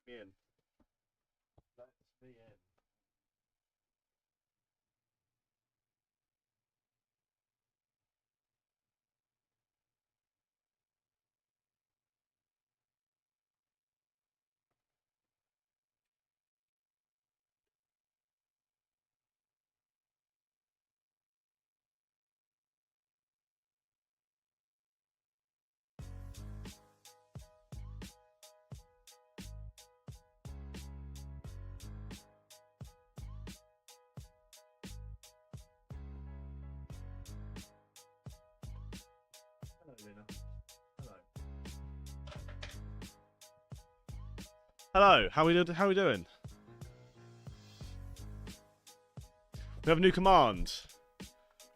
me in. Let me in. Hello, Lena. Hello. Hello. How we doing? We have a new command.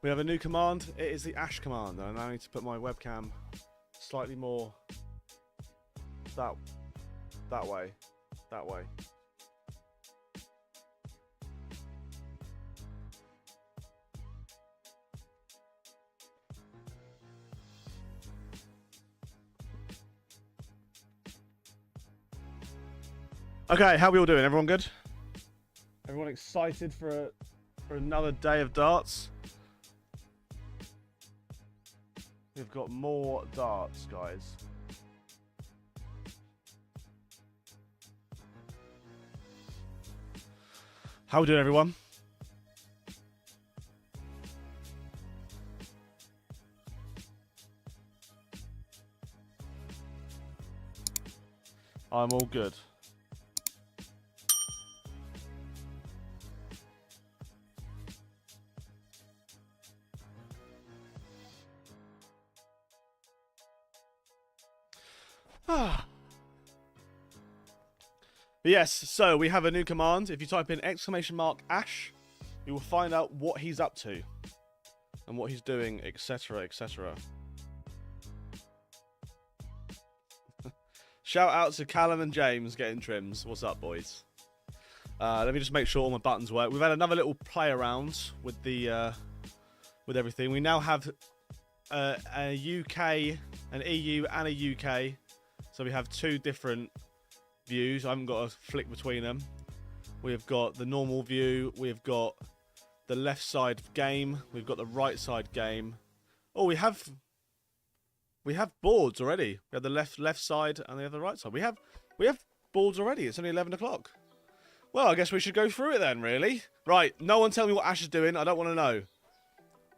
We have a new command. It is the Ash command. I now need to put my webcam slightly more that way. That way. Okay, how we all doing? Everyone good? Everyone excited for another day of darts? We've got more darts, guys. How we doing, everyone? I'm all good. But yes, so we have a new command. If you type in !Ash, you will find out what he's up to and what he's doing, etc., etc. Shout out to Callum and James getting trims. What's up, boys? Let me just make sure all my buttons work. We've had another little play around with the with everything. We now have a UK, an EU, and a UK. So we have two different views. I haven't got to flick between them. We've got the normal view. We've got the left side game. We've got the right side game. Oh, we have boards already. We have the left side and we have the right side. We have boards already. It's only 11 o'clock. Well, I guess we should go through it then, really. Right, no one tell me what Ash is doing. I don't want to know.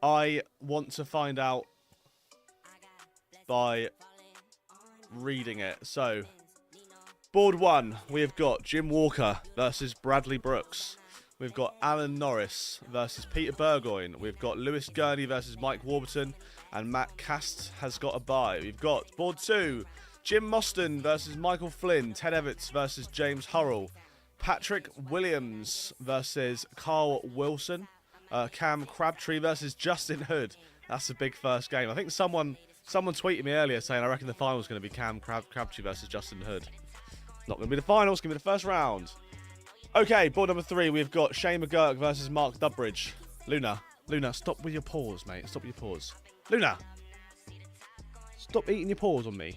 I want to find out by reading it. So, board 1, we have got Jim Walker versus Bradley Brooks. We've got Alan Norris versus Peter Burgoyne. We've got Lewis Gurney versus Mike Warburton. And Matt Cast has got a bye. We've got board 2, Jim Mostyn versus Michael Flynn. Ted Evans versus James Hurrell. Patrick Williams versus Carl Wilson. Cam Crabtree versus Justin Hood. That's a big first game. I think someone tweeted me earlier saying I reckon the final is going to be Cam Crabtree versus Justin Hood. Not going to be the final. It's going to be the first round. Okay, board number 3. We've got Shane McGurk versus Mark Dubbridge. Luna, stop with your paws, mate. Stop with your paws. Luna, stop eating your paws on me.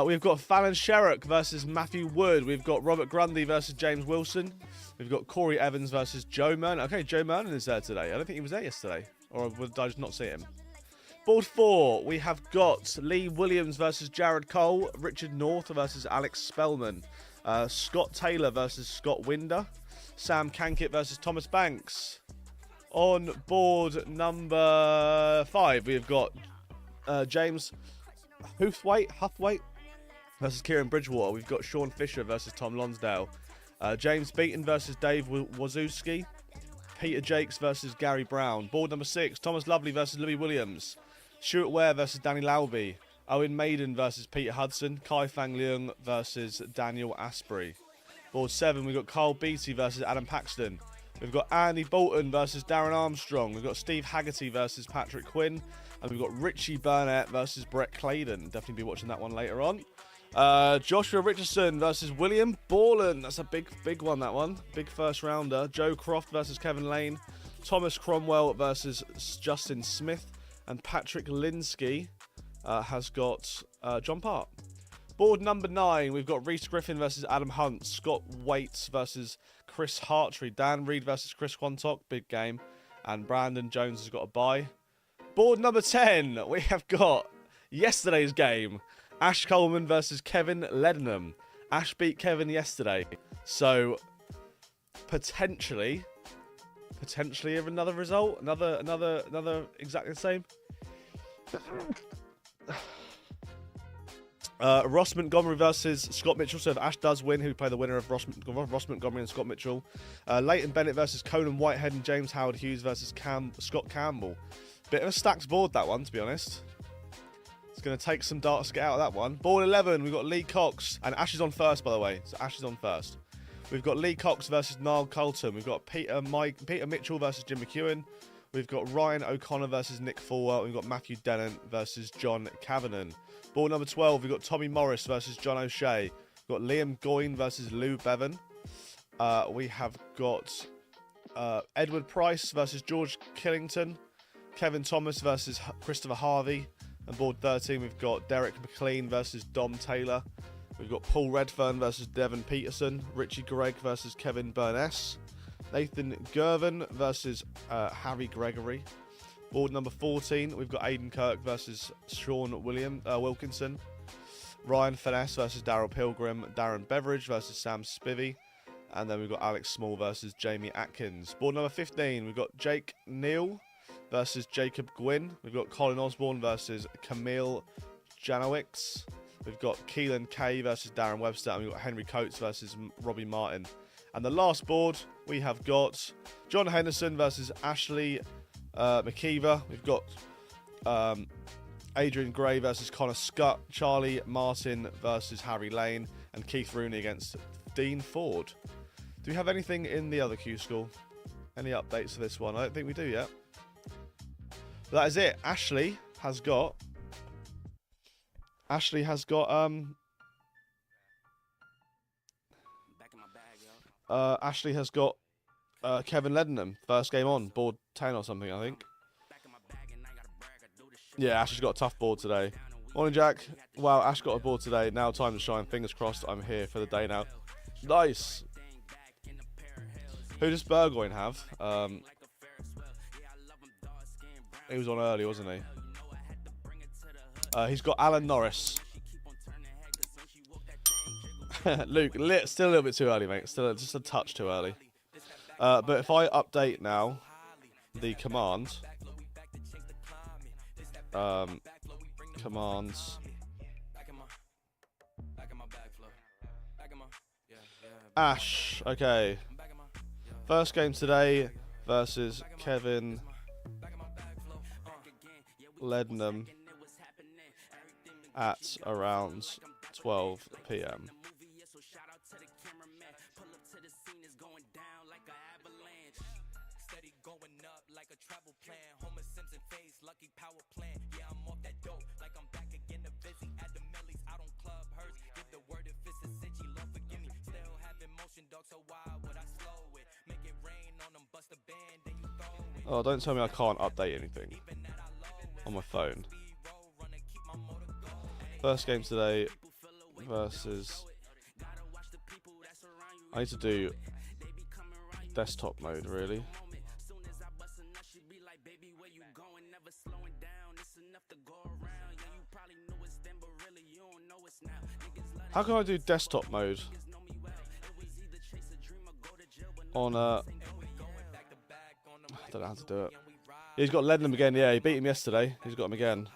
We've got Fallon Sherrock versus Matthew Wood. We've got Robert Grundy versus James Wilson. We've got Corey Evans versus Joe Mernon. Okay, Joe Mernon is there today. I don't think he was there yesterday. Or did I just not see him? Board 4, we have got Lee Williams versus Jared Cole. Richard North versus Alex Spellman. Scott Taylor versus Scott Winder. Sam Kankit versus Thomas Banks. On board number 5, we've got James Huthwaite versus Kieran Bridgewater. We've got Sean Fisher versus Tom Lonsdale. James Beaton versus Dave Wazowski. Peter Jakes versus Gary Brown. Board number 6, Thomas Lovely versus Louis Williams. Stuart Ware versus Danny Lauby. Owen Maiden versus Peter Hudson. Kai Fang Leung versus Daniel Asprey. Board 7, we've got Carl Beattie versus Adam Paxton. We've got Andy Bolton versus Darren Armstrong. We've got Steve Haggerty versus Patrick Quinn. And we've got Richie Burnett versus Brett Claydon. Definitely be watching that one later on. Joshua Richardson versus William Borland. That's a big one, that one. Big first rounder. Joe Croft versus Kevin Lane. Thomas Cromwell versus Justin Smith. And Patrick Linsky has got John Part. Board number 9, we've got Reese Griffin versus Adam Hunt, Scott Waits versus Chris Hartree, Dan Reed versus Chris Quantock, big game, and Brandon Jones has got a bye. Board number 10, we have got yesterday's game, Ash Coleman versus Kevin Ledenham. Ash beat Kevin yesterday, so potentially another result, another exactly the same. Ross Montgomery versus Scott Mitchell. So if Ash does win, he'll play the winner of Ross Montgomery and Scott Mitchell. Leighton Bennett versus Conan Whitehead and James Howard Hughes versus Scott Campbell. Bit of a stacked board, that one, to be honest. It's going to take some darts to get out of that one. Board 11, we've got Lee Cox. And Ash is on first, by the way. So Ash is on first. We've got Lee Cox versus Niall Colton. We've got Peter Mitchell versus Jim McEwen. We've got Ryan O'Connor versus Nick Fulwer. We've got Matthew Dennant versus John Kavanagh. Board number 12, we've got Tommy Morris versus John O'Shea. We've got Liam Goyne versus Lou Bevan. We have got Edward Price versus George Killington. Kevin Thomas versus Christopher Harvey. And board 13, we've got Derek McLean versus Dom Taylor. We've got Paul Redfern versus Devon Peterson. Richie Gregg versus Kevin Burness. Nathan Gervin versus Harry Gregory. Board number 14, we've got Aidan Kirk versus Sean Wilkinson. Ryan Finesse versus Daryl Pilgrim. Darren Beveridge versus Sam Spivey. And then we've got Alex Small versus Jamie Atkins. Board number 15, we've got Jake Neal versus Jacob Gwynn. We've got Colin Osborne versus Camille Janowicz. We've got Keelan Kay versus Darren Webster. And we've got Henry Coates versus Robbie Martin. And the last board, we have got John Henderson versus Ashley McKeever. We've got Adrian Gray versus Connor Scott. Charlie Martin versus Harry Lane. And Keith Rooney against Dean Ford. Do we have anything in the other Q school? Any updates for this one? I don't think we do yet. But that is it. Ashley has got Kevin Ledenham. First game on. Board 10 or something, I think. Yeah, Ash has got a tough board today. Morning, Jack. Wow, Ash got a board today. Now time to shine. Fingers crossed I'm here for the day now. Nice. Who does Burgoyne have? He was on early, wasn't he? He's got Alan Norris. Luke, still a little bit too early, mate. Still just a touch too early. But if I update now the commands, Ash, okay. First game today versus Kevin Ledenham at around 12 PM. Oh, don't tell me I can't update anything on my phone. First game today versus... I need to do desktop mode, really. How can I do desktop mode on I don't know how to do it. He's got Ledenham again. Yeah, he beat him yesterday. He's got him again.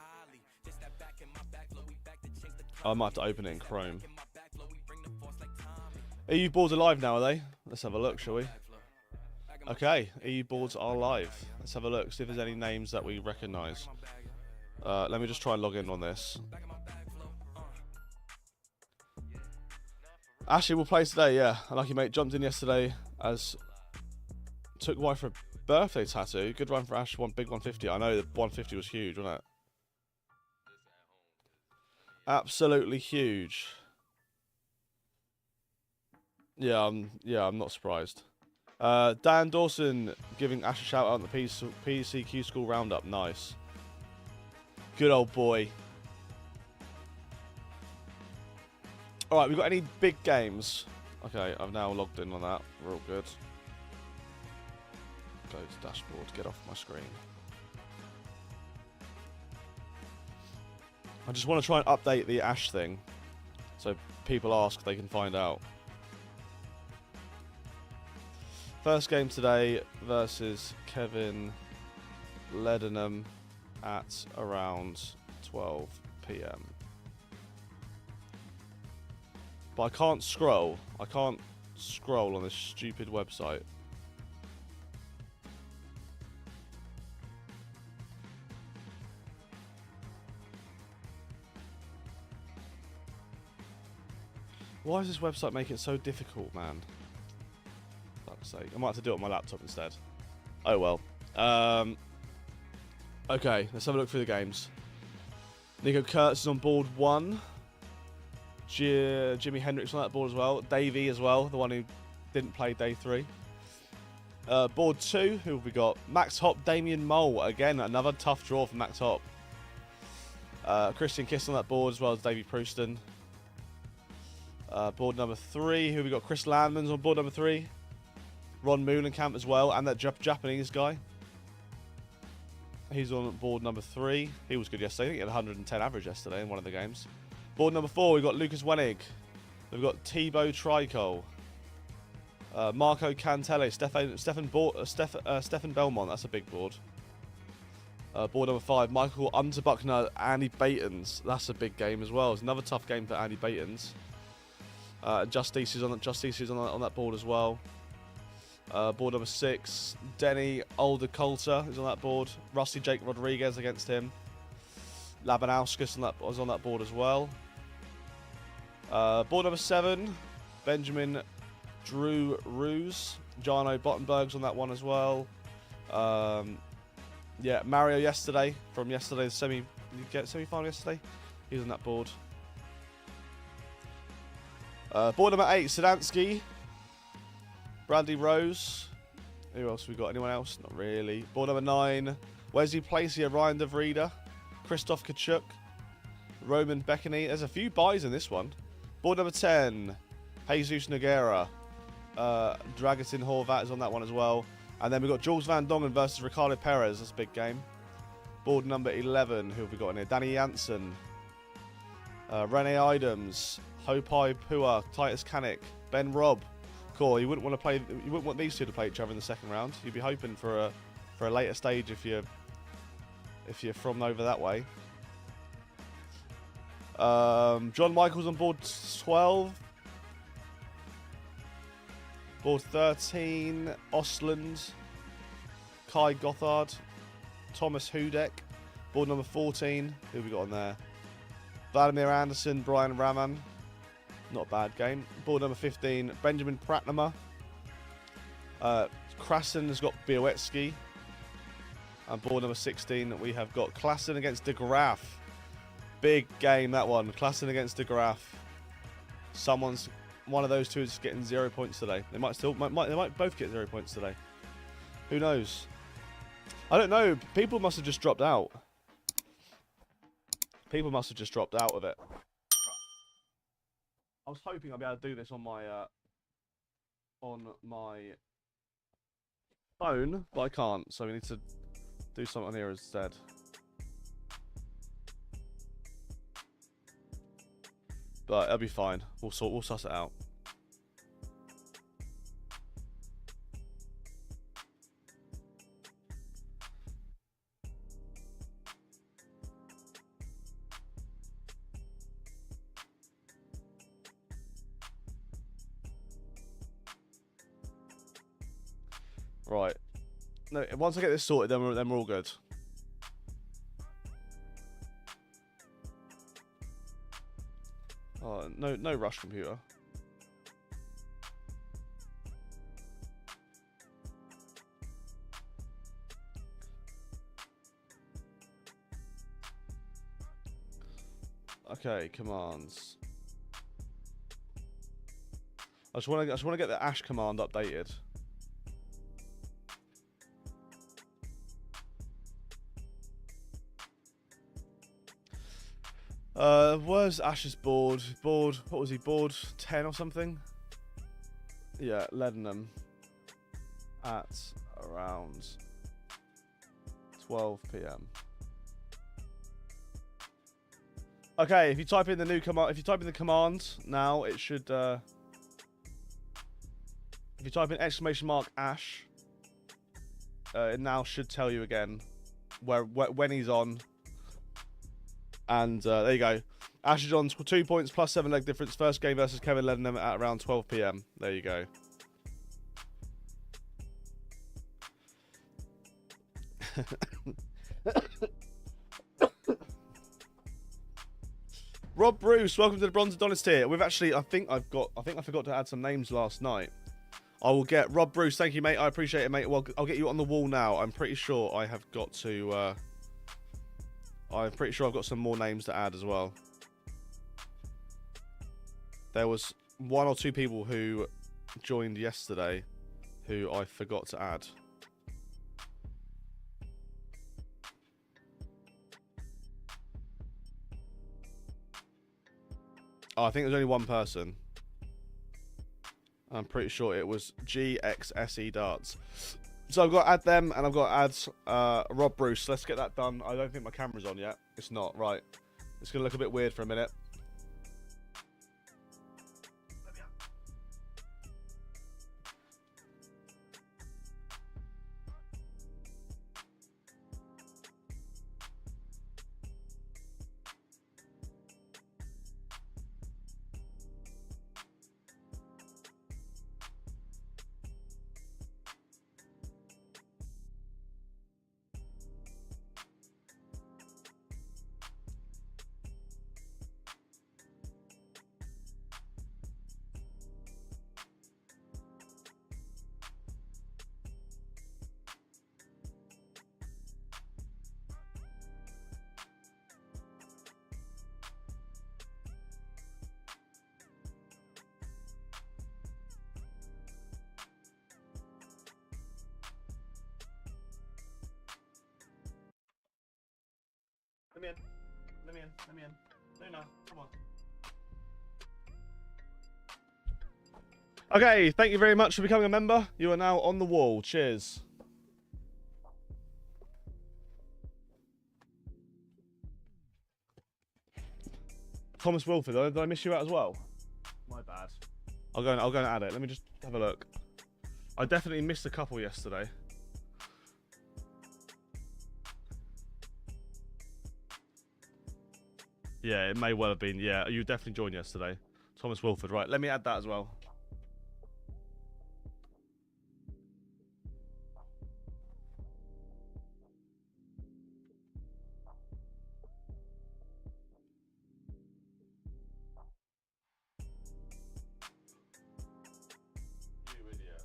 I might have to open it in Chrome. EU boards are live now, are they? Let's have a look, shall we? Okay, EU boards are live. Let's have a look, see if there's any names that we recognise. Let me just try and log in on this. Ashley will play today, yeah. Unlucky mate jumped in yesterday as took wife for a birthday tattoo. Good run for Ash, one big 150. I know the 150 was huge, wasn't it? Absolutely huge. Yeah, I'm not surprised. Dan Dawson giving Ash a shout out on the PCQ School Roundup. Nice. Good old boy. All right, we got any big games? Okay, I've now logged in on that. We're all good. Go to dashboard. Get off my screen. I just want to try and update the Ash thing, so people ask, they can find out. First game today versus Kevin Ledenham at around 12 PM. But I can't scroll. I can't scroll on this stupid website. Why does this website make it so difficult, man? Fuck's sake. I might have to do it on my laptop instead. Oh well. Okay, let's have a look through the games. Nico Kurtz is on board 1. Jimi Hendrix on that board as well. Davey as well, the one who didn't play day 3. Board 2, who have we got? Max Hopp, Damien Mole. Again, another tough draw for Max Hopp. Christian Kiss on that board as well as Davey Prouston. Board number 3, who we got? Chris Landman's on board number 3. Ron Moolenkamp as well, and that Japanese guy. He's on board number 3. He was good yesterday. I think he had 110 average yesterday in one of the games. Board number 4, we've got Lucas Wenig. We've got Thibaut Tricol. Marco Cantelli. Stefan Belmont. That's a big board. Board number 5, Michael Unterbuckner. Andy Baitons. That's a big game as well. It's another tough game for Andy Baitons. Justice is on that board as well. Board number 6, Denny Aldercoulter is on that board. Rusty Jake Rodriguez against him. Labanauskas was on that board as well. Board number 7, Benjamin Drew Ruse. Jarno Bottenberg's on that one as well. Yeah, Mario yesterday, from yesterday's semi-final yesterday. He's on that board. Board number 8, Sedansky. Brandy Rose. Who else we got? Anyone else? Not really. Board number 9, Wesley Placier, Ryan De Vrede, Christoph Kachuk, Roman Beckany. There's a few buys in this one. Board number 10, Jesus Nogueira. Dragutin Horvat is on that one as well. And then we've got Jules Van Dongen versus Ricardo Perez. That's a big game. Board number 11, who have we got in here? Danny Janssen. Rene Idams. Hopai Pua. Titus Kanik. Ben Robb. Cool. You wouldn't want these two to play each other in the second round. You'd be hoping for a later stage if you're from over that way. John Michaels on board 12. Board 13, Ostland, Kai Gothard, Thomas Hudek. Board number 14, who have we got on there? Vladimir Anderson, Brian Raman. Not a bad game. Board number 15, Benjamin Pratnama. Krasen has got Białecki. And board number 16, we have got Klassen against De Graaf. Big game, that one. Klassen against De Graaf. One of those two is getting 0 points today. They might both get 0 points today. Who knows? I don't know. People must have just dropped out. People must have just dropped out of it. I was hoping I'd be able to do this on my phone, but I can't. So we need to do something here instead. But it'll be fine. We'll suss it out. Right. No, once I get this sorted, then we're all good. Oh, no rush, computer. Okay, commands. I just want to get the Ash command updated. Where's Ash's board? Board, what was he, board 10 or something? Yeah, Leadenham at around 12 p.m. Okay, if you type in the new command, if you type in the command now, it should, if you type in !Ash, it now should tell you again when he's on. And there you go. Ash is on 2 points plus 7 leg difference. First game versus Kevin Leadenham at around 12 p.m. There you go. Rob Bruce, welcome to the Bronze Adonis tier. We've actually, I think I forgot to add some names last night. I will get Rob Bruce. Thank you, mate. I appreciate it, mate. Well, I'll get you on the wall now. I'm pretty sure I have got to. I'm pretty sure I've got some more names to add as well. There was 1 or 2 people who joined yesterday who I forgot to add. Oh, I think there's only 1 person. I'm pretty sure it was GXSE Darts. So I've got to add them, and I've got to add Rob Bruce. Let's get that done. I don't think my camera's on yet. It's not. Right. It's going to look a bit weird for a minute. Let me in. Let me in. Let me in. No, come on. Okay, thank you very much for becoming a member. You are now on the wall. Cheers. Thomas Wilford, did I miss you out as well? My bad. I'll go and add it. Let me just have a look. I definitely missed a couple yesterday. Yeah, it may well have been. Yeah, you definitely joined yesterday. Thomas Wilford, right. Let me add that as well. You idiot.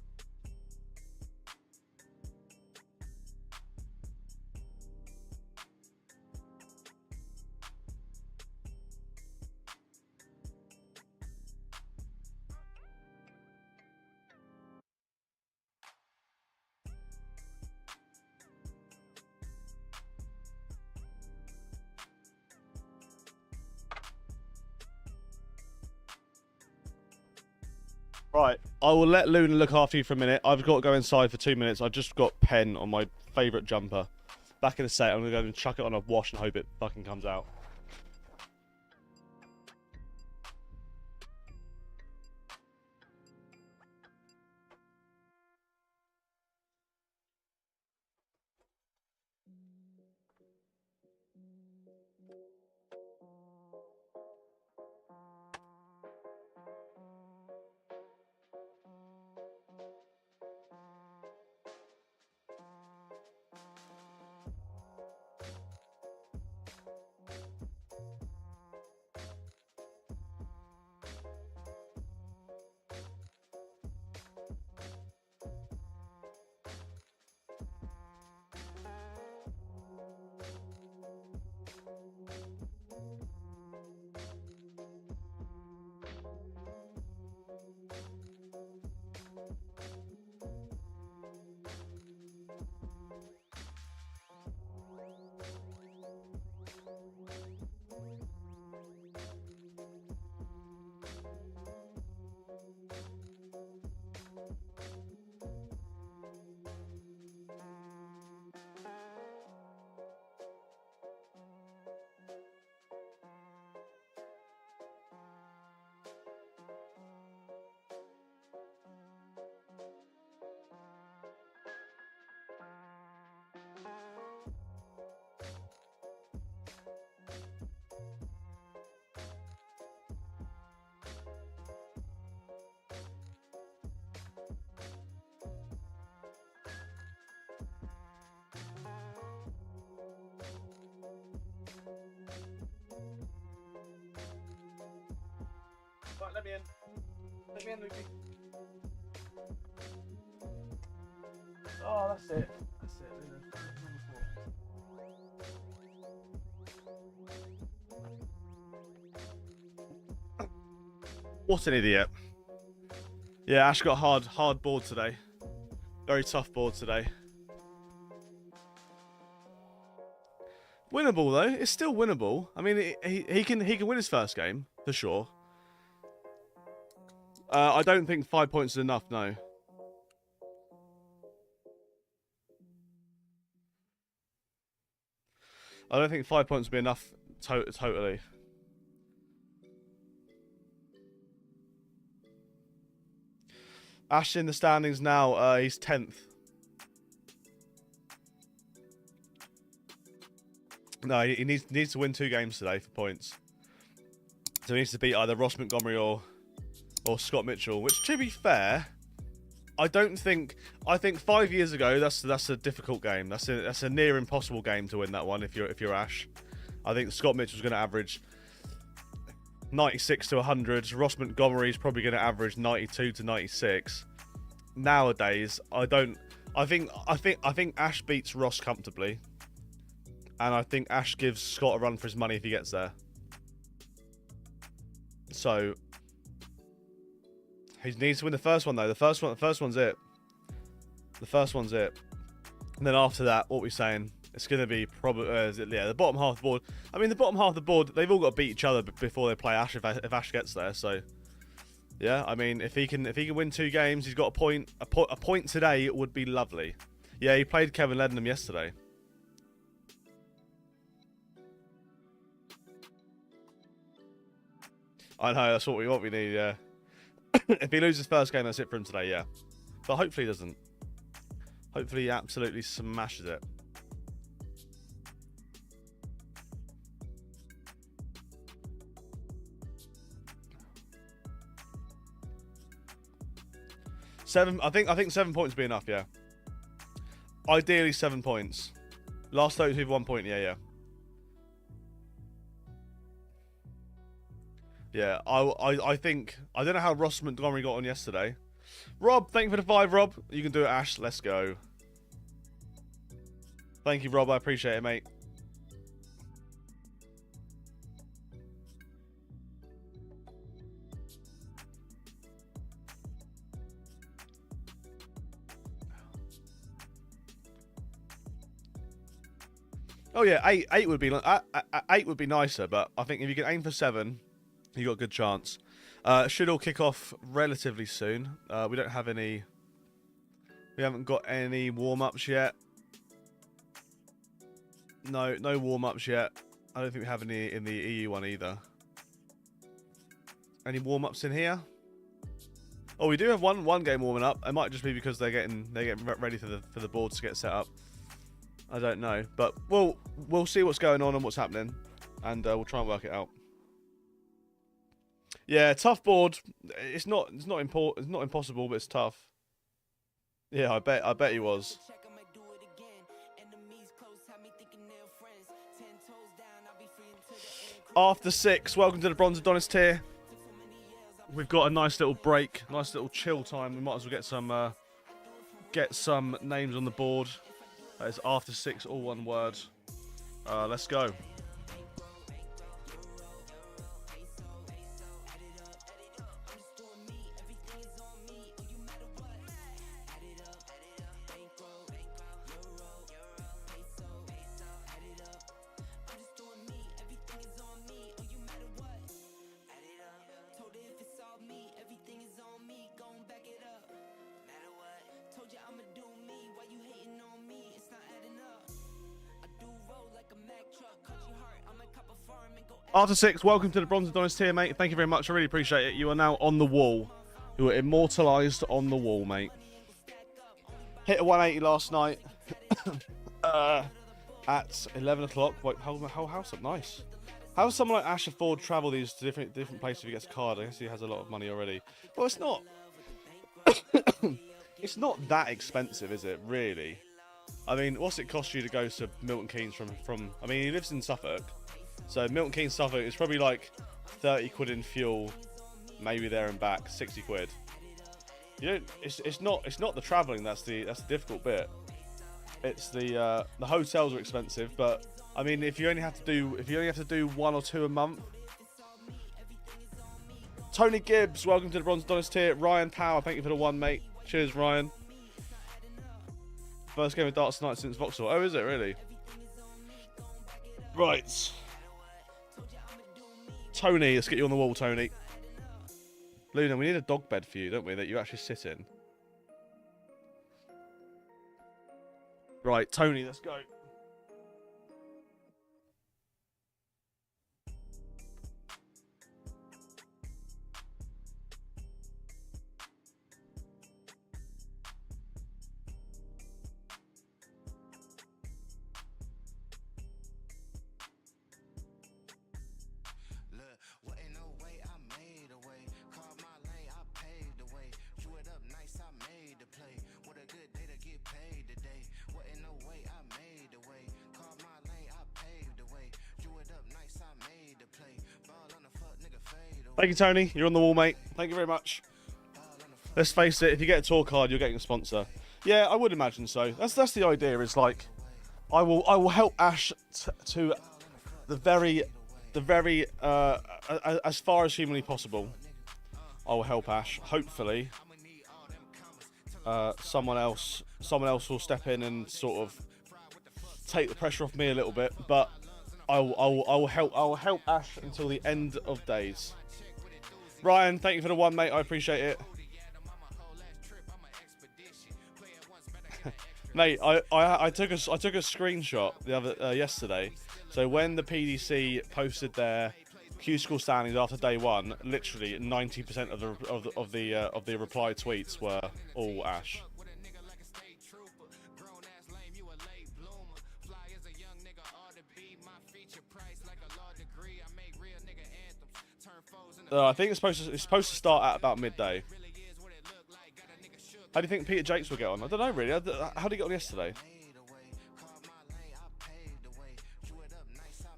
Right, I will let Luna look after you for a minute. I've got to go inside for 2 minutes. I've just got pen on my favourite jumper. Back in a sec, I'm going to go and chuck it on a wash and hope it fucking comes out. Right, let me in. Let me in, Lucy. Oh, that's it. That's it. What an idiot. Yeah, Ash got hard board today. Very tough board today. Winnable though. It's still winnable. I mean, he can win his first game for sure. I don't think 5 points is enough. No. I don't think 5 points would be enough. Totally. Ash in the standings now. He's 10th. No, he needs to win 2 games today for points. So he needs to beat either Ross Montgomery or Scott Mitchell. Which, to be fair, I think 5 years ago that's a difficult game. That's a near impossible game to win that one if you're Ash. I think Scott Mitchell's going to average 96 to 100. Ross Montgomery's probably going to average 92 to 96. Nowadays, I think Ash beats Ross comfortably. And I think Ash gives Scott a run for his money if he gets there. So he needs to win the first one though. The first one's it. The first one's it. And then after that, what we're saying, it's going to be probably the bottom half of the board. I mean, the bottom half of the board, they've all got to beat each other before they play Ash. If Ash gets there, so yeah. I mean, if he can win 2 games, he's got a point. A point today would be lovely. Yeah, he played Kevin Leadenham yesterday. I know, that's what we need, yeah. If he loses first game, that's it for him today, yeah. But hopefully he doesn't. Hopefully he absolutely smashes it. I think 7 points would be enough, yeah. Ideally 7 points. Last 32 1 point, yeah. Yeah, I think... I don't know how Ross Montgomery got on yesterday. Rob, thank you for the 5, Rob. You can do it, Ash. Let's go. Thank you, Rob. I appreciate it, mate. Oh, yeah, 8 would be... 8 would be nicer, but I think if you can aim for 7... You got a good chance. Should all kick off relatively soon. We don't have any... We haven't got any warm-ups yet. No warm-ups yet. I don't think we have any in the EU one either. Any warm-ups in here? Oh, we do have one game warming up. It might just be because they're getting ready for the boards to get set up. I don't know, but we'll see what's going on and what's happening, and we'll try and work it out. Yeah, tough board. It's not impossible, but it's tough. Yeah, I bet he was. After 6, welcome to the Bronze Adonis tier. We've got a nice little break, nice little chill time. We might as well get some names on the board. That is after 6, all one word. Let's go. After 6, welcome to the Bronze Adonis tier, mate. Thank you very much. I really appreciate it. You are now on the wall. You were immortalised on the wall, mate. Hit a 180 last night at 11 o'clock. Wait, how's that nice? How does someone like Ash afford travel these to different places if he gets a card? I guess he has a lot of money already. Well, it's not. It's not that expensive, is it? Really? I mean, what's it cost you to go to Milton Keynes from? I mean, he lives in Suffolk. So Milton Keynes, Suffolk, is probably like 30 quid in fuel, maybe there and back, 60 quid. You don't. It's not the travelling that's the difficult bit. It's the hotels are expensive, but I mean if you only have to do 1 or 2 a month. Tony Gibbs, welcome to the Bronze Adonis tier. Ryan Power, thank you for the 1, mate. Cheers, Ryan. First game of darts tonight since Vauxhall. Oh, is it really? Right. Tony, let's get you on the wall, Tony. Luna, we need a dog bed for you, don't we, that you actually sit in. Right, Tony, let's go. Thank you, Tony. You're on the wall, mate. Thank you very much. Let's face it, if you get a tour card, you're getting a sponsor. Yeah, I would imagine so. That's the idea. Is like, I will help Ash to the very as far as humanly possible. I will help Ash. Hopefully, someone else will step in and sort of take the pressure off me a little bit. But I will help Ash until the end of days. Ryan, thank you for the 1, mate. I appreciate it. Mate, I took a screenshot the other yesterday. So when the PDC posted their Q School standings after day 1, literally 90% of the reply tweets were all Ash. I think it's supposed to start at about midday. How do you think Peter Jakes will get on? I don't know really. How did he get on yesterday?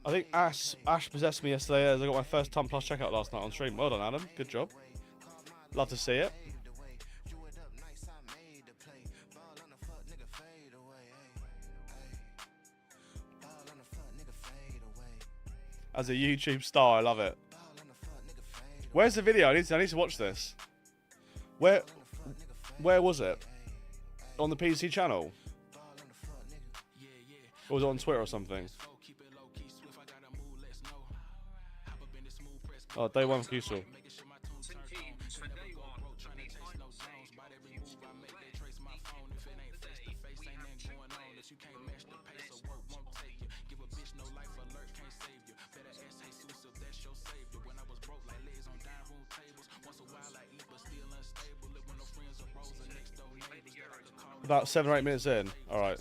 I think Ash possessed me yesterday as I got my first ton plus checkout last night on stream. Well done, Adam. Good job. Love to see it. As a YouTube star, I love it. Where's the video? I need to watch this. Where was it? On the PDC channel? Or was it on Twitter or something? Oh, day 1 for Q-School. About 7 or 8 minutes in. All right.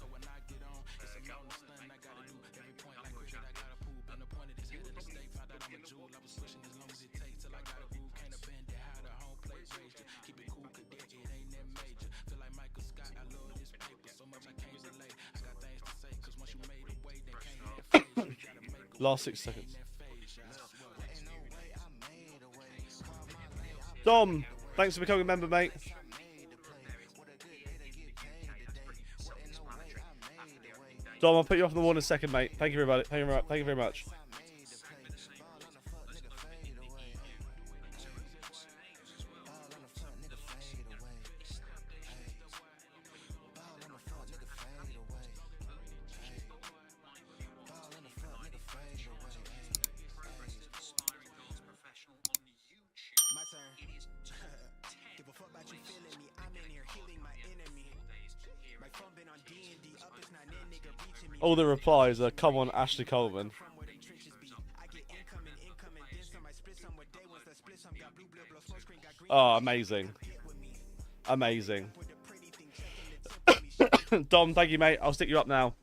Last 6 seconds. Dom, thanks for becoming a member, mate. Dom, I'll put you off on the wall in a second, mate. Thank you very much. Thank you very much. All the replies are, come on, Ashley Coleman. Oh, amazing. Amazing. Dom, thank you, mate. I'll stick you up now.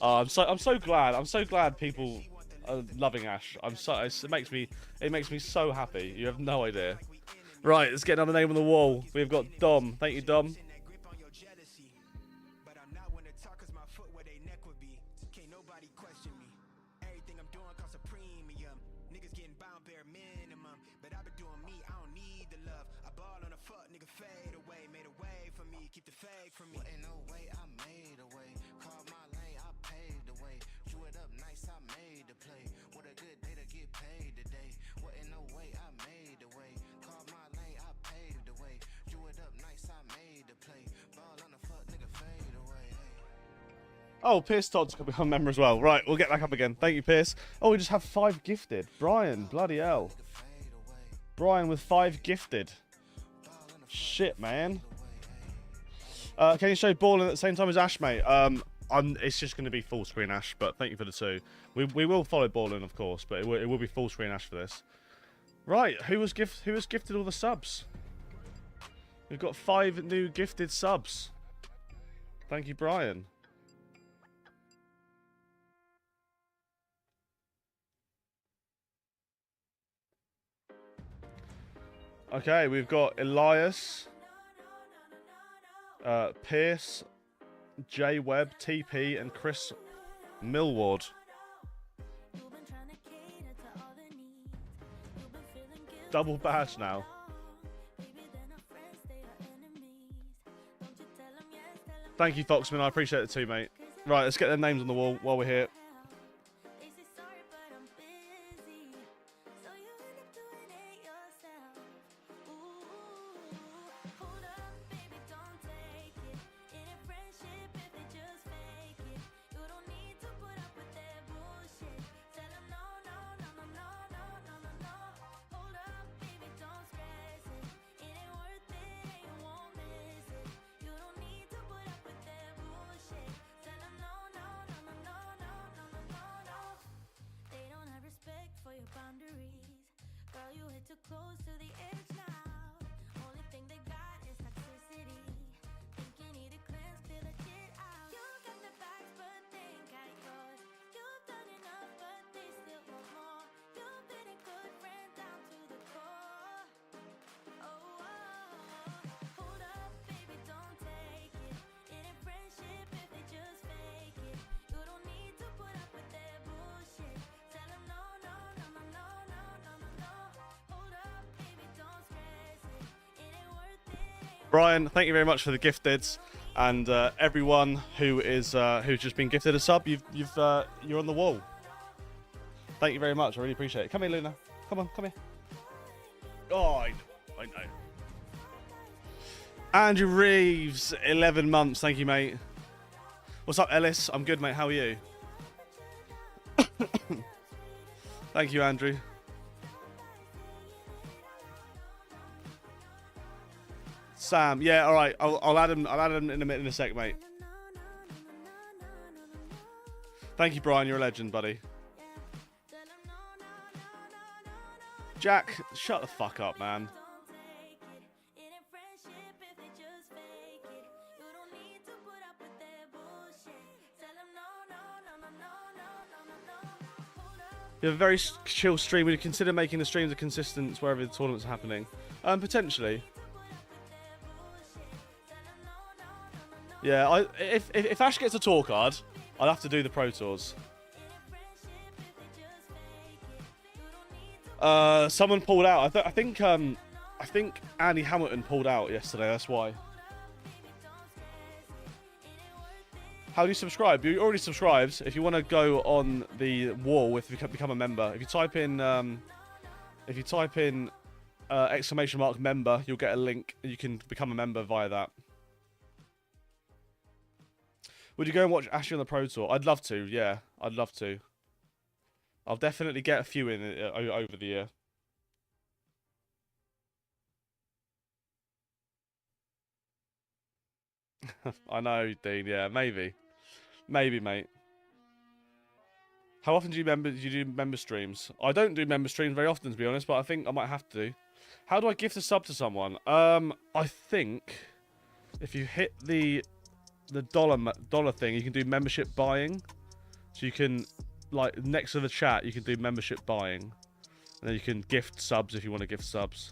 I'm so glad. I'm so glad people are loving Ash. It makes me so happy. You have no idea. Right, let's get another name on the wall. We've got Dom. Thank you, Dom. Oh, Pierce Todd's going to become a member as well. Right, we'll get back up again. Thank you, Pierce. Oh, we just have 5 gifted. Brian, bloody hell. Brian with 5 gifted. Shit, man. Can you show balling at the same time as Ash, mate? It's just going to be full screen Ash, but thank you for the 2. We will follow balling, of course, but it will be full screen Ash for this. Right, who was gifted all the subs? We've got 5 new gifted subs. Thank you, Brian. Okay, we've got Elias, Pierce, J Webb, TP, and Chris Millward. Double badge now. Thank you, Foxman. I appreciate it too, mate. Right, let's get their names on the wall while we're here. Brian, thank you very much for the gifteds, and everyone who is who's just been gifted a sub. You're on the wall. Thank you very much. I really appreciate it. Come here, Luna. Come on, come here. Oh, I know. Andrew Reeves, 11 months. Thank you, mate. What's up, Ellis? I'm good, mate. How are you? Thank you, Andrew. Sam, yeah, all right. I'll add him. I'll add him in a sec, mate. Thank you, Brian. You're a legend, buddy. Jack, shut the fuck up, man. You have a very chill stream. Would you consider making the streams a consistent wherever the tournament's happening? Potentially. Yeah, if Ash gets a tour card, I'll have to do the Pro Tours. Someone pulled out. I think Andy Hamilton pulled out yesterday. That's why. How do you subscribe? You already subscribed. If you want to go on the wall, if you become a member, if you type in !member, you'll get a link. You can become a member via that. Would you go and watch Ashley on the Pro Tour? I'd love to, yeah. I'd love to. I'll definitely get a few in over the year. I know, Dean, yeah, maybe. Maybe, mate. How often do you do member streams? I don't do member streams very often, to be honest, but I think I might have to. How do I gift a sub to someone? I think if you hit the dollar thing, you can do membership buying. So you can, like, next to the chat, you can do membership buying. And then you can gift subs if you want to gift subs.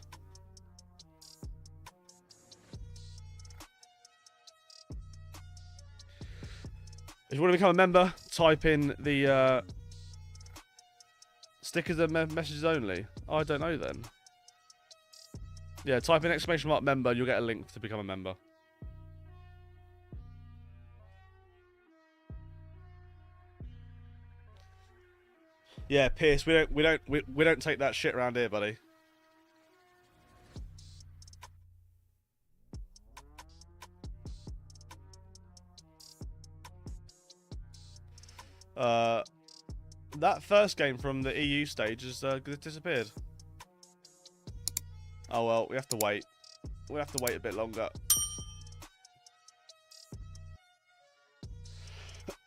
If you want to become a member, type in the stickers and messages only. Oh, I don't know then. Yeah, type in !member and you'll get a link to become a member. Yeah, Pierce, we don't take that shit around here, buddy. That first game from the EU stage has disappeared. Oh well, we have to wait. We have to wait a bit longer.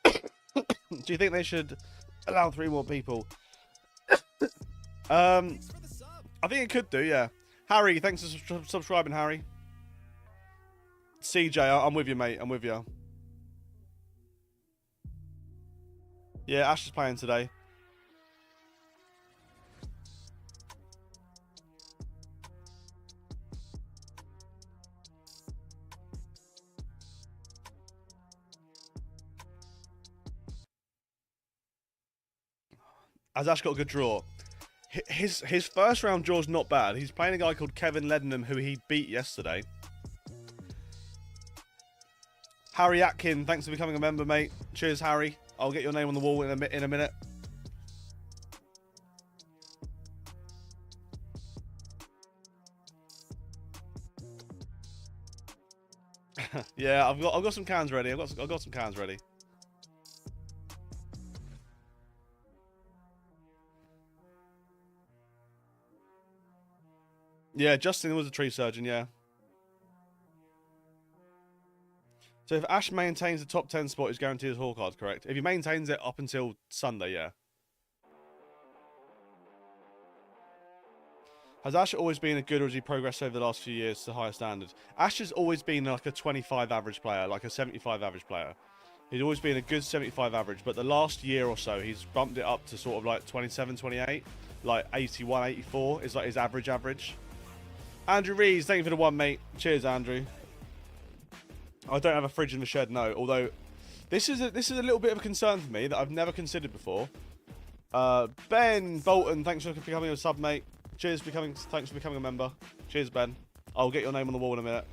Do you think they should allow 3 more people? I think it could do, yeah. Harry, thanks for subscribing, Harry. CJ, I'm with you, mate. I'm with you. Yeah, Ash is playing today. Has Ash got a good draw? His first round draw's not bad. He's playing a guy called Kevin Ledenham, who he beat yesterday. Harry Atkin, thanks for becoming a member, mate. Cheers, Harry. I'll get your name on the wall in a minute. Yeah, I've got some cans ready. I've got some cans ready. Yeah, Justin was a tree surgeon, yeah. So if Ash maintains the top 10 spot, he's guaranteed his haul card, correct? If he maintains it up until Sunday, yeah. Has Ash always been a good, or has he progressed over the last few years to higher standards? Ash has always been like a 25 average player, like a 75 average player. He's always been a good 75 average, but the last year or so, he's bumped it up to sort of like 27, 28. Like 81, 84 is like his average. Andrew Rees, thank you for the 1, mate. Cheers, Andrew. I don't have a fridge in the shed, no. Although, this is a little bit of a concern for me that I've never considered before. Ben Bolton, thanks for becoming a sub, mate. Cheers, thanks for becoming a member. Cheers, Ben. I'll get your name on the wall in a minute.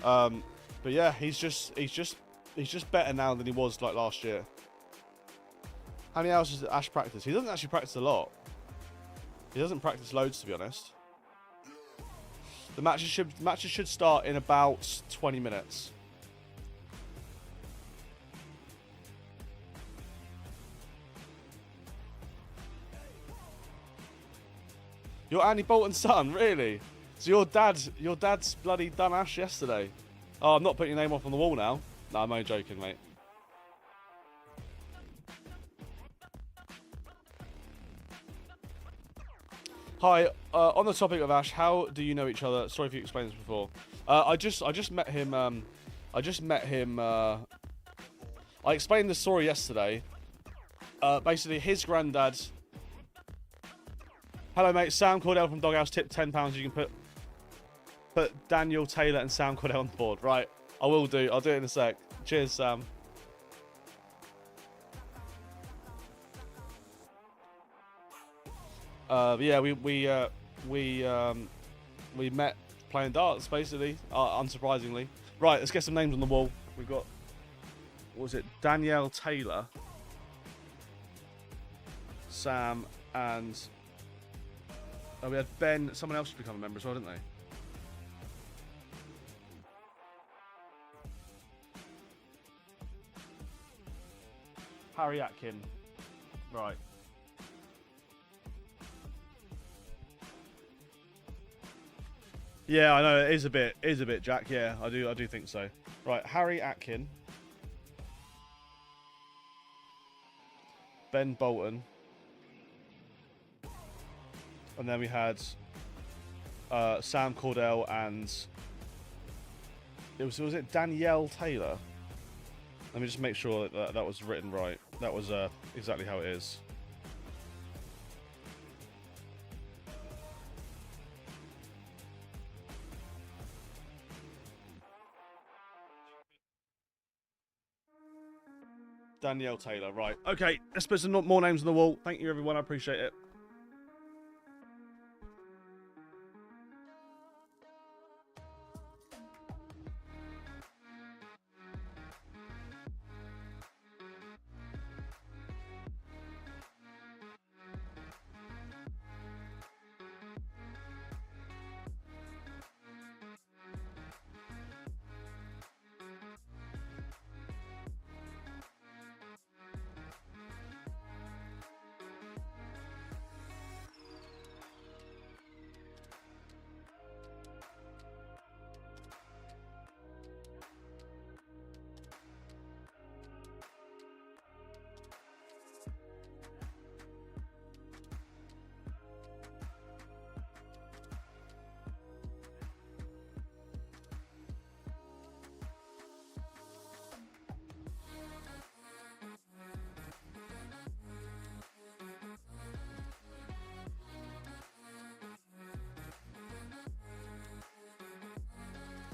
But yeah, he's just better now than he was like last year. How many hours does Ash practice? He doesn't actually practice a lot. He doesn't practice loads, to be honest. The matches should start in about 20 minutes. You're Andy Bolton's son, really? So your dad's bloody done Ash yesterday. Oh, I'm not putting your name off on the wall now. No, I'm only joking, mate. Hi, on the topic of Ash, how do you know each other? Sorry if you explained this before. I just met him. I explained the story yesterday. Basically, his granddad. Hello, mate. Sam Cordell from Doghouse tipped £10. You can put Daniel Taylor and Sam Cordell on the board. Right, I will do. I'll do it in a sec. Cheers, Sam. Yeah, we met playing darts, basically, unsurprisingly. Right, let's get some names on the wall. We've got, what was it, Danielle Taylor, Sam, and we had Ben. Someone else become a member as well, didn't they? Harry Atkin. Right. Yeah, I know it is a bit, Jack. Yeah, I do think so. Right, Harry Atkin, Ben Bolton, and then we had Sam Cordell and was it Danielle Taylor? Let me just make sure that was written right. That was exactly how it is. Danielle Taylor, right. Okay, let's put some more names on the wall. Thank you, everyone. I appreciate it.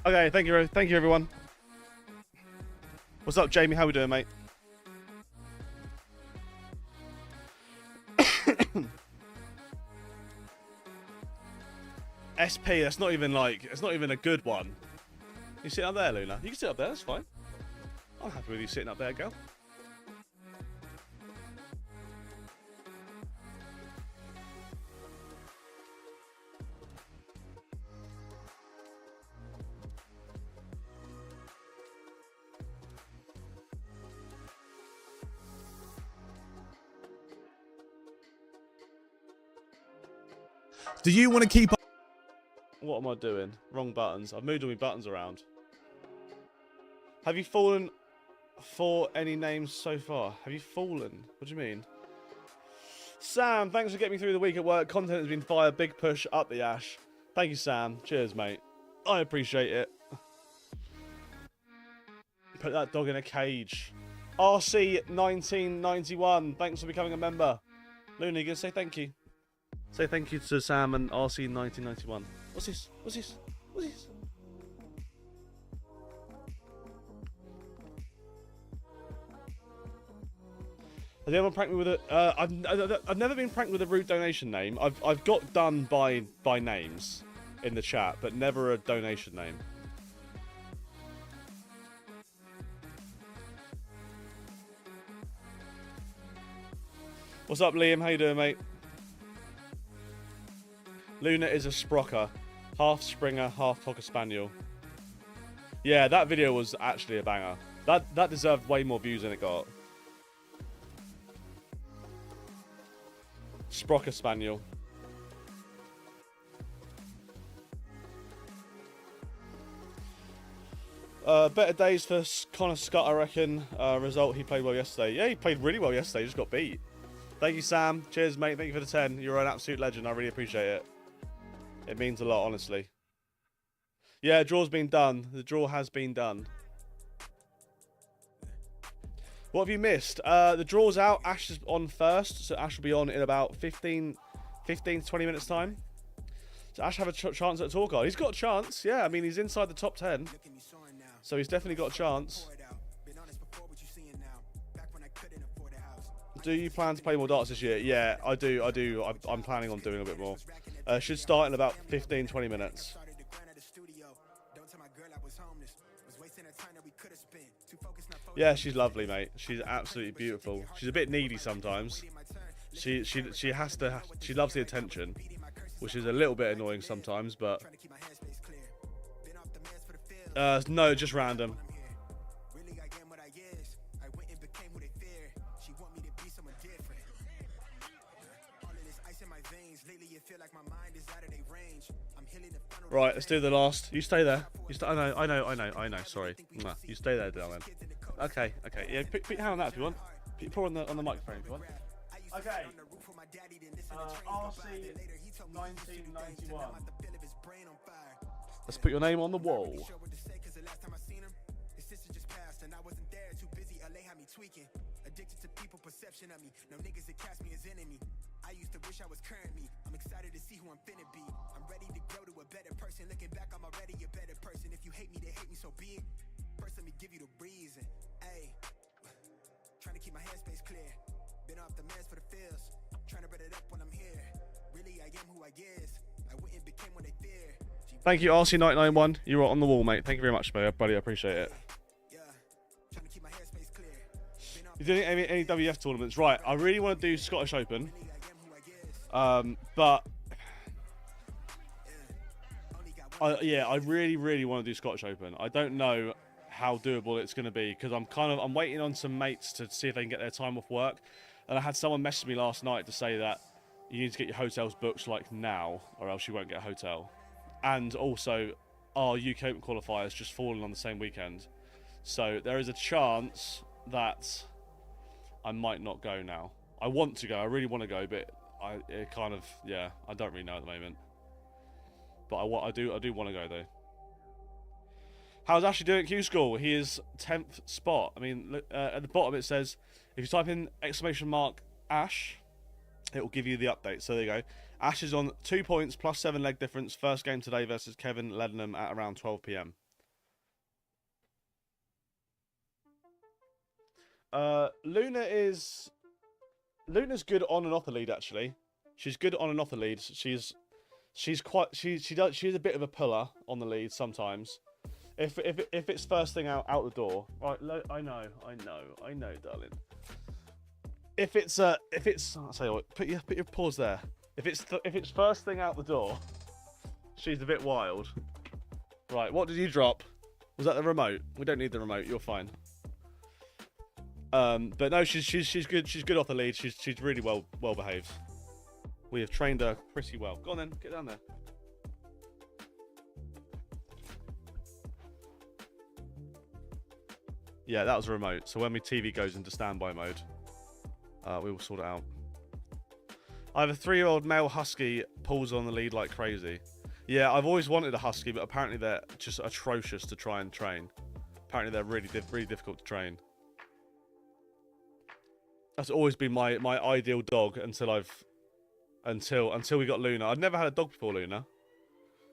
Okay, thank you everyone. What's up, Jamie? How we doing, mate? SP, that's not even like, it's not even a good one. You sit up there, Luna. You can sit up there, that's fine. I'm happy with you sitting up there, girl. Do you want to keep up? What am I doing? Wrong buttons. I've moved all my buttons around. Have you fallen for any names so far? Have you fallen? What do you mean? Sam, thanks for getting me through the week at work. Content has been fire. Big push up the Ash. Thank you, Sam. Cheers, mate. I appreciate it. Put that dog in a cage. RC1991, thanks for becoming a member. Luna, you gonna say thank you? Say thank you to Sam and RC1991. What's this? What's this? What's this? Has anyone pranked me with a? I've never been pranked with a rude donation name. I've got done by names in the chat, but never a donation name. What's up, Liam? How you doing, mate? Luna is a sprocker. Half Springer, half Cocker Spaniel. Yeah, that video was actually a banger. That deserved way more views than it got. Sprocker Spaniel. Better days for Connor Scott, I reckon. Result, he played well yesterday. Yeah, he played really well yesterday. He just got beat. Thank you, Sam. Cheers, mate. Thank you for the 10. You're an absolute legend. I really appreciate it. It means a lot, honestly. Yeah, draw's been done. The draw has been done. What have you missed? The draw's out. Ash is on first, so Ash will be on in about 15 to 20 minutes time. So Ash have a chance at a tour card. He's got a chance, yeah. I mean, he's inside the top 10. So he's definitely got a chance. Do you plan to play more darts this year? Yeah, I do. I'm planning on doing a bit more. Should start in about 15-20 minutes. Yeah, she's lovely, mate. She's absolutely beautiful. She's a bit needy sometimes. She loves the attention, which is a little bit annoying sometimes, but no, just random. Right, let's do the last. You stay there. You stay. I know. Sorry. Nah, you stay there, darling. Okay. Yeah, put your hand on that if you want. Put your paw on the microphone if you want. Okay. RC1991. Let's put your name on the wall. Addicted to people perception of me. No niggas that cast me as enemy. I used to wish I was current me. I'm excited to see who I'm finna be. I'm ready to grow to a better person. Looking back, I'm already a better person. If you hate me, then hate me, so be it. First, let me give you the reason. Ayy, trying to keep my headspace clear. Been off the meds for the feels. Trying to read it up when I'm here. Really, I am who I guess. I went and became what they fear. Thank you, RC991. You're on the wall, mate. Thank you very much, buddy. I appreciate it. You doing any WF tournaments? Right, I really want to do Scottish Open. But I really want to do Scottish Open. I don't know how doable it's going to be because I'm waiting on some mates to see if they can get their time off work. And I had someone message me last night to say that you need to get your hotels booked like now, or else you won't get a hotel. And also, our UK Open qualifiers just fallen on the same weekend, so there is a chance that I might not go now. I want to go. I really want to go, but I don't really know at the moment. But I do want to go though. How's Ashley doing at Q School? He is 10th spot. I mean, look, at the bottom it says if you type in !Ash, it will give you the update. So there you go. Ash is on 2 points plus 7 leg difference. First game today versus Kevin Leadenham at around 12 PM. Luna's good on and off the lead actually. She's good on and off the lead. She's a bit of a puller on the lead sometimes. If it's first thing out the door, right? I know, darling. If it's I'll tell you what, put your pause there. If it's first thing out the door, she's a bit wild. Right, what did you drop? Was that the remote? We don't need the remote. You're fine. But no, she's good. She's good off the lead. She's really well behaved. We have trained her pretty well. Go on then, get down there. Yeah, that was a remote. So when my TV goes into standby mode, we will sort it out. I have a 3-year-old male husky pulls on the lead like crazy. Yeah, I've always wanted a husky, but apparently they're just atrocious to try and train. Apparently they're really difficult to train. That's always been my ideal dog until we got Luna. I'd never had a dog before Luna,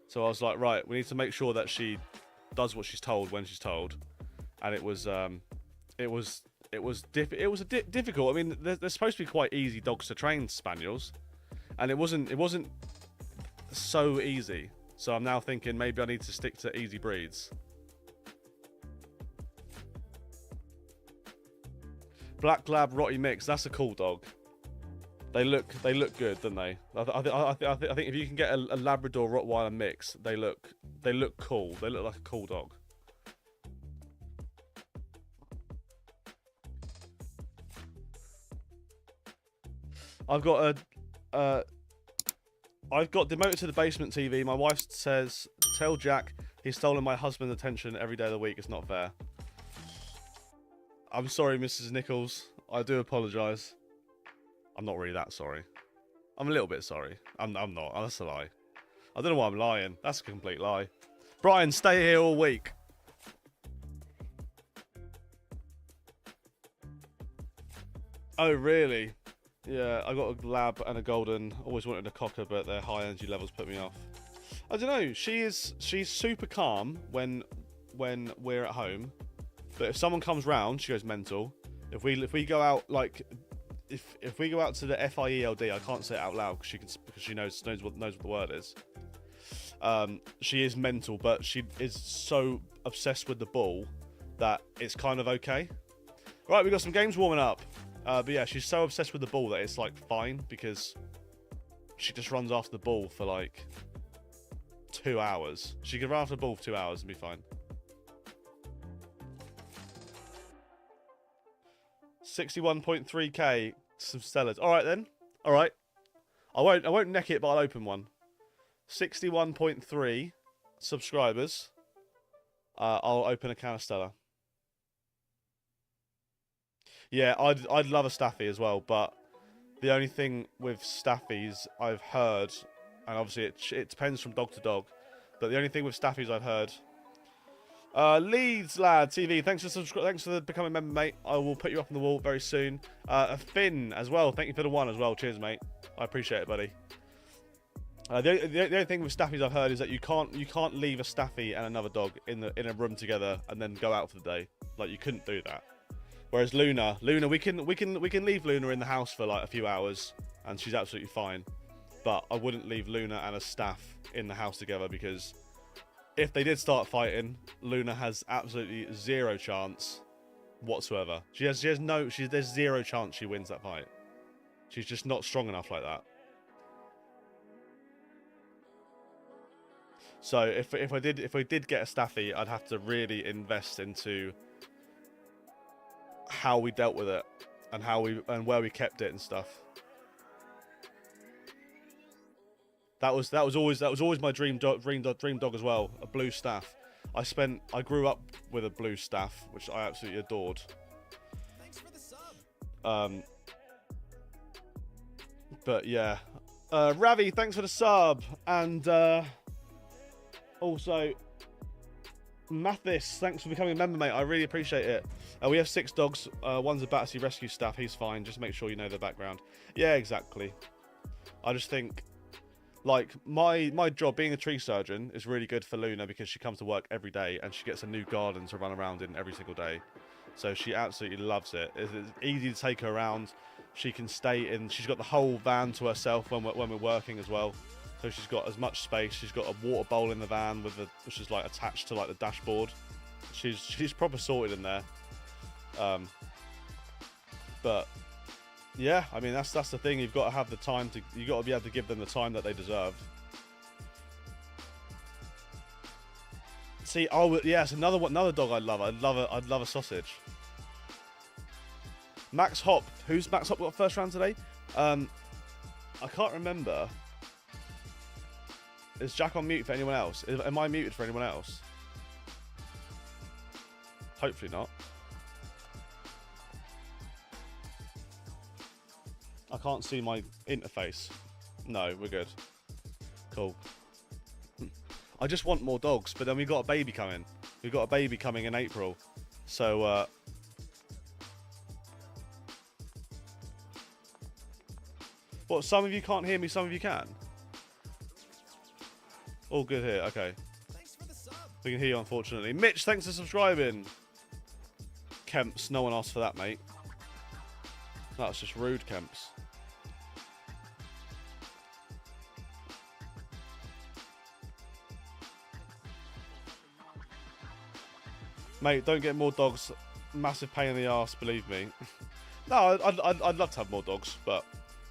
so I was like, right, we need to make sure that she does what she's told when she's told, and it was difficult. I mean, they're supposed to be quite easy dogs to train, spaniels, and it wasn't so easy. So I'm now thinking maybe I need to stick to easy breeds. Black Lab Rotty Mix. That's a cool dog. They look good, don't they? I think if you can get a Labrador Rottweiler mix, they look cool. They look like a cool dog. I've got demoted to the basement TV. My wife says, tell Jack he's stolen my husband's attention every day of the week. It's not fair. I'm sorry, Mrs. Nichols. I do apologise. I'm not really that sorry. I'm a little bit sorry. I'm not. That's a lie. I don't know why I'm lying. That's a complete lie. Brian, stay here all week. Oh, really? Yeah, I got a lab and a golden. Always wanted a cocker, but their high energy levels put me off. I don't know. She's super calm when we're at home, but if someone comes round, she goes mental. If we go out, like if we go out to the FIELD, I can't say it out loud because she knows what the word is. She is mental, but she is so obsessed with the ball that it's kind of okay. Right, we got some games warming up. But yeah, she's so obsessed with the ball that it's like fine because she just runs after the ball for like 2 hours. She could run after the ball for 2 hours and be fine. 61.3k, some stellars. All right then. All right. I won't neck it, but I'll open one. 61.3 subscribers. I'll open a can of Stella. Yeah, I'd love a Staffy as well, but the only thing with Staffies I've heard, and obviously it depends from dog to dog, but the only thing with Staffies I've heard. Leeds Lad TV, thanks for becoming a member, mate. I will put you up on the wall very soon. Finn as well, thank you for the one as well. Cheers, mate. I appreciate it, buddy. The only thing with Staffies I've heard is that you can't leave a Staffy and another dog in a room together and then go out for the day. Like, you couldn't do that. Whereas Luna, we can leave Luna in the house for like a few hours and she's absolutely fine. But I wouldn't leave Luna and a staff in the house together because if they did start fighting, Luna has absolutely zero chance whatsoever. There's zero chance she wins that fight. She's just not strong enough like that. So if we did get a Staffy, I'd have to really invest into how we dealt with it and where we kept it and stuff. That was always my dream dog as well, a blue staff. I grew up with a blue staff, which I absolutely adored. Thanks for the sub. But yeah, Ravi, thanks for the sub, and also Mathis, thanks for becoming a member, mate. I really appreciate it. We have 6 dogs. One's a Battersea Rescue staff. He's fine. Just make sure you know their background. Yeah, exactly. I just think, like, my job being a tree surgeon is really good for Luna because she comes to work every day and she gets a new garden to run around in every single day. So she absolutely loves it. It's easy to take her around. She can stay in. She's got the whole van to herself when we're working as well. So she's got as much space. She's got a water bowl in the van which is like attached to like the dashboard. She's proper sorted in there. But yeah, I mean that's the thing. You've got to have the time to. You got to be able to give them the time that they deserve. See, oh yes, another dog I'd love. I'd love a sausage. Max Hop. Who's Max Hop got first round today? I can't remember. Is Jack on mute for anyone else? Am I muted for anyone else? Hopefully not. I can't see my interface. No, we're good. Cool. I just want more dogs, but then we've got a baby coming. We've got a baby coming in April. So, what, some of you can't hear me, some of you can? All good here, okay. Thanks for the sub. We can hear you, unfortunately. Mitch, thanks for subscribing. Kemps, no one asked for that, mate. That was just rude, Kemps. Mate, don't get more dogs. Massive pain in the arse, believe me. No, I'd love to have more dogs, but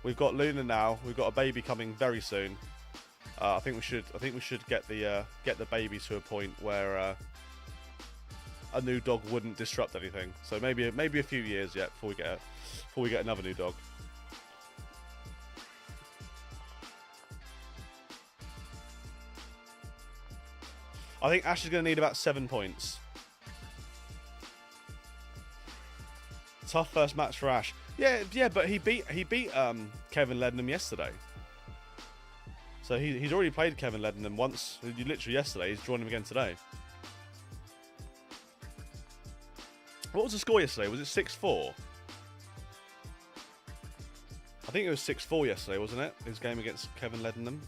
we've got Luna now. We've got a baby coming very soon. I think we should get the baby to a point where a new dog wouldn't disrupt anything. So maybe a few years yet before we get another new dog. I think Ash is going to need about 7 points. Tough first match for Ash. Yeah, but he beat Kevin Leadenham yesterday. So he's already played Kevin Leadenham once, literally yesterday. He's drawn him again today. What was the score yesterday? Was it 6-4? I think it was 6-4 yesterday, wasn't it? His game against Kevin Leadenham.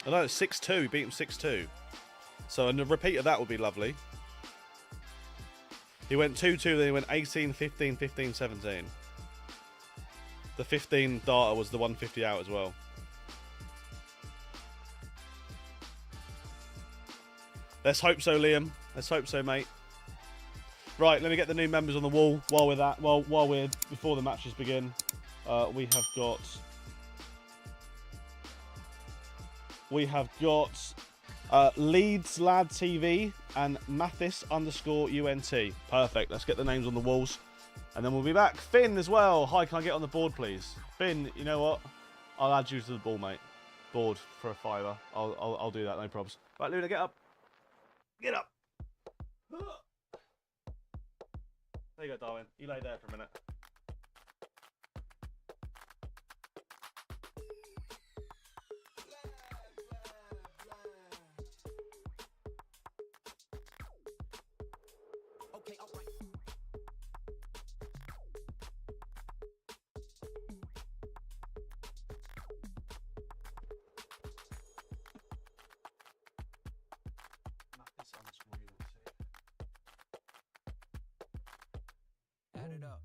I know, it's 6-2. He beat him 6-2. So a repeat of that would be lovely. He went 2-2, then he went 18, 15, 15, 17. The 15 data was the 150 out as well. Let's hope so, Liam. Let's hope so, mate. Right, let me get the new members on the wall while we're before the matches begin. We have got Leeds Lad TV and Mathis_UNT. Perfect. Let's get the names on the walls, and then we'll be back. Finn as well. Hi, can I get on the board, please? Finn, you know what? I'll add you to the ball, mate. Board for a $5. I'll do that. No probs. Right, Luna, get up. Get up. There you go, Darwin. You lay there for a minute. Okay, all right. Add it up.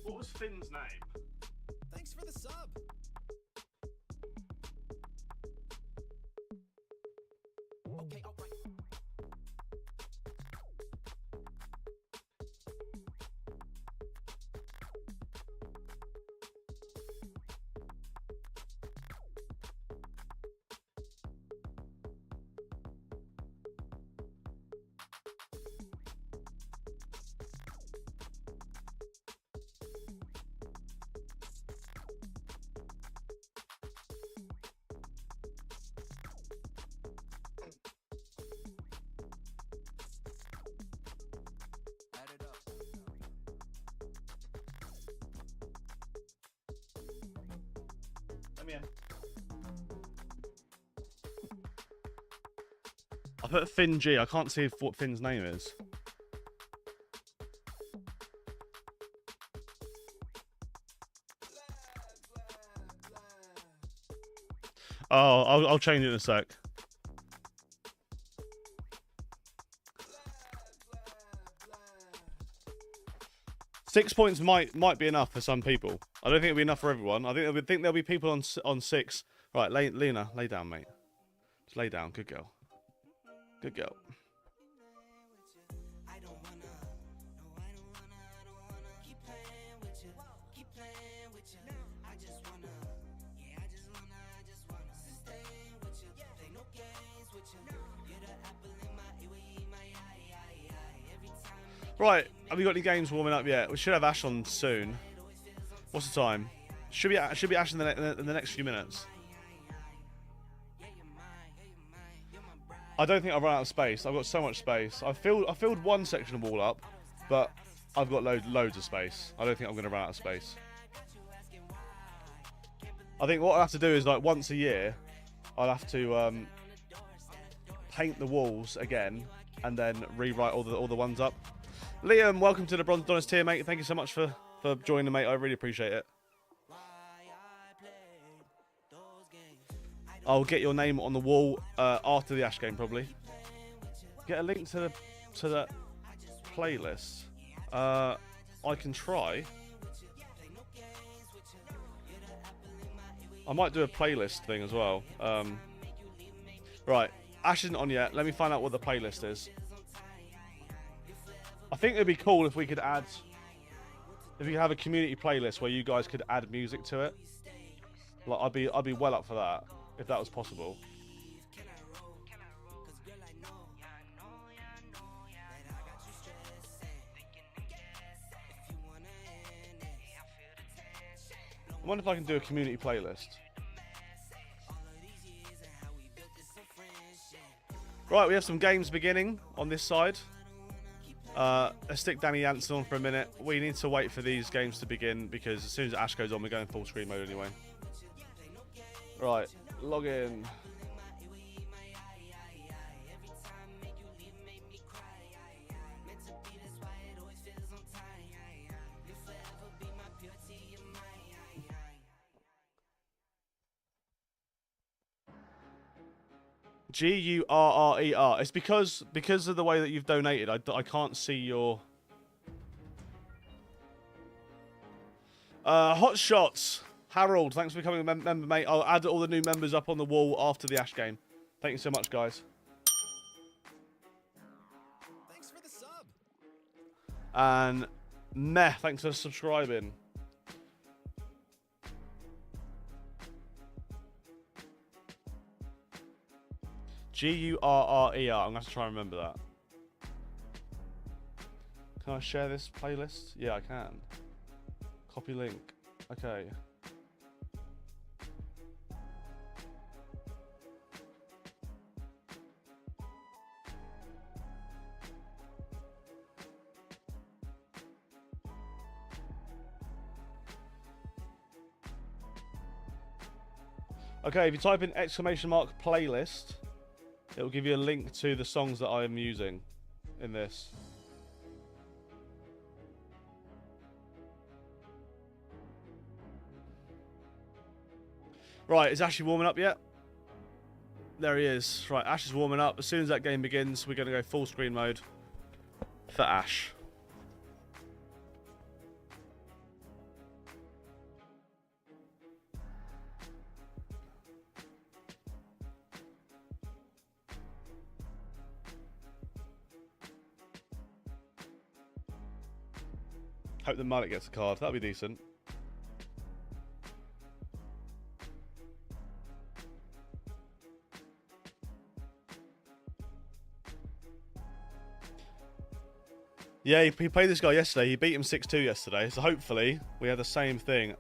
What was Finn's name? Thanks for the sub. Okay, all right. Add it up. Let me in. I put Finn G. I can't see what Finn's name is. Oh, I'll change it in a sec. Six points might be enough for some people. I don't think it'll be enough for everyone. I think there'll be people on 6. Right, Lena, lay down, mate. Just lay down. Good girl. Good girl. Right, have we got any games warming up yet? We should have Ash on soon. What's the time? Should be Ash in the next few minutes. I don't think I've run out of space. I've got so much space. I filled one section of wall up, but I've got loads of space. I don't think I'm going to run out of space. I think what I have to do is, like, once a year, I'll have to paint the walls again and then rewrite all the ones up. Liam, welcome to the Bronze Adonis tier, mate. Thank you so much for joining, mate. I really appreciate it. I'll get your name on the wall after the Ash game, probably. Get a link to the playlist. I can try. I might do a playlist thing as well. Right, Ash isn't on yet. Let me find out what the playlist is. I think it'd be cool if we could have a community playlist where you guys could add music to it. Like, I'd be well up for that if that was possible. I wonder if I can do a community playlist. Right, we have some games beginning on this side. Let's stick Danny Jansen on for a minute. We need to wait for these games to begin because as soon as Ash goes on, we're going full screen mode anyway. Right, log in. Gurrer. It's because of the way that you've donated. I can't see your hot shots. Harold, thanks for becoming a member, mate. I'll add all the new members up on the wall after the Ash game. Thank you so much, guys. Thanks for the sub. And Meh, thanks for subscribing. Gurrer. I'm going to have to try and remember that. Can I share this playlist? Yeah, I can. Copy link. Okay. Okay, if you type in ! playlist, it will give you a link to the songs that I am using in this. Right, is Ashley warming up yet? There he is. Right, Ash is warming up. As soon as that game begins, we're going to go full screen mode for Ash. Hope the mullet gets a card. That'll be decent. Yeah, he played this guy yesterday. He beat him 6-2 yesterday. So hopefully we have the same thing.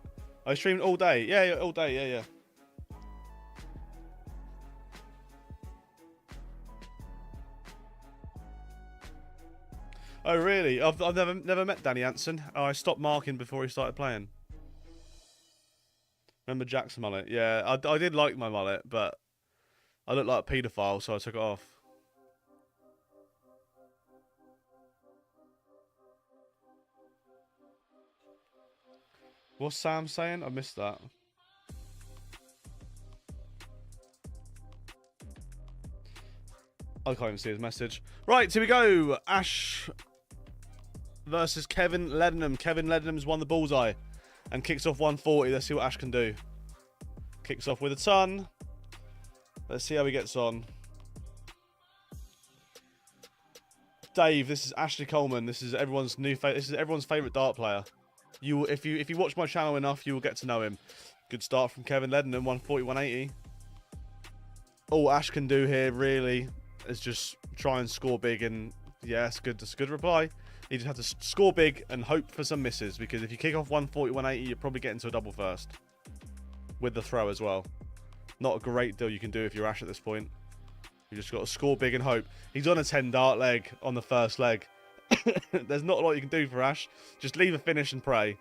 I streamed all day. Yeah, all day. Yeah. Oh really? I've never met Danny Jansen. Oh, I stopped marking before he started playing. Remember Jack's mullet? Yeah, I did like my mullet, but I looked like a paedophile, so I took it off. What's Sam saying? I missed that. I can't even see his message. Right, here we go. Ash versus Kevin Leadenham. Kevin Leadenham's won the bullseye and kicks off 140. Let's see what Ash can do. Kicks off with a ton. Let's see how he gets on. Dave, this is Ashley Coleman. This is everyone's favourite dart player. If you watch my channel enough, you will get to know him. Good start from Kevin Leadenham, 140, 180. All Ash can do here really is just try and score big, and yeah, it's good. That's a good reply. You just have to score big and hope for some misses, because if you kick off 140, 180, you're probably getting to a double first with the throw as well. Not a great deal you can do if you're Ash at this point. You just got to score big and hope. He's on a 10 dart leg on the first leg. There's not a lot you can do for Ash. Just leave a finish and pray.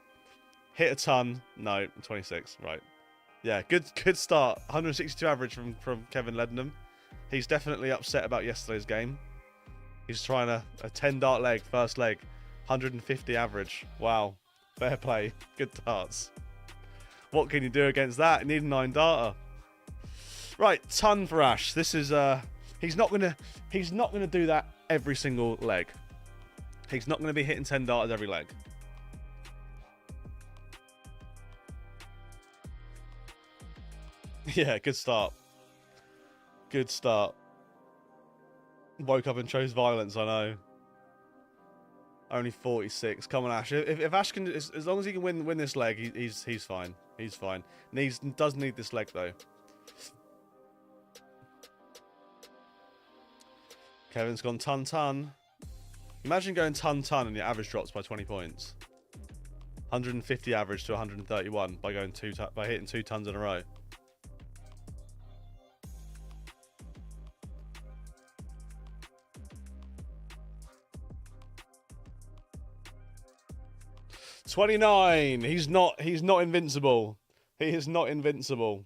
Hit a ton. No, 26. Right. Yeah, good start. 162 average from Kevin Leadenham. He's definitely upset about yesterday's game. He's trying a 10 dart leg, first leg. 150 average. Wow. Fair play. Good darts. What can you do against that? You need a 9 darter. Right, ton for Ash. This is he's not gonna do that every single leg. He's not gonna be hitting 10 darters every leg. Yeah, good start. Good start. Woke up and chose violence, I know. Only 46. Come on, Ash. If Ash can, as long as he can win this leg, he's fine. He's fine. Does need this leg though. Kevin's gone ton. Imagine going ton and your average drops by 20 points. 150 average to 131 by hitting 2 tons in a row. $29. He's not invincible. He is not invincible.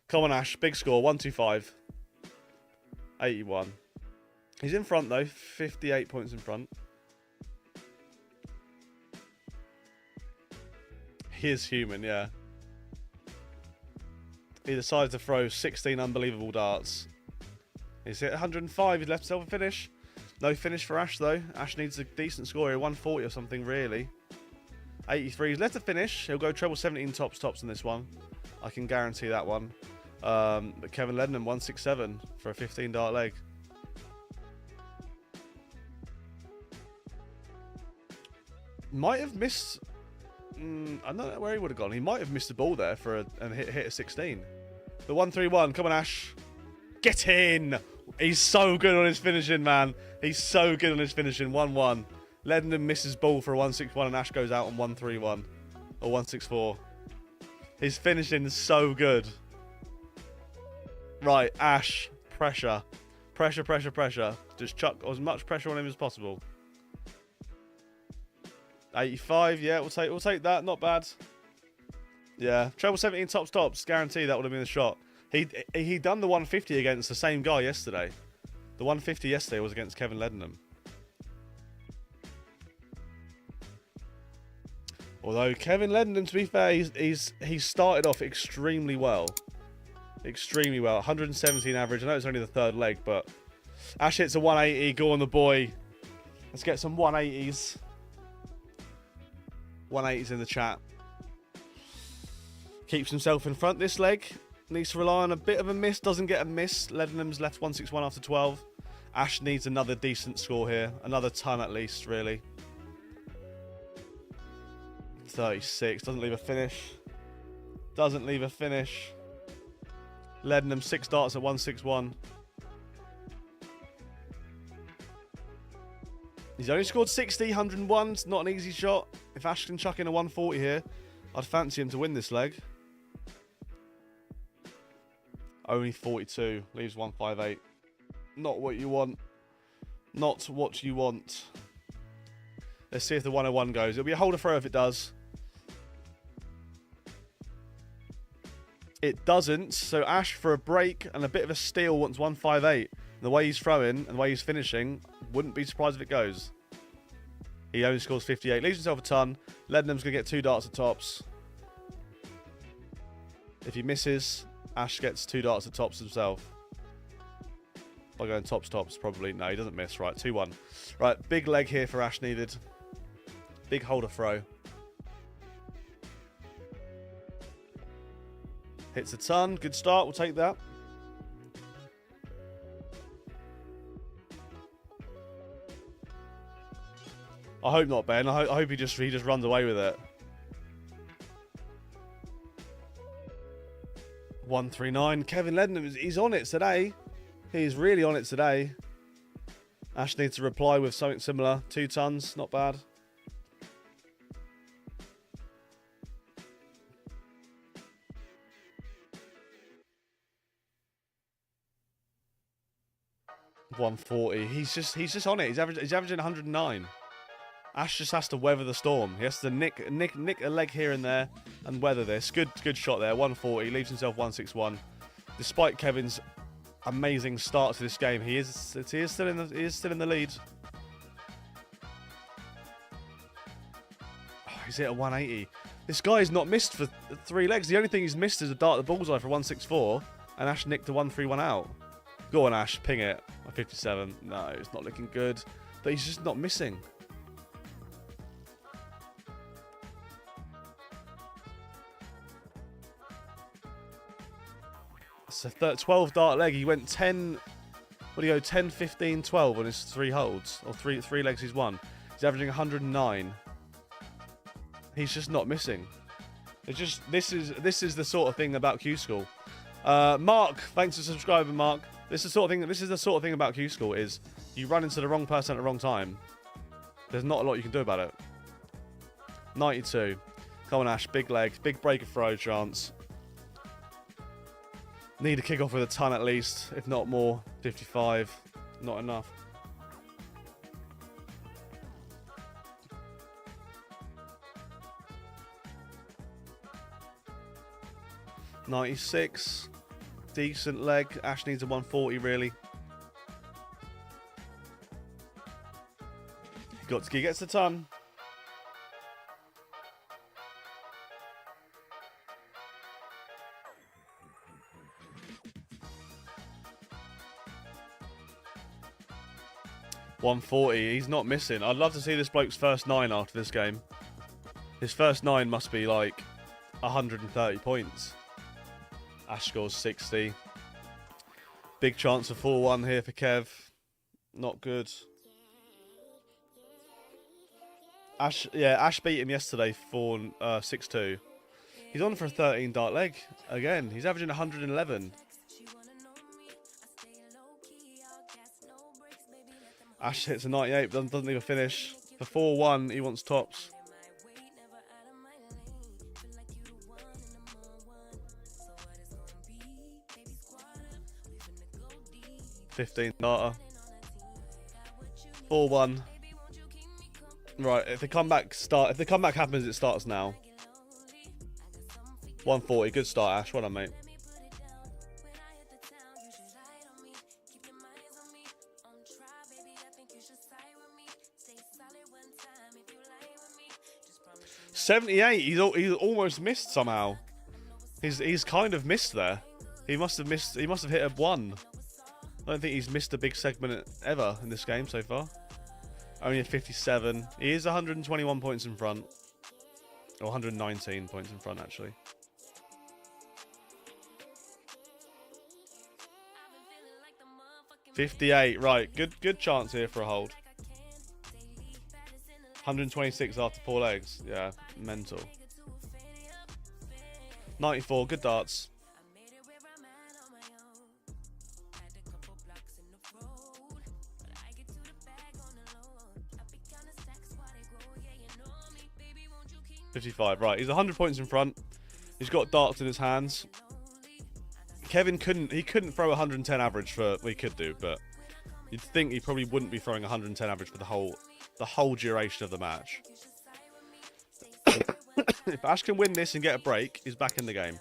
Come on, Ash. Big score. 125. 81. He's in front though. 58 points in front. He is human, yeah. He decides to throw 16 unbelievable darts. He's hit 105. He's left himself a finish. No finish for Ash though. Ash needs a decent score here. 140 or something really. 83. He's left a finish. He'll go treble 17 tops in this one. I can guarantee that one. But Kevin Leadenham 167 for a 15 dart leg. Might have missed. I don't know where he would have gone. He might have missed the ball there and hit a 16. The 131. Come on, Ash. Get in. He's so good on his finishing, man. He's so good on his finishing. 1-1. Leadenham misses ball for a 161 and Ash goes out on 131 or 164. His finishing is so good. Right, Ash. Pressure. Pressure. Just chuck as much pressure on him as possible. 85, yeah, we'll take that. Not bad. Yeah, treble 17 tops. Guarantee that would have been a shot. He done the 150 against the same guy yesterday. The 150 yesterday was against Kevin Leadenham. Although Kevin Leadenham, to be fair, he's started off extremely well. Extremely well. 117 average. I know it's only the third leg, but Ash hits a 180. Go on the boy. Let's get some 180s. 180s in the chat. Keeps himself in front this leg. Needs to rely on a bit of a miss. Doesn't get a miss. Leadenham's left 161 after 12. Ash needs another decent score here. Another ton at least, really. 36. Doesn't leave a finish. Doesn't leave a finish. Leadenham 6 darts at 161. He's only scored 60, 101. It's not an easy shot. If Ash can chuck in a 140 here, I'd fancy him to win this leg. Only 42. Leaves 158. Not what you want. Not what you want. Let's see if the 101 goes. It'll be a holder throw if it does. It doesn't. So Ash, for a break and a bit of a steal, wants 158. The way he's throwing and the way he's finishing, wouldn't be surprised if it goes. He only scores 58. Leaves himself a ton. Leadenham's going to get 2 darts at tops. If he misses, Ash gets 2 darts at tops himself. By going tops, probably. No, he doesn't miss. Right, 2-1. Right, big leg here for Ash needed. Big holder throw. Hits a ton. Good start. We'll take that. I hope not, Ben. I hope he just runs away with it. 139. Kevin Lednam, he's on it today. He's really on it today. Ash needs to reply with something similar. 2 tons. Not bad. $140. He's just on it. He's averaging 109. Ash just has to weather the storm. He has to nick a leg here and there and weather this. Good shot there. 140. Leaves himself 161. Despite Kevin's amazing start to this game, he is still in the lead. Oh, he's hit a 180. This guy's not missed for 3 legs. The only thing he's missed is a dart at the bullseye for 164, and Ash nicked a 131 out. Go on, Ash, ping it. 57. No, it's not looking good. But he's just not missing. It's a 12 dart leg. He went 10. What do you go? 10, 15, 12 on his 3 holds, or three legs he's won. He's averaging 109. He's just not missing. It's just this is the sort of thing about Q School. Mark, thanks for subscribing, Mark. This is the sort of thing about Q School is you run into the wrong person at the wrong time. There's not a lot you can do about it. 92. Come on, Ash. Big leg. Big break of throw chance. Need to kick off with a ton at least, if not more. 55. Not enough. $96. Decent leg. Ash needs a 140 really. He gets the ton. $140. He's not missing. I'd love to see this bloke's first 9 after this game. His first 9 must be like 130 points. Ash scores 60. Big chance of 4-1 here for Kev. Not good. Ash beat him yesterday for 6-2. He's on for a 13 dart leg. Again, he's averaging 111. Ash hits a 98, but doesn't leave a finish. For 4-1, he wants tops. $15 darter. 4-1. Right, if the comeback happens, it starts now. 140, good start, Ash. Well done, mate. $78. He's almost missed somehow. He's kind of missed there. He must have missed. He must have hit a 1. I don't think he's missed a big segment ever in this game so far. Only a 57. He is 121 points in front. Or 119 points in front, actually. $58. Right, good chance here for a hold. 126 after 4 legs. Yeah, mental. 94. Good darts. $55. Right, he's 100 points in front. He's got darts in his hands. Kevin couldn't throw 110 average for. Well, he could do, but you'd think he probably wouldn't be throwing 110 average for the whole duration of the match. If Ash can win this and get a break, he's back in the game.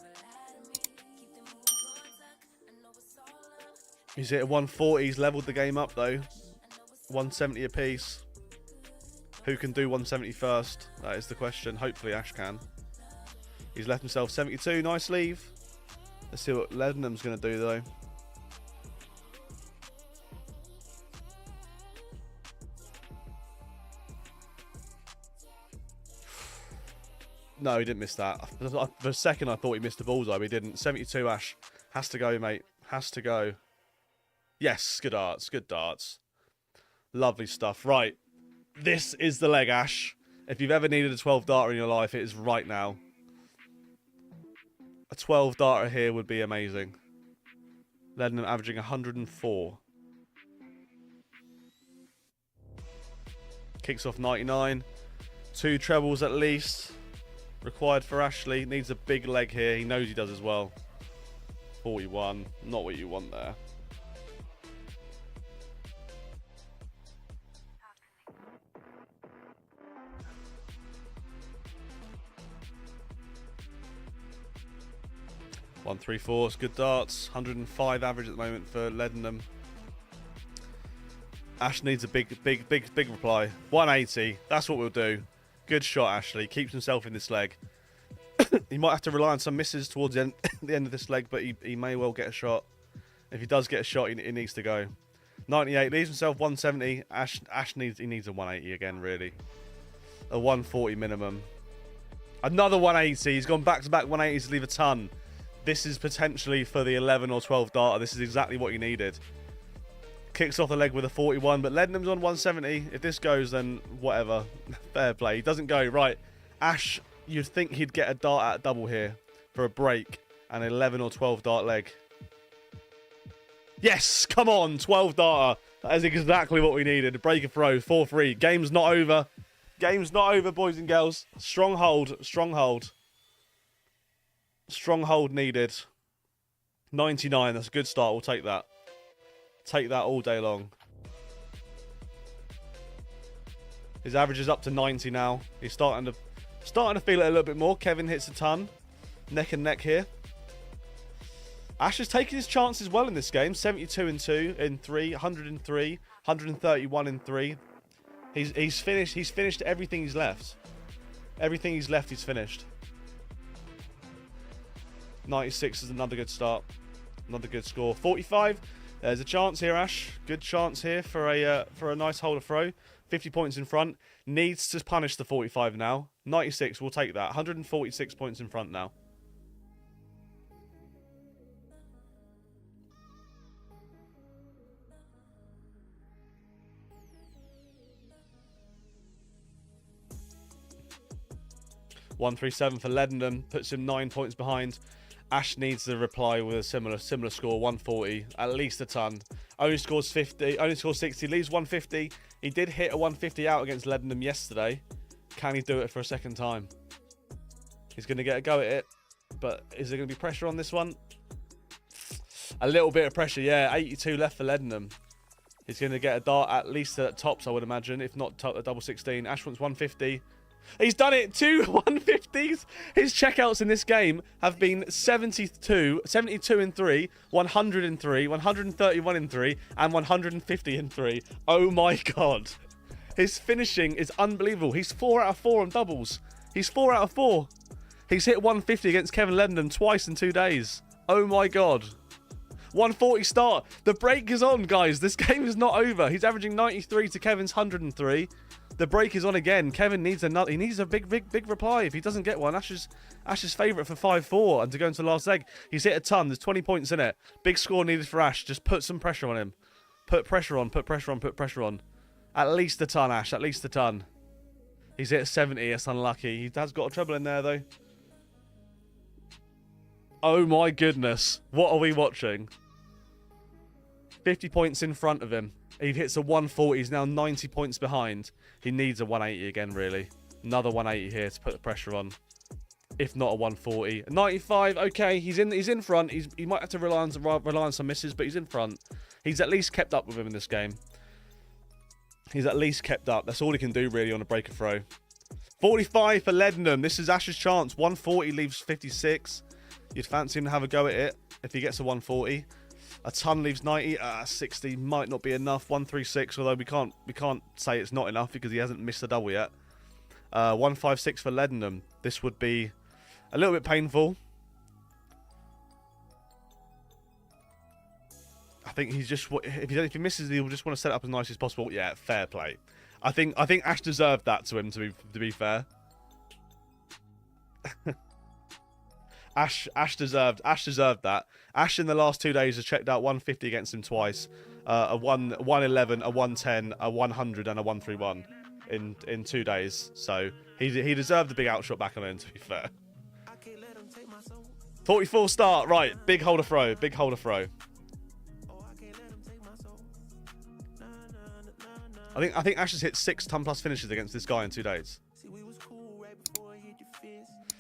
He's hit a 140. He's leveled the game up though. 170 apiece. Who can do 170 first? That is the question. Hopefully Ash can. He's left himself 72. Nice leave. Let's see what Lednam's going to do though. No, he didn't miss that. For a second, I thought he missed the bullseye, but he didn't. 72, Ash. Has to go, mate. Has to go. Yes, good darts. Good darts. Lovely stuff. Right. This is the leg, Ash. If you've ever needed a 12 darter in your life, it is right now. A 12 darter here would be amazing. Leadenham averaging 104. Kicks off 99. 2 trebles at least. Required for Ashley. Needs a big leg here. He knows he does as well. 41. Not what you want there. One, 3, 4. It's good darts. 105 average at the moment for Leadenham. Ash needs a big reply. 180. That's what we'll do. Good shot, Ashley. Keeps himself in this leg. He might have to rely on some misses towards the end of this leg, but he may well get a shot. If he does get a shot, he needs to go. 98. Leaves himself 170. Ash needs a 180 again, really. A 140 minimum. Another 180. He's gone back-to-back 180s to leave a ton. This is potentially for the 11 or 12 darter. This is exactly what he needed. Kicks off the leg with a 41, but Leadenham's on 170. If this goes, then whatever. Fair play. He doesn't go. Right. Ash, you'd think he'd get a dart at double here for a break and an 11 or 12 dart leg. Yes! Come on! 12 darter. That is exactly what we needed. A break of throw. 4-3. Game's not over. Game's not over, boys and girls. Strong hold. Strong hold. Strong hold needed. 99. That's a good start. We'll take that. Take that all day long. His average is up to 90 now. He's starting to feel it a little bit more. Kevin hits a ton. Neck and neck here. Ash is taking his chances well in this game. 72 and 2 in 3, 103, 131 in 3. He's finished. He's finished everything he's left. Everything he's left, he's finished. 96 is another good start. Another good score. 45. There's a chance here, Ash. Good chance here for a nice holder throw. 50 points in front. Needs to punish the 45 now. 96, we'll take that. 146 points in front now. $137 for Leadenham. Puts him 9 points behind. Ash needs to reply with a similar score, 140, at least a ton. Only scores 50, only scores 60, leaves 150. He did hit a 150 out against Leadenham yesterday. Can he do it for a second time? He's going to get a go at it, but is there going to be pressure on this one? A little bit of pressure, yeah. 82 left for Leadenham. He's going to get a dart at least at tops, I would imagine, if not a double 16. Ash wants 150. He's done it. 2 150s. His checkouts in this game have been 72 in 3, 100 in 3, 131 in 3, and 150 in 3. Oh my god. His finishing is unbelievable. He's 4 out of 4 on doubles. He's 4 out of 4. He's hit 150 against Kevin Leadenham twice in 2 days. Oh my god. 140 start. The break is on, guys. This game is not over. He's averaging 93 to Kevin's 103. The break is on again. Kevin needs another. He needs a big reply. If he doesn't get one, Ash's favourite for 5-4 and to go into the last leg. He's hit a ton. There's 20 points in it. Big score needed for Ash. Just put some pressure on him. Put pressure on. Put pressure on. Put pressure on. At least a ton, Ash. At least a ton. He's hit 70. It's unlucky. He has got a treble in there though. Oh my goodness. What are we watching? 50 points in front of him. He hits a 140. He's now 90 points behind. He needs a 180 again, really. Another 180 here to put the pressure on. If not a 140. 95, okay. He's in front. He might have to rely on some misses, but he's in front. He's at least kept up with him in this game. He's at least kept up. That's all he can do, really, on a break of throw. 45 for Leadenham. This is Ash's chance. 140 leaves 56. You'd fancy him to have a go at it if he gets a 140. A ton leaves 90. 60 might not be enough. 136, although we can't say it's not enough because he hasn't missed a double yet. 156 for Leadenham. This would be a little bit painful. I think he's just, if he misses, he'll just want to set it up as nice as possible. Yeah, fair play. I think Ash deserved that to him. To be fair, Ash deserved that. Ash in the last 2 days has checked out 150 against him twice. A 111, a 110, a 100, and a 131 in 2 days. So he deserved the big outshot back on him, to be fair. 44 start, right. Big holder throw. Big holder throw. I think Ash has hit 6 ton plus finishes against this guy in 2 days.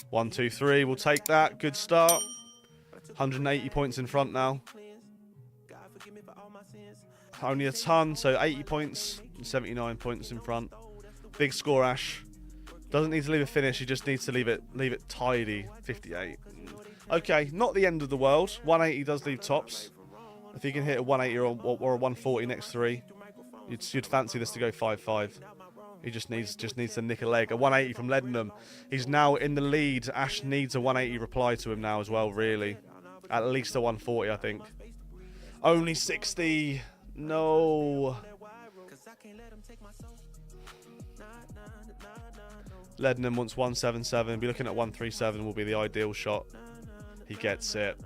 1, 2, 3. We'll take that. Good start. 180 points in front now. Only a ton, so 80 points, 79 points in front. Big score, Ash. Doesn't need to leave a finish. He just needs to leave it tidy. 58. Okay, not the end of the world. 180 does leave tops. If he can hit a 180 or a 140 next 3, you'd fancy this to go 5-5. He just needs to nick a leg. A 180 from Leadenham. He's now in the lead. Ash needs a 180 reply to him now as well, really. At least a 140, I think. Only 60. No. Leadenham wants 177. Be looking at 137 will be the ideal shot. He gets it.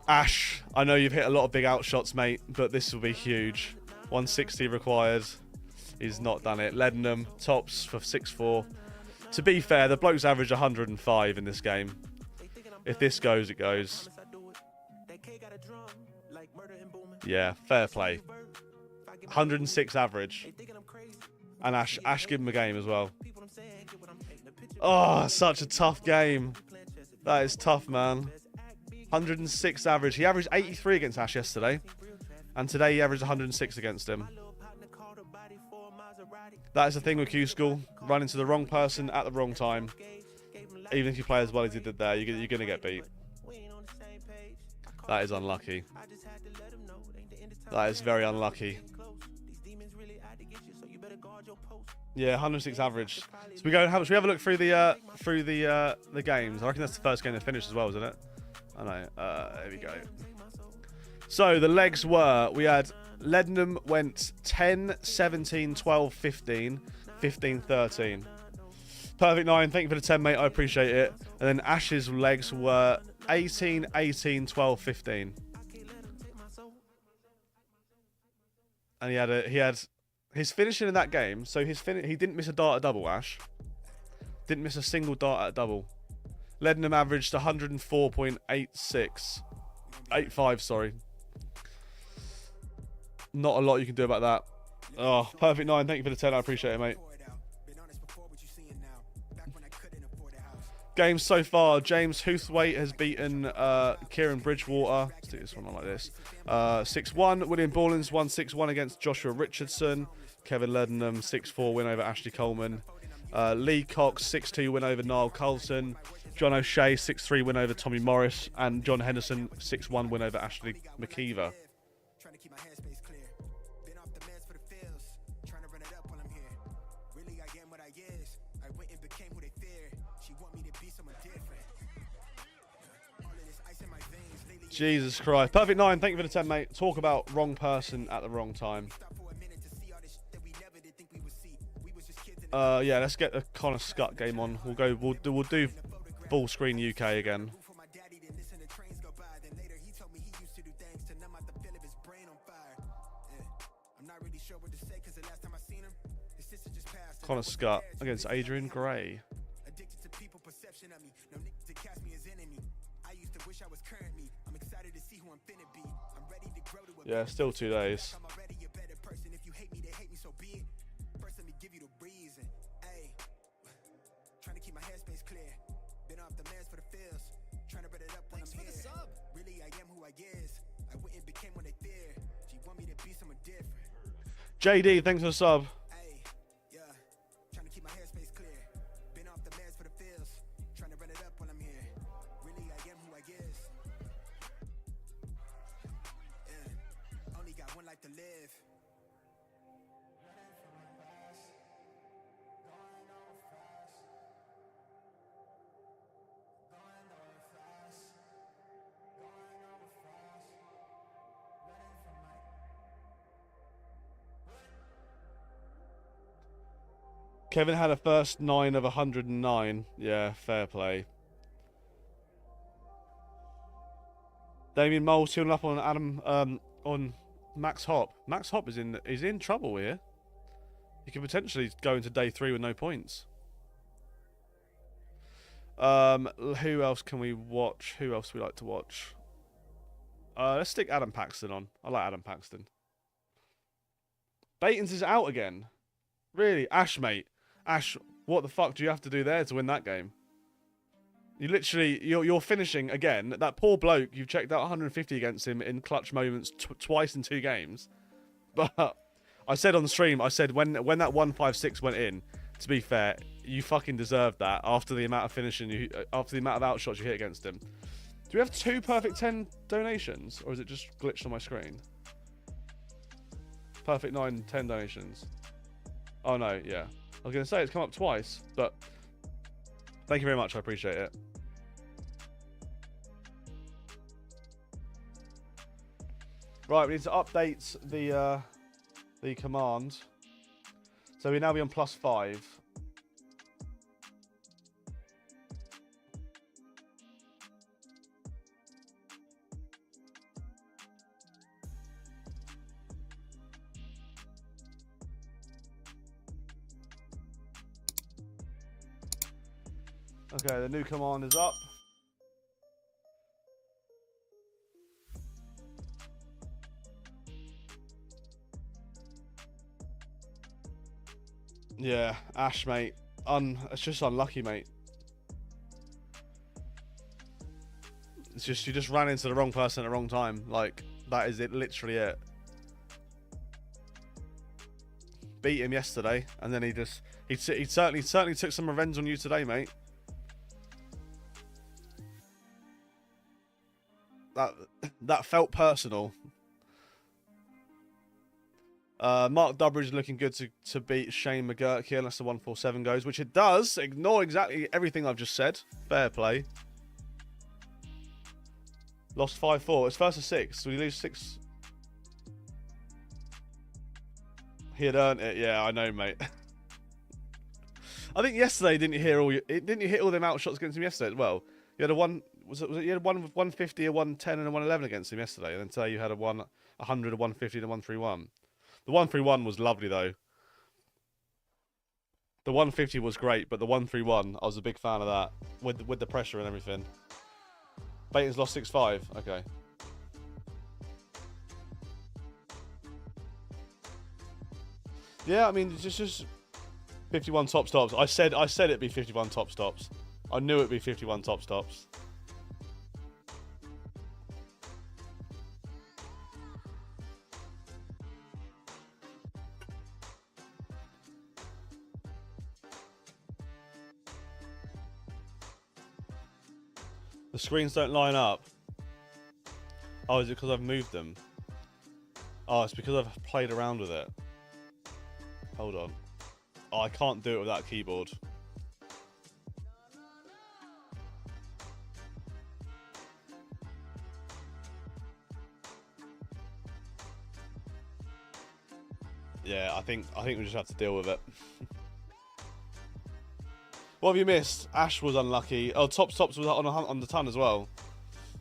Ash, I know you've hit a lot of big outshots, mate, but this will be huge. 160 required. He's not done it. Leadenham, tops for 6-4. To be fair, the bloke's averaged 105 in this game. If this goes, it goes. Yeah, fair play. 106 average. And Ash give him a game as well. Oh, such a tough game. That is tough, man. 106 average. He averaged 83 against Ash yesterday. And today he averaged 106 against him. That is the thing with Q-School. Run into the wrong person at the wrong time. Even if you play as well as he did there, you're going to get beat. That is unlucky. That is very unlucky. Yeah, 106 average. So we go. Should we have a look through the games? I reckon that's the first game they finished as well, isn't it? I know. There we go. So the legs were, we had Leadenham went 10, 17, 12, 15, 15, 13. Perfect 9. Thank you for the 10, mate. I appreciate it. And then Ash's legs were 18, 18, 12, 15. And he had his finishing in that game. So he didn't miss a dart at double, Ash. Didn't miss a single dart at double. Leadenham averaged 104.86. 85, sorry. Not a lot you can do about that. Oh, perfect 9. Thank you for the 10. I appreciate it, mate. Games so far. James Huthwaite has beaten Kieran Bridgewater. Let's do this one on like this. 6-1. William Ballins 1-6-1 against Joshua Richardson. Kevin Leadenham 6-4 win over Ashley Coleman. Lee Cox 6-2 win over Niall Carlson. John O'Shea 6-3 win over Tommy Morris. And John Henderson 6-1 win over Ashley McKeever. Jesus Christ. Perfect 9. Thank you for the 10, mate. Talk about wrong person at the wrong time. Yeah, let's get the Connor Scott game on. We'll do full screen UK again. Connor Scott against Adrian Gray. Yeah, still 2 days. Thanks for the sub. JD, thanks for the sub. Kevin had a first 9 of 109. Yeah, fair play. Damien Mole tuning up on Adam on Max Hop. Max Hop is in trouble here. He could potentially go into day 3 with no points. Who else can we watch? Who else we like to watch? Let's stick Adam Paxton on. I like Adam Paxton. Baitens is out again. Really? Ash, mate. Ash, what the fuck do you have to do there to win that game? You literally, you're finishing again. That poor bloke, you've checked out 150 against him in clutch moments twice in 2 games. But I said on the stream, I said when that 156 went in, to be fair, you fucking deserved that after the amount of finishing after the amount of outshots you hit against him. Do we have 2 perfect 10 donations, or is it just glitched on my screen? Perfect 9, 10 donations. Oh no, yeah. I was gonna say it's come up twice, but thank you very much. I appreciate it. Right, we need to update the command. So we now be on +5. Okay, the new command is up. Yeah, Ash, mate. It's just unlucky, mate. It's just you just ran into the wrong person at the wrong time. Like, that is it, literally it. Beat him yesterday, and then he certainly took some revenge on you today, mate. That felt personal. Mark Durbridge is looking good to beat Shane McGurk here unless the 147 goes, which it does. Ignore exactly everything I've just said. Fair play. Lost 5-4. It's first to 6. So we lose 6. He had earned it. Yeah, I know, mate. I think yesterday didn't you hit all them outshots against him yesterday as well? You had a one. Was it you had one with 150, a 110, and a 111 against him yesterday, and then today you had a 100, a 150, and a 131. The 131 was lovely though. The 150 was great, but the 131, I was a big fan of that with the pressure and everything. Baton's lost 6-5. Okay. Yeah, I mean it's just 51 top stops. I said it'd be 51 top stops. I knew it'd be 51 top stops. The screens don't line up. Oh, is it because I've moved them? Oh, it's because I've played around with it. Hold on. Oh, I can't do it without a keyboard. Yeah, I think we just have to deal with it. What have you missed? Ash was unlucky. Oh, Tops was on the ton as well.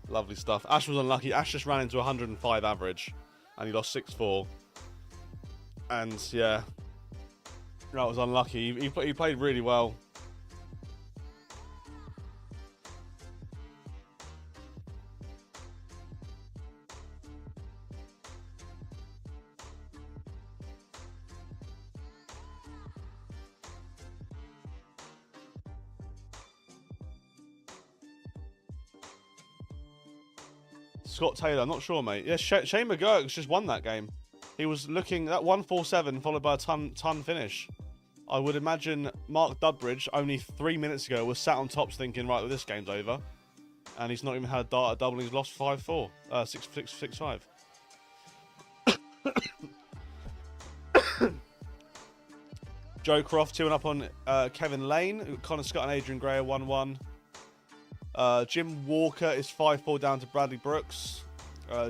Lovely stuff. Ash was unlucky. Ash just ran into 105 average, and he lost 6-4. And yeah, that was unlucky. He played really well. Scott Taylor, I'm not sure, mate. Yeah, Shane McGurk's just won that game. He was looking at 147 followed by a ton finish. I would imagine Mark Dudbridge only 3 minutes ago was sat on tops thinking, right, well, this game's over. And he's not even had a dart at double and he's lost 5-4. 6-5. Joe Croft 2-1 up on Kevin Lane. Connor Scott and Adrian Gray 1-1. Jim Walker is 5-4 down to Bradley Brooks.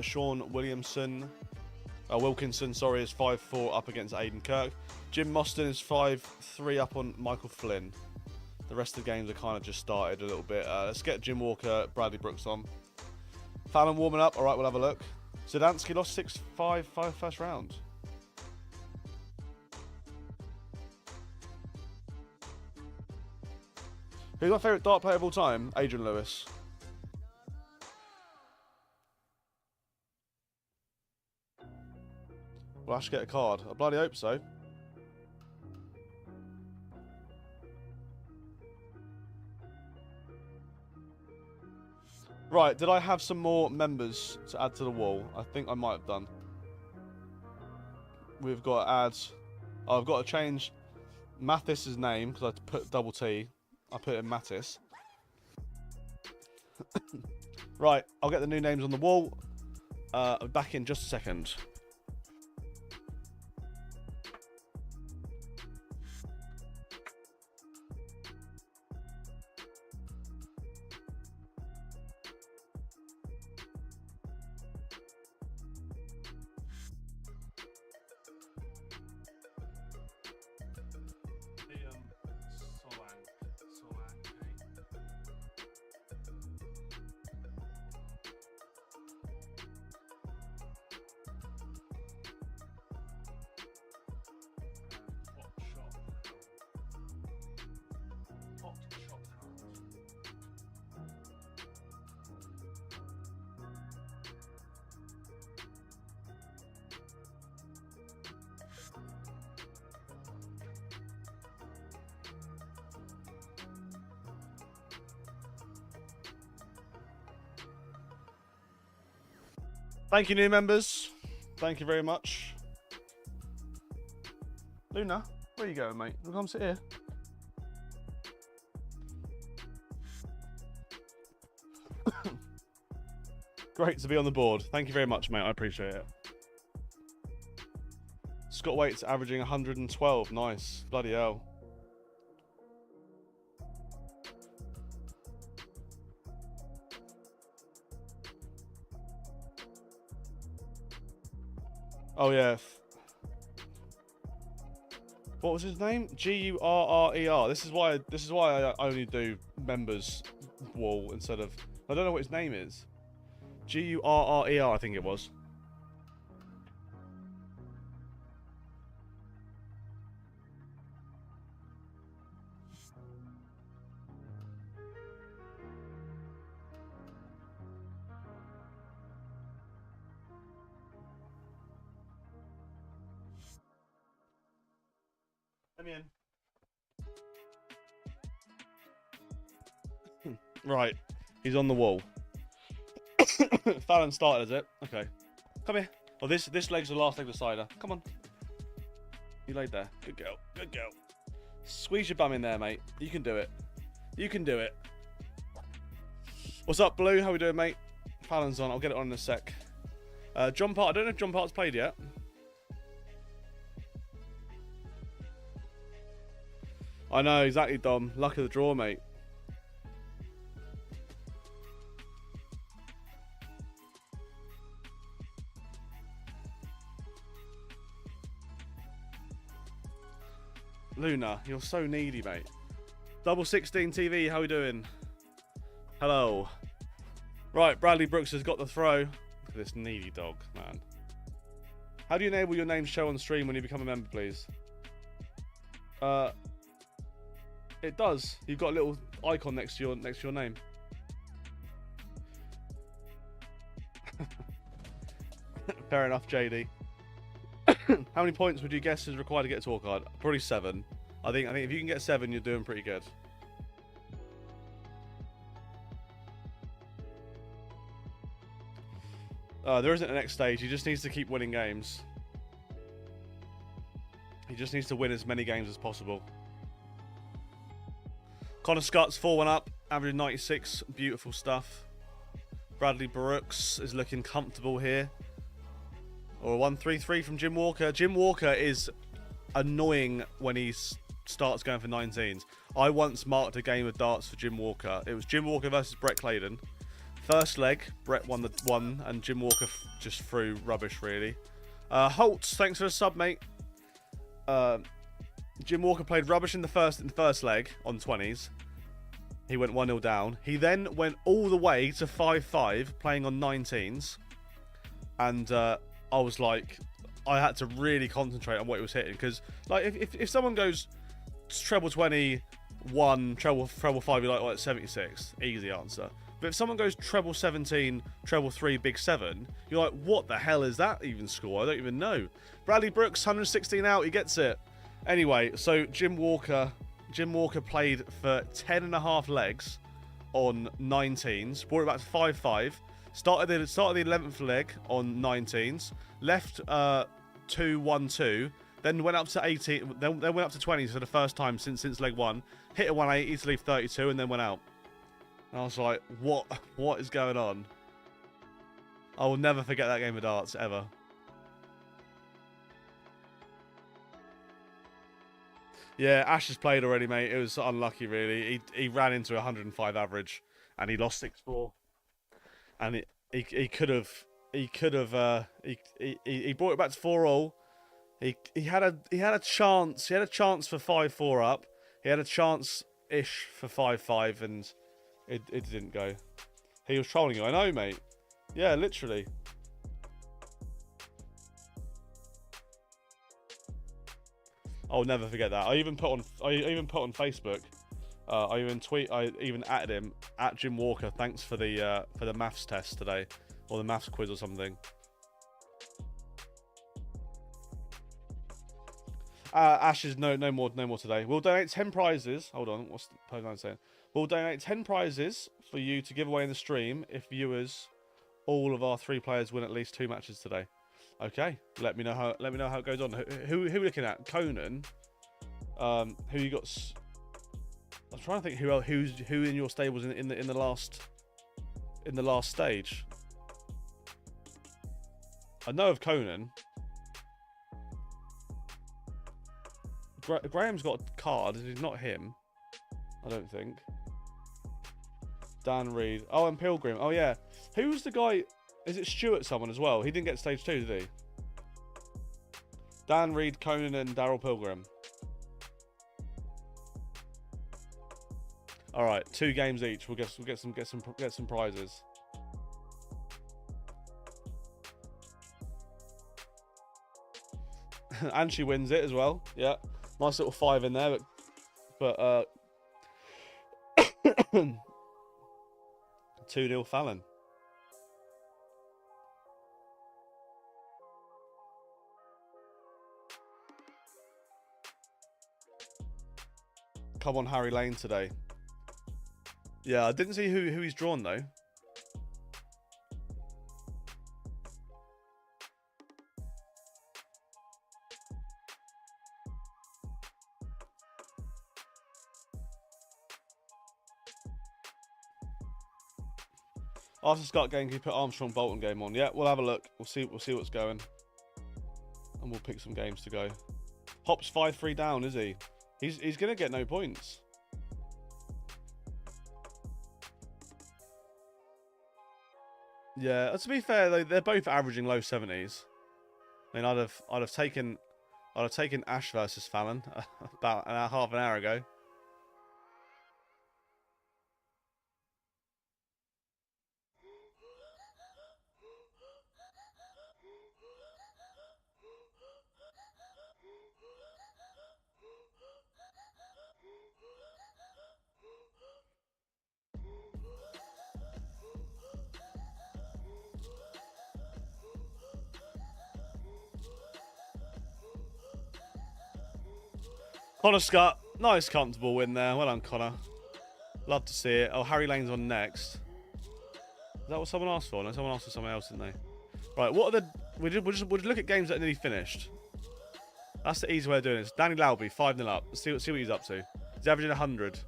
Sean Williamson Wilkinson, sorry, is 5'4" up against Aiden Kirk. Jim Mostyn is 5'3" up on Michael Flynn. The rest of the games are kind of just started a little bit. Let's get Jim Walker, Bradley Brooks on. Fallon warming up. All right, we'll have a look. Zadansky lost 6-5 first round. Who's my favourite dart player of all time? Adrian Lewis. Will Ash get a card? I bloody hope so. Right, did I have some more members to add to the wall? I think I might have done. We've got to add... Oh, I've got to change Mathis' name, because I put double T. I put in Mattis. Right, I'll get the new names on the wall. I'll be back in just a second. Thank you, new members. Thank you very much. Luna, where are you going, mate? We'll come sit here. Great to be on the board. Thank you very much, mate. I appreciate it. Scott Waite's averaging 112. Nice. Bloody hell. Oh yeah. What was his name? Gurrer. This is why I only do members wall instead of... I don't know what his name is. Gurrer, I think it was. Let me in. Right, he's on the wall. Fallon started, is it? Okay. Come here. Oh, this leg's the last leg of the cider. Come on. You laid there. Good girl. Good girl. Squeeze your bum in there, mate. You can do it. You can do it. What's up, Blue? How we doing, mate? Fallon's on. I'll get it on in a sec. John Part. I don't know if John Part's played yet. I know, exactly, Dom. Luck of the draw, mate. Luna, you're so needy, mate. Double 16 TV, how we doing? Hello. Right, Bradley Brooks has got the throw. Look at this needy dog, man. How do you enable your name to show on stream when you become a member, please? It does. You've got a little icon next to your name. Fair enough, JD. How many points would you guess is required to get a tour card? Probably 7. I think if you can get 7, you're doing pretty good. There isn't a next stage. He just needs to keep winning games. He just needs to win as many games as possible. Connor Scott's 4-1 up, averaging 96. Beautiful stuff. Bradley Brooks is looking comfortable here. Or a 1-3-3 from Jim Walker. Jim Walker is annoying when he starts going for 19s. I once marked a game of darts for Jim Walker. It was Jim Walker versus Brett Claydon. First leg, Brett won and Jim Walker just threw rubbish, really. Holtz, thanks for the sub, mate. Jim Walker played rubbish in the first leg on 20s. He went 1-0 down. He then went all the way to 5-5 playing on 19s. And I was like, I had to really concentrate on what he was hitting. Because like, if someone goes treble 21, treble 5, you're like 76. Easy answer. But if someone goes treble 17, treble 3, big 7, you're like, what the hell is that even score? I don't even know. Bradley Brooks, 116 out. He gets it. Anyway, so Jim Walker played for 10.5 legs on 19s, brought it back to 5-5, started the 11th leg on 19s, left 2-1-2, then went up to 18, then went up to 20s for the first time since leg 1, hit a 180 to leave 32, and then went out. And I was like, what is going on? I will never forget that game of darts, ever. Yeah, Ash has played already, mate. It was unlucky, really. He ran into 105 average, and he lost 6-4. And he could have he brought it back to 4-all. He had a chance for 5-4 up. He had a chance ish for 5-5, and it didn't go. He was trolling you. I know, mate. Yeah, literally. I'll never forget that. I even put on Facebook. I even added him at Jim Walker. Thanks for the maths test today, or the maths quiz or something. Ash is no more today. We'll donate 10 prizes. Hold on, what's the post saying? We'll donate 10 prizes for you to give away in the stream if viewers, all of our 3 players, win at least 2 matches today. Okay, let me know how it goes on. Who are we looking at? Conan. Who you got? I'm trying to think who in your stables in the last stage. I know of Conan. Graham's got a card. It's not him. I don't think. Dan Reed. Oh, and Pilgrim. Oh yeah. Who's the guy? Is it Stuart someone as well? He didn't get stage 2, did he? Dan Reed, Conan, and Daryl Pilgrim. All right, 2 games each. We'll get some prizes. And she wins it as well. Yeah, nice little 5 in there, but 2-0 Fallon. Come on, Harry Lane today. Yeah, I didn't see who he's drawn though. After Scott game, can you put Armstrong Bolton game on? Yeah, we'll have a look. We'll see what's going, and we'll pick some games to go. Hop's 5-3 down, is he? He's gonna get no points. Yeah, to be fair, they're both averaging low 70s. I mean, I'd have taken Ash versus Fallon about half an hour ago. Connor Scott, nice comfortable win there. Well done, Connor. Love to see it. Oh, Harry Lane's on next. Is that what someone asked for? No, someone asked for something else, didn't they? Right, what are the... We'll just look at games that are nearly finished. That's the easy way of doing this. Danny Lauby, 5-0 up. Let's see what he's up to. He's averaging 100.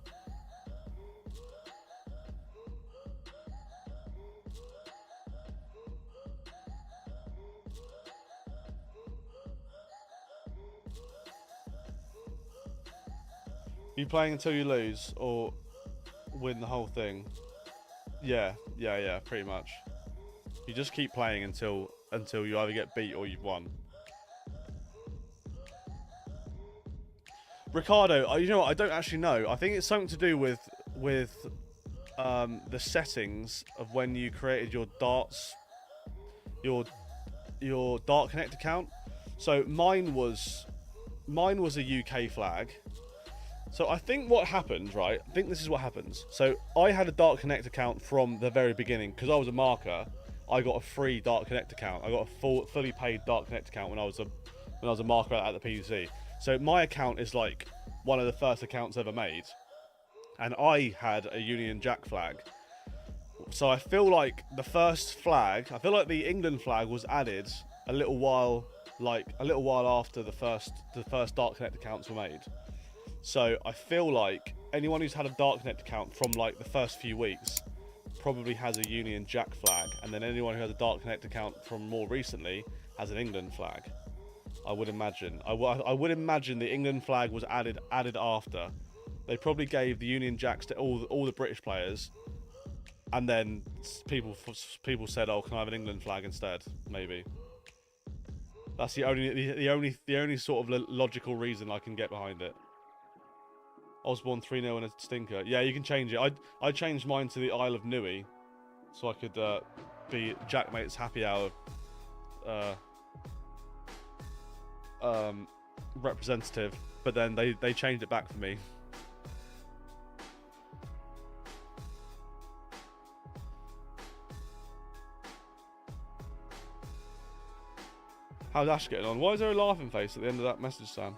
You playing until you lose or win the whole thing? Yeah, pretty much. You just keep playing until you either get beat or you've won. Ricardo, you know what? I don't actually know. I think it's something to do with the settings of when you created your darts, your Dart Connect account. So mine was a UK flag. So I think what happened, right? I think this is what happens. So I had a Dart Connect account from the very beginning because I was a marker. I got a free Dart Connect account. I got a fully paid Dart Connect account when I was a marker at the PUC. So my account is like one of the first accounts ever made, and I had a Union Jack flag. So I feel like the first flag, I feel like the England flag was added a little while after the first Dart Connect accounts were made. So I feel like anyone who's had a Dart Connect account from like the first few weeks probably has a Union Jack flag, and then anyone who has a Dart Connect account from more recently has an England flag. I would imagine. I would imagine the England flag was added after. They probably gave the Union Jacks to all the British players, and then people said, "Oh, can I have an England flag instead?" Maybe. That's the only sort of logical reason I can get behind it. Osborne 3-0 and a stinker. Yeah, you can change it. I changed mine to the Isle of Nui, so I could be Jackmate's happy hour representative. But then they changed it back for me. How's Ash getting on? Why is there a laughing face at the end of that message, Sam?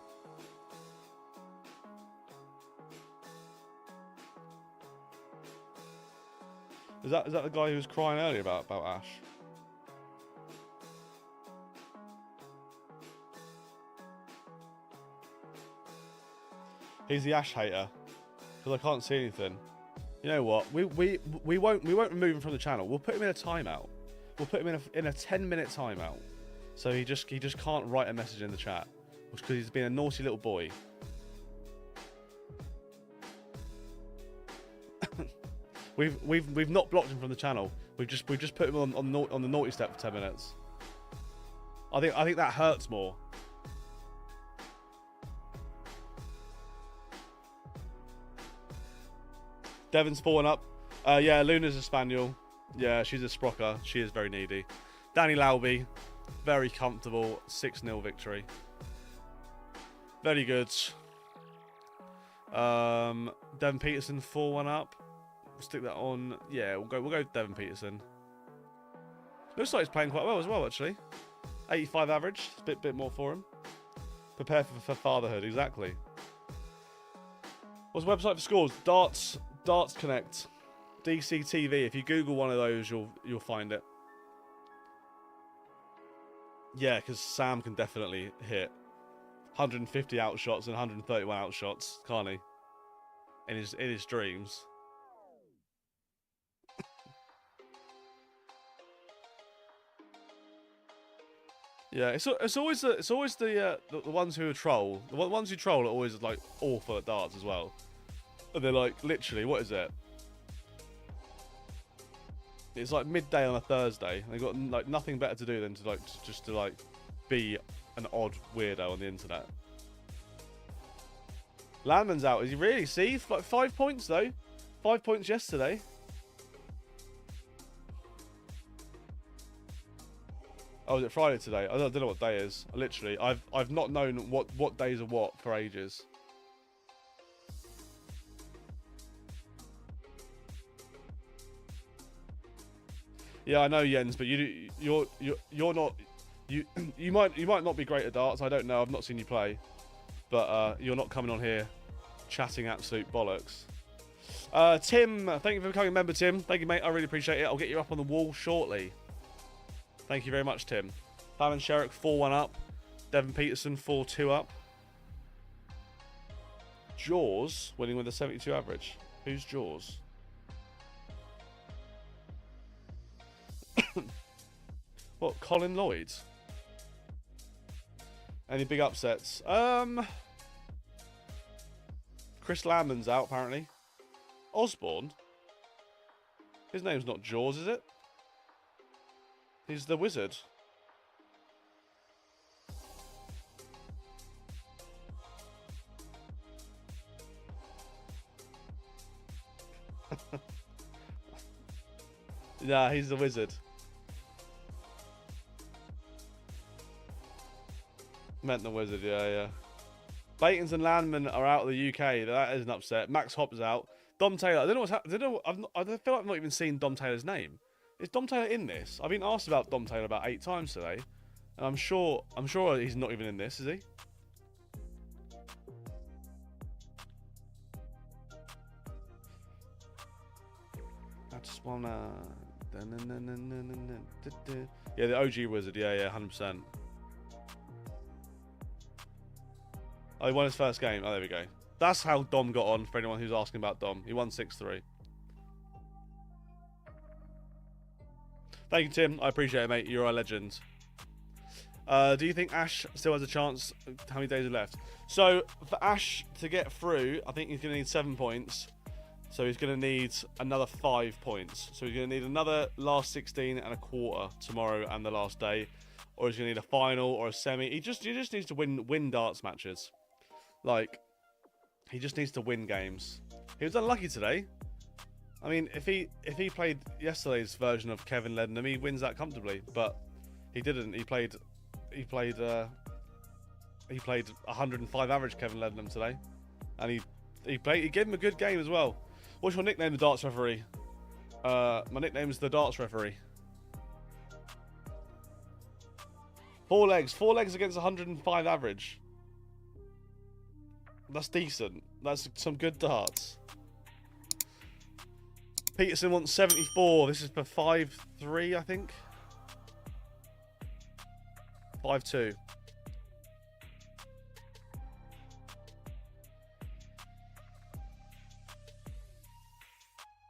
Is that the guy who was crying earlier about Ash? He's the Ash hater because I can't see anything. You know what? We won't remove him from the channel. We'll put him in a timeout. We'll put him in a 10-minute timeout. So he just can't write a message in the chat because he's been a naughty little boy. We've not blocked him from the channel. We've just put him on the naughty step for 10 minutes. I think that hurts more. Devon's falling up. Yeah, Luna's a spaniel. Yeah, she's a sprocker. She is very needy. Danny Lauby, very comfortable 6-0 victory. Very good. Devon Peterson 4-1 up. We'll stick that on. Yeah, we'll go Devon Peterson. Looks like he's playing quite well as well, actually. 85 average. It's a bit more for him. Prepare for fatherhood, exactly. What's the website for scores? Darts Connect. DCTV. If you Google one of those, you'll find it. Yeah, because Sam can definitely hit 150 outshots and 131 outshots, can't he? In his dreams. Yeah, it's always the ones who troll. The ones who troll are always like awful at darts as well. And they're like, literally, what is it? It's like midday on a Thursday. They've got like nothing better to do than to just be an odd weirdo on the internet. Landman's out. Is he really? See, like 5 points though. 5 points yesterday. Oh, is it Friday today? I don't know what day it is. Literally, I've not known what days are what for ages. Yeah, I know, Jens, but you're not you might not be great at darts. I don't know. I've not seen you play, but you're not coming on here chatting absolute bollocks. Tim, thank you for becoming a member, Tim. Thank you, mate. I really appreciate it. I'll get you up on the wall shortly. Thank you very much, Tim. Fallon Sherrick 4-1 up. Devon Peterson 4-2 up. Jaws winning with a 72 average. Who's Jaws? What, Colin Lloyd? Any big upsets? Chris Landman's out, apparently. Osborne? His name's not Jaws, is it? He's the wizard. Nah, he's the wizard. Meant the wizard, yeah. Baitons and Landman are out of the UK. That is an upset. Max Hopp's out. Dom Taylor. I don't know what's happening. I feel like I've not even seen Dom Taylor's name. Is Dom Taylor in this? I've been asked about Dom Taylor about 8 times today, and I'm sure he's not even in this, is he? I just wanna. Yeah, the OG wizard. Yeah, 100%. Oh, he won his first game. Oh, there we go. That's how Dom got on, for anyone who's asking about Dom. He won 6-3. Thank you, Tim. I appreciate it, mate. You're a legend. Do you think Ash still has a chance? How many days are left? So, for Ash to get through, I think he's going to need 7 points. So, he's going to need another 5 points. So, he's going to need another last 16 and a quarter tomorrow and the last day. Or he's going to need a final or a semi. He just needs to win darts matches. Like, he just needs to win games. He was unlucky today. I mean, if he played yesterday's version of Kevin Leadenham, he wins that comfortably. But he didn't. He played 105 average Kevin Leadenham today, and he gave him a good game as well. What's your nickname, the darts referee? My nickname is the darts referee. 4 legs against 105 average. That's decent. That's some good darts. Peterson wants 74. This is for 5-3, I think. 5-2.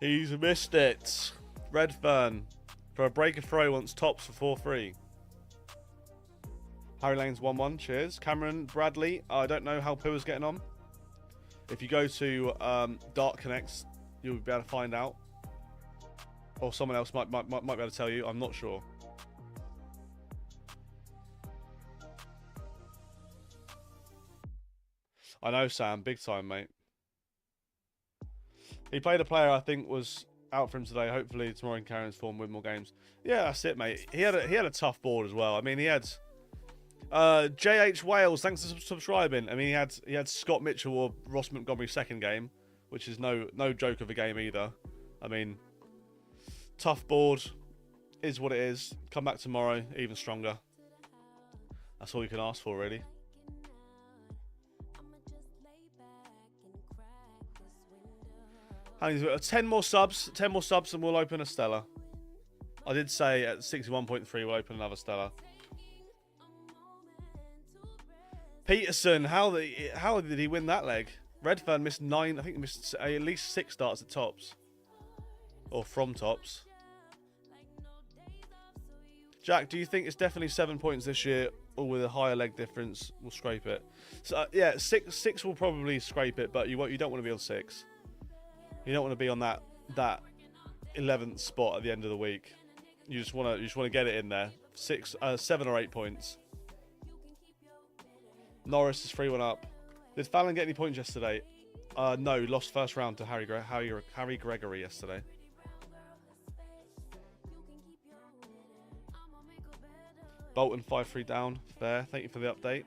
He's missed it. Redfern for a breaker throw wants tops for 4-3. Harry Lane's 1-1. Cheers. Cameron Bradley. I don't know how Pua's getting on. If you go to Dart Connects, you'll be able to find out. Or someone else might be able to tell you. I'm not sure. I know, Sam. Big time, mate. He played a player I think was out for him today. Hopefully tomorrow in Karen's form win more games. Yeah, that's it, mate. He had a tough board as well. I mean, he had JH Wales. Thanks for subscribing. I mean, he had Scott Mitchell or Ross Montgomery's second game, which is no joke of a game either. I mean, tough board is what it is. Come back tomorrow, even stronger. That's all you can ask for, really. How many? 10 more subs, and we'll open a Stella. I did say at 61.3 we'll open another Stella. Peterson, how did he win that leg? Redfern missed 9. I think he missed at least 6 darts at tops, or from tops. Jack, do you think it's definitely 7 points this year, or with a higher leg difference we'll scrape it? So yeah, six will probably scrape it, but you don't want to be on 6. You don't want to be on that 11th spot at the end of the week. You just want to get it in there. 7 or 8 points. Norris is 3-1 up. Did Fallon get any points yesterday? No, lost first round to Harry Gregory yesterday. Bolton 5-3 down. Fair. Thank you for the update.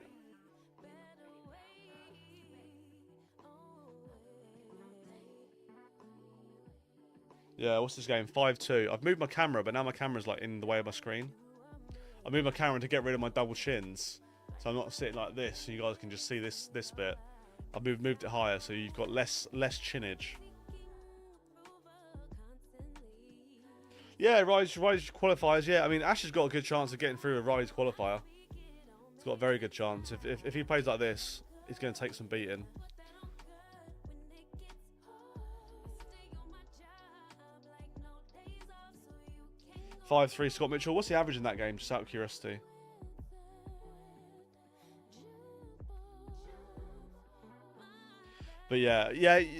Yeah, what's this game? 5-2. I've moved my camera, but now my camera's like in the way of my screen. I moved my camera to get rid of my double chins, so I'm not sitting like this, so you guys can just see this bit. I've moved it higher, so you've got less chinnage. Yeah, Rise qualifiers. Yeah, I mean Ash has got a good chance of getting through a Rise qualifier. He's got a very good chance. If he plays like this, he's going to take some beating. (5-3) Scott Mitchell. What's the average in that game? Just out of curiosity. But yeah.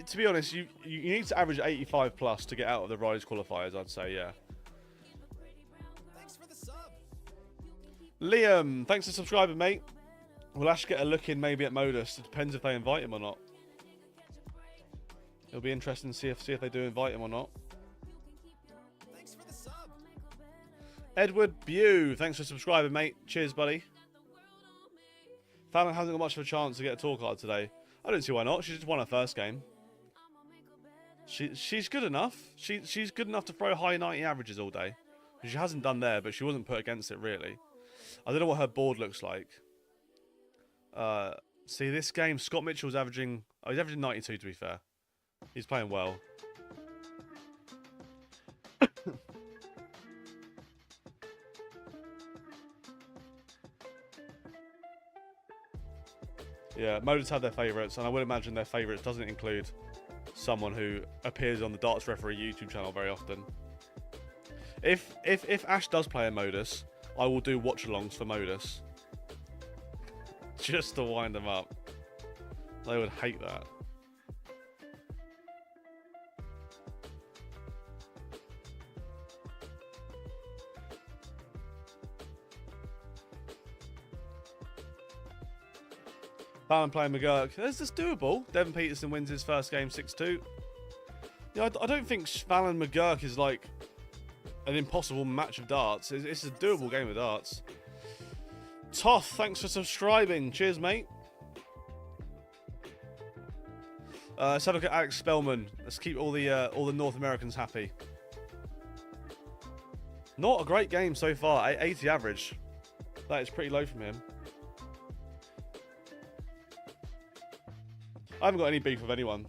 To be honest, you need to average 85 plus to get out of the Rise qualifiers. I'd say, yeah. Thanks for the sub. Liam, thanks for subscribing, mate. Will Ash get a look in maybe at Modus? It depends if they invite him or not. It'll be interesting to see if they do invite him or not. Thanks for the sub. Edward Bew, thanks for subscribing, mate. Cheers, buddy. Fallon hasn't got much of a chance to get a tour card today. I don't see why not. She just won her first game. She's good enough. She's good enough to throw high 90 averages all day. She hasn't done there, but she wasn't put against it really. I don't know what her board looks like. See this game, Scott Mitchell's averaging. Oh, he's averaging 92 to be fair. He's playing well. Yeah, Modus have their favourites, and I would imagine their favourites doesn't include someone who appears on the Darts Referee YouTube channel very often. If Ash does play a Modus, I will do watch-alongs for Modus. Just to wind them up. They would hate that. Fallon playing McGurk. This is doable. Devin Peterson wins his first game 6-2. Yeah, I don't think Fallon McGurk is like an impossible match of darts. It's a doable game of darts. Toth, thanks for subscribing. Cheers, mate. Let's have a look at Alex Spellman. Let's keep all the North Americans happy. Not a great game so far. 80 average. That is pretty low from him. I haven't got any beef with anyone.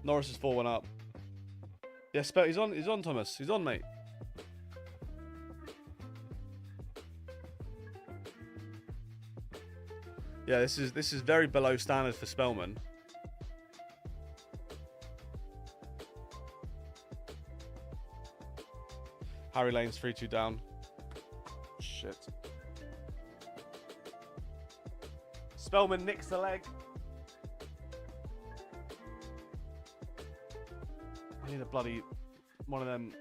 Norris is 4-1 up. Yeah, he's on, Thomas. He's on, mate. Yeah, this is very below standard for Spellman. Harry Lane's 3-2 down. Shit. Spellman nicks the leg. I need a bloody one of them.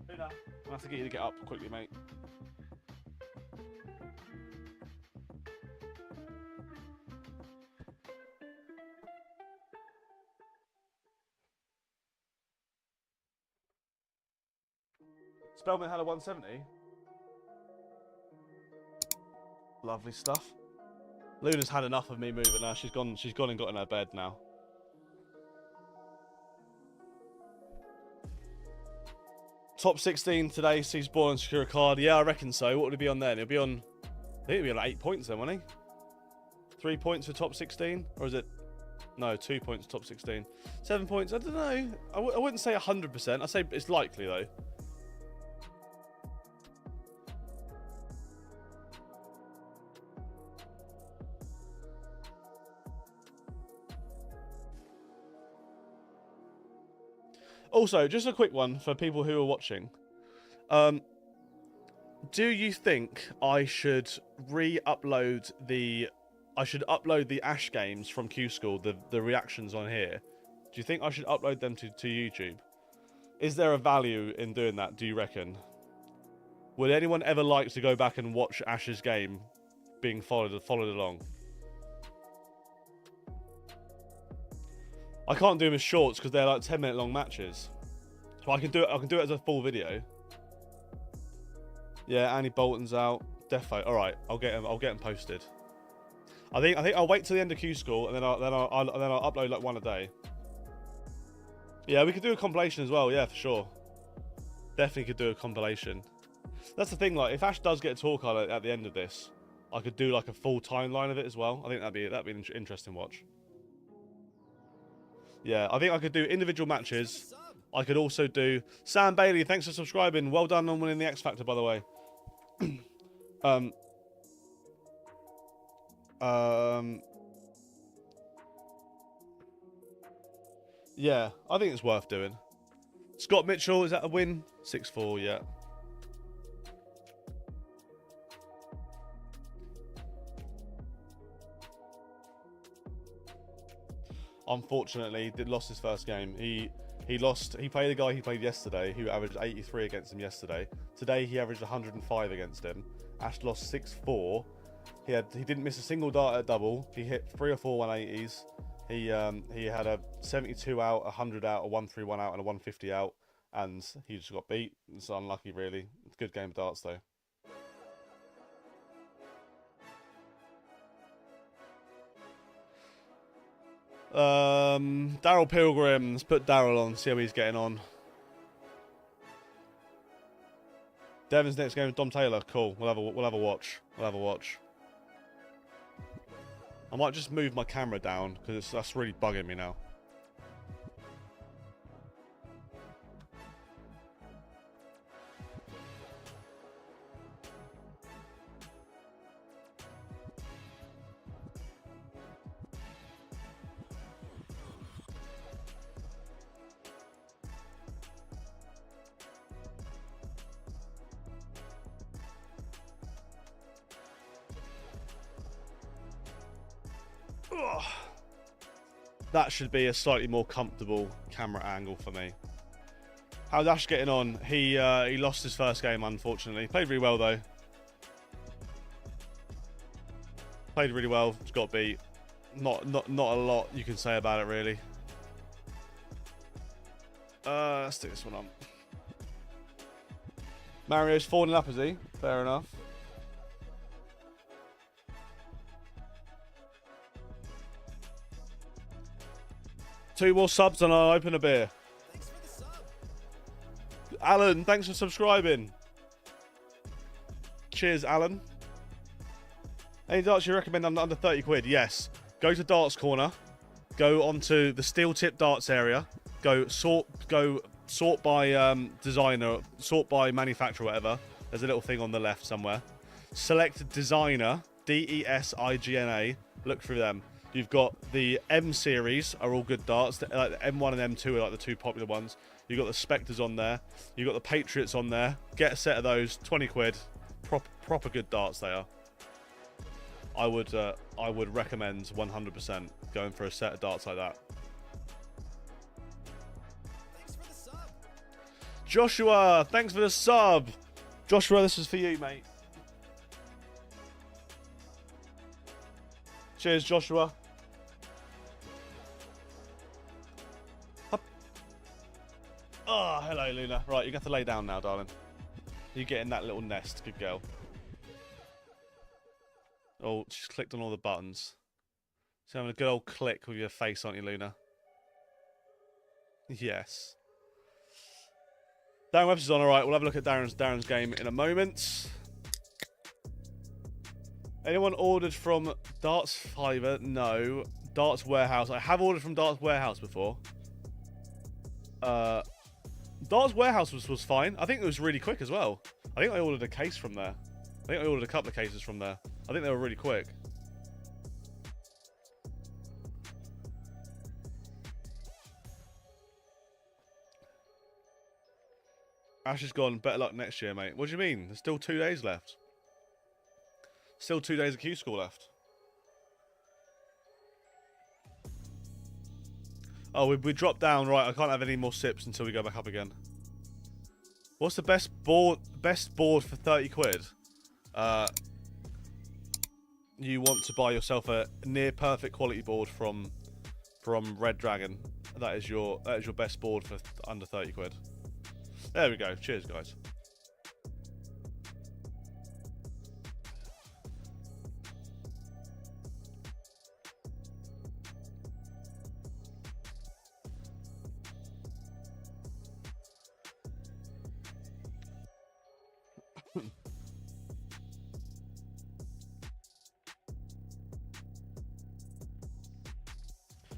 I have to get you to get up quickly, mate. Spellman had a 170. Lovely stuff. Luna's had enough of me moving now. She's gone and got in her bed now. Top 16 today sees Born secure a card. Yeah, I reckon so. What would it be on then? It'll be on. I think it'll be on 8 points then, won't he? 3 points for top 16, or is it? No, 2 points top 16. 7 points. I don't know. I wouldn't say 100%. I'd say it's likely though. Also, just a quick one for people who are watching. Do you think I should upload the Ash games from Q School, the reactions on here? Do you think I should upload them to YouTube? Is there a value in doing that, do you reckon? Would anyone ever like to go back and watch Ash's game being followed along? I can't do them as shorts because they're like 10-minute long matches. So I can do it as a full video. Yeah, Andy Bolton's out. Defo. All right, I'll get him posted. I think I'll wait till the end of Q School and then I'll upload like one a day. Yeah, we could do a compilation as well. Yeah, for sure. Definitely could do a compilation. That's the thing. Like, if Ash does get a tour card at the end of this, I could do like a full timeline of it as well. I think that'd be an interesting watch. Yeah, I think I could do individual matches. I could also do... Sam Bailey, thanks for subscribing. Well done on winning the X Factor, by the way. Yeah, I think it's worth doing. Scott Mitchell, is that a win? 6-4, yeah. Unfortunately, did lost his first game. He played the guy he played yesterday, who averaged 83 against him yesterday. Today he averaged 105 against him. Ash lost 6-4, He didn't miss a single dart at double. He hit 3 or 4 180s. He had a 72 out, a 100 out, a 131 out, and a 150 out, and he just got beat. It's unlucky, really. Good game of darts, though. Daryl Pilgrim. Let's put Daryl on. See how he's getting on. Devon's next game is Dom Taylor. Cool. We'll have a watch. We'll have a watch. I might just move my camera down because that's really bugging me now. Ugh. That should be a slightly more comfortable camera angle for me. How's Ash getting on? He lost his first game, unfortunately. Played really well though. Played really well. Just got beat. Not a lot you can say about it really. Let's take this one on. Mario's falling up, is he? Fair enough. Two more subs and I'll open a beer. Thanks for the sub. Alan, thanks for subscribing. Cheers, Alan. Any darts you recommend under 30 quid? Yes. Go to Darts Corner. Go onto the steel tip darts area. Go sort by designer, sort by manufacturer, whatever. There's a little thing on the left somewhere. Select designer, DESIGNA. Look through them. You've got the M series, are all good darts. Like the M1 and M2 are like the two popular ones. You've got the Spectres on there. You've got the Patriots on there. Get a set of those, 20 quid. Proper good darts they are. I would recommend 100% going for a set of darts like that. Thanks for the sub. Joshua, thanks for the sub. Joshua, this is for you, mate. Cheers, Joshua. Oh, hello, Luna. Right, you have to lay down now, darling. You get in that little nest. Good girl. Oh, she's clicked on all the buttons. So having a good old click with your face, aren't you, Luna? Yes. Darren Webster's on. All right, we'll have a look at Darren's game in a moment. Anyone ordered from Darts Fiverr? No. Darts Warehouse. I have ordered from Darts Warehouse before. Darts Warehouse was fine. I think it was really quick as well. I think I ordered a case from there. I think I ordered a couple of cases from there. I think they were really quick. Ash is gone. Better luck next year, mate. What do you mean? There's still 2 days left. Still 2 days of Q School left. Oh, we dropped down. Right, I can't have any more sips until we go back up again. What's the best board for 30 quid? You want to buy yourself a near perfect quality board from Red Dragon. That is your best board for under 30 quid. There we go. Cheers, guys.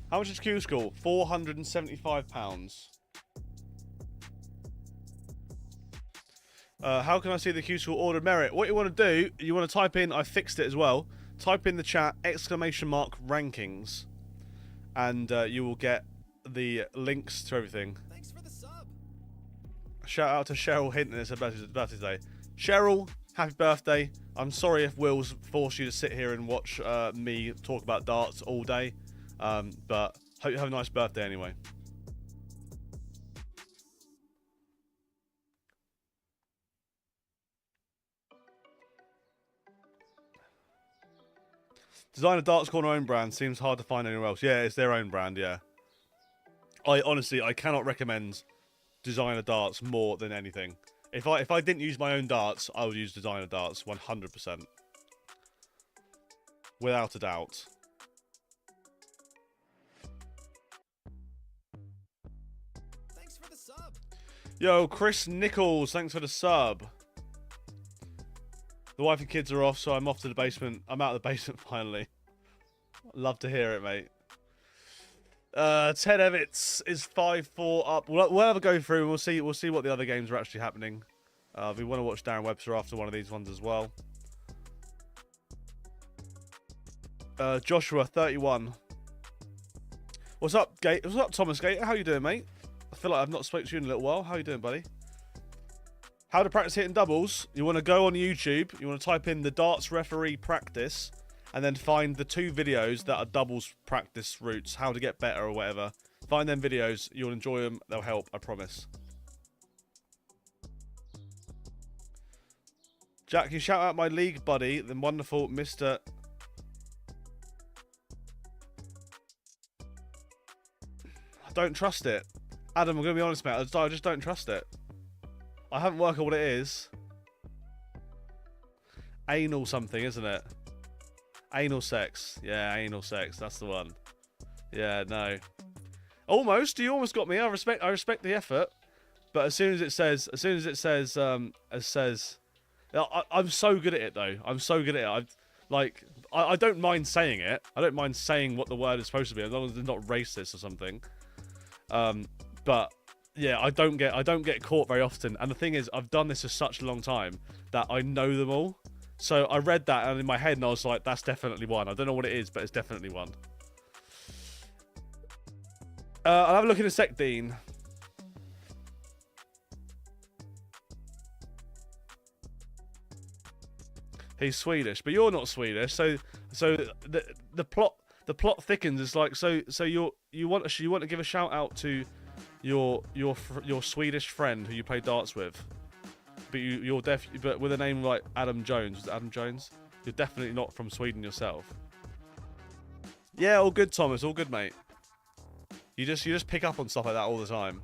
How much is Q School? £475. How can I see the Q School order merit? What you want to do, you want to type in, I fixed it as well, type in the chat, !rankings, and you will get the links to everything. Thanks for the sub. Shout out to Cheryl Hinton, it's her birthday. Cheryl, happy birthday. I'm sorry if Will's forced you to sit here and watch me talk about darts all day. But hope you have a nice birthday anyway. Designer Darts Corner own brand seems hard to find anywhere else. Yeah, it's their own brand, yeah. I cannot recommend Designer Darts more than anything. If I didn't use my own darts, I would use Designer Darts 100%. Without a doubt. Thanks for the sub. Yo, Chris Nichols, thanks for the sub. The wife and kids are off, so I'm off to the basement. I'm out of the basement finally. Love to hear it, mate. Ted Evitts is 5-4 up. We'll have a go through and we'll see what the other games are actually happening. We want to watch Darren Webster after one of these ones as well. Joshua 31. What's up, Gate? What's up, Thomas Gator? How you doing, mate? I feel like I've not spoken to you in a little while. How you doing, buddy? How to practice hitting doubles? You want to go on YouTube. You want to type in the darts referee practice, and then find the 2 videos that are doubles practice routes. How to get better or whatever. Find them videos. You'll enjoy them. They'll help. I promise. Jack, you shout out my league buddy, the wonderful Mr. I don't trust it. Adam, I'm going to be honest, mate. I just don't trust it. I haven't worked out what it is. Anal something, isn't it? Anal sex. Yeah, anal sex. That's the one. Yeah, no. Almost. You almost got me. I respect the effort. But as soon as it says, I'm so good at it though. I'm so good at it. I don't mind saying it. I don't mind saying what the word is supposed to be as long as it's not racist or something. But yeah, I don't get caught very often. And the thing is, I've done this for such a long time that I know them all. So I read that and in my head and I was like, that's definitely one. I don't know what it is, but it's definitely one. I'll have a look in a sec, Dean. He's Swedish, but you're not Swedish. So the plot thickens. It's like so you want to give a shout out to your Swedish friend who you play darts with, but with a name like Adam Jones. Was it Adam Jones? You're definitely not from Sweden yourself. Yeah, all good, Thomas. All good, mate. You just pick up on stuff like that all the time.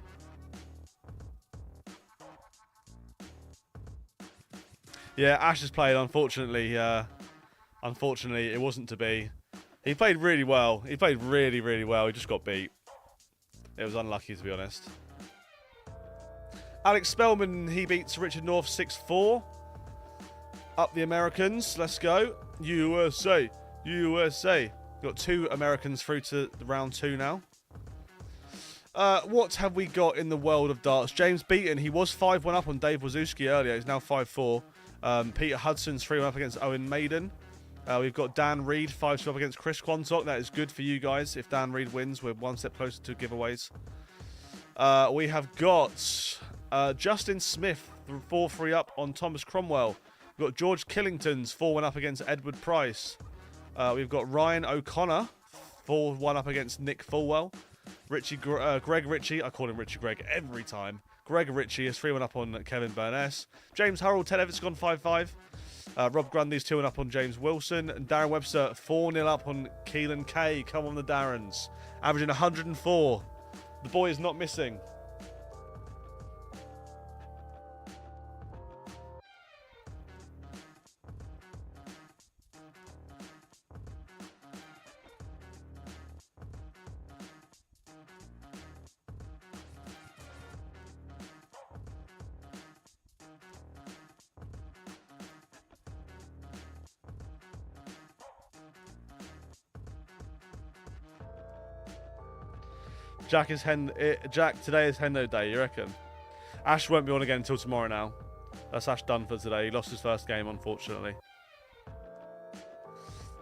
Yeah, Ash has played. Unfortunately, it wasn't to be. He played really well. He played really, really well. He just got beat. It was unlucky, to be honest. Alex Spellman, he beats Richard North 6-4. Up the Americans. Let's go. USA. USA. Got 2 Americans through to round 2 now. What have we got in the world of darts? James Beaton, he was 5-1 up on Dave Wazowski earlier. He's now 5-4. Peter Hudson's 3-1 up against Owen Maiden. We've got Dan Reed 5-2 up against Chris Quantock. That is good for you guys. If Dan Reed wins, we're one step closer to giveaways. We have got Justin Smith 4-3 up on Thomas Cromwell. We've got George Killington's 4-1 up against Edward Price. We've got Ryan O'Connor 4-1 up against Nick Fulwell. Greg Ritchie, I call him Richie Greg every time. Greg Ritchie is 3-1 up on Kevin Burness. James Harrell, Ted Evans gone 5-5. Rob Grundy's 2-1 up on James Wilson. And Darren Webster 4-0 up on Keelan Kay. Come on the Darrens. Averaging 104. The boy is not missing. Jack, today is Hendo Day, you reckon? Ash won't be on again until tomorrow now. That's Ash done for today. He lost his first game, unfortunately.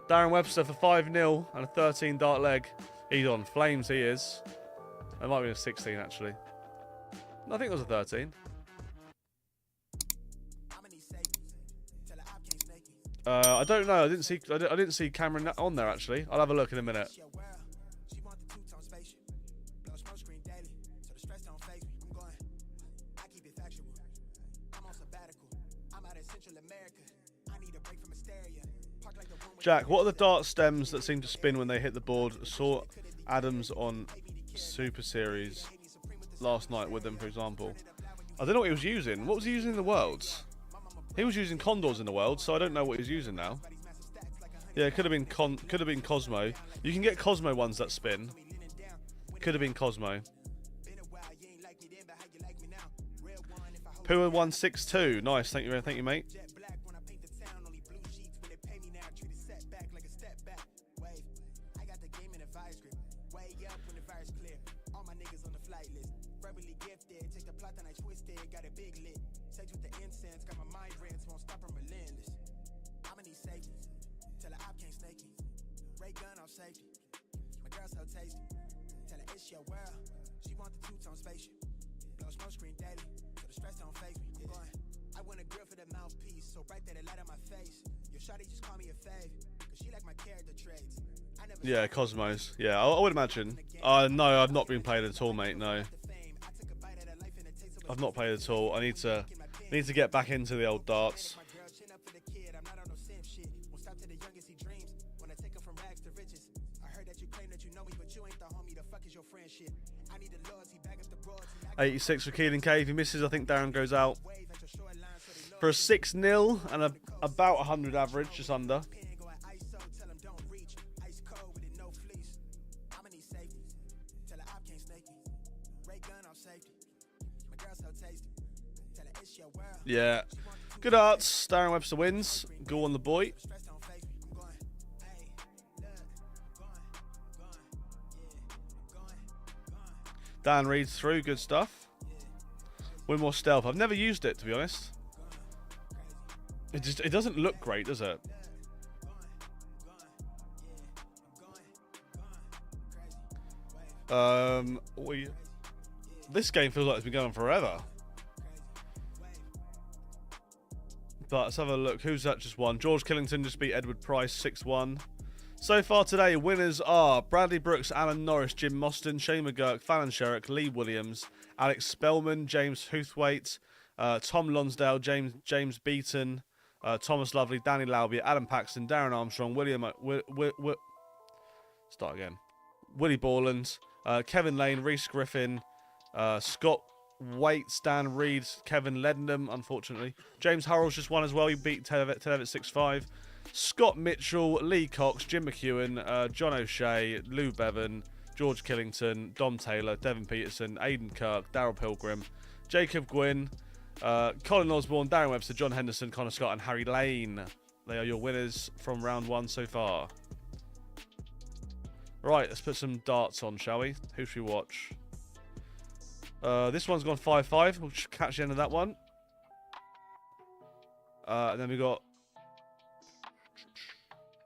Darren Webster for 5-0 and a 13 dart leg. He's on flames, he is. It might be a 16, actually. I think it was a 13. I don't know. I didn't see Cameron on there, actually. I'll have a look in a minute. Jack, what are the dart stems that seem to spin when they hit the board? Saw Adams on Super Series last night with them, for example. I don't know what he was using. What was he using in the Worlds? He was using Condors in the Worlds, so I don't know what he's using now. Yeah, it could have been Cosmo. You can get Cosmo ones that spin. Could have been Cosmo. Pua 162. Nice, thank you, mate. Yeah, Cosmos. Yeah, I would imagine. No, I've not been played at all, mate. No, I've not played at all. I need to get back into the old darts. 86 for Keelan K. If he misses, I think Darren goes out. For a 6-0 and about 100 average, just under. Yeah. Good arts. Darren Webster wins. Go on the boy. Dan reads through. Good stuff. Win more stealth. I've never used it, to be honest. It doesn't look great, does it? This game feels like it's been going forever. But let's have a look. Who's that just won? George Killington just beat Edward Price 6-1. So far today, winners are Bradley Brooks, Alan Norris, Jim Mostyn, Shane McGurk, Fallon Sherrick, Lee Williams, Alex Spellman, James Huthwaite, Tom Lonsdale, James Beaton, Thomas Lovely, Danny Lauby, Adam Paxton, Darren Armstrong, Willie Borland, Kevin Lane, Reese Griffin, Scott Waite, Stan Reed, Kevin Lednam, unfortunately. James Hurrell's just won as well. He beat Televet 6-5. Scott Mitchell, Lee Cox, Jim McEwen, John O'Shea, Lou Bevan, George Killington, Dom Taylor, Devin Peterson, Aidan Kirk, Daryl Pilgrim, Jacob Gwynn, Colin Osborne, Darren Webster, John Henderson, Connor Scott, and Harry Lane. They are your winners from round 1 so far. Right, let's put some darts on, shall we? Who should we watch? This one's gone 5-5. We'll just catch the end of that one. And then we got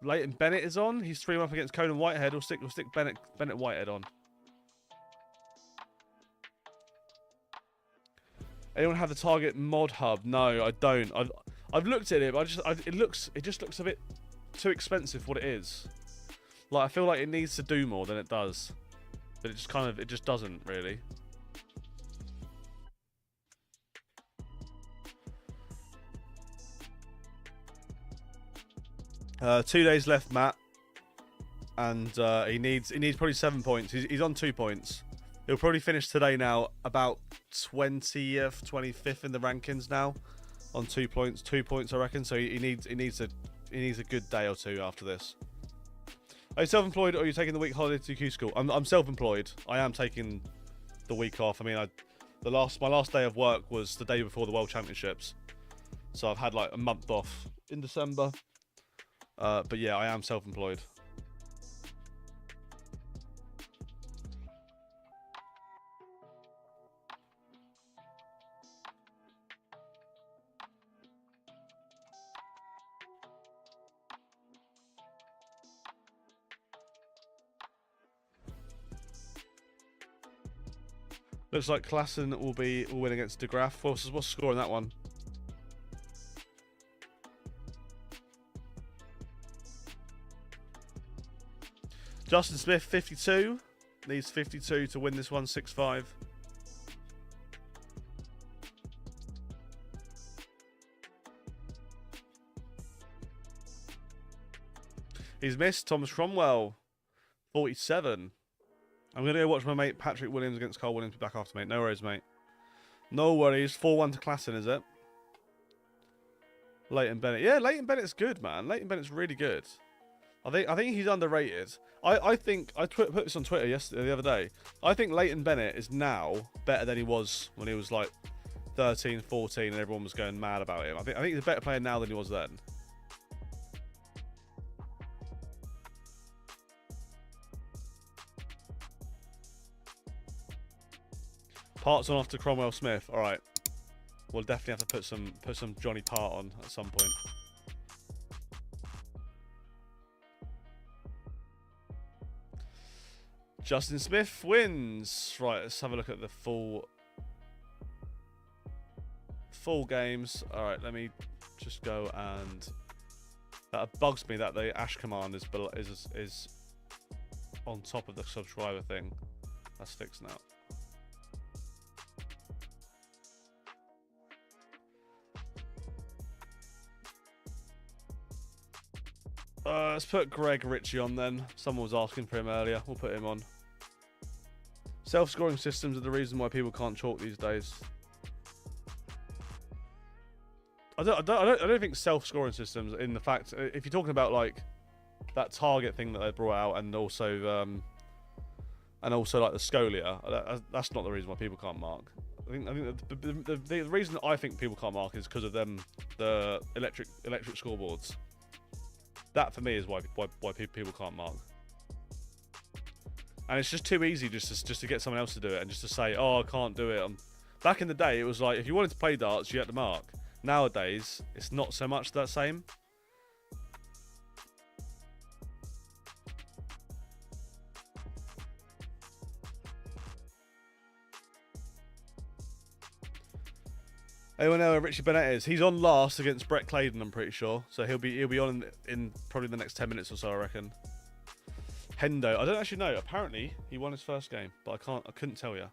Leighton Bennett is on. He's 3-1 up against Conan Whitehead. We'll stick Bennett Whitehead on. Anyone have the Target mod hub? No, I don't. I've looked at it, but it just looks a bit too expensive for what it is. Like, I feel like it needs to do more than it does, but it just doesn't really. Two days left, Matt, and he needs probably 7 points. He's on 2 points. He'll probably finish today now about 20th, 25th in the rankings now, on 2 points. 2 points, I reckon. So he needs a good day or two after this. Are you self-employed or are you taking the week holiday to Q school? I'm self-employed. I am taking the week off. I mean, my last day of work was the day before the World Championships, so I've had like a month off in December. But yeah, I am self-employed. Looks like Klassen will win against De Graaf. What's the score in that one? Justin Smith, 52. Needs 52 to win this one, 6-5. He's missed. Thomas Cromwell, 47. I'm going to go watch my mate Patrick Williams against Cole Williams back after, mate. No worries, mate. No worries. 4-1 to Klassen, is it? Leighton Bennett. Yeah, Leighton Bennett's good, man. Leighton Bennett's really good. I think he's underrated. I think I put this on Twitter the other day. I think Leighton Bennett is now better than he was when he was like 13, 14 and everyone was going mad about him. I think he's a better player now than he was then. Parts on off to Cromwell Smith. All right. We'll definitely have to put some Johnny Part on at some point. Justin Smith wins. Right, let's have a look at the full games. All right, let me just go and that bugs me that the Ash command is on top of the subscriber thing. That's fixed now. Let's put Greg Ritchie on then. Someone was asking for him earlier. We'll put him on. Self-scoring systems are the reason why people can't chalk these days. I don't think self-scoring systems, in the fact, if you're talking about like that target thing that they brought out, and also like the Scolia, that's not the reason why people can't mark. I think the reason that I think people can't mark is because of the electric scoreboards. That for me is why people can't mark. And it's just too easy just to get someone else to do it and just to say, oh, I can't do it. Back in the day, it was like if you wanted to play darts, you had to mark. Nowadays, it's not so much that same. Anyone know where Richie Bennett is? He's on last against Brett Claydon, I'm pretty sure. So he'll be on in probably the next 10 minutes or so, I reckon. Hendo, I don't actually know. Apparently, he won his first game, but I couldn't tell you.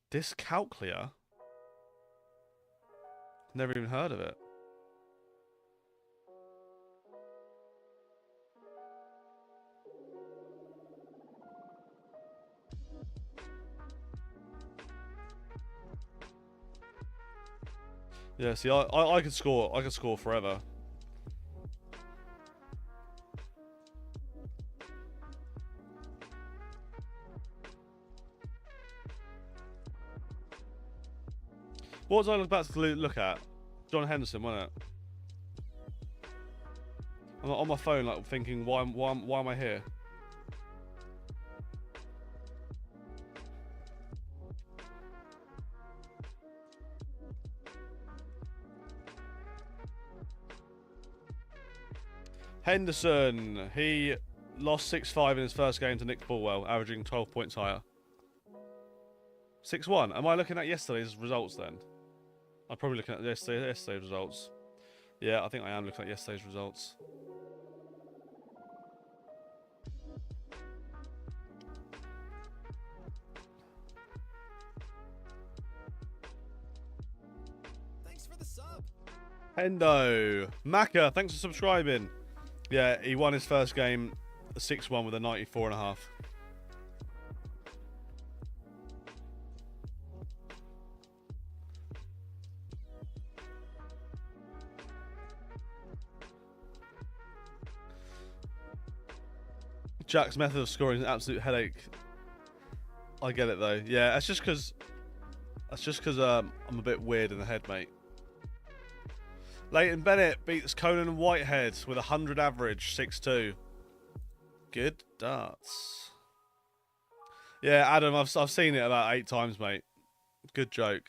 Dyscalculia? Never even heard of it. Yeah, see, I could score forever. What was I about to look at? John Henderson, wasn't it? I'm on my phone, like thinking, why am I here? Henderson, he lost 6-5 in his first game to Nick Bulwell, averaging 12 points higher. 6-1. Am I looking at yesterday's results then? I'm probably looking at yesterday's results. Yeah, I think I am looking at yesterday's results. Thanks for the sub. Hendo. Maka, thanks for subscribing. Yeah, he won his first game 6-1 with a 94.5. Jack's method of scoring is an absolute headache. I get it though. Yeah, that's just because I'm a bit weird in the head, mate. Leighton Bennett beats Conan Whitehead with 100 average, 6-2. Good darts. Yeah, Adam, I've seen it about 8 times, mate. Good joke.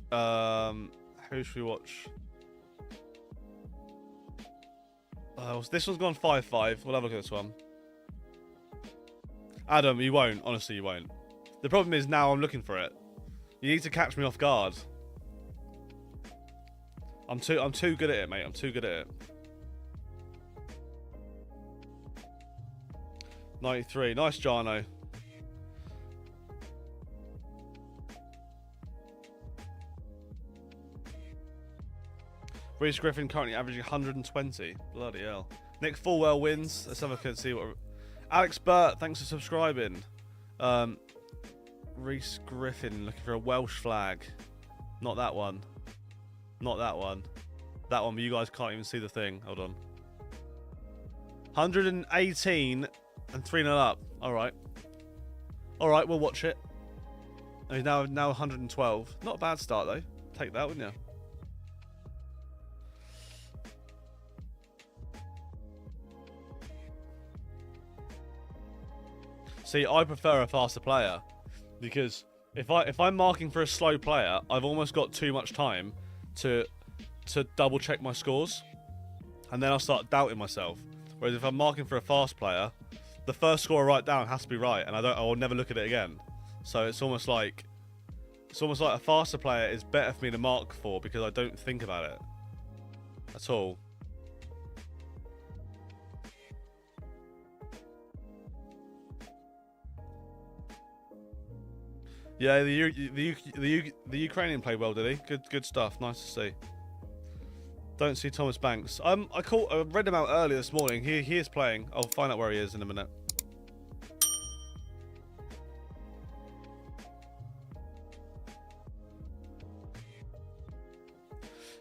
Who should we watch? This one's gone 5-5. We'll have a look at this one. Adam, you won't. Honestly, you won't. The problem is now I'm looking for it. You need to catch me off guard. I'm too good at it, mate. I'm too good at it. 93. Nice, Jarno. Reece Griffin currently averaging 120. Bloody hell. Nick Fulwell wins. Let's have a look and see what... Alex Burt, thanks for subscribing. Reece Griffin looking for a Welsh flag. Not that one. Not that one. That one, but you guys can't even see the thing. Hold on. 118 and 3-0 up. Alright. Alright, we'll watch it. He's now 112. Not a bad start, though. Take that, wouldn't you? See, I prefer a faster player because if I'm marking for a slow player, I've almost got too much time to double check my scores, and then I'll start doubting myself. Whereas if I'm marking for a fast player, the first score I write down has to be right, and I will never look at it again. So it's almost like a faster player is better for me to mark for because I don't think about it at all. Yeah, the Ukrainian played well, did he? Good stuff. Nice to see. Don't see Thomas Banks. I read him out earlier this morning. He is playing. I'll find out where he is in a minute.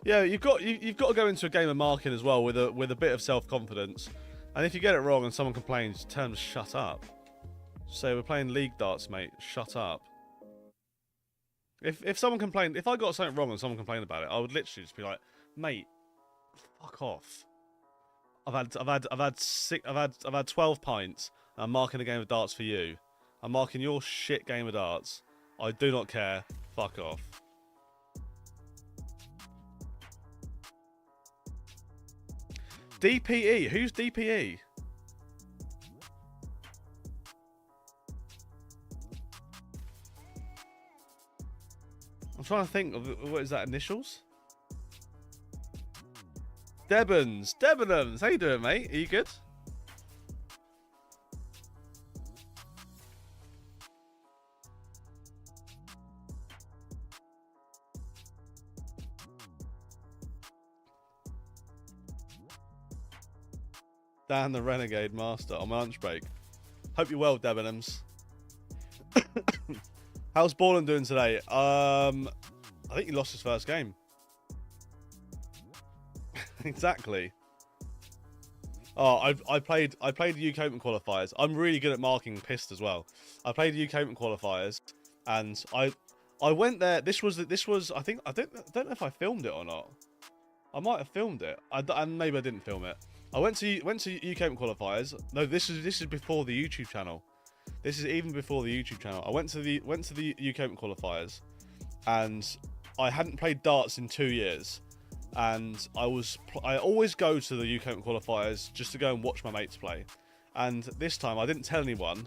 Yeah, you've got to go into a game of marking as well with a bit of self-confidence. And if you get it wrong and someone complains, tell them to shut up. Say we're playing league darts, mate. Shut up. If someone complained, if I got something wrong and someone complained about it, I would literally just be like, mate, fuck off. I've had 12 pints. And I'm marking a game of darts for you. I'm marking your shit game of darts. I do not care. Fuck off. DPE. Who's DPE? I'm trying to think of what is that initials? Debenhams. How you doing, mate? Are you good? Dan the Renegade Master on my lunch break. Hope you're well, Debenhams. How's Borland doing today? I think he lost his first game. Exactly. Oh, I played the UK Open qualifiers. I'm really good at marking pissed as well. I played the UK Open qualifiers, and I went there. This was I think I don't know if I filmed it or not. I might have filmed it. And maybe I didn't film it. I went to UK Open qualifiers. No, this is before the YouTube channel. This is even before the YouTube channel. I went to the UK Open qualifiers, and I hadn't played darts in 2 years. And I always go to the UK Open qualifiers just to go and watch my mates play. And this time I didn't tell anyone,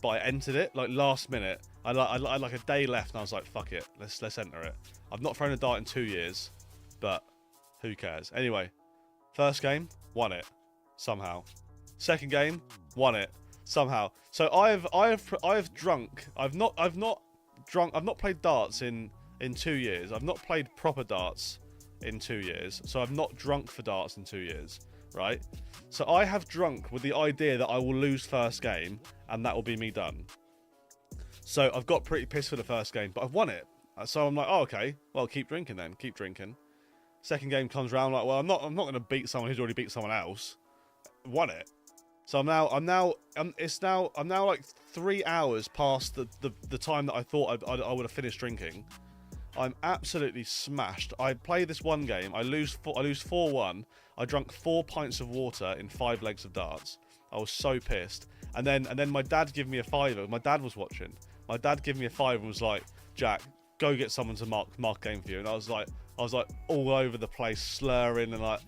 but I entered it like last minute. I had like a day left, and I was like, "Fuck it, let's enter it." I've not thrown a dart in 2 years, but who cares? Anyway, first game, won it somehow. Second game, won it somehow. So I've drunk. I've not played darts in 2 years. I've not played proper darts in 2 years. So I've not drunk for darts in 2 years, right? So I have drunk with the idea that I will lose first game and that will be me done. So I've got pretty pissed for the first game, but I've won it. So I'm like, oh, okay, well, keep drinking then, keep drinking. Second game comes around, like, well, I'm not going to beat someone who's already beat someone else. Won it. So I'm now like 3 hours past the time that I thought I would have finished drinking. I'm absolutely smashed. I play this one game. I lose 4-1. I drank 4 pints of water in 5 legs of darts. I was so pissed. And then my dad gave me a fiver. My dad was watching. My dad gave me a fiver and was like, "Jack, go get someone to mark game for you." And I was like all over the place, slurring and like,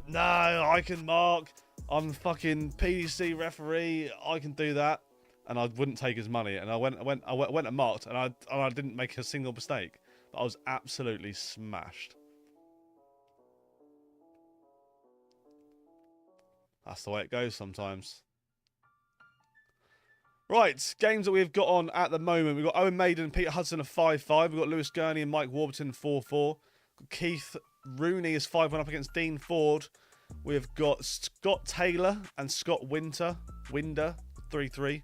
"No, I can mark. I'm fucking PDC referee. I can do that." and I wouldn't take his money. And I went and marked, and I didn't make a single mistake. But I was absolutely smashed. That's the way it goes sometimes. Right, games that we've got on at the moment. We've got Owen Maiden and Peter Hudson of 5-5. We've got Lewis Gurney and Mike Warburton 4-4. Keith Rooney is 5-1 up against Dean Ford. We've got Scott Taylor and Scott Winder 3-3.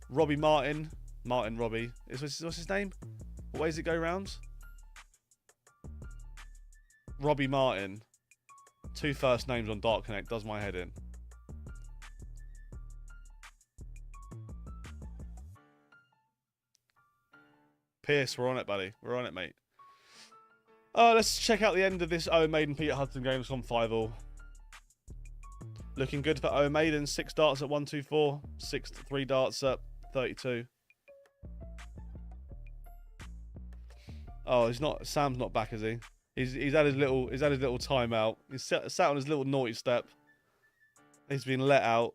Robbie Martin. Robbie. What's his name? What way does it go round? Robbie Martin. 2 first names on Dark Connect. Does my head in. Pierce, we're on it, buddy. We're on it, mate. Let's check out the end of this Owen Maiden Peter Hudson game. It's gone 5-all. Looking good for Owen Maiden. 6 darts at 124. 3 darts at 32. Oh, Sam's not back, is he? He's had his little timeout. He's sat on his little naughty step. He's been let out.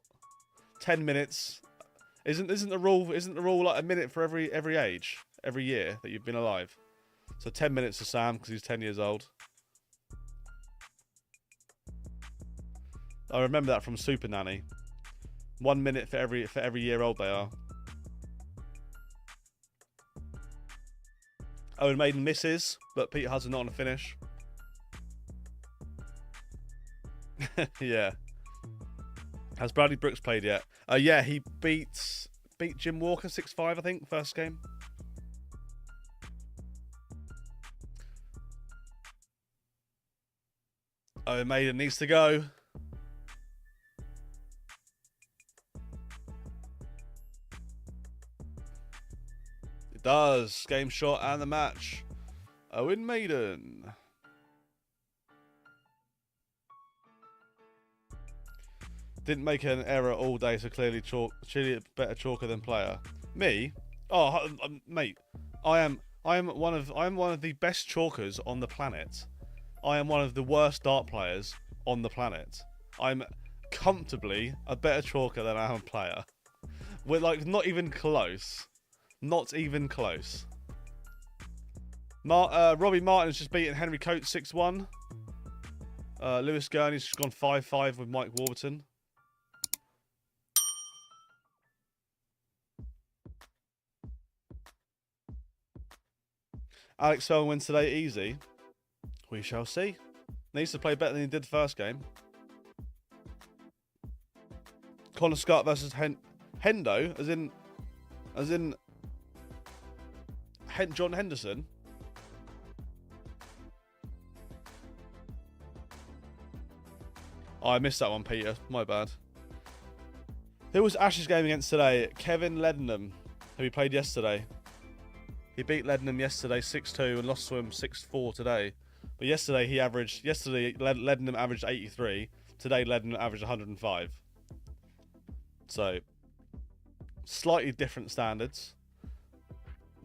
10 minutes. Isn't the rule like a minute for every age, every year that you've been alive? So 10 minutes for Sam because he's 10 years old. I remember that from Super Nanny. 1 minute for every year old they are. Owen Maiden misses, but Peter Hudson not on a finish. Yeah. Has Bradley Brooks played yet? Yeah, he beat Jim Walker 6-5, I think, first game. Owen Maiden needs to go. It does. Game shot and the match. Owen Maiden. Didn't make an error all day, so clearly a better chalker than player. Me? Oh, mate, I am one of the best chalkers on the planet. I am one of the worst dart players on the planet. I'm comfortably a better chalker than I am a player. We're like not even close. Not even close. Robbie Martin's just beaten Henry Coates 6-1. Lewis Gurney's just gone 5-5 with Mike Warburton. Alex Selwyn wins today easy. We shall see. Needs to play better than he did the first game. Connor Scott versus Hendo, as in John Henderson. Oh, I missed that one, Peter. My bad. Who was Ash's game against today? Kevin Leadenham, who he played yesterday. He beat Leadenham yesterday 6-2 and lost to him 6-4 today. But yesterday Leadenham averaged 83. Today Leadenham averaged 105. So slightly different standards.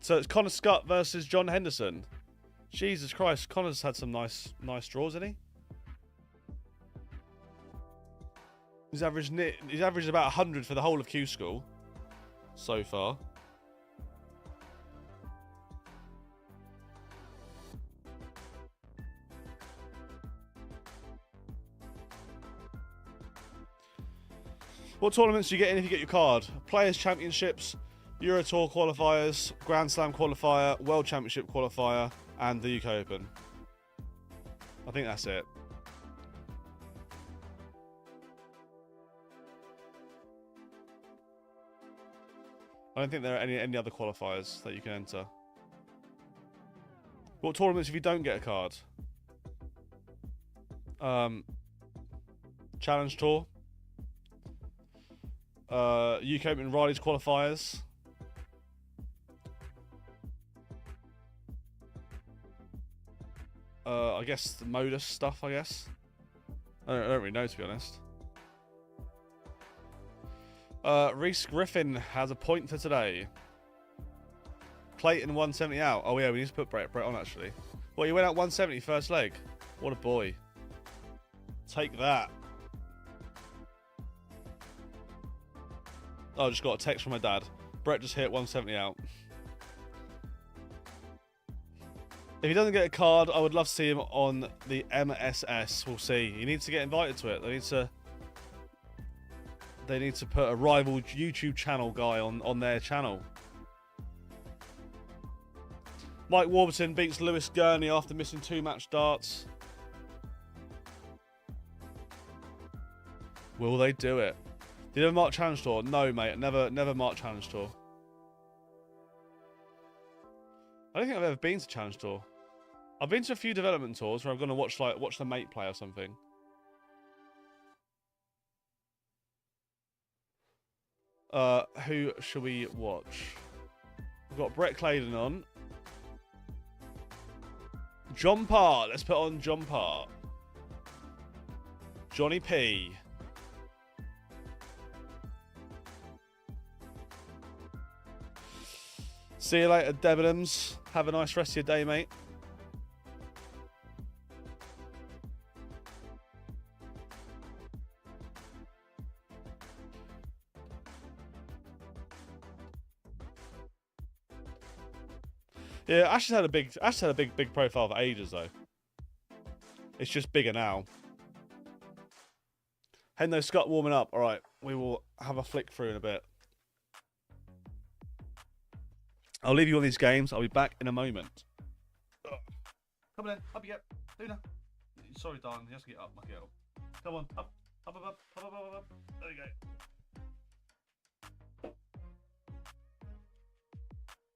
So it's Connor Scott versus John Henderson. Jesus Christ, Connor's had some nice draws, hasn't he? He's averaged about 100 for the whole of Q School so far. What tournaments do you get in if you get your card? Players' Championships, Euro Tour qualifiers, Grand Slam qualifier, World Championship qualifier, and the UK Open. I think that's it. I don't think there are any other qualifiers that you can enter. What tournaments if you don't get a card? Challenge Tour. UK Open Riley's qualifiers. I guess the Modus stuff, I guess. I don't really know, to be honest. Reese Griffin has a point for today. Clayton 170 out. Oh yeah, we need to put Brett on actually. Well, he went out 170 first leg. What a boy. Take that. Oh, I just got a text from my dad. Brett just hit 170 out. If he doesn't get a card, I would love to see him on the MSS. We'll see. He needs to get invited to it. They need to put a rival YouTube channel guy on their channel. Mike Warburton beats Lewis Gurney after missing 2 match darts. Will they do it? Did you ever mark Challenge Tour? No, mate. Never marked Challenge Tour. I don't think I've ever been to Challenge Tour. I've been to a few development tours where I'm going to watch the mate play or something. Who should we watch? We've got Brett Claydon on. John Parr. Let's put on John Parr. Johnny P. See you later, Debenhams. Have a nice rest of your day, mate. Yeah, Ash has had a big profile for ages though. It's just bigger now. Hendo Scott warming up. All right, we will have a flick through in a bit. I'll leave you on these games. I'll be back in a moment. Come on, up you get. Luna. Sorry, darling. You have to get up, my girl. Come on, up. There you go.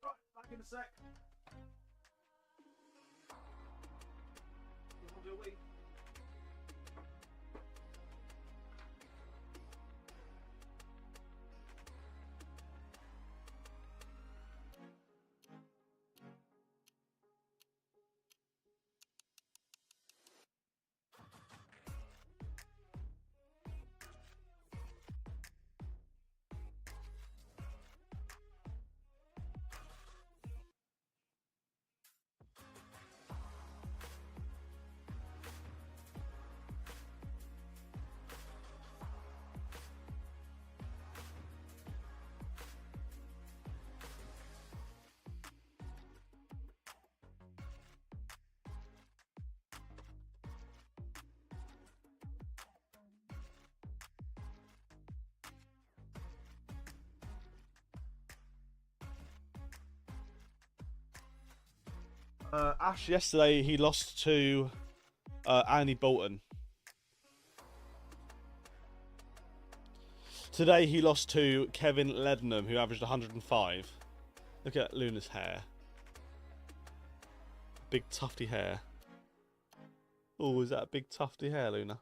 Right, back in a sec. We'll do a week. Ash yesterday he lost to Andy Bolton. Today he lost to Kevin Lednam, who averaged 105. Look at Luna's hair. Big tufty hair. Oh, is that a big tufty hair, Luna?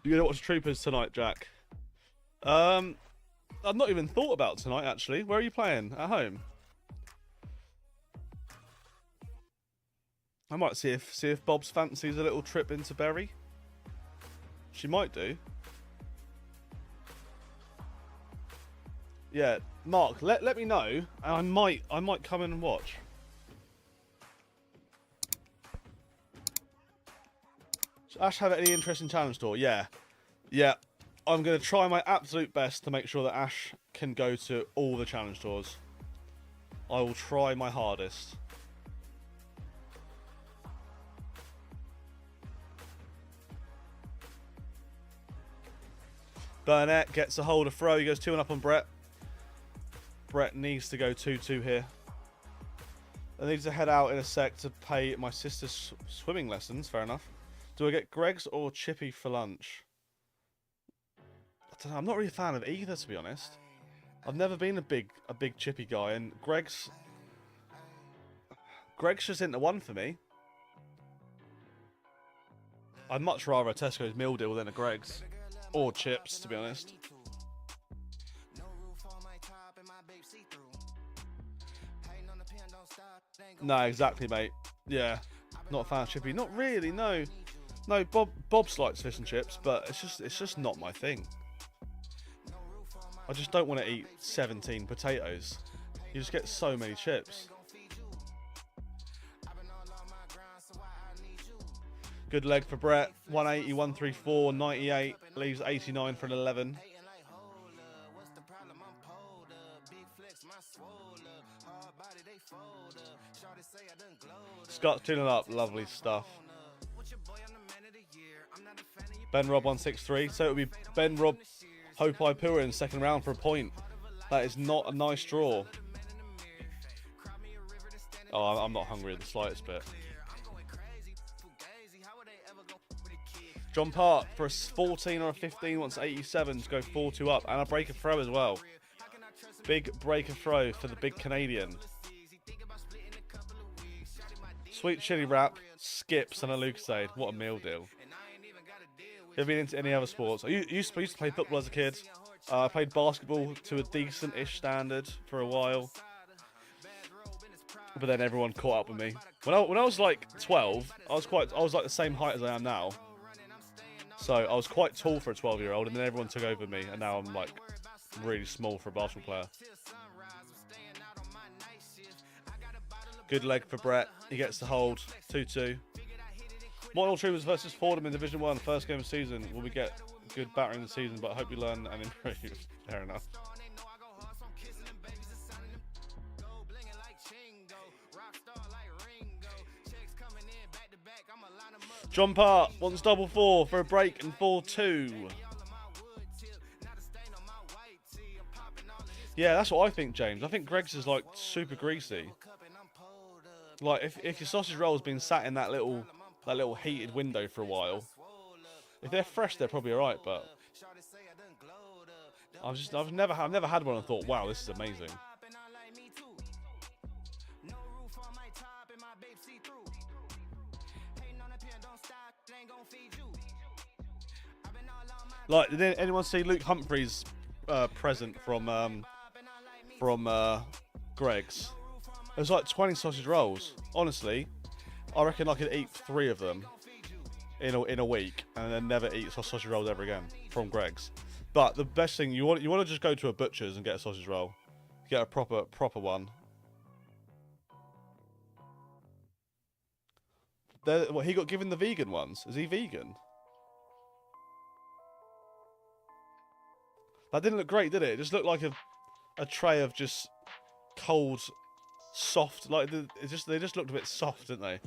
You gonna watch Troopers tonight, Jack? I've not even thought about tonight actually. Where are you playing? At home? I might see if Bob's fancies a little trip into Bury. She might do. Yeah, Mark, let me know, and I might come in and watch. Does Ash have any interest in Challenge Tour? Yeah. I'm gonna try my absolute best to make sure that Ash can go to all the Challenge Tours. I will try my hardest. Burnett gets a hold of throw. He goes 2-1 up on Brett. Brett needs to go 2-2 here. I need to head out in a sec to pay my sister's swimming lessons. Fair enough. Do I get Greg's or Chippy for lunch? I don't know. I'm not really a fan of either, to be honest. I've never been a big Chippy guy, and Greg's just into one for me. I'd much rather a Tesco's meal deal than a Greg's. Or chips, to be honest. No, exactly, mate. Yeah, not a fan of Chippy. Not really, no. No, Bob likes fish and chips, but it's just not my thing. I just don't want to eat 17 potatoes. You just get so many chips. Good leg for Brett. 180, 134, 98. Leaves 89 for an 11. Scott's tuning up. Lovely stuff. Ben Rob 163. So it would be Ben Rob Hope I Pua in second round for a point. That is not a nice draw. Oh, I'm not hungry in the slightest bit. John Park for a 14 or a 15 wants 87 to go 4-2 up. And a breaker throw as well. Big breaker throw for the big Canadian. Sweet chili wrap, skips, and a Lucasade. What a meal deal. Have you been into any other sports? I used to play football as a kid. I played basketball to a decent-ish standard for a while. But then everyone caught up with me. When I was like 12, I was like the same height as I am now. So I was quite tall for a 12-year-old, and then everyone took over me, and now I'm like really small for a basketball player. Good leg for Brett. He gets the hold. 2-2. Model Troopers versus Fordham in Division 1. First game of the season. Will we get good battering the season, but I hope we learn and improve. Fair enough. John Park wants double 4 for a break and 4-2. Yeah, that's what I think, James. I think Greg's is like super greasy. Like if your sausage roll's been sat in that little heated window for a while, if they're fresh, they're probably alright. But I've never had one and thought, wow, this is amazing. Like, did anyone see Luke Humphries' present from Greg's? It was like 20 sausage rolls. Honestly, I reckon I could eat 3 of them in a week and then never eat sausage rolls ever again from Greg's. But the best thing, you want to just go to a butcher's and get a sausage roll. Get a proper one. What, he got given the vegan ones. Is he vegan? That didn't look great, did it? It just looked like a tray of just cold, soft, like they just looked a bit soft, didn't they?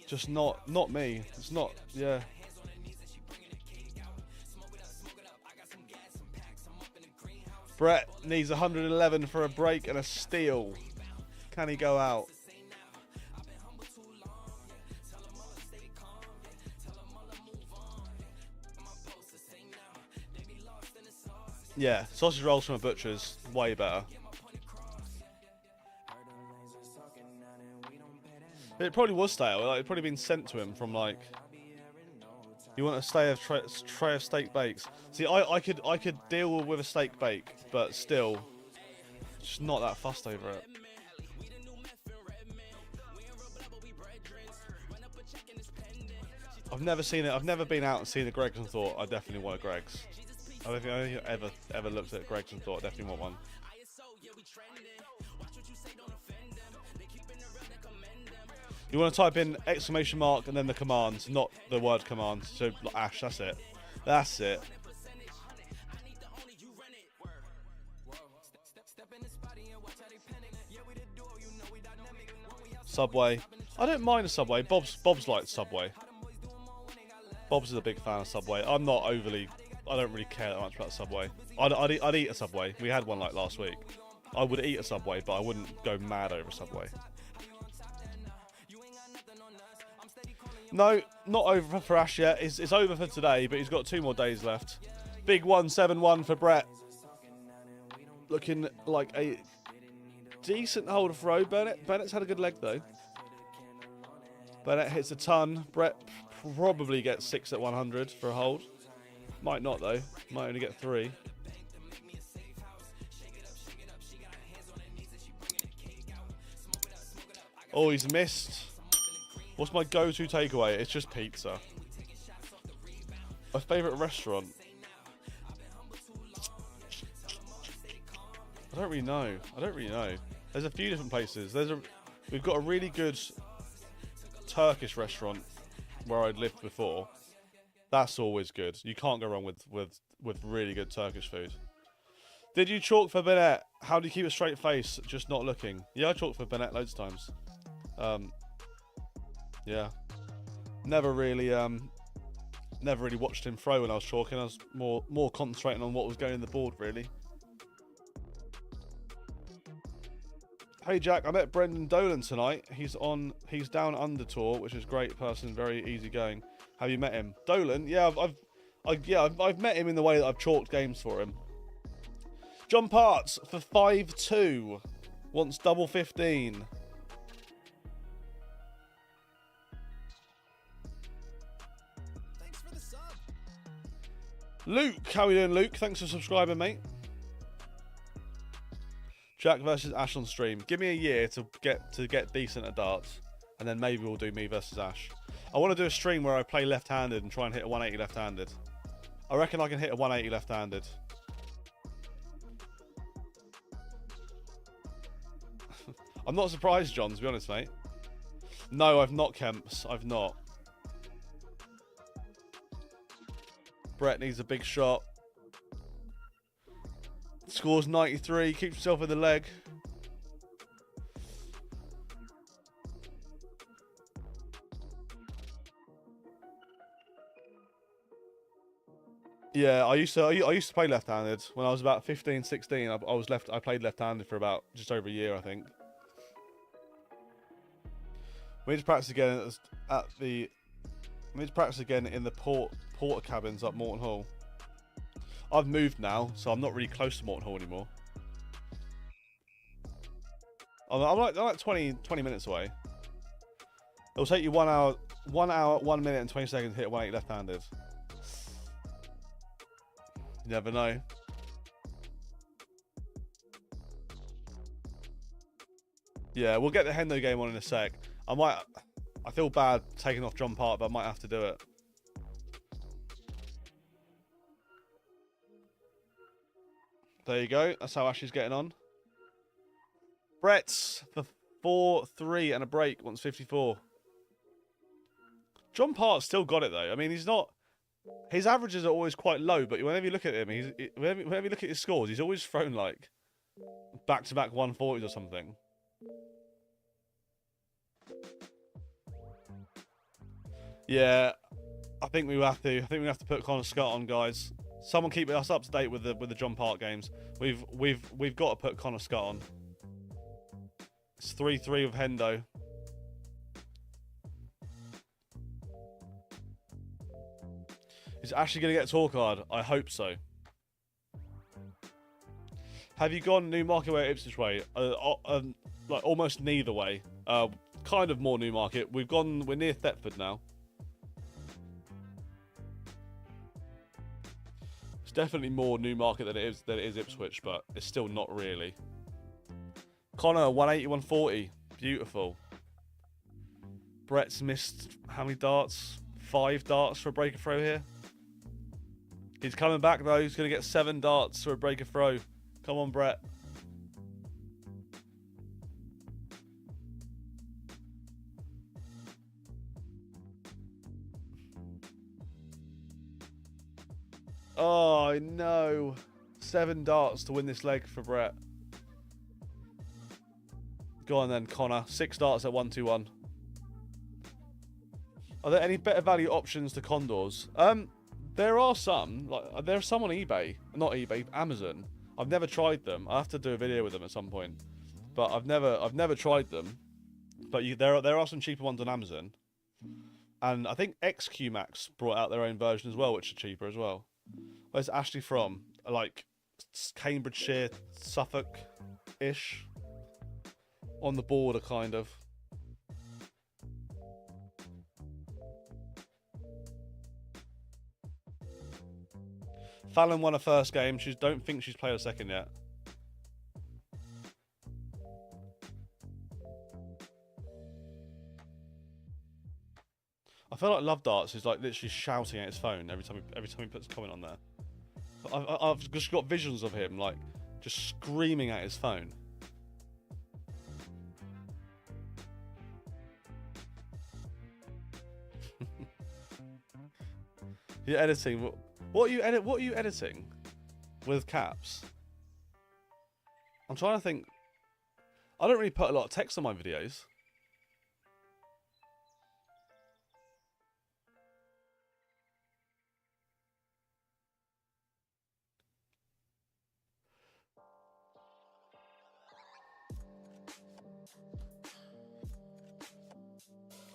Just not me. It's not, yeah. Brett needs 111 for a break and a steal. Can he go out? Yeah, sausage rolls from a butcher's, way better. It probably was stale. Like, it'd probably been sent to him from like. You want a tray of steak bakes? See, I could deal with a steak bake, but still, just not that fussed over it. I've never seen it. I've never been out and seen a Greggs and thought I definitely want a Greggs. I don't think I ever looked at Greggs and thought I definitely want one. You want to type in exclamation mark and then the command, not the word command. So Ash, that's it. That's it. Subway. I don't mind a Subway. Bob's liked Subway. Bob's is a big fan of Subway. I'm not overly. I don't really care that much about Subway. I'd eat a Subway. We had one like last week. I would eat a Subway, but I wouldn't go mad over Subway. No, not over for Ash yet. It's over for today, but he's got 2 more days left. Big 171 for Brett. Looking like a decent hold throw. Bennett's had a good leg though. Bennett hits a ton. Brett probably gets 6 at 100 for a hold. Might not though. Might only get 3. Oh, he's missed. What's my go-to takeaway? It's just pizza. My favourite restaurant. I don't really know. There's a few different places. We've got a really good Turkish restaurant where I'd lived before. That's always good. You can't go wrong with really good Turkish food. Did you chalk for Bennett? How do you keep a straight face, just not looking? Yeah, I chalked for Bennett loads of times. Yeah. Never really watched him throw when I was chalking. I was more concentrating on what was going in the board, really. Hey Jack, I met Brendan Dolan tonight. He's down under tour, which is great person, very easygoing. Have you met him? Dolan? Yeah, I've met him in the way that I've chalked games for him. John Parts for 5-2 wants double 15. Thanks for the sub. Luke, how are you doing, Luke? Thanks for subscribing, mate. Jack versus Ash on stream. Give me a year to get decent at darts, and then maybe we'll do me versus Ash. I want to do a stream where I play left-handed and try and hit a 180 left-handed. I reckon I can hit a 180 left-handed. I'm not surprised, John, to be honest, mate. No, I've not, Kemps. I've not. Brett needs a big shot. Scores 93, keeps himself in the leg. Yeah, I used to play left-handed when I was about 15, 16. I played left-handed for about just over a year, I think. We need to practice again we need to practice again in the porter cabins up Morton Hall. I've moved now, so I'm not really close to Morton Hall anymore. I'm like 20 minutes away. It'll take you 1 hour, 1 minute and 20 seconds to hit 180 left-handed. You never know. Yeah, we'll get the Hendo game on in a sec. I feel bad taking off John Park, but I might have to do it. There you go. That's how Ashley's getting on. Brett's for 4-3 and a break. Wants 54. John Park's still got it, though. I mean, he's not... His averages are always quite low, but whenever you look at him, whenever you look at his scores, he's always thrown, like, back-to-back 140s or something. Yeah, I think we have to put Connor Scott on, guys. Someone keep us up to date with the John Park games. We've got to put Connor Scott on. It's 3-3 with Hendo. Is Ashley going to get a tour card? I hope so. Have you gone Newmarket way or Ipswich way? Like almost neither way. Kind of more Newmarket. We're near Thetford now. It's definitely more Newmarket than it is Ipswich, but it's still not really. Connor, 180, 140. Beautiful. Brett's missed how many darts? 5 darts for a break of throw here. He's coming back though. He's going to get 7 darts for a break of throw. Come on, Brett. Oh, no. 7 darts to win this leg for Brett. Go on then, Connor. 6 darts at 121. Are there any better value options to Condors? There are some. Like, there are some on eBay. Not eBay, Amazon. I've never tried them. I have to do a video with them at some point. But I've never tried them. But there are some cheaper ones on Amazon. And I think XQmax brought out their own version as well, which are cheaper as well. Where's Ashley from? Like Cambridgeshire, Suffolk-ish. On the border, kind of. Fallon won her first game. She don't think she's played a second yet. I feel like Love Darts is like literally shouting at his phone every time he puts a comment on there. I've just got visions of him like just screaming at his phone. You're editing. What are you editing? With caps. I'm trying to think. I don't really put a lot of text on my videos.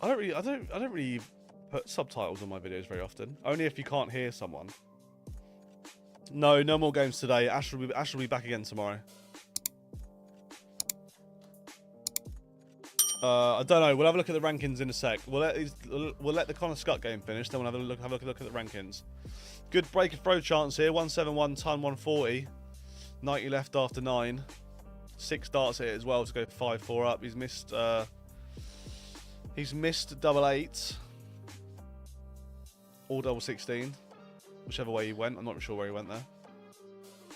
I don't really put subtitles on my videos very often. Only if you can't hear someone. No more games today. Ash will be back again tomorrow. I don't know. We'll have a look at the rankings in a sec. We'll let the Connor Scott game finish. Then we'll have a look at the rankings. Good break and throw chance here. 171 ton 140. 90 left after 9. 6 darts here as well to go 5-4 up. He's missed double 8 or double 16, whichever way he went. I'm not sure where he went there.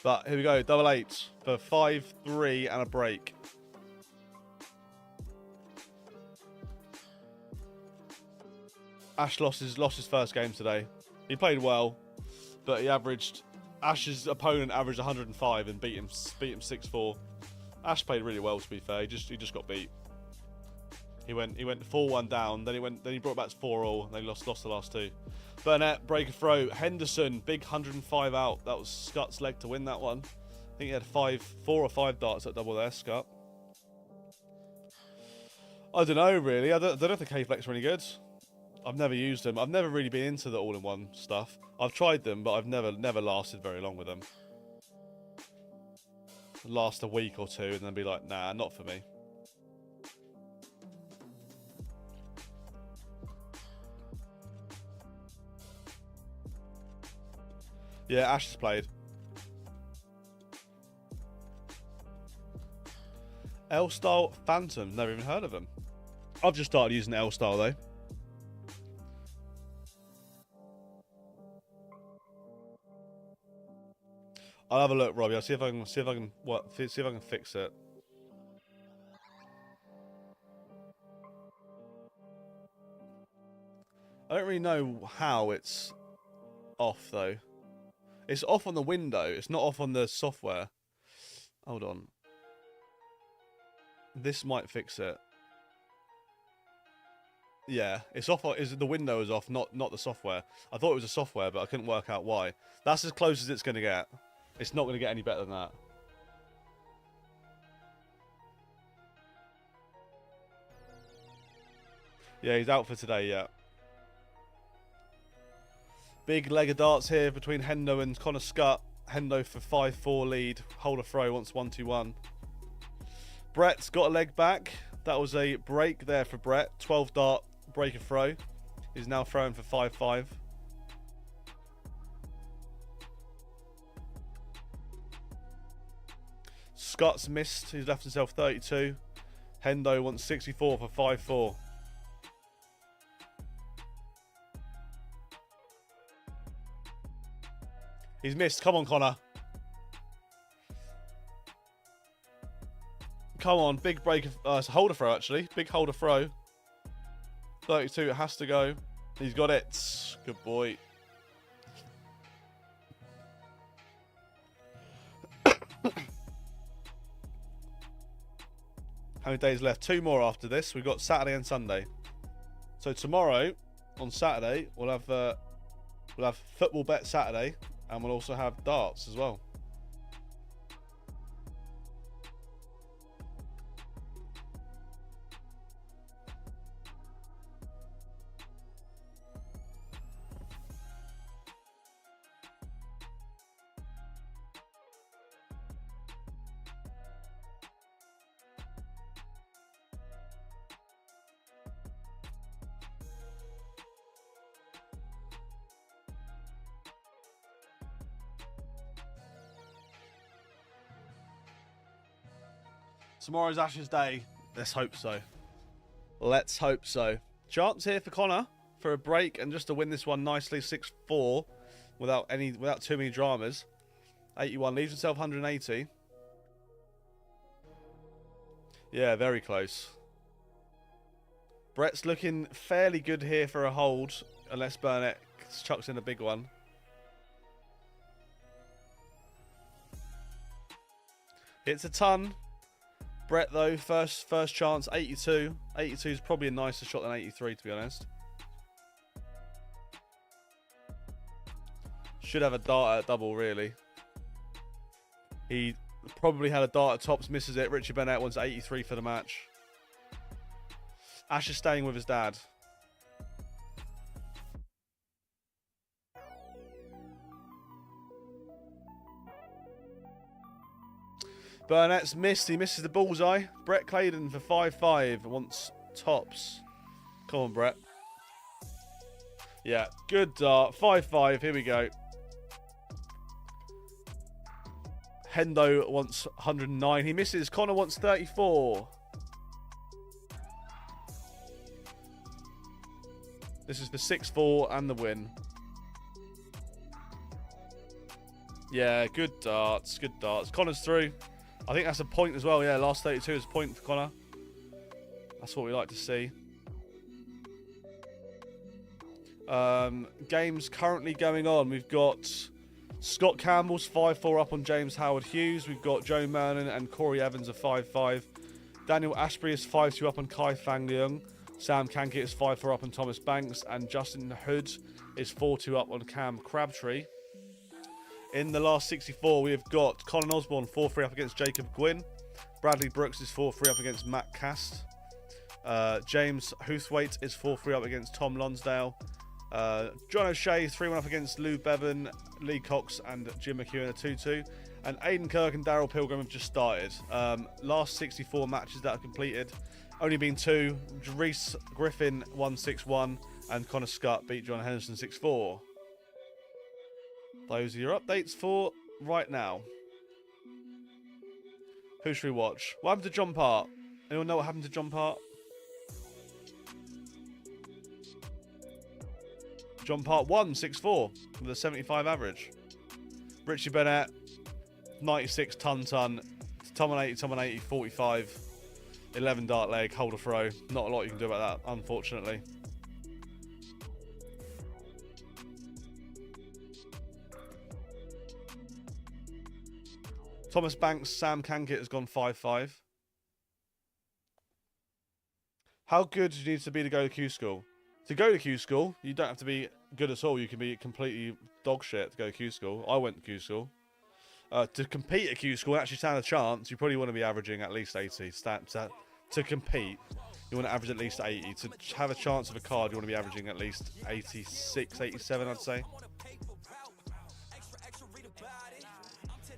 But here we go, double 8 for 5-3 and a break. Ash lost his first game today. He played well, but Ash's opponent averaged 105 and beat him 6-4. Ash played really well, to be fair. He just got beat. He went 4-1 down, then he brought it back to 4-all, and then he lost the last 2. Burnett, break a throw. Henderson, big 105 out. That was Scott's leg to win that one. I think he had 4 or 5 darts at double there, Scott. I don't know, really. I don't know if the K-Flex are any good. I've never used them. I've never really been into the all-in-one stuff. I've tried them, but I've never lasted very long with them. Last a week or 2 and then be like, nah, not for me. Yeah, Ash has played. L-Style Phantom. Never even heard of them. I've just started using L-Style though. I'll have a look, Robbie. I'll see if I can fix it. I don't really know how it's off though. It's off on the window. It's not off on the software. Hold on. This might fix it. Yeah, it's off. The window is off, not the software. I thought it was a software, but I couldn't work out why. That's as close as it's going to get. It's not going to get any better than that. Yeah, he's out for today, yeah. Big leg of darts here between Hendo and Connor Scott. Hendo for 5-4 lead. Holder throw wants 1-2-1. Brett's got a leg back. That was a break there for Brett. 12 dart break and throw. He's now throwing for 5-5. Scott's missed. He's left himself 32. Hendo wants 64 for 5-4. He's missed. Come on, Connor. Come on. Big break. It's a holder throw, actually. Big holder throw. 32. It has to go. He's got it. Good boy. How many days left? 2 more after this. We've got Saturday and Sunday. So tomorrow, on Saturday, we'll have football bet Saturday. And we'll also have darts as well. Tomorrow's Ash's day. Let's hope so. Let's hope so. Chance here for Connor for a break and just to win this one nicely, 6-4, without too many dramas. 81 leaves himself 180. Yeah, very close. Brett's looking fairly good here for a hold, unless Burnett chucks in a big one. It's a ton. Brett, though, first chance, 82. 82 is probably a nicer shot than 83, to be honest. Should have a dart at double, really. He probably had a dart at tops, misses it. Richie Bennett wants 83 for the match. Ash is staying with his dad. Burnett's missed. He misses the bullseye. Brett Claydon for 5-5 wants tops. Come on, Brett. Yeah, good dart. 5-5. Here we go. Hendo wants 109. He misses. Connor wants 34. This is the 6-4 and the win. Yeah, good darts. Good darts. Connor's through. I think that's a point as well. Yeah, last 32 is a point for Connor. That's what we like to see. Games currently going on. We've got Scott Campbell's 5-4 up on James Howard Hughes. We've got Joe Mernon and Corey Evans of 5-5. Daniel Ashbury is 5-2 up on Kai Fang Leung. Sam Kankit is 5-4 up on Thomas Banks. And Justin Hood is 4-2 up on Cam Crabtree. In the last 64, we have got Colin Osborne 4-3 up against Jacob Gwynn. Bradley Brooks is 4-3 up against Matt Cast. James Huthwaite is 4-3 up against Tom Lonsdale. John O'Shea 3-1 up against Lou Bevan, Lee Cox and Jim McEwen are 2-2. And Aidan Kirk and Daryl Pilgrim have just started. Last 64 matches that are completed. Only been 2. Reese Griffin won 6-1 and Connor Scott beat John Henderson 6-4. Those are your updates for right now. Who should we watch? What happened to John Part? Anyone know what happened to John Part? John Part won 6-4 with a 75 average. Richie Bennett 96 ton. Tom on 80, 45. 11 dart leg, hold a throw. Not a lot you can do about that, unfortunately. Thomas Banks, Sam Kankit has gone 5-5. How good do you need to be to go to Q School? To go to Q School, you don't have to be good at all. You can be completely dog shit to go to Q School. I went to Q School. To compete at Q School and actually stand a chance, you probably want to be averaging at least 80. To compete, you want to average at least 80. To have a chance of a card, you want to be averaging at least 86, 87, I'd say.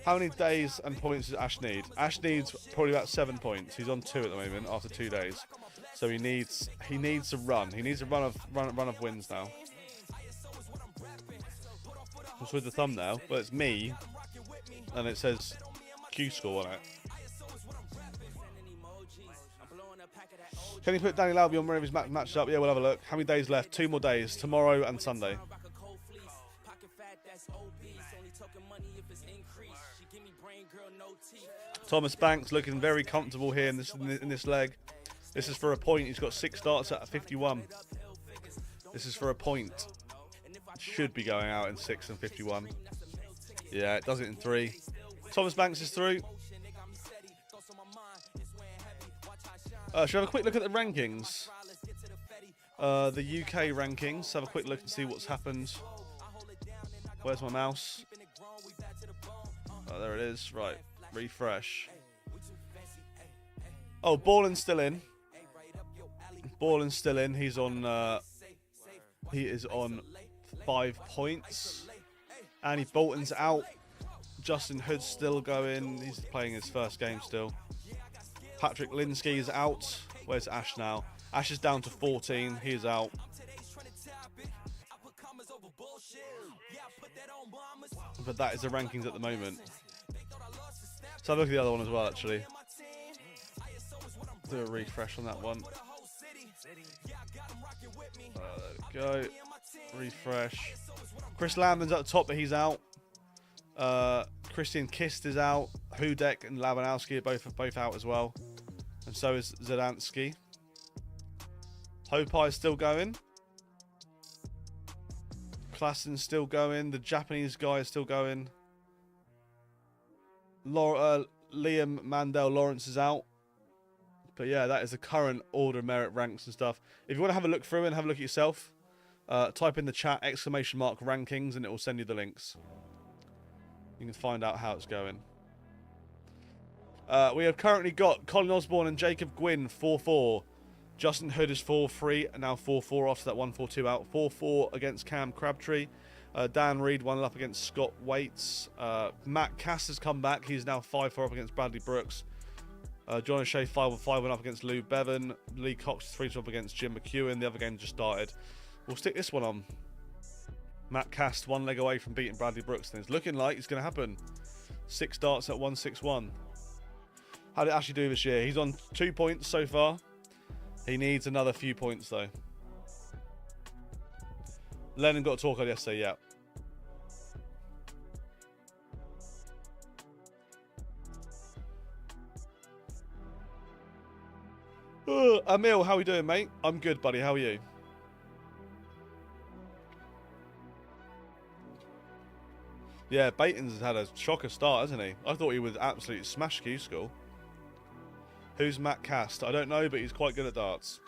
How many days and points does Ash need? Ash needs probably about 7 points. He's on 2 at the moment after 2 days. So he needs a run. He needs a run of wins now. What's with the thumbnail? Well, it's me, and it says Q School on it. Can you put Danny Lalby on one of his matches up? Yeah, we'll have a look. How many days left? 2 more days. Tomorrow and Sunday. Thomas Banks looking very comfortable here in this leg. This is for a point. He's got 6 starts at 51. This is for a point. Should be going out in 6 and 51. Yeah, it does it in 3. Thomas Banks is through. Should we have a quick look at the rankings? The UK rankings. Have a quick look and see what's happened. Where's my mouse? Oh, there it is. Right. Refresh. Oh, Borland's still in. Borland's still in. He's on. He is on 5 points. Annie Bolton's out. Justin Hood's still going. He's playing his first game still. Patrick Linsky is out. Where's Ash now? Ash is down to 14. He is out. But that is the rankings at the moment. So have a look at the other one as well, actually. Do a refresh on that one. There we go. Refresh. Chris Lambden's at the top, but he's out. Christian Kist is out. Hudek and Labanowski are both out as well. And so is Zadansky. Hopai is still going. Klassen's still going. The Japanese guy is still going. Liam Mandel Lawrence is out. But yeah, that is the current order of merit ranks and stuff. If you want to have a look through and have a look at yourself, type in the chat !rankings and it will send you the links. You can find out how it's going. We have currently got Colin Osborne and Jacob Gwynn 4-4. Justin Hood is 4-3 and now 4-4 after that 1-4-2 out. 4-4 against Cam Crabtree. Dan Reed 1 up against Scott Waits. Matt Cass has come back. He's now 5-4 up against Bradley Brooks. John O'Shea 5-5 up against Lou Bevan. Lee Cox 3-2 up against Jim McEwen. The other game just started. We'll stick this one on. Matt Cass 1 leg away from beating Bradley Brooks. And it's looking like it's going to happen. 6 darts at 161. How did Ashley do this year? He's on 2 points so far. He needs another few points though. Lennon got a talk on yesterday, yeah. Emil, how are we doing, mate? I'm good, buddy. How are you? Yeah, Baton's had a shocker start, hasn't he? I thought he would absolutely smash Q School. Who's Matt Cast? I don't know, but he's quite good at darts.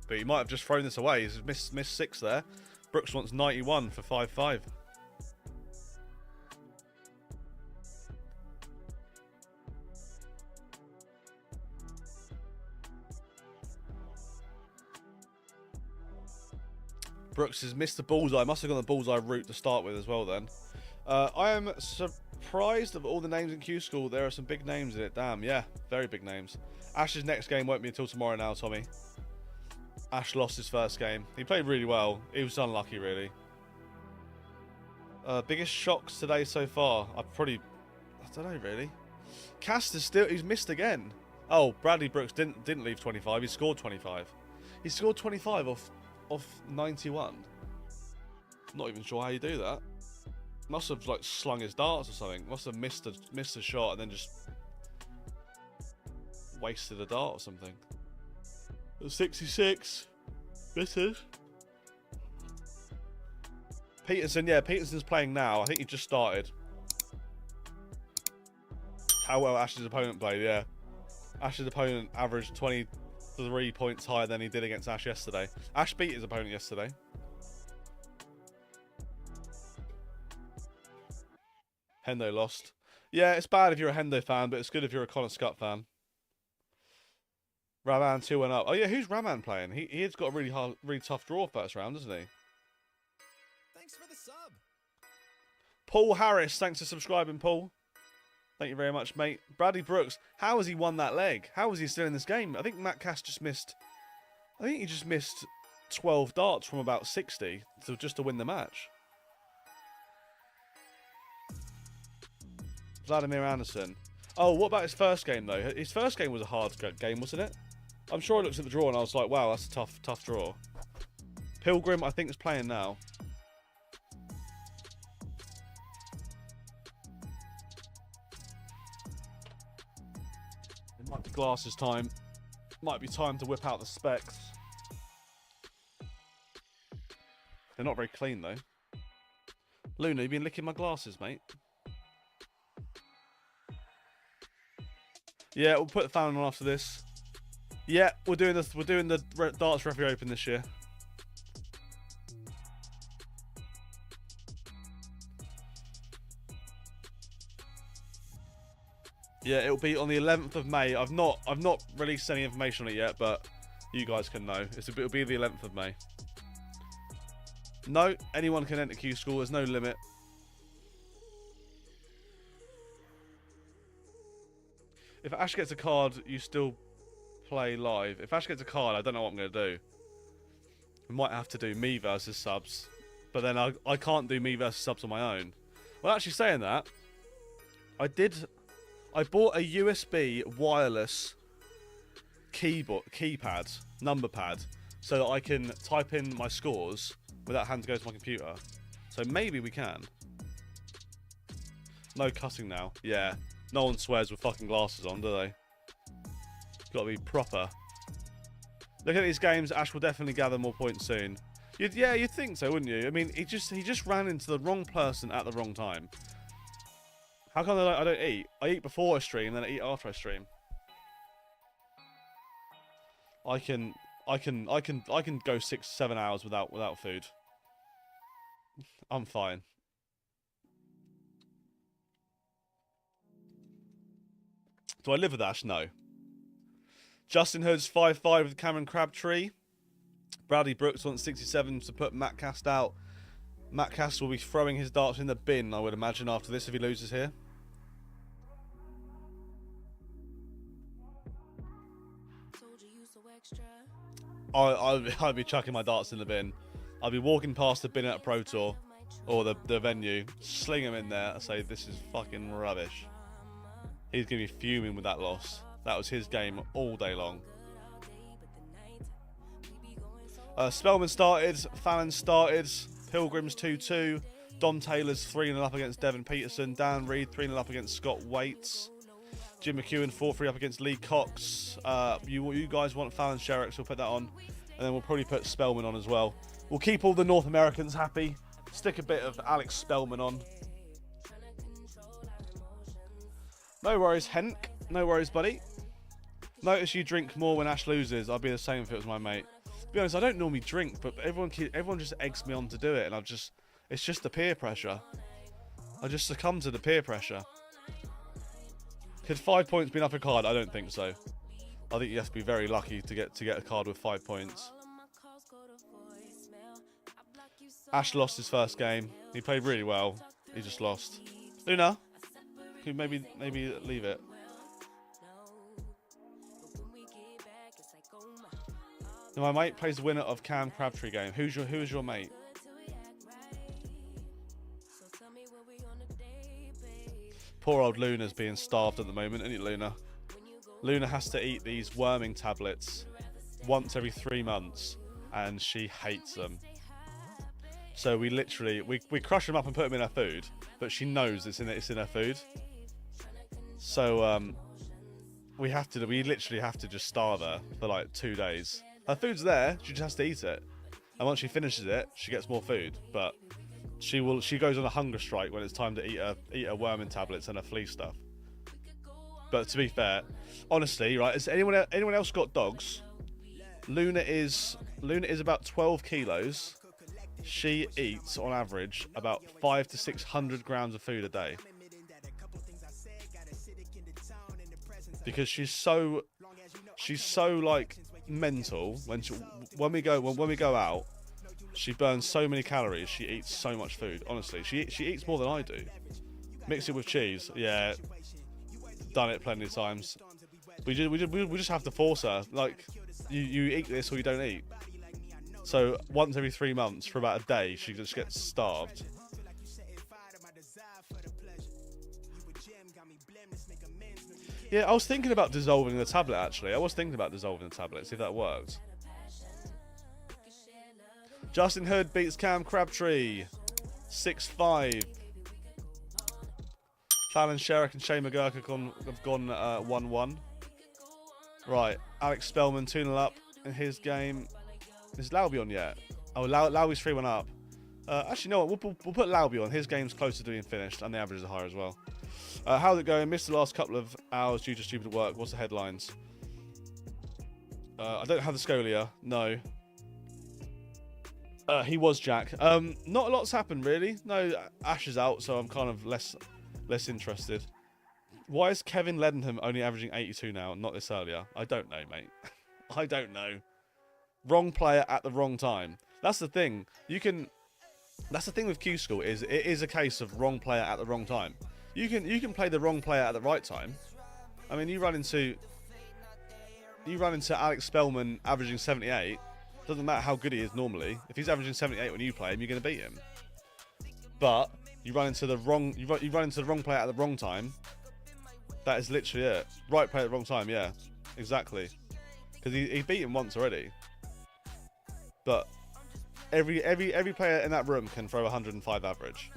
But he might have just thrown this away. He's missed 6 there. Brooks wants 91 for 5-5. Brooks has missed the bullseye. Must have gone the bullseye route to start with as well then. I am surprised of all the names in Q School. There are some big names in it. Damn, yeah. Very big names. Ash's next game won't be until tomorrow now, Tommy. Ash lost his first game. He played really well. He was unlucky, really. Biggest shocks today so far? I don't know, really. Cast is still... He's missed again. Oh, Bradley Brooks didn't leave 25. He scored 25. He scored 25 off 91. Not even sure how you do that. Must have like slung his darts or something. Must have missed a shot and then just wasted a dart or something. 66. Misses. Peterson, yeah, Peterson's playing now. I think he just started. How well Ash's opponent played, yeah. Ash's opponent averaged 23 points higher than he did against Ash yesterday. Ash beat his opponent yesterday. Hendo lost. Yeah, it's bad if you're a Hendo fan, but it's good if you're a Connor Scott fan. Raman 2-1 up. Oh yeah, who's Raman playing? He's got a really tough draw first round, doesn't he? Thanks for the sub. Paul Harris, thanks for subscribing, Paul. Thank you very much, mate. Bradley Brooks, how has he won that leg? How is he still in this game? I think Matt Cass just missed... I think he just missed 12 darts from about 60 just to win the match. Vladimir Anderson. Oh, what about his first game, though? His first game was a hard game, wasn't it? I'm sure I looked at the draw and I was like, wow, that's a tough draw. Pilgrim, I think, is playing now. It might be glasses time. Might be time to whip out the specs. They're not very clean, though. Luna, you've been licking my glasses, mate. Yeah, we'll put the fan on after this. Yeah, we're doing this. We're doing the Darts Referee Open this year. Yeah, it'll be on the 11th of May. I've not released any information on it yet, but you guys can know. It'll be the 11th of May. No, anyone can enter Q School. There's no limit. If Ash gets a card, you still play live. If Ash gets a card, I don't know what I'm going to do. We might have to do me versus subs. But then I can't do me versus subs on my own. Well, actually saying that, I bought a USB wireless keypad, number pad, so that I can type in my scores without having to go to my computer. So maybe we can. No cutting now. Yeah. No one swears with fucking glasses on, do they? Gotta be proper. Look at these games. Ash will definitely gather more points soon. Yeah, you'd think so, wouldn't you? I mean, he just ran into the wrong person at the wrong time. How come I don't eat? I eat before I stream, then I eat after I stream. I can go 6-7 hours without food. I'm fine. Do I live with Ash? No. Justin Hood's 5-5 with Cameron Crabtree. Bradley Brooks wants 67 to put Matt Cast out. Matt Cast will be throwing his darts in the bin, I would imagine, after this if he loses here. I'd be chucking my darts in the bin. I'd be walking past the bin at a Pro Tour or the venue, sling them in there and say, this is fucking rubbish. He's going to be fuming with that loss. That was his game all day long. Spellman started, Fallon started, Pilgrims 2-2, Dom Taylor's 3-0 up against Devin Peterson, Dan Reed 3-0 up against Scott Waits, Jim McEwen 4-3 up against Lee Cox. You guys want Fallon Sherrick, so we'll put that on, and then we'll probably put Spellman on as well. We'll keep all the North Americans happy, stick a bit of Alex Spellman on. No worries, Henk. No worries, buddy. Notice you drink more when Ash loses. I'd be the same if it was my mate. To be honest, I don't normally drink, but everyone just eggs me on to do it, and it's just the peer pressure. I just succumb to the peer pressure. Could 5 points be enough a card? I don't think so. I think you have to be very lucky to get a card with 5 points. Ash lost his first game. He played really well. He just lost. Luna, could maybe leave it. Now, my mate plays the winner of Cam Crabtree game. Who is your mate? Poor old Luna's being starved at the moment, isn't it, Luna? Luna has to eat these worming tablets once every 3 months, and she hates them. So we literally we crush them up and put them in her food, but she knows it's in her food. So we literally have to just starve her for like 2 days. Her food's there, she just has to eat it, and once she finishes it, she gets more food. But she goes on a hunger strike when it's time to eat her worming tablets and her flea stuff. But to be fair, honestly, right, has anyone else got dogs? Luna is about 12 kilos. She eats on average about 500 to 600 grams of food a day. Because she's so like mental when we go out. She burns so many calories. She eats so much food. Honestly, she eats more than I do. Mix it with cheese. Yeah, done it plenty of times. We just have to force her. Like, you eat this or you don't eat. So once every 3 months for about a day, she just gets starved. Yeah, I was thinking about dissolving the tablet, actually. I was thinking about dissolving the tablet, see if that worked. Justin Hood beats Cam Crabtree. 6-5. Fallon Sherrick and Shea McGurk have gone 1-1. Right, Alex Spellman 2-0 up in his game. Is Lauby on yet? Oh, Lauby's 3-1 up. Actually, no, we'll put Lauby on. His game's closer to being finished, and the averages are higher as well. How's it going? Missed the last couple of hours due to stupid work. What's the headlines? I don't have the Scolia. No. He was Jack. Not a lot's happened, really. No, Ash is out, so I'm kind of less interested. Why is Kevin Ledenham only averaging 82 now, not this earlier? I don't know, mate. I don't know. Wrong player at the wrong time. That's the thing. That's the thing with Q School, is it is a case of wrong player at the wrong time. You can play the wrong player at the right time. I mean, you run into Alex Spellman averaging 78. Doesn't matter how good he is normally. If he's averaging 78 when you play him, you're going to beat him. But you run into the wrong player at the wrong time. That is literally it. Right player at the wrong time. Yeah, exactly. Because he beat him once already. But every player in that room can throw 105 average.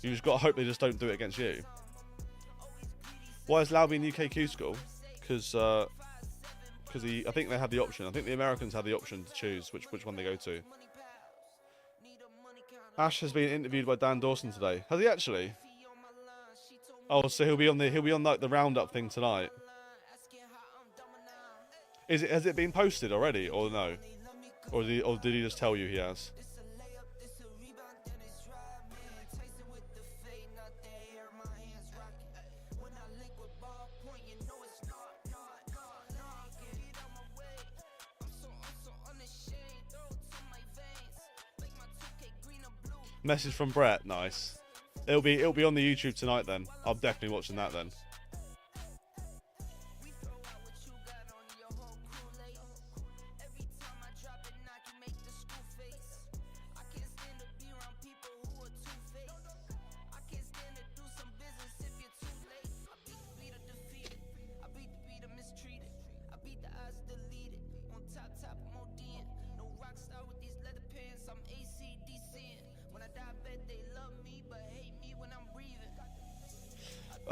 You just got to hope they just don't do it against you. Why is Lauby in UK Q School? Because I think they have the option. I think the Americans have the option to choose which one they go to. Ash has been interviewed by Dan Dawson today. Has he actually? Oh, so he'll be on like the roundup thing tonight. Has it been posted already or no? Or did he just tell you he has? Message from Brett, nice. It'll be on the YouTube tonight then. I'm definitely watching that then.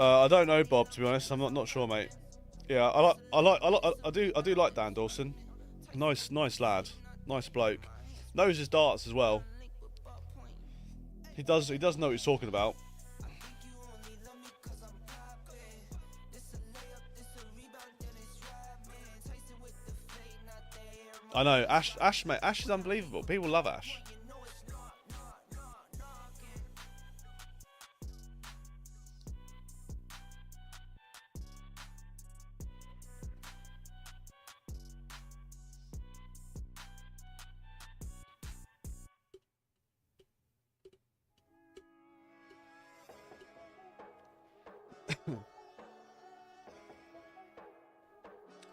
I don't know, Bob. To be honest, I'm not sure, mate. Yeah, I do like Dan Dawson. Nice lad, nice bloke. Knows his darts as well. He does know what he's talking about. I know Ash, mate. Ash is unbelievable. People love Ash.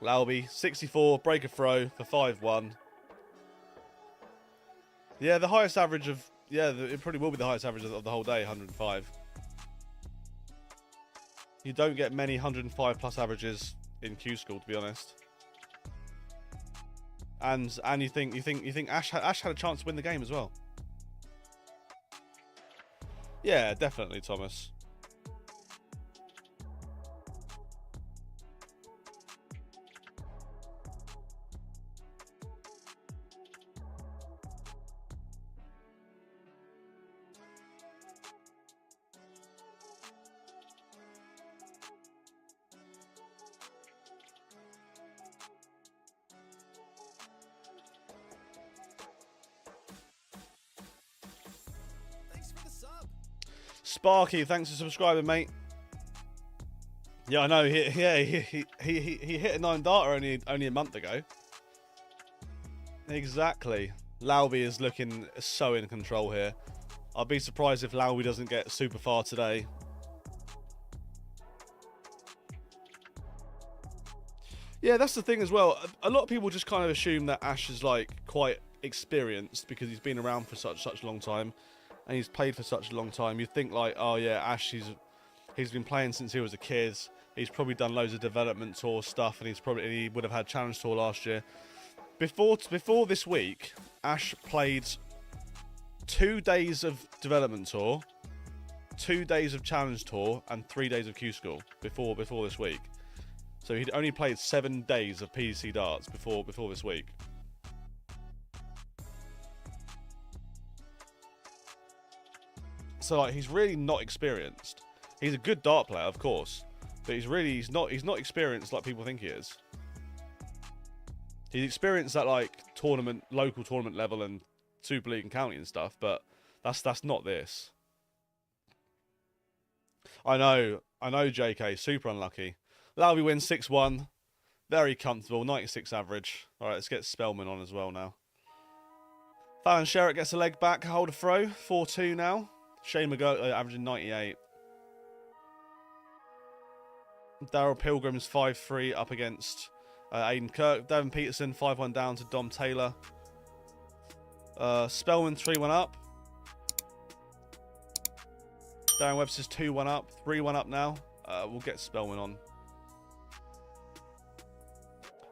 Lauby, 64, break a throw for 5-1. Yeah, the highest average of... Yeah, it probably will be the highest average of the whole day, 105. You don't get many 105 plus averages in Q School, to be honest. And you think Ash had a chance to win the game as well? Yeah, definitely, Thomas. Sparky, thanks for subscribing, mate. Yeah, I know. He hit a 9 darter only a month ago. Exactly. Lauby is looking so in control here. I'd be surprised if Lauby doesn't get super far today. Yeah, that's the thing as well. A lot of people just kind of assume that Ash is like quite experienced because he's been around for such a long time. And he's played for such a long time. You'd think like, oh yeah, Ash, he's been playing since he was a kid. He's probably done loads of development tour stuff, and he would have had challenge tour last year. Before this week, Ash played 2 days of development tour, 2 days of challenge tour, and 3 days of Q School before this week. So he'd only played 7 days of PDC darts before this week. So like, he's really not experienced. He's a good dart player, of course, but he's not experienced like people think he is. He's experienced at like local tournament level and Super League and county and stuff, but that's not this. I know, JK, super unlucky. Lauby wins 6-1, very comfortable, 96 average. All right, let's get Spellman on as well now. Fallon Sherritt gets a leg back, hold a throw, 4-2 now. Shane McGurk averaging 98. Daryl Pilgrim's 5-3 up against Aiden Kirk. Devin Peterson 5-1 down to Dom Taylor. Spellman 3-1 up. Darren Webster's 2-1 up. 3-1 up now. We'll get Spellman on.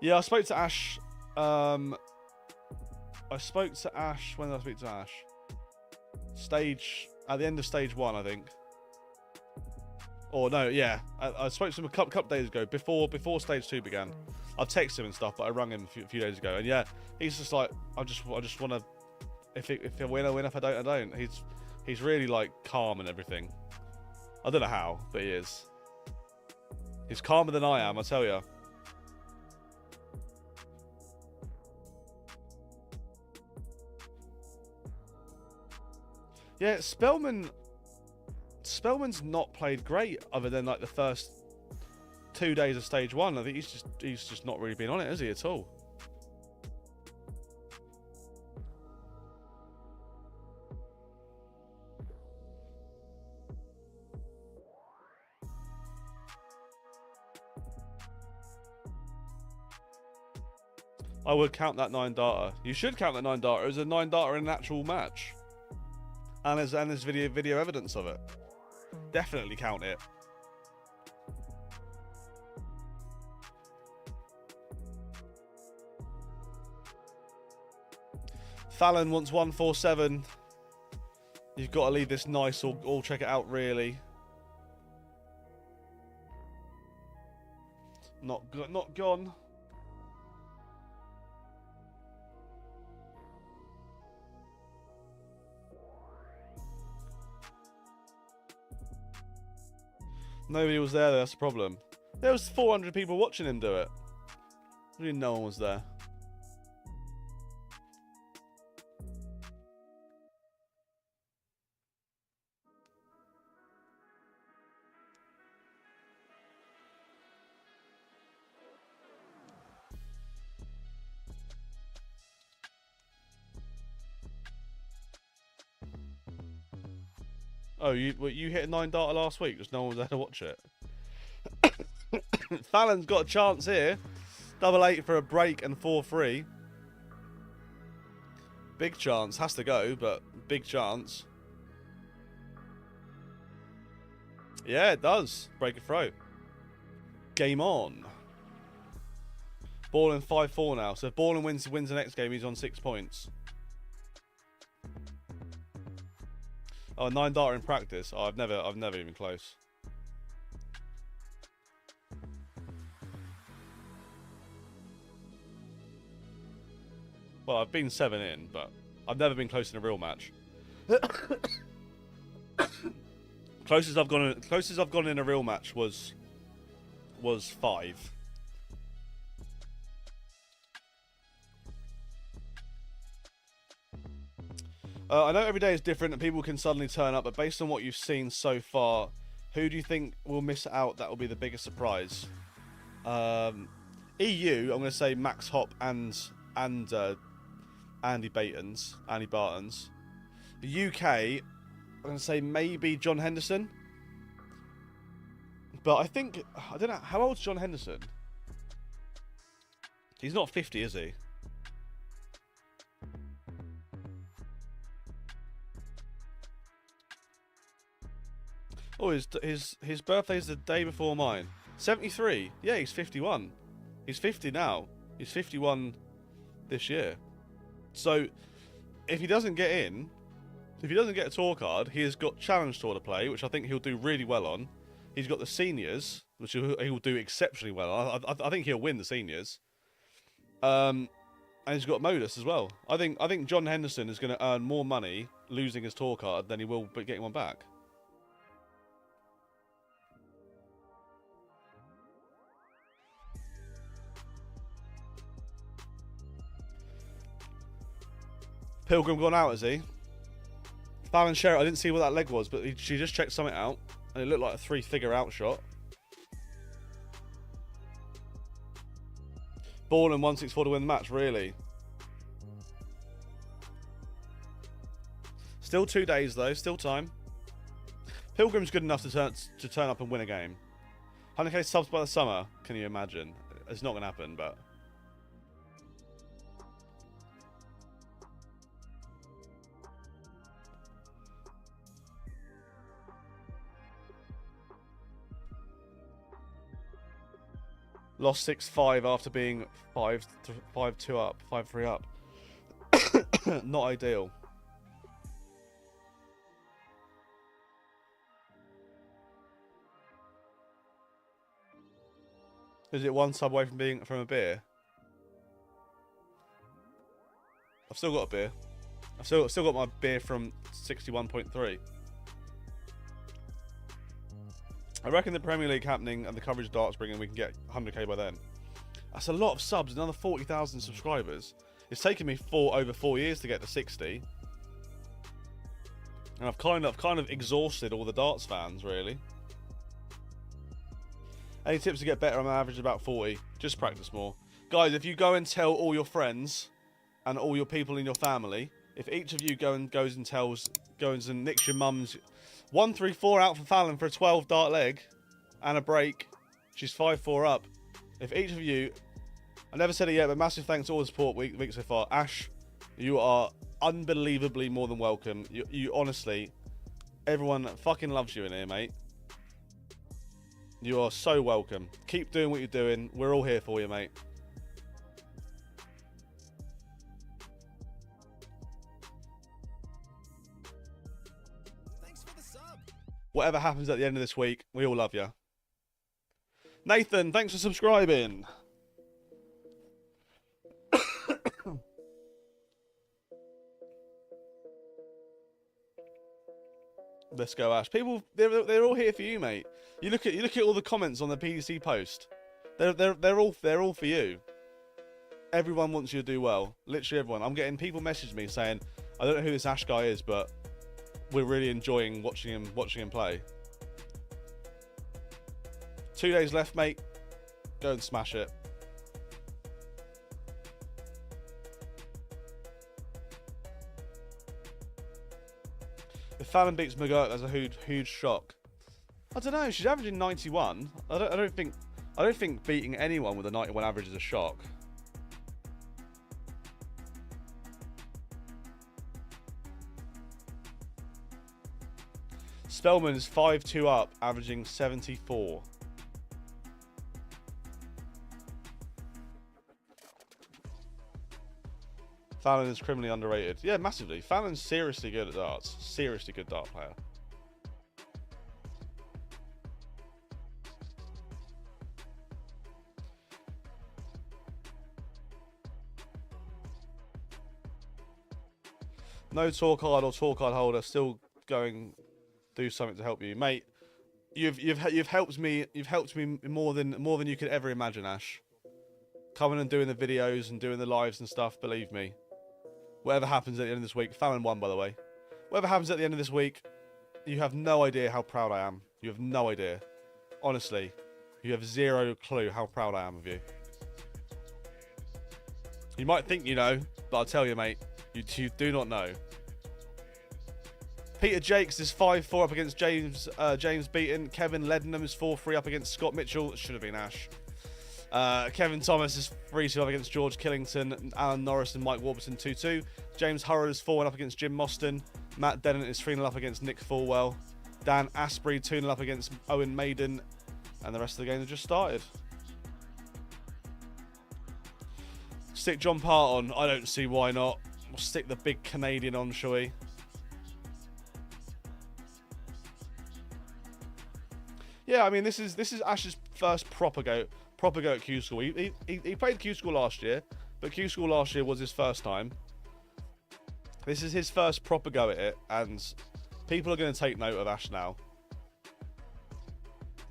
Yeah, I spoke to Ash. When did I speak to Ash? At the end of stage 1, I think. Or no, yeah. I spoke to him a couple days ago, before stage 2 began. I've texted him and stuff, but I rang him a few days ago, and yeah, he's just like, I just want to If I win, I win. If I don't, I don't. He's really like calm and everything. I don't know how, but he is. He's calmer than I am, I tell you. Yeah, Spellman's not played great other than like the first 2 days of stage 1. I think he's just not really been on it, has he, at all? I would count that 9 data. You should count that 9 data as a 9 data in an actual match. And there's video evidence of it. Definitely count it. Fallon wants 147. You've got to leave this nice or check it out really. Not gone. Nobody was there, that's the problem. There was 400 people watching him do it. Really, no one was there. Oh, you hit a 9 data last week, just no one was there to watch it. Fallon's got a chance here. 8-8 for a break and 4-3. Big chance, has to go, but big chance. Yeah, it does. Break a throw. Game on. Ballin 5-4 now. So if Ballin wins the next game, he's on 6 points. Oh, 9 data in practice. Oh, I've never even close. Well, I've been 7 in, but I've never been close in a real match. Closest I've gone in a real match was 5. I know every day is different and people can suddenly turn up, but based on what you've seen so far, who do you think will miss out that will be the biggest surprise? EU, I'm going to say Max Hopp and Andy Bartons. The UK, I'm going to say maybe John Henderson. But I don't know, how old's John Henderson? He's not 50, is he? Oh, his birthday's the day before mine. 73. Yeah, he's 51. He's 50 now. He's 51 this year. So, if he doesn't get in, if he doesn't get a tour card, he has got Challenge Tour to play, which I think he'll do really well on. He's got the Seniors, which he will do exceptionally well on. I think he'll win the Seniors. And he's got Modus as well. I think John Henderson is going to earn more money losing his tour card than he will getting one back. Pilgrim gone out, has he? Fallon Sherritt, I didn't see what that leg was, but she just checked something out, and it looked like a 3-figure out shot. Ball and 164 to win the match, really. Still 2 days though, still time. Pilgrim's good enough to turn up and win a game. 100k subs by the summer, can you imagine? It's not going to happen, but... Lost 6-5 after being 5-2 up, 5-3 up. Not ideal. Is it 1 sub away from a beer? I've still got a beer. I've still got my beer from 61.3. I reckon the Premier League happening and the coverage darts bringing, we can get 100k by then. That's a lot of subs, another 40,000 subscribers. It's taken me over 4 years to get to 60. And I've kind of exhausted all the darts fans, really. Any tips to get better? I'm average about 40. Just practice more. Guys, if you go and tell all your friends and all your people in your family, if each of you goes and nicks your mum's 134 out for Fallon for a 12 dart leg and a break. She's 5-4 up. If each of you, I never said it yet, but massive thanks to all the support week so far. Ash, you are unbelievably more than welcome. You honestly, everyone fucking loves you in here, mate. You are so welcome. Keep doing what you're doing. We're all here for you, mate. Thanks for the sub. Whatever happens at the end of this week, we all love you. Nathan, thanks for subscribing. Let's go, Ash. People, they're all here for you, mate. You look at all the comments on the PDC post. They're all for you. Everyone wants you to do well. Literally everyone. I'm getting people message me saying, I don't know who this Ash guy is, but we're really enjoying watching him play. 2 days left, mate. Go and smash it. If Fallon beats McGurk, that's a huge shock. I don't know. She's averaging 91. I don't think beating anyone with a 91 average is a shock. Spellman is 5-2 up, averaging 74. Fallon is criminally underrated. Yeah, massively. Fallon's seriously good at darts. Seriously good dart player. No tour card or tour card holder. Still going. Do something to help you, mate. You've helped me. You've helped me more than you could ever imagine, Ash. Coming and doing the videos and doing the lives and stuff. Believe me. Whatever happens at the end of this week, Fallon won, by the way. Whatever happens at the end of this week, you have no idea how proud I am. You have no idea. Honestly, you have zero clue how proud I am of you. You might think you know, but I'll tell you, mate, you do not know. Peter Jakes is 5-4 up against James Beaton. Kevin Leadenham is 4-3 up against Scott Mitchell. It should have been Ash. Kevin Thomas is 3-2 up against George Killington. Alan Norris and Mike Warburton 2-2. James Hurrell is 4-1 up against Jim Mostyn. Matt Dennant is 3-0 up against Nick Fulwell. Dan Asprey 2-0 up against Owen Maiden. And the rest of the game have just started. Stick John Part on. I don't see why not. We'll stick the big Canadian on, shall we? Yeah, I mean, this is Ash's first proper go at Q School. He played Q School last year, but Q School last year was his first time. This is his first proper go at it, and people are going to take note of Ash now.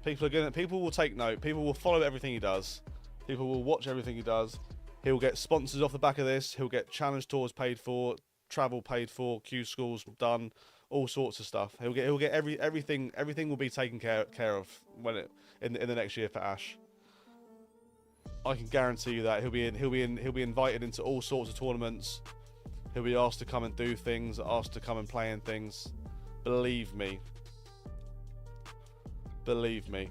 People will take note. People will follow everything he does. People will watch everything he does. He'll get sponsors off the back of this. He'll get challenge tours paid for, travel paid for, Q Schools done, all sorts of stuff. He'll get everything. Everything will be taken care of when in the next year for Ash. I can guarantee you that he'll be invited into all sorts of tournaments. He'll be asked to come and do things, asked to come and play in things. Believe me. Believe me.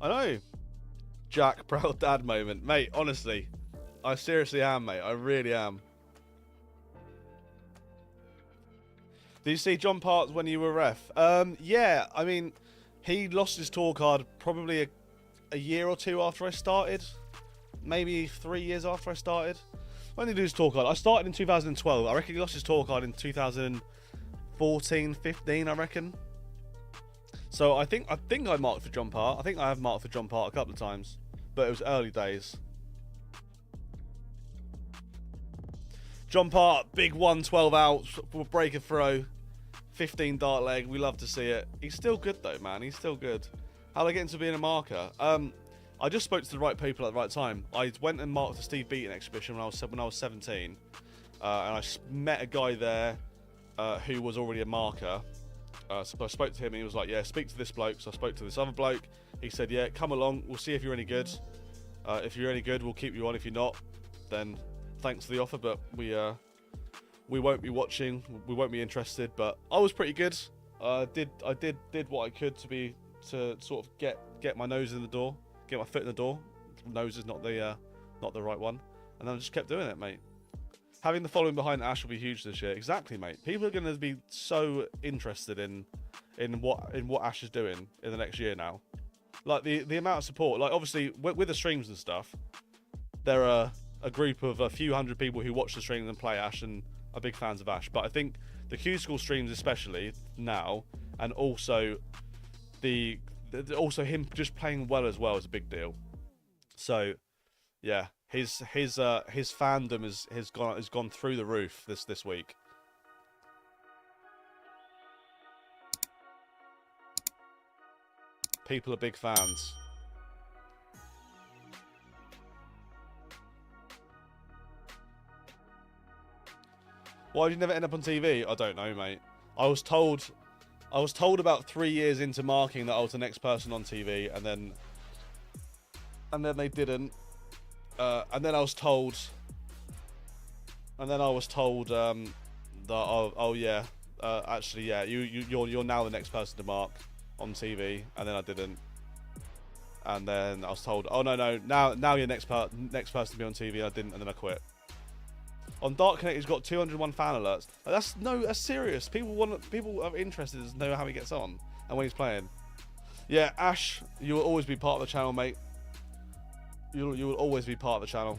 I know. Jack, proud dad moment. Mate, honestly. I seriously am, mate. I really am. Did you see John Parts when you were ref? Yeah, I mean, he lost his tour card probably a year or two after I started. Maybe 3 years after I started. When did he lose his tour card? I started in 2012. I reckon he lost his tour card in 2014, 15, I reckon. So I think I marked for John Part. I think I have marked for John Part a couple of times, but it was early days. John Part, big 112 out, break a throw, 15 dart leg. We love to see it. He's still good though, man. He's still good. How did I get into being a marker? I just spoke to the right people at the right time. I went and marked the Steve Beaton exhibition when I was 17, and I met a guy there who was already a marker. So I spoke to him and he was like, yeah, speak to this bloke. So I spoke to this other bloke. He said, yeah, come along. We'll see if you're any good. If you're any good, we'll keep you on. If you're not, then thanks for the offer, but we won't be watching. We won't be interested. But I was pretty good. I did what I could to sort of get my nose in the door, get my foot in the door. Nose is not the right one. And then I just kept doing it, mate. Having the following behind Ash will be huge this year. Exactly, mate. People are going to be so interested in what Ash is doing in the next year now. Like the amount of support. Like obviously with the streams and stuff, there are a group of a few hundred people who watch the streams and play Ash and are big fans of Ash. But I think the Q School streams especially now, and also also him just playing well as well is a big deal. So yeah. His fandom has gone through the roof this week. People are big fans. Why did you never end up on TV? I don't know, mate. I was told about 3 years into marking that I was the next person on TV, and then they didn't. And then I was told that oh yeah, actually yeah, you're now the next person to mark on TV, and then I didn't. And then I was told, oh no, now you're next person to be on TV, and I didn't, and then I quit. On Dark Connect, he's got 201 fan alerts. That's serious. People are interested to know how he gets on and when he's playing. Yeah, Ash, you will always be part of the channel, mate. You will always be part of the channel.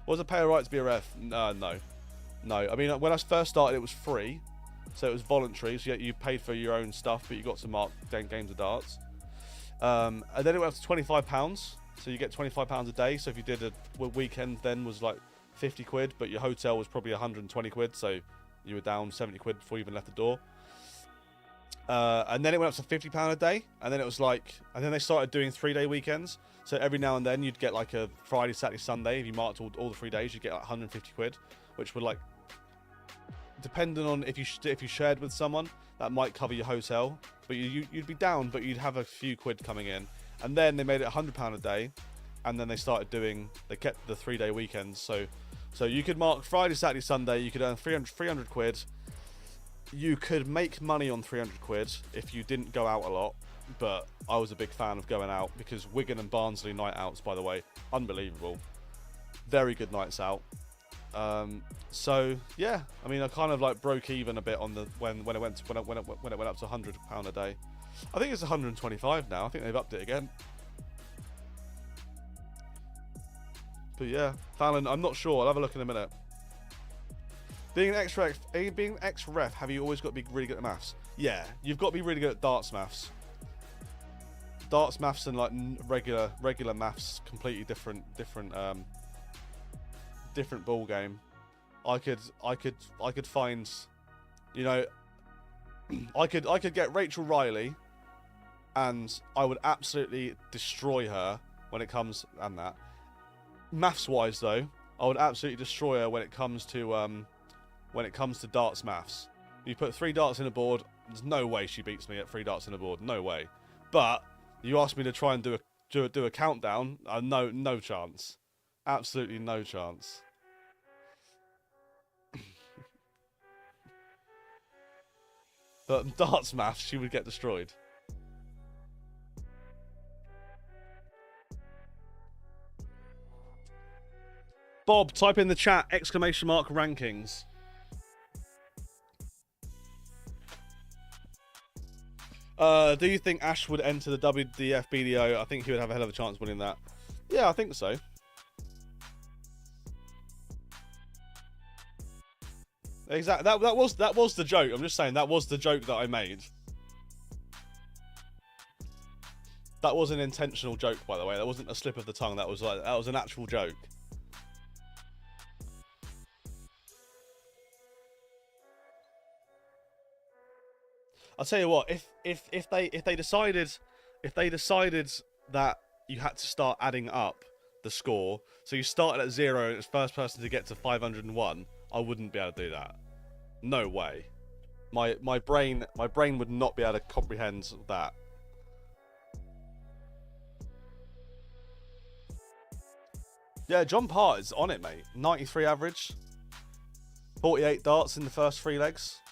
Was it pay a right to be a ref? No. I mean, when I first started, it was free, so it was voluntary. So you paid for your own stuff, but you got to mark games of darts. And then it went up to £25, so you get £25 a day. So if you did a weekend, then was like 50 quid, but your hotel was probably 120 quid, so you were down 70 quid before you even left the door. And then it went up to £50 a day, and then it was like, and then they started doing 3-day weekends. So every now and then you'd get like a Friday, Saturday, Sunday. If you marked all the 3 days, you'd get like 150 quid, which would like, depending on if you shared with someone, that might cover your hotel. But you'd be down, but you'd have a few quid coming in. And then they made it £100 a day, and then they kept the 3-day weekends. So you could mark Friday, Saturday, Sunday. You could earn 300 quid. You could make money on 300 quid if you didn't go out a lot. But I was a big fan of going out, because Wigan and Barnsley night outs, by the way, unbelievable, very good nights out. So yeah, I mean, I kind of like broke even a bit on the when it went up to £100 a day. I think it's 125 now. I think they've upped it again. But yeah, Fallon, I'm not sure. I'll have a look in a minute. Being an ex-ref, have you always got to be really good at maths? Yeah, you've got to be really good at darts maths. Darts maths and like regular maths, completely different ball game. I could find, you know, I could get Rachel Riley, and I would absolutely destroy her when it comes and that. Maths wise though, I would absolutely destroy her when it comes to darts maths. You put 3 darts in a board, there's no way she beats me at 3 darts in a board, no way. But you asked me to try and do a countdown, no chance, absolutely no chance. But darts maths, she would get destroyed. Bob, type in the chat, ! Rankings. Do you think Ash would enter the WDF BDO? I think he would have a hell of a chance winning that. Yeah, I think so. Exactly. That was the joke. I'm just saying that was the joke that I made. That was an intentional joke, by the way. That wasn't a slip of the tongue. That was an actual joke. I'll tell you what. If they decided that you had to start adding up the score, so you started at 0 and it's first person to get to 501, I wouldn't be able to do that. No way. My brain would not be able to comprehend that. Yeah, John Part is on it, mate. 93 average. 48 darts in the first 3 legs.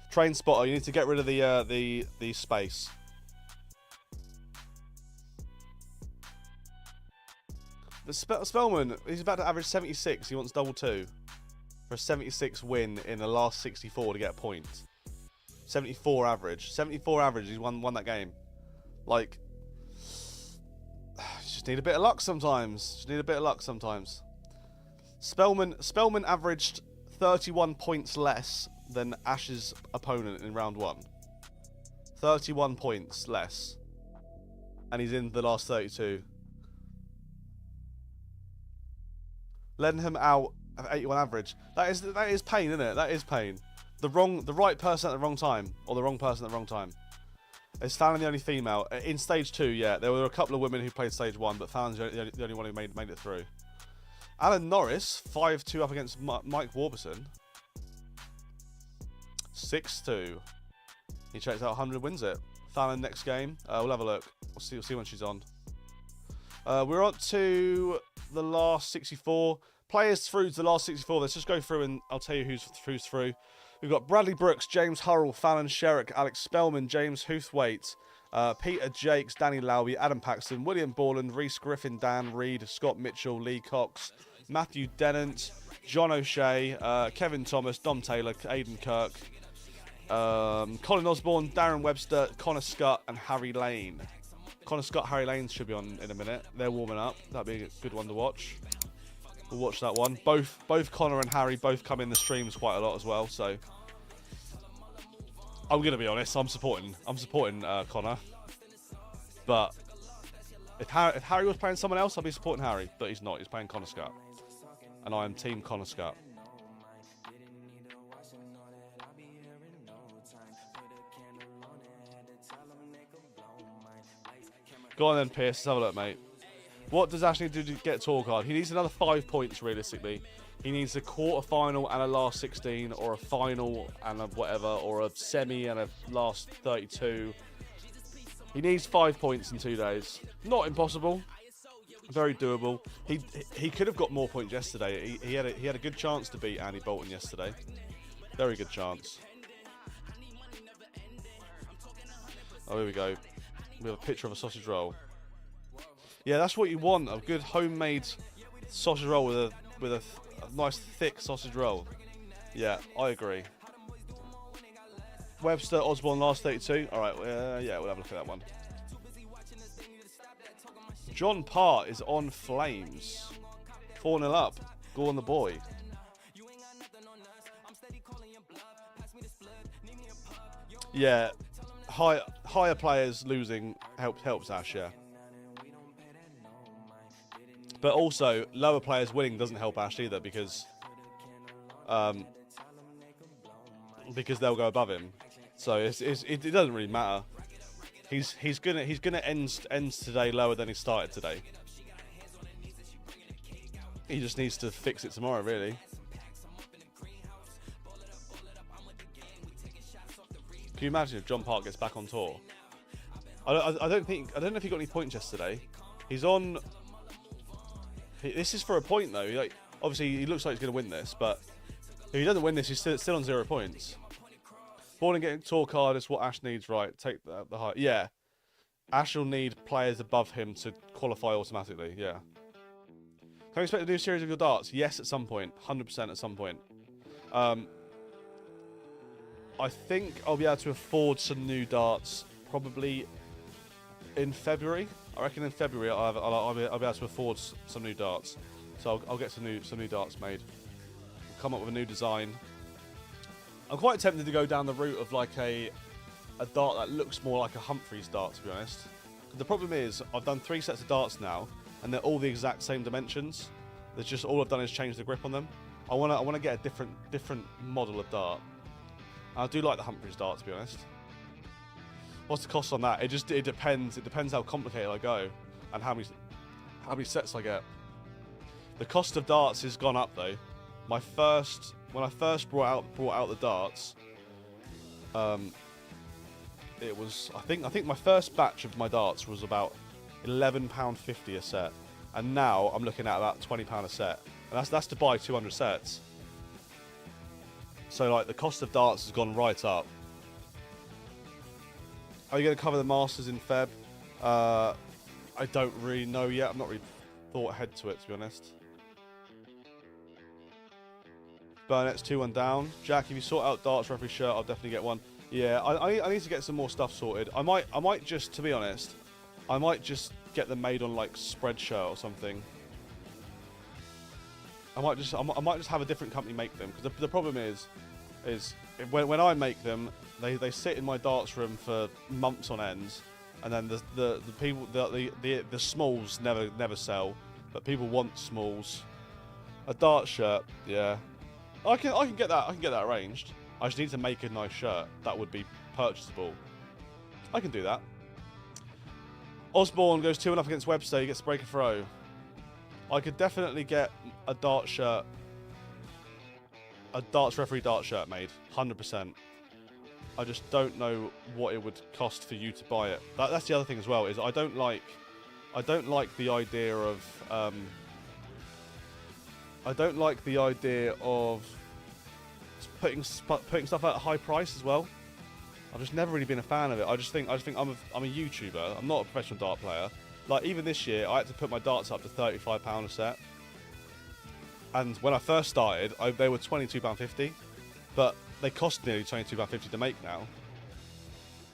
Train spotter, you need to get rid of the space. The Spellman, he's about to average 76. He wants double 2 for a 76 win in the last 64 to get a point. 74 average. 74 average. He's won that game. Like, just need a bit of luck sometimes. Just need a bit of luck sometimes. Spellman averaged 31 points less than Ash's opponent in round 1. 31 points less. And he's in the last 32. Letting him out of 81 average. That is pain, isn't it? That is pain. The right person at the wrong time, or the wrong person at the wrong time. Is Fallon the only female in stage 2? Yeah, there were a couple of women who played stage 1, but Fallon's the only one who made it through. Alan Norris 5-2 up against Mike Warburton. 6-2. He checks out 100, wins it. Fallon next game. We'll have a look. We'll see when she's on. We're on to the last 64. Players through to the last 64. Let's just go through and I'll tell you who's through. We've got Bradley Brooks, James Hurrell, Fallon Sherrick, Alex Spellman, James Hoothwaite, Peter Jakes, Danny Lowby, Adam Paxton, William Borland, Reese Griffin, Dan Reed, Scott Mitchell, Lee Cox, Matthew Dennant, John O'Shea, Kevin Thomas, Dom Taylor, Aidan Kirk, Colin Osborne, Darren Webster, Connor Scott, and Harry Lane. Connor Scott, Harry Lane should be on in a minute. They're warming up. That'd be a good one to watch. We'll watch that one. Both Connor and Harry both come in the streams quite a lot as well. So I'm gonna be honest. I'm supporting Connor. But if Harry was playing someone else, I'd be supporting Harry. But he's not. He's playing Connor Scott, and I am team Connor Scott. Go on then, Pierce. Let's have a look, mate. What does Ash need to do to get a tour card? He needs another 5 points, realistically. He needs a quarter-final and a last 16, or a final and a whatever, or a semi and a last 32. He needs 5 points in 2 days. Not impossible. Very doable. He could have got more points yesterday. He had a good chance to beat Andy Bolton yesterday. Very good chance. Oh, here we go. We have a picture of a sausage roll. Yeah, that's what you want. A good homemade sausage roll with a nice thick sausage roll. Yeah, I agree. Webster, Osborne, last 32. All right, yeah, we'll have a look at that one. John Part is on flames. 4-0 up. Go on the boy. Yeah, higher players losing helps Ash, yeah. But also, lower players winning doesn't help Ash either because they'll go above him. So it doesn't really matter. He's gonna end today lower than he started today. He just needs to fix it tomorrow, really. Can you imagine if John Park gets back on tour? I don't know if he got any points yesterday. He's on. This is for a point though. Like, obviously, he looks like he's going to win this, but if he doesn't win this, he's still on 0 points. Born and getting tour card is what Ash needs, right? Take the high. Yeah, Ash will need players above him to qualify automatically. Yeah. Can we expect a new series of your darts? Yes, at some point. 100% at some point. I think I'll be able to afford some new darts probably in February. I reckon in February I'll be able to afford some new darts. So I'll get some new darts made. Come up with a new design. I'm quite tempted to go down the route of like a dart that looks more like a Humphreys dart, to be honest. The problem is, I've done 3 sets of darts now, and they're all the exact same dimensions. There's just all I've done is change the grip on them. I wanna get a different model of dart. And I do like the Humphreys dart, to be honest. What's the cost on that? It depends. It depends how complicated I go, and how many sets I get. The cost of darts has gone up though. When I first brought out the darts, it was I think my first batch of my darts was about £11.50 a set, and now I'm looking at about £20 a set, and that's to buy 200 sets. So like the cost of darts has gone right up. Are you going to cover the Masters in Feb? I don't really know yet. I've not really thought ahead to it, to be honest. Burnett's 2-1 down. Jack, if you sort out darts referee shirt, I'll definitely get one. Yeah, I need to get some more stuff sorted. I might just, to be honest, I might just get them made on like Spreadshirt or something. I might just have a different company make them, because the problem is when I make them, they sit in my darts room for months on end, and then the people the smalls never sell, but people want smalls. A dart shirt, yeah. I can get that arranged. I just need to make a nice shirt that would be purchasable. I can do that. Osborne goes 2-0 against Webster. He gets break a throw. I could definitely get a dart shirt, a darts referee dart shirt made, 100%. I just don't know what it would cost for you to buy it. That's the other thing as well, is I don't like the idea of putting stuff at a high price as well. I've just never really been a fan of it. I just think I'm a YouTuber. I'm not a professional dart player. Like even this year, I had to put my darts up to £35 a set. And when I first started, they were £22.50, but they cost nearly £22.50 to make now.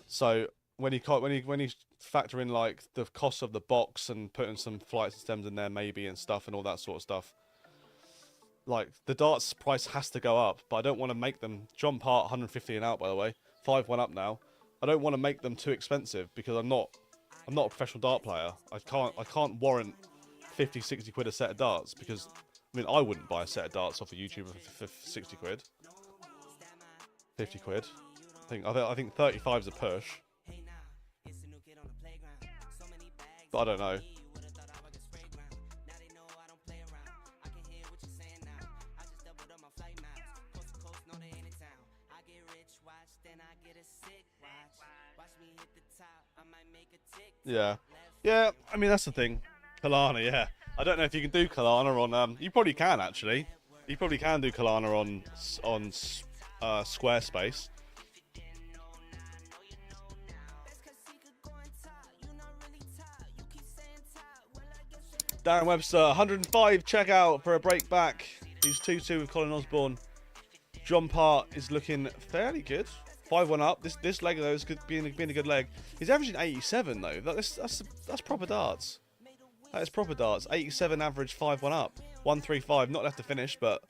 So when you factor in like the cost of the box and putting some flights and stems in there maybe and stuff and all that sort of stuff, like the darts price has to go up. But I don't want to make them. John Part 150 and out, by the way, 5-1 up now. I don't want to make them too expensive because I'm not a professional dart player. I can't warrant 50, 60 quid a set of darts, because I mean I wouldn't buy a set of darts off a YouTuber for 60 quid. 50 quid. I think 35's a push. But I don't know. Yeah. Yeah, I mean, that's the thing. Kalana, yeah. I don't know if you can do Kalana on... you probably can, actually. You probably can do Kalana on Squarespace. Darren Webster, 105 checkout for a break back. He's 2-2 with Colin Osborne. John Part is looking fairly good. 5-1 up. This leg though is being a good leg. He's averaging 87 though. That's proper darts. That is proper darts. 87 average, 5-1 up. 135. Not left to finish, but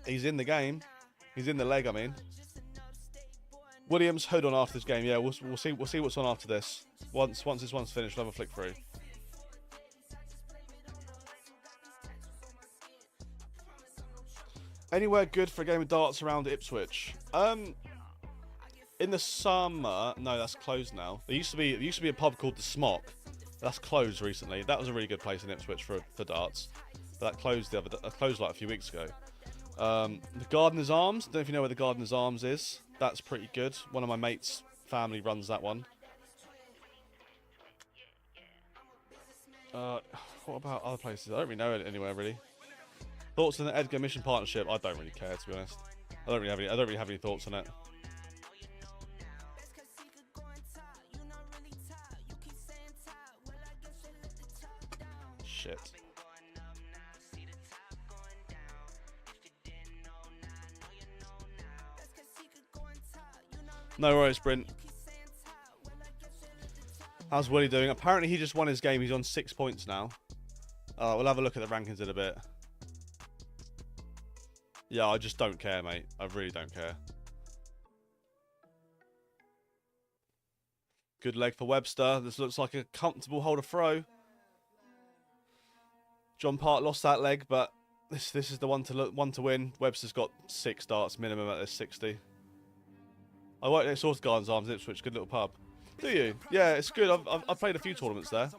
he's in the game. He's in the leg. I mean, Williams Hood on after this game. Yeah, we'll see what's on after this. Once this one's finished, we'll have a flick through. Anywhere good for a game of darts around Ipswich? In the summer, no, that's closed now. There used to be a pub called the Smock. That's closed recently. That was a really good place in Ipswich for darts, but that closed like a few weeks ago. The Gardener's Arms. Don't know if you know where the Gardener's Arms is. That's pretty good. One of my mates' family runs that one. What about other places? I don't really know it anywhere really. Thoughts on the Edgar Mission partnership? I don't really care, to be honest. I don't really have any thoughts on it. Shit. No worries, Brent. How's Willie doing? Apparently he just won his game. He's on 6 points now. We'll have a look at the rankings in a bit. Yeah, I just don't care, mate. I really don't care. Good leg for Webster. This looks like a comfortable hold of throw. John Part lost that leg, but this is the one to win. Webster's got 6 darts minimum at this 60. I work next door to Gardens Arms, Ipswich. Good little pub. Do you? Yeah, it's good. I've played a few tournaments there.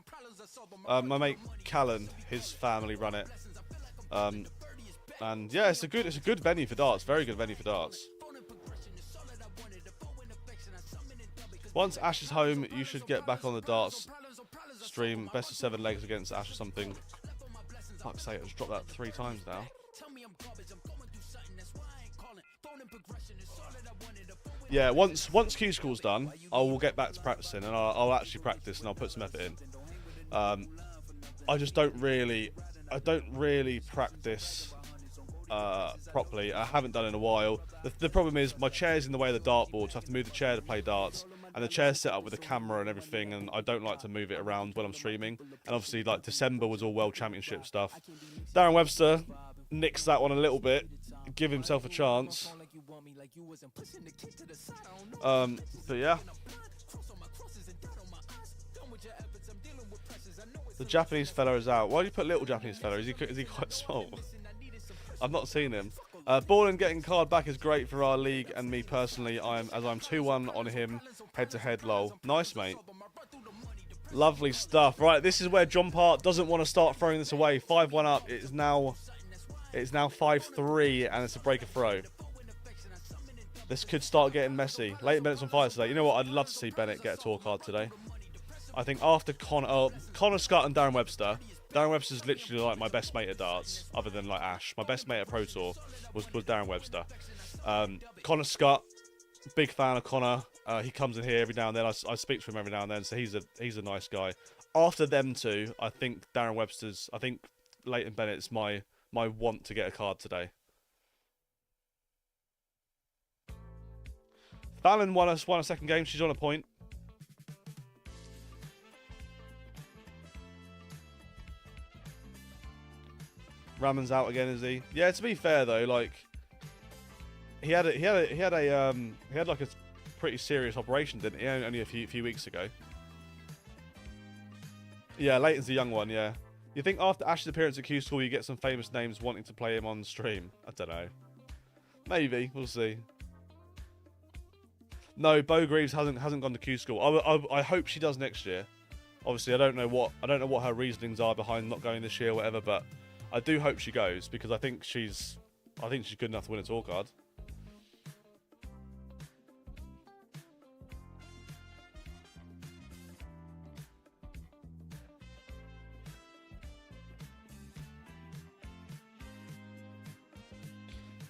My mate Callan, his family run it. And yeah, it's a good venue for darts. Very good venue for darts. Once Ash is home, you should get back on the darts stream. Best of 7 legs against Ash or something. Fuck's sake, I just dropped that 3 times now. Yeah, once Q School's done, I will get back to practicing, and I'll actually practice and I'll put some effort in. I just don't really practice properly. I haven't done it in a while. The problem is my chair's in the way of the dartboard, so I have to move the chair to play darts. And the chair's set up with a camera and everything, and I don't like to move it around when I'm streaming. And obviously, like, December was all World Championship stuff. Darren Webster nicks that one a little bit, give himself a chance. But yeah. The Japanese fella is out. Why do you put little Japanese fella? Is he quite small? I've not seen him. Ballin getting card back is great for our league and me personally. I'm 2-1 on him head to head. Lol. Nice, mate. Lovely stuff. Right, this is where John Part doesn't want to start throwing this away. 5-1 up. It's now 5-3 and it's a break of throw. This could start getting messy. Leighton Bennett's on fire today. You know what? I'd love to see Bennett get a tour card today. I think after Connor Scott and Darren Webster. Darren Webster's literally like my best mate at darts, other than like Ash. My best mate at Pro Tour was Darren Webster. Connor Scott, big fan of Connor. He comes in here every now and then. I speak to him every now and then, so he's a nice guy. After them two, I think Leighton Bennett's my want to get a card today. Fallon won a second game. She's on a point. Ramon's out again, is he? Yeah. To be fair though, like he had like a pretty serious operation, didn't he? Only a few weeks ago. Yeah, Leighton's a young one. Yeah. You think after Ash's appearance at Q School, you get some famous names wanting to play him on stream? I don't know. Maybe we'll see. No, Bo Greaves hasn't gone to Q School. I hope she does next year. Obviously, I don't know what her reasonings are behind not going this year, or whatever. But I do hope she goes because I think she's good enough to win a tour card.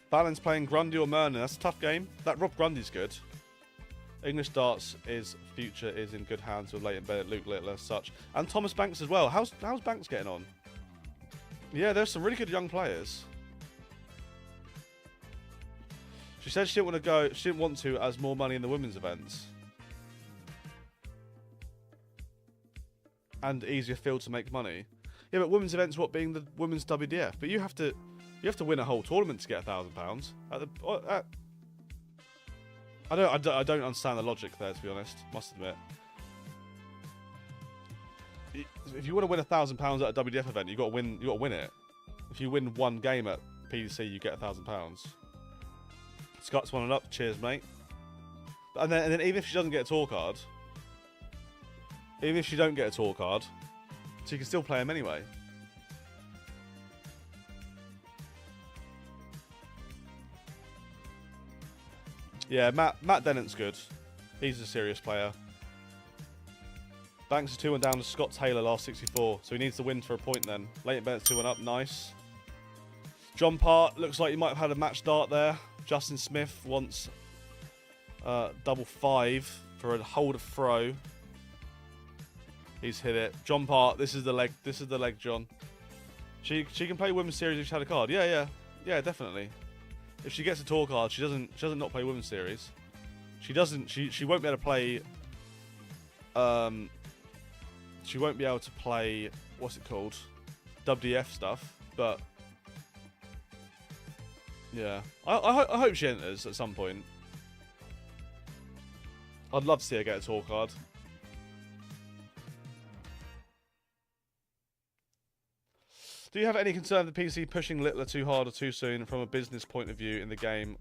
Fallon's playing Grundy or Mernon. That's a tough game. That Rob Grundy's good. English darts future is in good hands with Leighton Bennett, Luke Little as such. And Thomas Banks as well. How's Banks getting on? Yeah, there's some really good young players. She said she didn't want to as more money in the women's events. And easier field to make money. Yeah, but women's events being the women's WDF. But you have to win a whole tournament to get £1,000. I don't understand the logic there, to be honest. Must admit. If you want to win £1,000 at a WDF event, you got to win it. If you win one game at PDC, you get £1,000. Scott's one up. Cheers, mate. And then even if she doesn't get a tour card, so you can still play him anyway. Yeah, Matt Dennant's good. He's a serious player. Banks is 2-1 down to Scott Taylor last 64, so he needs to win for a point then. Leighton Bennett's 2-1 up, nice. John Part looks like he might have had a match start there. Justin Smith wants double 5 for a hold of throw. He's hit it. John Part, this is the leg, John. She can play Women's Series if she had a card. Yeah, definitely. If she gets a tour card, she doesn't not play Women's Series. She won't be able to play. She won't be able to play. What's it called? WDF stuff. But Yeah. I hope she enters at some point. I'd love to see her get a tour card. Do you have any concern of the PC pushing Littler too hard or too soon from a business point of view in the game?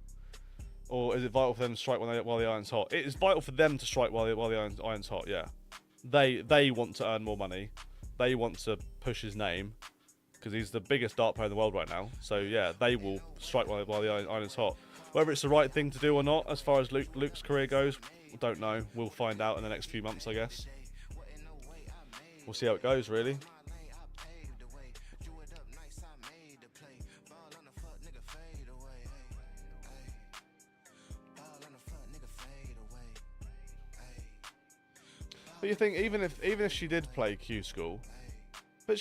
Or is it vital for them to strike while the iron's hot? It is vital for them to strike while the iron's hot, yeah. They want to earn more money. They want to push his name. Because he's the biggest dart player in the world right now. So, yeah, they will strike while the iron is hot. Whether it's the right thing to do or not, as far as Luke's career goes, don't know. We'll find out in the next few months, I guess. We'll see how it goes, really. But you think even if she did play Q School, but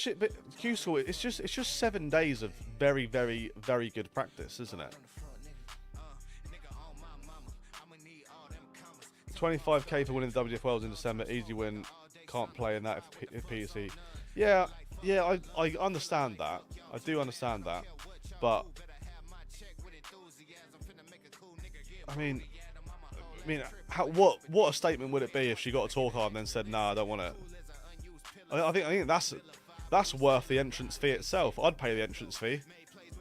Q School, it's just 7 days of very, very, very good practice, isn't it? 25k for winning the WF in December, easy win. Can't play in that if PSC. Yeah, I understand that. I do understand that, but I mean, what a statement would it be if she got a tour card and then said, "Nah, I don't want it." I think that's worth the entrance fee itself. I'd pay the entrance fee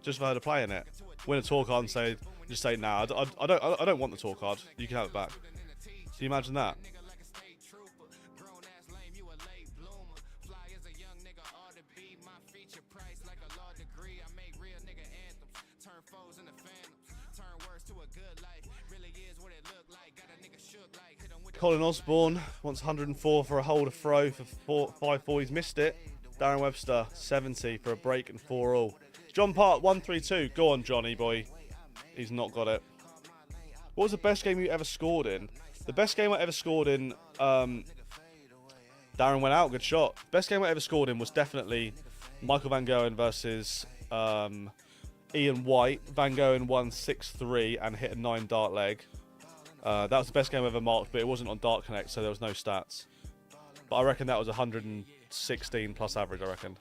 just for her to play in it. Win a tour card and just say, "Nah, I don't want the tour card. You can have it back." Can you imagine that? Colin Osborne wants 104 for a holder throw for 5-4. He's missed it. Darren Webster 70 for a break and 4-all. John Part 132. Go on, Johnny boy. He's not got it. What was the best game you ever scored in? The best game I ever scored in. Darren went out. Good shot. Best game I ever scored in was definitely Michael Van Gogh versus Ian White. Van Gogh won 6-3 and hit a 9 dart leg. That was the best game I ever marked, but it wasn't on Dart Connect, so there was no stats. But I reckon that was 116 plus average, I reckon.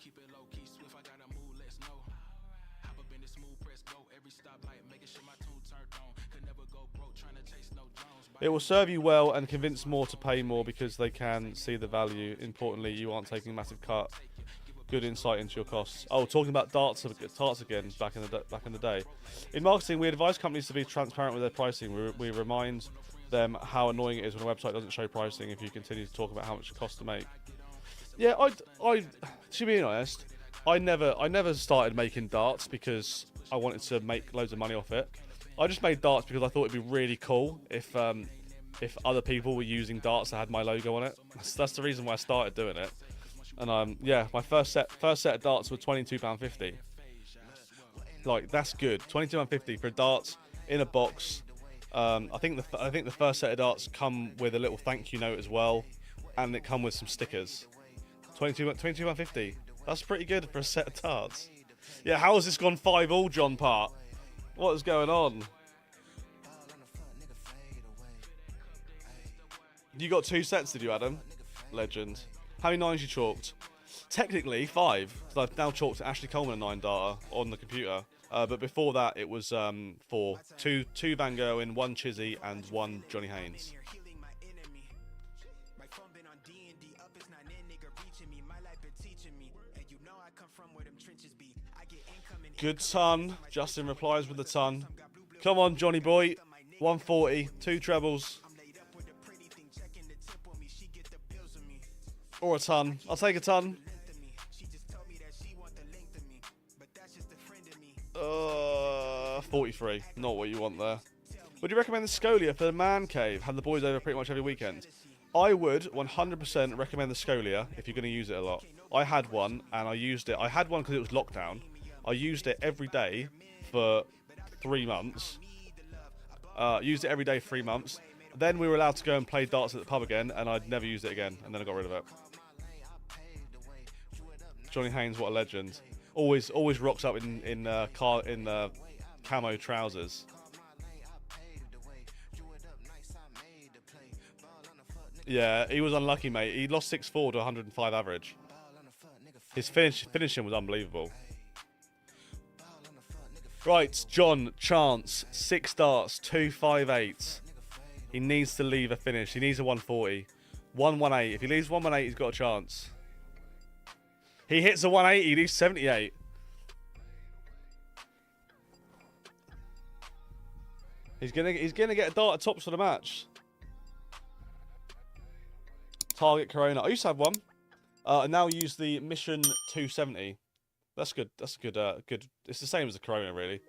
It will serve you well and convince more to pay more because they can see the value. Importantly, you aren't taking a massive cut. Good insight into your costs. Oh, talking about darts again back in the day. In marketing, we advise companies to be transparent with their pricing. We remind them how annoying it is when a website doesn't show pricing if you continue to talk about how much it costs to make. Yeah, I to be honest, I never started making darts because I wanted to make loads of money off it. I just made darts because I thought it'd be really cool if other people were using darts that had my logo on it. That's the reason why I started doing it. And yeah, my first set of darts were £22.50. Like, that's good. £22.50 for darts in a box. I think the first set of darts come with a little thank you note as well, and it come with some stickers. £22.50. That's pretty good for a set of darts. Yeah, how has this gone 5-all, John Part? What is going on? You got 2 sets, did you, Adam? Legend. How many 9s you chalked? Technically 5, because I've now chalked Ashley Coleman a 9 darter on the computer. But before that, it was 4. 2 Van Gogh, 1 Chizzy, and 1 Johnny Haynes. Good ton. Justin replies with a ton. Come on, Johnny boy. 140, 2 trebles. Or a ton. I'll take a ton. 43. Not what you want there. Would you recommend the Scolia for the man cave? Had the boys over pretty much every weekend. I would 100% recommend the Scolia if you're going to use it a lot. I had one and I used it. I had one because it was lockdown. I used it every day for 3 months. Used it every day for 3 months. Then we were allowed to go and play darts at the pub again, and I'd never used it again, and then I got rid of it. Johnny Haynes, what a legend! Always rocks up in camo trousers. Yeah, he was unlucky, mate. He lost 6-4 to 105 average. His finishing was unbelievable. Right, John, chance, 6 darts, 258. He needs to leave a finish. He needs a 140. 118. If he leaves 118, he's got a chance. He hits a 180, he leaves 78. He's gonna get a dart at tops for the match. Target Corona. I used to have one. I now use the Mission 270. That's good. That's good. Good. It's the same as the Corona, really.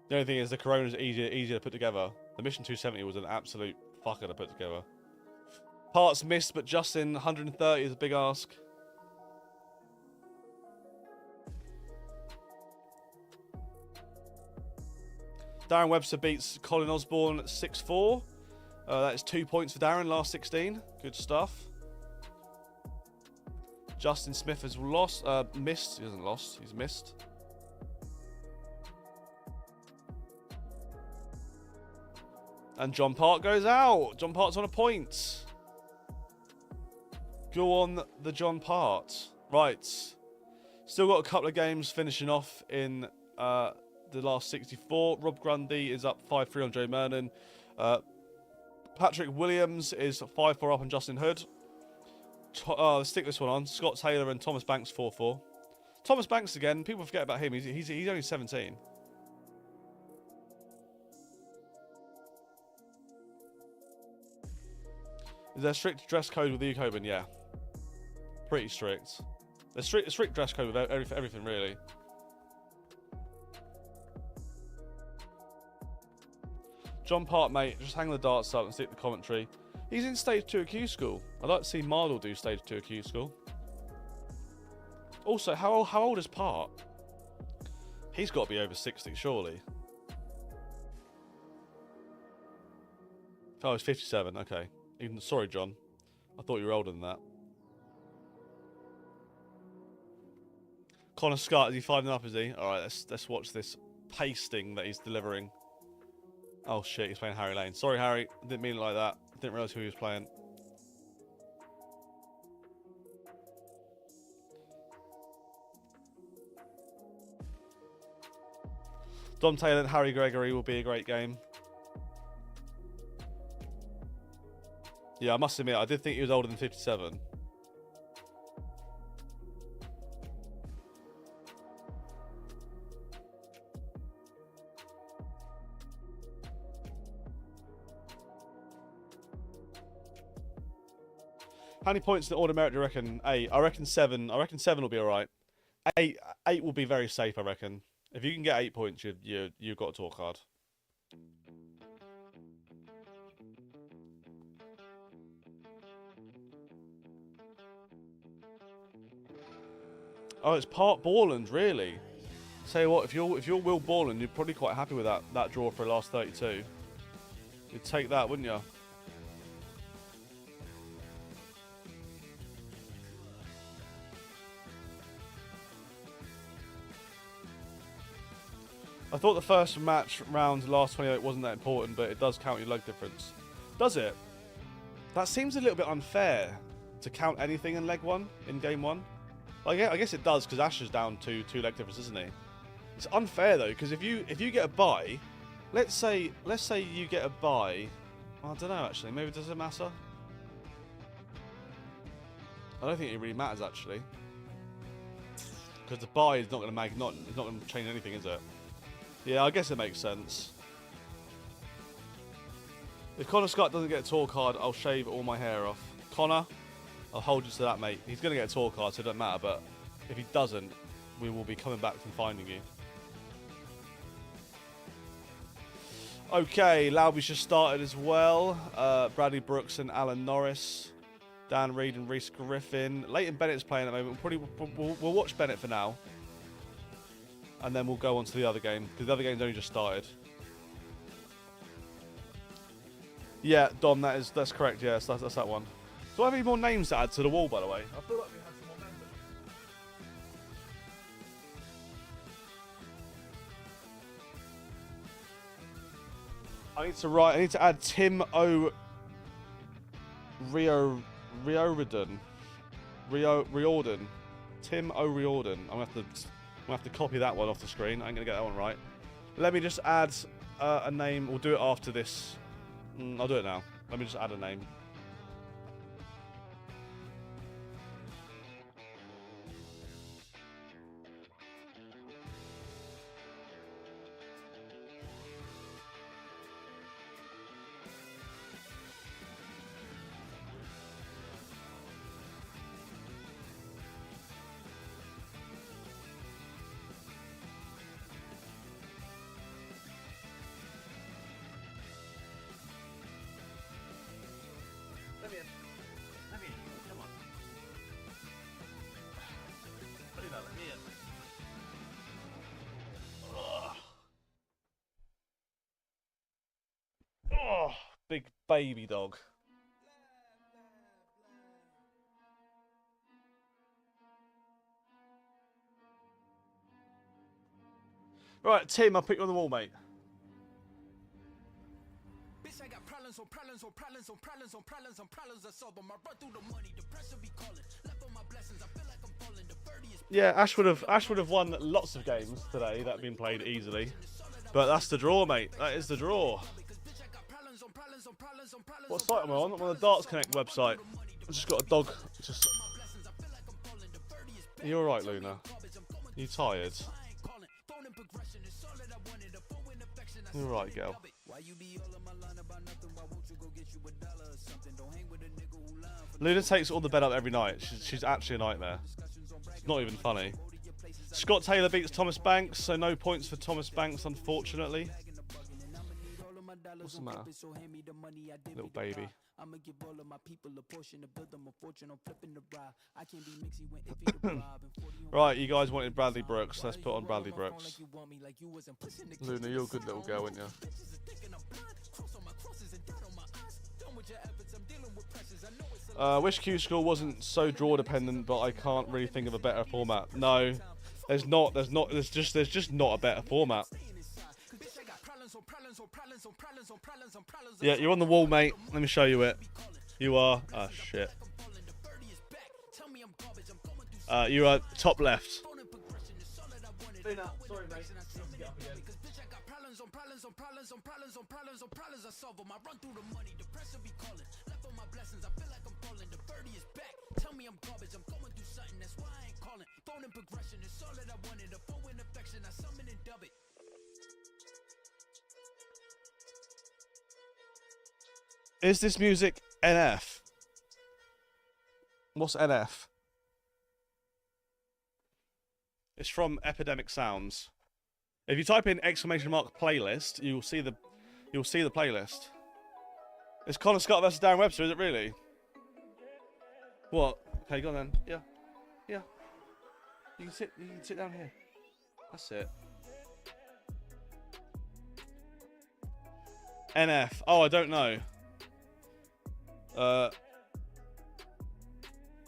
The only thing is the Corona is easier to put together. The Mission 270 was an absolute fucker to put together. Parts missed, but Justin 130 is a big ask. Darren Webster beats Colin Osborne 6-4. That is 2 points for Darren, last 16. Good stuff. Justin Smith has missed. He hasn't lost, he's missed. And John Park goes out. John Park's on a point. Go on the John Park. Right. Still got a couple of games finishing off in the last 64. Rob Grundy is up 5-3 on Joe Mernon. Patrick Williams is 5-4 up on Justin Hood. Let's stick this one on. Scott Taylor and Thomas Banks 4-4. Thomas Banks again. People forget about him. He's only 17. Is there a strict dress code with the UK Open? Yeah. Pretty strict. There's a strict dress code with everything, really. John Park, mate, just hang the darts up and stick the commentary. He's in Stage 2 at Q School. I'd like to see Mardle do Stage 2 at Q School. Also, how old is Park? He's got to be over 60, surely. Oh, he's 57, okay. Sorry, John. I thought you were older than that. Connor Scott, is he 5-up, is he? Alright, let's watch this pasting that he's delivering. Oh shit, he's playing Harry Lane. Sorry, Harry. Didn't mean it like that. Didn't realise who he was playing. Dom Taylor and Harry Gregory will be a great game. Yeah, I must admit, I did think he was older than 57. How many points in the order merit do you reckon? 8. I reckon 7. I reckon 7 will be alright. 8 will be very safe, I reckon. If you can get 8 points, you've got a tour card. Oh, it's Park Borland, really? Tell you what, if you're Will Borland, you're probably quite happy with that draw for the last 32. You'd take that, wouldn't you? I thought the first match round, last 28, wasn't that important, but it does count your leg difference. Does it? That seems a little bit unfair to count anything in leg 1, in game 1. I guess it does, because Ash is down to 2 leg difference, isn't he? It's unfair though, because if you get a bye, let's say you get a bye. I don't know actually. Maybe does it matter? I don't think it really matters actually, because the bye is not going to make it's not going to change anything, is it? Yeah, I guess it makes sense. If Connor Scott doesn't get a tour card, I'll shave all my hair off. Connor, I'll hold you to that, mate. He's going to get a tour card, so it doesn't matter, but if he doesn't, we will be coming back and finding you. Okay, Lauby's just started as well. Bradley Brooks and Alan Norris. Dan Reed and Reese Griffin. Leighton Bennett's playing at the moment. We'll watch Bennett for now. And then we'll go on to the other game, because the other game's only just started. Yeah, Dom, that's correct, yes, that's that one. Do I have any more names to add to the wall, by the way? I feel like we had some more members. I need to add Tim Riordan. Tim O'Riordan. I'm going to have to We'll have to copy that one off the screen. I ain't going to get that one right. Let me just add a name. We'll do it after this. I'll do it now. Let me just add a name. Let me in. Come on. Let me in. Oh, big baby dog. Right, Tim, I'll put you on the wall, mate. Bitch, I got problems on problems on problems on problems on problems on problems I solve them. I run through the money, the pressure be calling. Left on my blessings, I feel like I'm falling. The birdie is Yeah, Ash would have won lots of games today that have been played easily. But that's the draw, mate. That is the draw. What site am I on? I'm on the Darts Connect website. I've just got a dog. Just. Are you alright, Luna? Are you tired? You're right, girl. Luna takes all the bed up every night. She's actually a nightmare. It's not even funny. Scott Taylor beats Thomas Banks, so no points for Thomas Banks, unfortunately. What's the matter? Little baby. Right, you guys wanted Bradley Brooks. Let's put on Bradley Brooks. Luna, you're a good little girl, aren't you? Wish Q School wasn't so draw dependent, but I can't really think of a better format. No, there's just not a better format. Yeah, you're on the wall, mate. Let me show you it. You are. Oh shit. You are top left. Luna, sorry, mate. Is this music NF? What's NF? It's from Epidemic Sounds. If you type in !playlist, you'll see the playlist. It's Connor Scott versus Darren Webster, is it really? What? Okay, go on then. Yeah. Yeah. You can sit down here. That's it. NF. Oh, I don't know.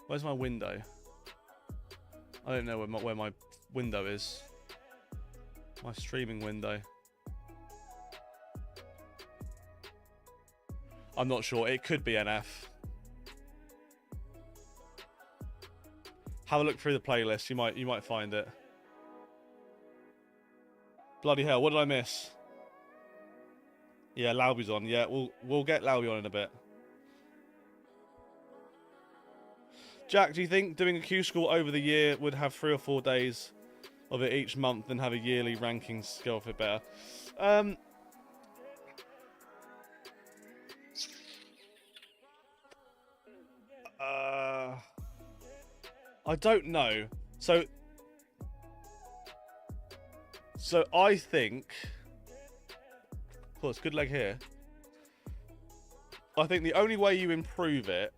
Where's my window? I don't know where my window is. My streaming window. I'm not sure. It could be NF. Have a look through the playlist. You might find it. Bloody hell! What did I miss? Yeah, Lauby's on. Yeah, we'll get Lauby on in a bit. Jack, do you think doing a Q School over the year would have 3 or 4 days of it each month and have a yearly rankings go for it better? I don't know. So I think. Oh, it's good leg here. I think the only way you improve it.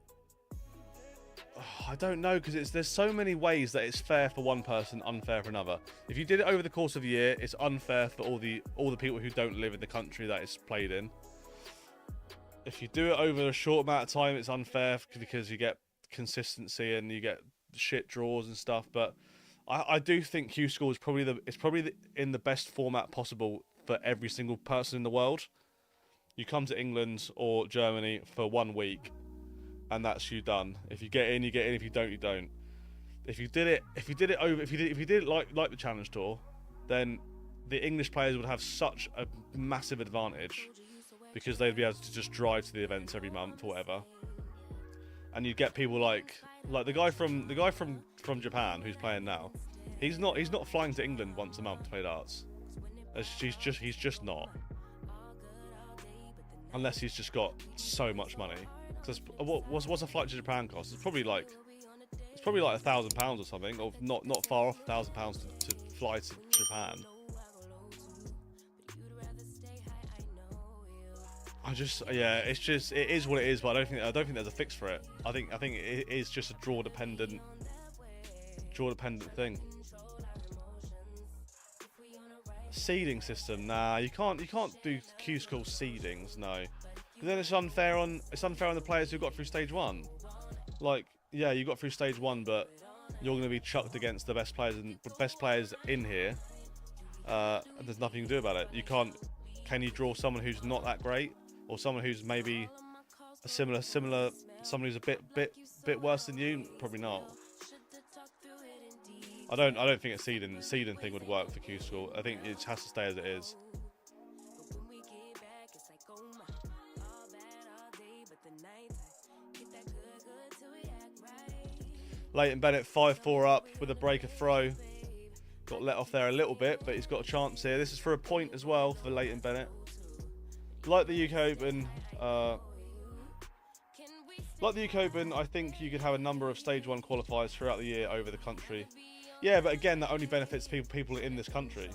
I don't know, because there's so many ways that it's fair for one person, unfair for another. If you did it over the course of a year, it's unfair for all the people who don't live in the country that it's played in. If you do it over a short amount of time, it's unfair because you get consistency and you get shit draws and stuff. But I do think Q School is probably in the best format possible for every single person in the world. You come to England or Germany for 1 week, and that's you done. If you get in, you get in. If you don't, you don't. If you did it like the Challenge Tour, then the English players would have such a massive advantage because they'd be able to just drive to the events every month or whatever. And you'd get people like the guy from Japan who's playing now. He's not flying to England once a month to play darts. He's just not. Unless he's just got so much money. Because what's a flight to Japan cost? It's probably like £1,000 or something, or not far off £1,000 to fly to Japan. It is what it is, but I don't think there's a fix for it. I think it is just a draw dependent thing. Seeding system, nah, you can't do Q School seedings, no. But then it's unfair on the players who got through stage 1. Like, yeah, you got through stage 1, but you're going to be chucked against the best players in here. And there's nothing you can do about it. You can't. Can you draw someone who's not that great, or someone who's maybe a similar, someone who's a bit worse than you? Probably not. I don't think a seeding thing would work for Q School. I think it has to stay as it is. Leighton Bennett 5-4 up with a breaker throw. Got let off there a little bit, but he's got a chance here. This is for a point as well for Leighton Bennett. Like the UK Open, I think you could have a number of stage 1 qualifiers throughout the year over the country. Yeah, but again, that only benefits people in this country.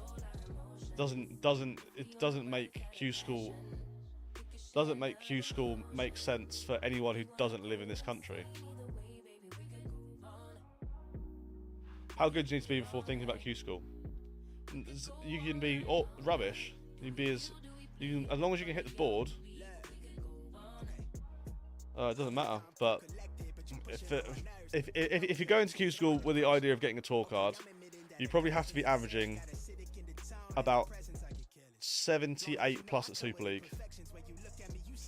It doesn't make Q School make sense for anyone who doesn't live in this country. How good do you need to be before thinking about Q School? You can be rubbish. You can be as long as you can hit the board. It doesn't matter. But if you go into Q School with the idea of getting a tour card, you probably have to be averaging about 78 plus at Super League.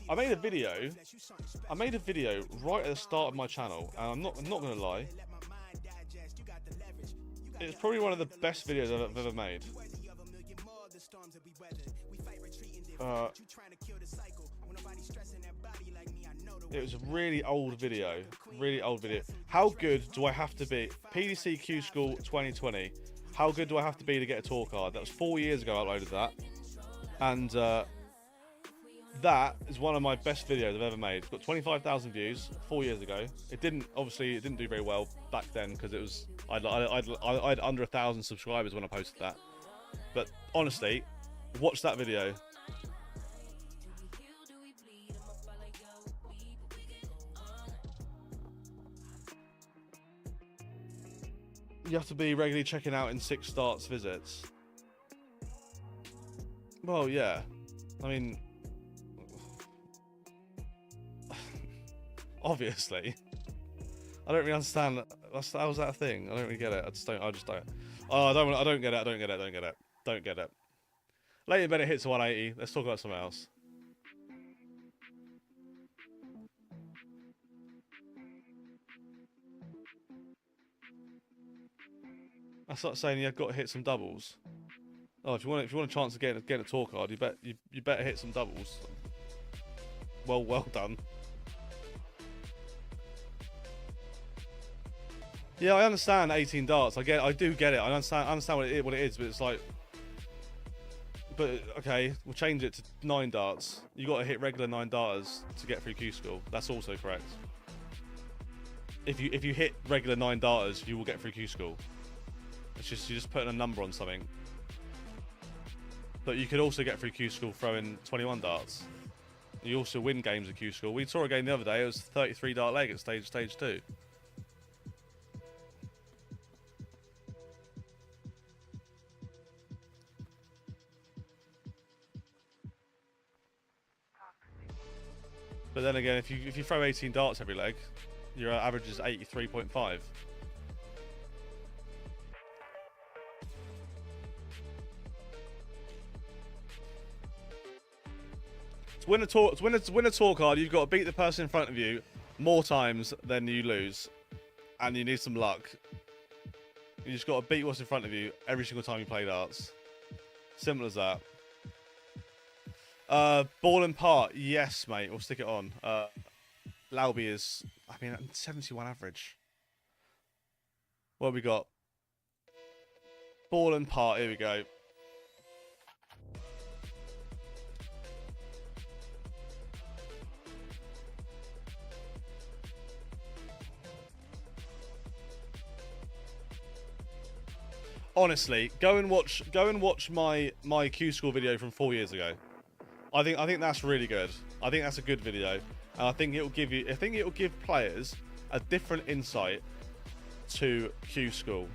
I made a video right at the start of my channel, and I'm not gonna lie. It's probably one of the best videos I've ever made. It was a really old video. How good do I have to be? PDC Q School 2020. How good do I have to be to get a tour card? That was 4 years ago I uploaded that. And that is one of my best videos I've ever made. It's got 25,000 views 4 years ago. It didn't do very well back then because it was I had under 1,000 subscribers when I posted that. But honestly, watch that video. You have to be regularly checking out in 6 starts visits. Well, yeah. I mean, obviously. I don't really understand. How's that a thing? I don't really get it. I just don't. Oh, I don't get it. Don't get it. Leighton Bennett hits a 180. Let's talk about something else. That's like saying you've got to hit some doubles. Oh, if you want a chance to get a tour card, you better hit some doubles. Well done. Yeah, I understand 18 darts. I do get it. I understand what it is, but it's like, but okay, we'll change it to 9 darts. You got to hit regular 9 darters to get through Q School. That's also correct. If you hit regular 9 darters, you will get through Q School. It's just you're just putting a number on something. But you could also get through Q School throwing 21 darts. You also win games at Q School. We saw a game the other day. It was 33 dart leg at stage 2. But then again, if you throw 18 darts every leg, your average is 83.5. To win a tour card, you've got to beat the person in front of you more times than you lose, and you need some luck. You just got to beat what's in front of you every single time you play darts. Simple as that. Ball and part, yes, mate. We'll stick it on. Lauby is, 71 average. What have we got? Ball and part, here we go. Honestly, go and watch my Q School video from 4 years ago. I think that's really good. I think that's a good video, and I think it'll give players a different insight to Q School,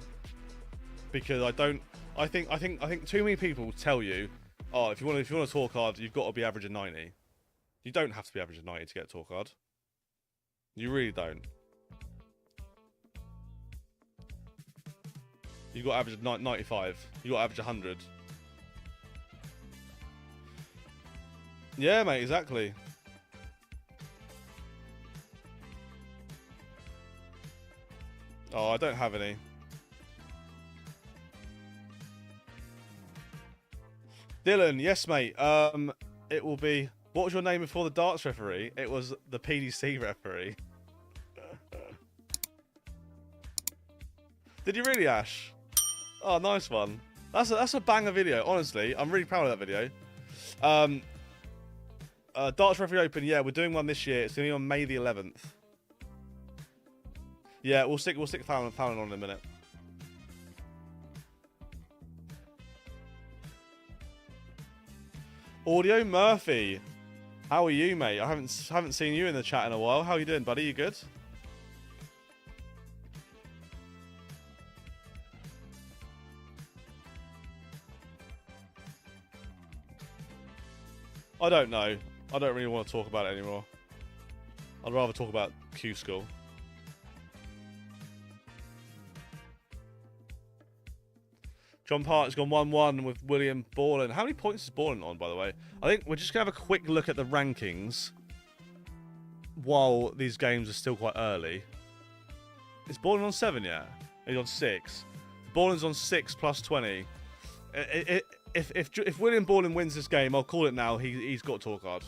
because I think too many people tell you, oh, if you want to talk hard, you've got to be averaging 90. You don't have to be averaging 90 to get a talk hard. You really don't. You got to average 95. You got to average 100. Yeah, mate, exactly. Oh, I don't have any. Dylan, yes, mate. It will be. What was your name before the darts referee? It was the PDC referee. Did you really, Ash? Oh, nice one. That's a banger video. Honestly, I'm really proud of that video. Darts Referee Open. Yeah, we're doing one this year. It's gonna be on May the 11th. Yeah, we'll stick Fallon on in a minute. Audio Murphy, how are you, mate? I haven't seen you in the chat in a while. How are you doing, buddy? You good? I don't know. I don't really want to talk about it anymore. I'd rather talk about Q School. John Parton's gone 1-1 with William Borland. How many points is Borland on, by the way? I think we're just going to have a quick look at the rankings while these games are still quite early. Is Borland on 7 yet? He's on 6. Borland's on 6 plus 20. If William Borland wins this game, I'll call it now. He's got talk hard.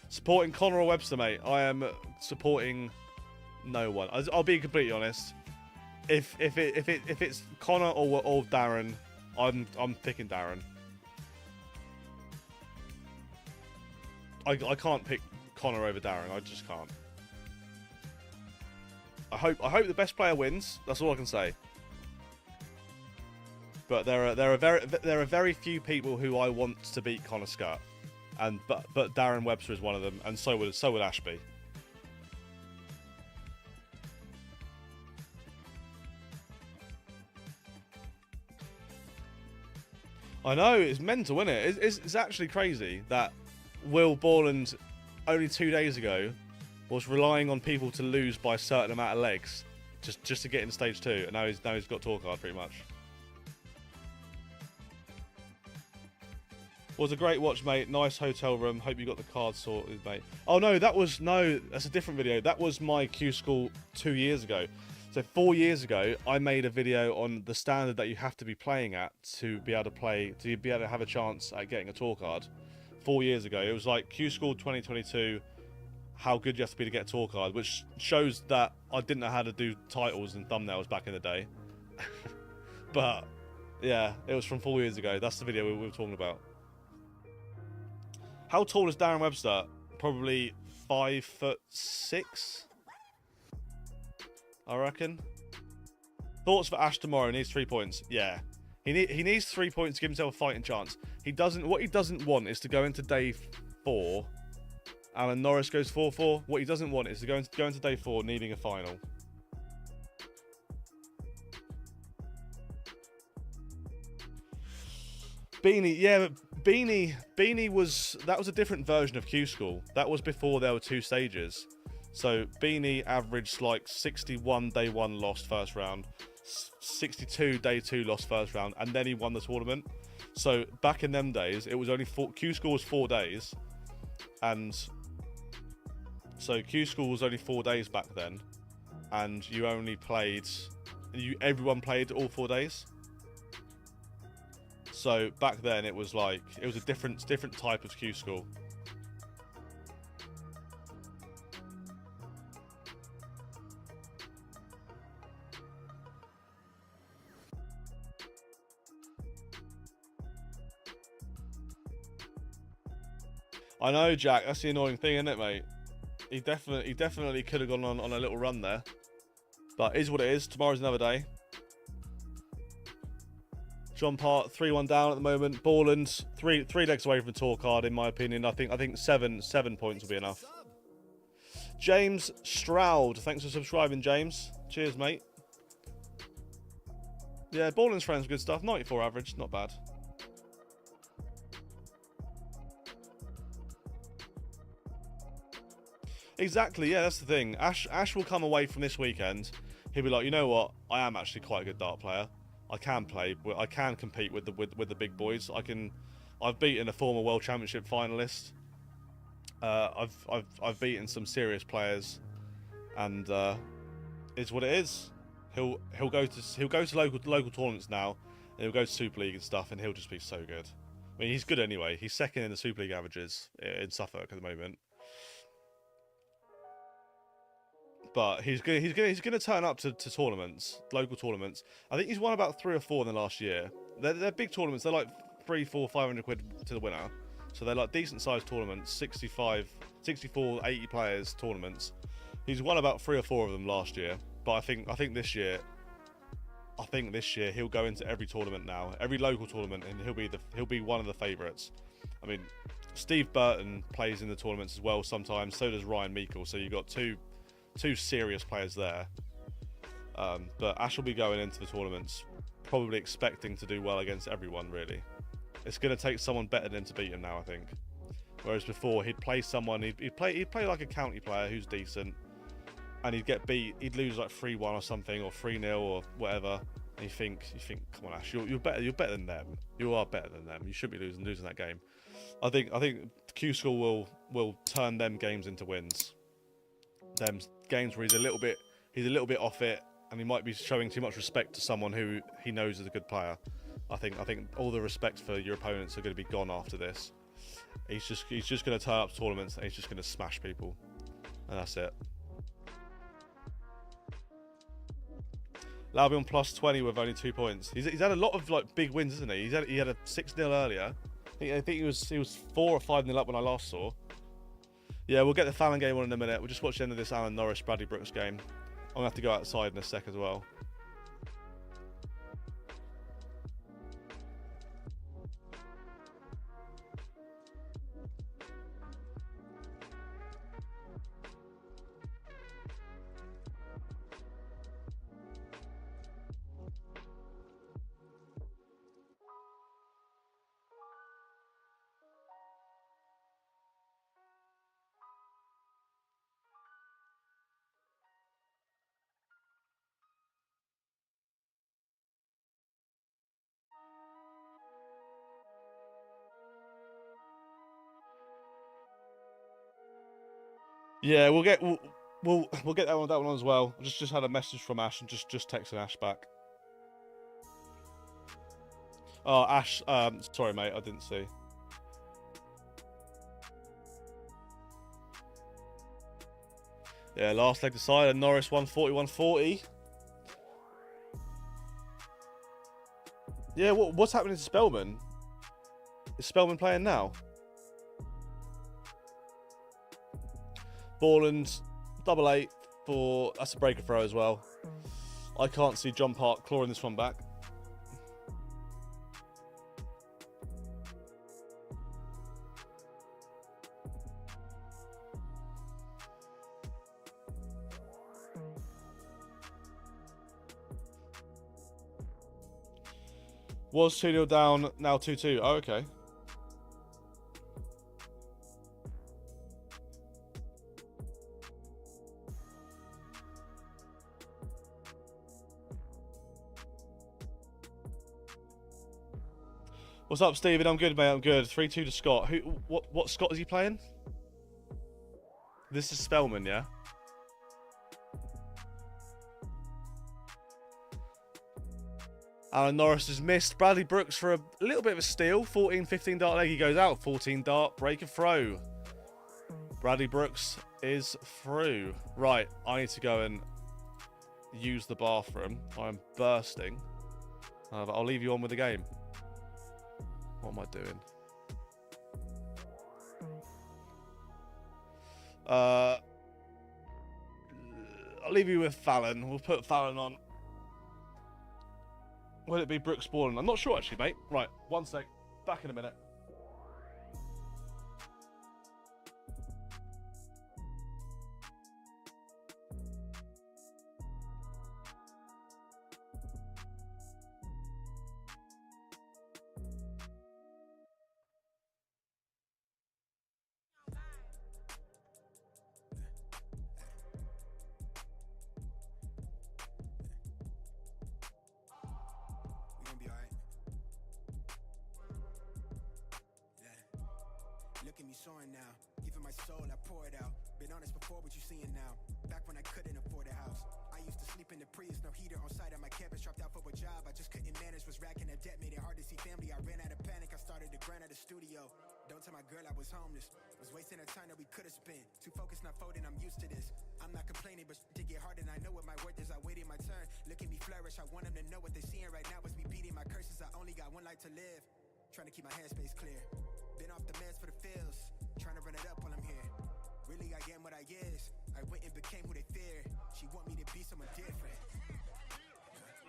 Supporting Connor or Webster, mate. I am supporting no one. I'll be completely honest. If it's Connor or Darren, I'm picking Darren. I can't pick Connor over Darren. I just can't. I hope the best player wins. That's all I can say. But there are very few people who I want to beat Connor Scott, but Darren Webster is one of them, and so would Ashby. I know, it's mental, isn't it? It's actually crazy that Will Borland only 2 days ago was relying on people to lose by a certain amount of legs just to get in stage 2, and now he's got talk hard pretty much. Was a great watch, mate. Nice hotel room. Hope you got the card sorted, mate. Oh no, that's a different video. That was my Q School 2 years ago. So 4 years ago, I made a video on the standard that you have to be playing at to be able to have a chance at getting a tour card. 4 years ago, it was like Q School 2022, how good you have to be to get a tour card, which shows that I didn't know how to do titles and thumbnails back in the day. But yeah, it was from 4 years ago. That's the video we were talking about. How tall is Darren Webster? Probably 5'6". I reckon. Thoughts for Ash tomorrow? He needs 3 points. Yeah, he needs 3 points to give himself a fighting chance. What he doesn't want is to go into day 4. Alan Norris goes 4-4. What he doesn't want is to go into day 4 needing a final. Beanie, yeah, but Beanie was a different version of Q School. That was before there were 2 stages. So Beanie averaged like 61 day 1 lost first round, 62 day 2 lost first round, and then he won the tournament. So back in them days, it was only Q School was 4 days, and so Q School was only 4 days back then, and you only played, everyone played all 4 days. So back then it was like, it was a different type of Q school. I know, Jack. That's the annoying thing, isn't it, mate? He definitely could have gone on a little run there, but it is what it is. Tomorrow's another day. John Part 3-1 down at the moment. Borland three legs away from the tour card, in my opinion. I think seven points will be enough. James Stroud, thanks for subscribing, James. Cheers, mate. Yeah, Borland's friends, good stuff. 94 average, not bad. Exactly, yeah, that's the thing. Ash will come away from this weekend. He'll be like, you know what? I am actually quite a good dart player. I can play. I can compete with the big boys. I've beaten a former World Championship finalist. I've beaten some serious players, and it's what it is. He'll go to local tournaments now, and he'll go to Super League and stuff, and he'll just be so good. I mean, he's good anyway. He's second in the Super League averages in Suffolk at the moment. But he's gonna turn up to tournaments, local tournaments. I think he's won about 3 or 4 in the last year. They're big tournaments. They're like 3, 4, 500 quid to the winner. So they're like decent sized tournaments, 64, 80 players tournaments. He's won about 3 or 4 of them last year. But I think this year he'll go into every tournament now, every local tournament, and he'll be one of the favourites. I mean, Steve Burton plays in the tournaments as well sometimes. So does Ryan Meikle. So you've got two serious players there, but Ash will be going into the tournaments probably expecting to do well against everyone. Really, it's going to take someone better than him to beat him now, I think. Whereas before he'd play someone, he'd play like a county player who's decent, and he'd get beat. He'd lose like 3-1 or something, or 3-0 or whatever. And you think, come on, Ash, you're better than them. You are better than them. You shouldn't be losing that game. I think Q School will turn them games into wins. Them games where he's a little bit off it, and he might be showing too much respect to someone who he knows is a good player. I think all the respect for your opponents are going to be gone after this. He's just going to turn up to tournaments and he's just going to smash people, and that's it. Albion plus 20 with only 2 points. He's had a lot of like big wins, isn't he? He had a 6-0 earlier. I think he was 4 or 5-0 up when I last saw. Yeah, we'll get the Fallon game on in a minute. We'll just watch the end of this Alan Norris Bradley Brooks game. I'm gonna have to go outside in a sec as well. Yeah, we'll get that one on as well. I just had a message from Ash and just texting Ash back. Oh, Ash, sorry mate, I didn't see. Yeah, last leg decided. Norris 140-140. Yeah, what's happening to Spellman? Is Spellman playing now? Borland, 8-8 for... That's a breaker throw as well. I can't see John Park clawing this one back. Was 2-0 down, now 2-2. Oh, okay. What's up, Stephen? I'm good, mate. I'm good. 3-2 to Scott. What Scott is he playing? This is Spellman, yeah? Alan Norris has missed. Bradley Brooks for a little bit of a steal. 14-15 dart leg. He goes out. 14 dart. Break and throw. Bradley Brooks is through. Right. I need to go and use the bathroom. I'm bursting. I'll leave you on with the game. What am I doing? I'll leave you with Fallon. We'll put Fallon on. Will it be Brooks Ballin? I'm not sure actually, mate. Right, one sec. Back in a minute. We gonna be alright. Yeah. Look at me soaring now. Giving my soul, I pour it out. Been honest before, what you seeing now. Back when I couldn't afford a house. I used to sleep in the Prius, no heater on site at my campus. Dropped out for a job, I just couldn't manage. Was racking up debt, made it hard to see family. I ran out of panic, I started to grind at the studio. Don't tell my girl I was homeless. Was wasting the time that we could've spent. Too focused, not folding, I'm used to this. I'm not complaining, but to get hard and I know what my worth is. I waited my turn. Look at me flourish, I want them to know what they're seeing right now is me beating my curses. I only got one life to live. Trying to keep my headspace clear. Been off the meds for the feels. Trying to run it up while I'm here. Really, I am what I is. I went and became who they fear. She want me to be someone different.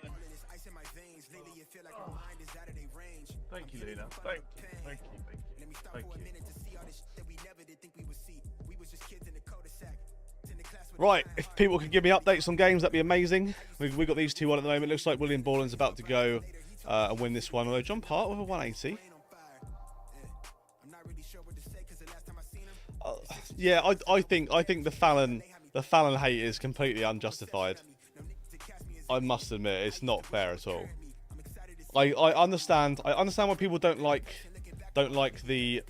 All of this ice in my veins. Lately, it feel like my mind is out of their range. Thank you, Lena. Thank you. Let me stop Thank for a you. minute to see all this shit that we never did think we would see. We was just kids in the cul-de-sac. Right, if people could give me updates on games, that'd be amazing. We've got these two on at the moment. Looks like William Borland's about to go and win this one. Although John Part with a 180. Yeah, I think the Fallon hate is completely unjustified. I must admit, it's not fair at all. I understand why people don't like the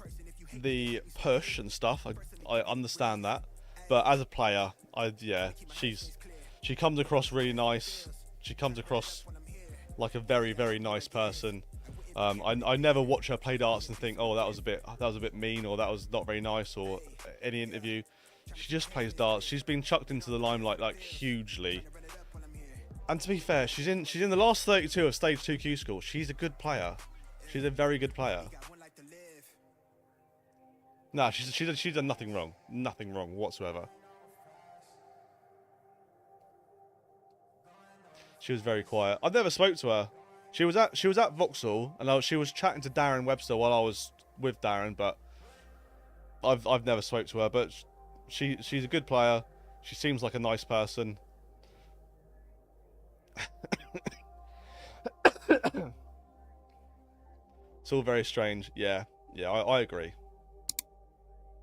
push and stuff. I understand that. But as a player, she comes across really nice. She comes across like a very, very nice person. I never watch her play darts and think, oh, that was a bit mean, or that was not very nice, or any interview. She just plays darts. She's been chucked into the limelight like hugely. And to be fair, she's in the last 32 of Stage 2 Q School. She's a good player. She's a very good player. No, she's done nothing wrong. Nothing wrong whatsoever. She was very quiet. I've never spoke to her. She was at Vauxhall, and she was chatting to Darren Webster while I was with Darren, but I've never spoke to her. But she's a good player. She seems like a nice person. It's all very strange. Yeah, I agree.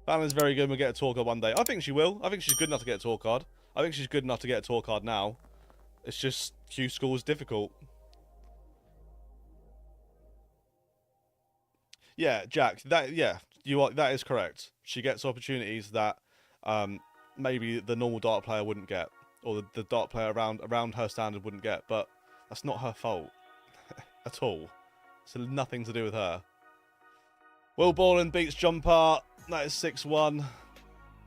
Fallon's very good. We'll get a tour card one day. I think she will. I think she's good enough to get a tour card. I think she's good enough to get a tour card now. It's just Q School is difficult. Yeah, Jack. That is correct. She gets opportunities that maybe the normal dart player wouldn't get, or the dart player around her standard wouldn't get. But that's not her fault at all. It's nothing to do with her. Will Borland beats John Part. That is 6-1.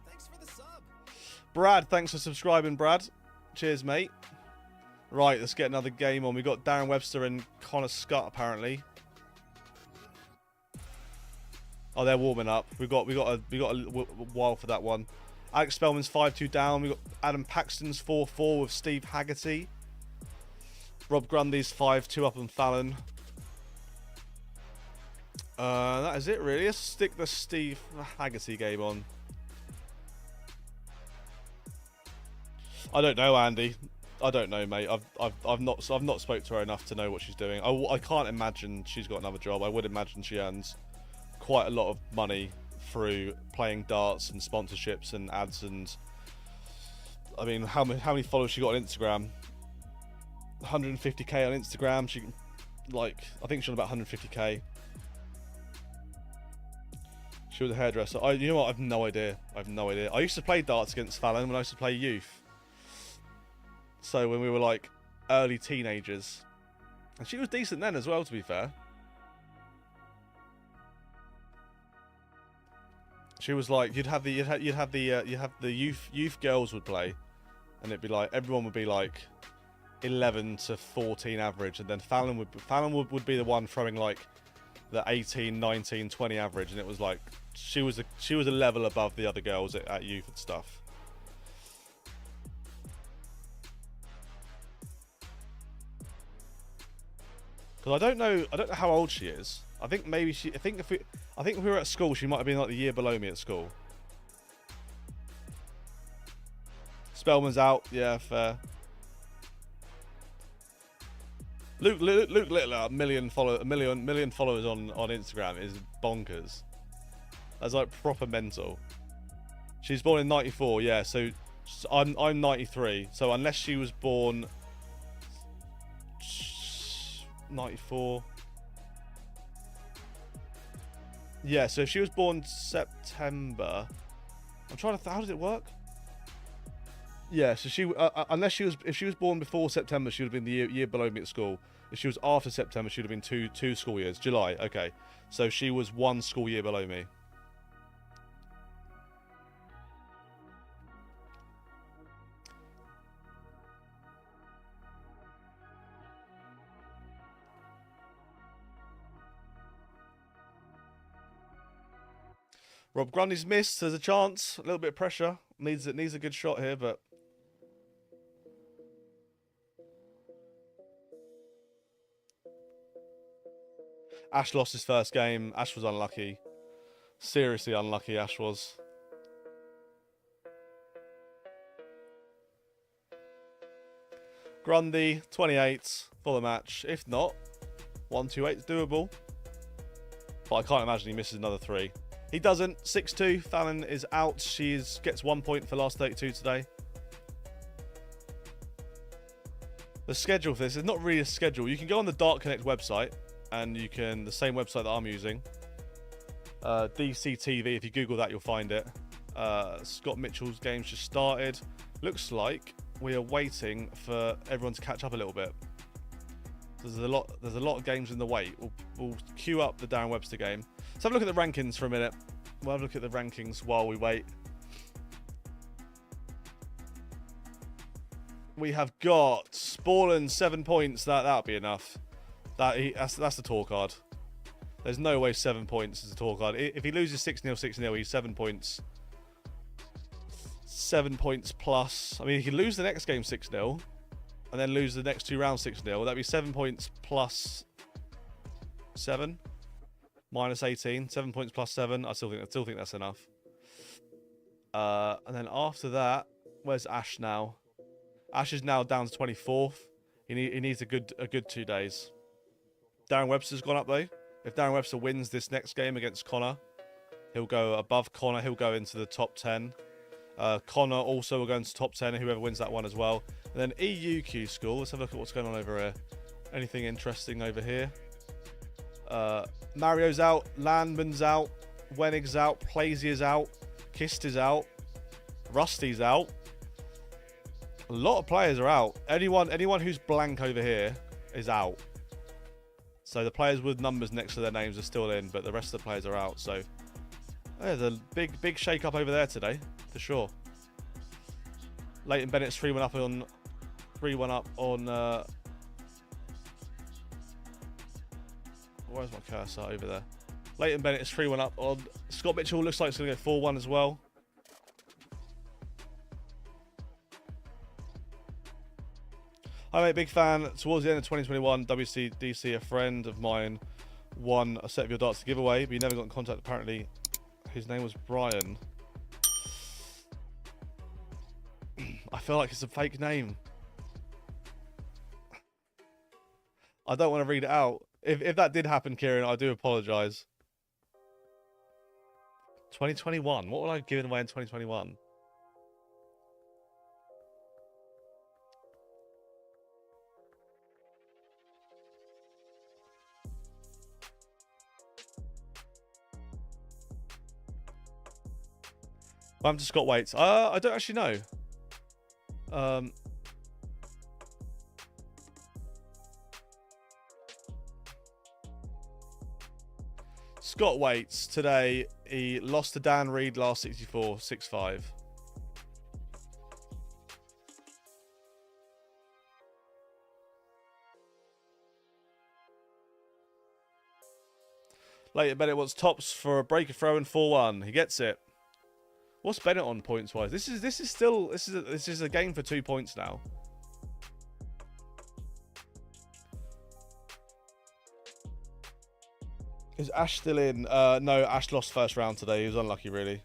Thanks for the sub. Brad, thanks for subscribing, Brad. Cheers, mate. Right, let's get another game on. We've got Darren Webster and Connor Scott, apparently. Oh, they're warming up. We got a while for that one. Alex Spellman's 5-2 down. We got Adam Paxton's 4-4 with Steve Haggerty. Rob Grundy's 5-2 up on Fallon. That is it, really. Let's stick the Steve Haggerty game on. I don't know, Andy. I don't know, mate. I've not spoke to her enough to know what she's doing. I can't imagine she's got another job. I would imagine she earns quite a lot of money through playing darts and sponsorships and ads, and I mean, how many followers she got on Instagram? 150k on Instagram. She, like, I think she's on about 150k. She was a hairdresser. You know what? I've no idea. I used to play darts against Fallon when I used to play youth. So when we were like early teenagers, And she was decent then as well, to be fair. She was like, you'd have the youth girls would play, and it'd be like everyone would be like 11 to 14 average, and then Fallon would be the one throwing like the 18, 19, 20 average, and it was like she was a level above the other girls at youth and stuff. Because I don't know how old she is. I think maybe I think if we were at school, she might have been like the year below me at school. Spellman's out, yeah, fair. Luke Littler, a million followers on Instagram is bonkers. That's like proper mental. She's born in '94, yeah. So I'm '93. So unless she was born '94. Yeah, so if she was born September, I'm trying to how does it work? Yeah, so she if she was born before September, she would have been the year below me at school. If she was after September, she would have been two school years. July, okay. So she was one school year below me. Rob Grundy's missed. There's a chance. A little bit of pressure. Needs a good shot here, but Ash lost his first game. Ash was unlucky. Seriously unlucky, Ash was. Grundy, 28 for the match. If not, 128 is doable. But I can't imagine he misses another 3. He doesn't. 6-2. Fallon is out. She gets 1 point for last 32 today. The schedule for this is not really a schedule. You can go on the Dark Connect website, and you can, the same website that I'm using, DCTV. If you Google that, you'll find it. Scott Mitchell's game's just started. Looks like we are waiting for everyone to catch up a little bit. There's a lot of games in the wait. We'll queue up the Darren Webster game. Let's have a look at the rankings for a minute. We'll have a look at the rankings while we wait. We have got Sporlan 7 points. That'll be enough. That's the tour card. There's no way 7 points is a tour card. If he loses 6-0, 6-0, he's 7 points. 7 points plus. I mean, he could lose the next game 6-0. And then lose the next 2 rounds 6-0. That'd be 7 points plus 7. Minus 18. 7 points plus 7. I still think that's enough. And then after that, where's Ash now? Ash is now down to 24th. He needs a good 2 days. Darren Webster's gone up though. If Darren Webster wins this next game against Connor, he'll go above Connor. He'll go into the top 10. Connor also will go into top 10. Whoever wins that one as well. And then EUQ School. Let's have a look at what's going on over here. Anything interesting over here? Mario's out. Landman's out. Wenig's out. Plaisier's out. Kist is out. Rusty's out. A lot of players are out. Anyone who's blank over here is out. So the players with numbers next to their names are still in, but the rest of the players are out. So there's a big shake up over there today, for sure. Leighton Bennett's 3-1 up on. Where's my cursor? Over there. Leighton Bennett is 3-1 up on. Scott Mitchell looks like it's going to go 4-1 as well. Hi mate, big fan. Towards the end of 2021, WCDC, a friend of mine won a set of your darts to give away, but he never got in contact. Apparently, his name was Brian. I feel like it's a fake name. I don't want to read it out. If that did happen, Kieran, I do apologise. 2021. What would I have given away in 2021? I'm to Scott Waits. I don't actually know. Scott Waits today. He lost to Dan Reed last 64, 6-5. Later, Bennett wants tops for a breaker throw and 4-1. He gets it. What's Bennett on points wise? This is a game for 2 points now. Is Ash still in? No, Ash lost first round today. He was unlucky, really.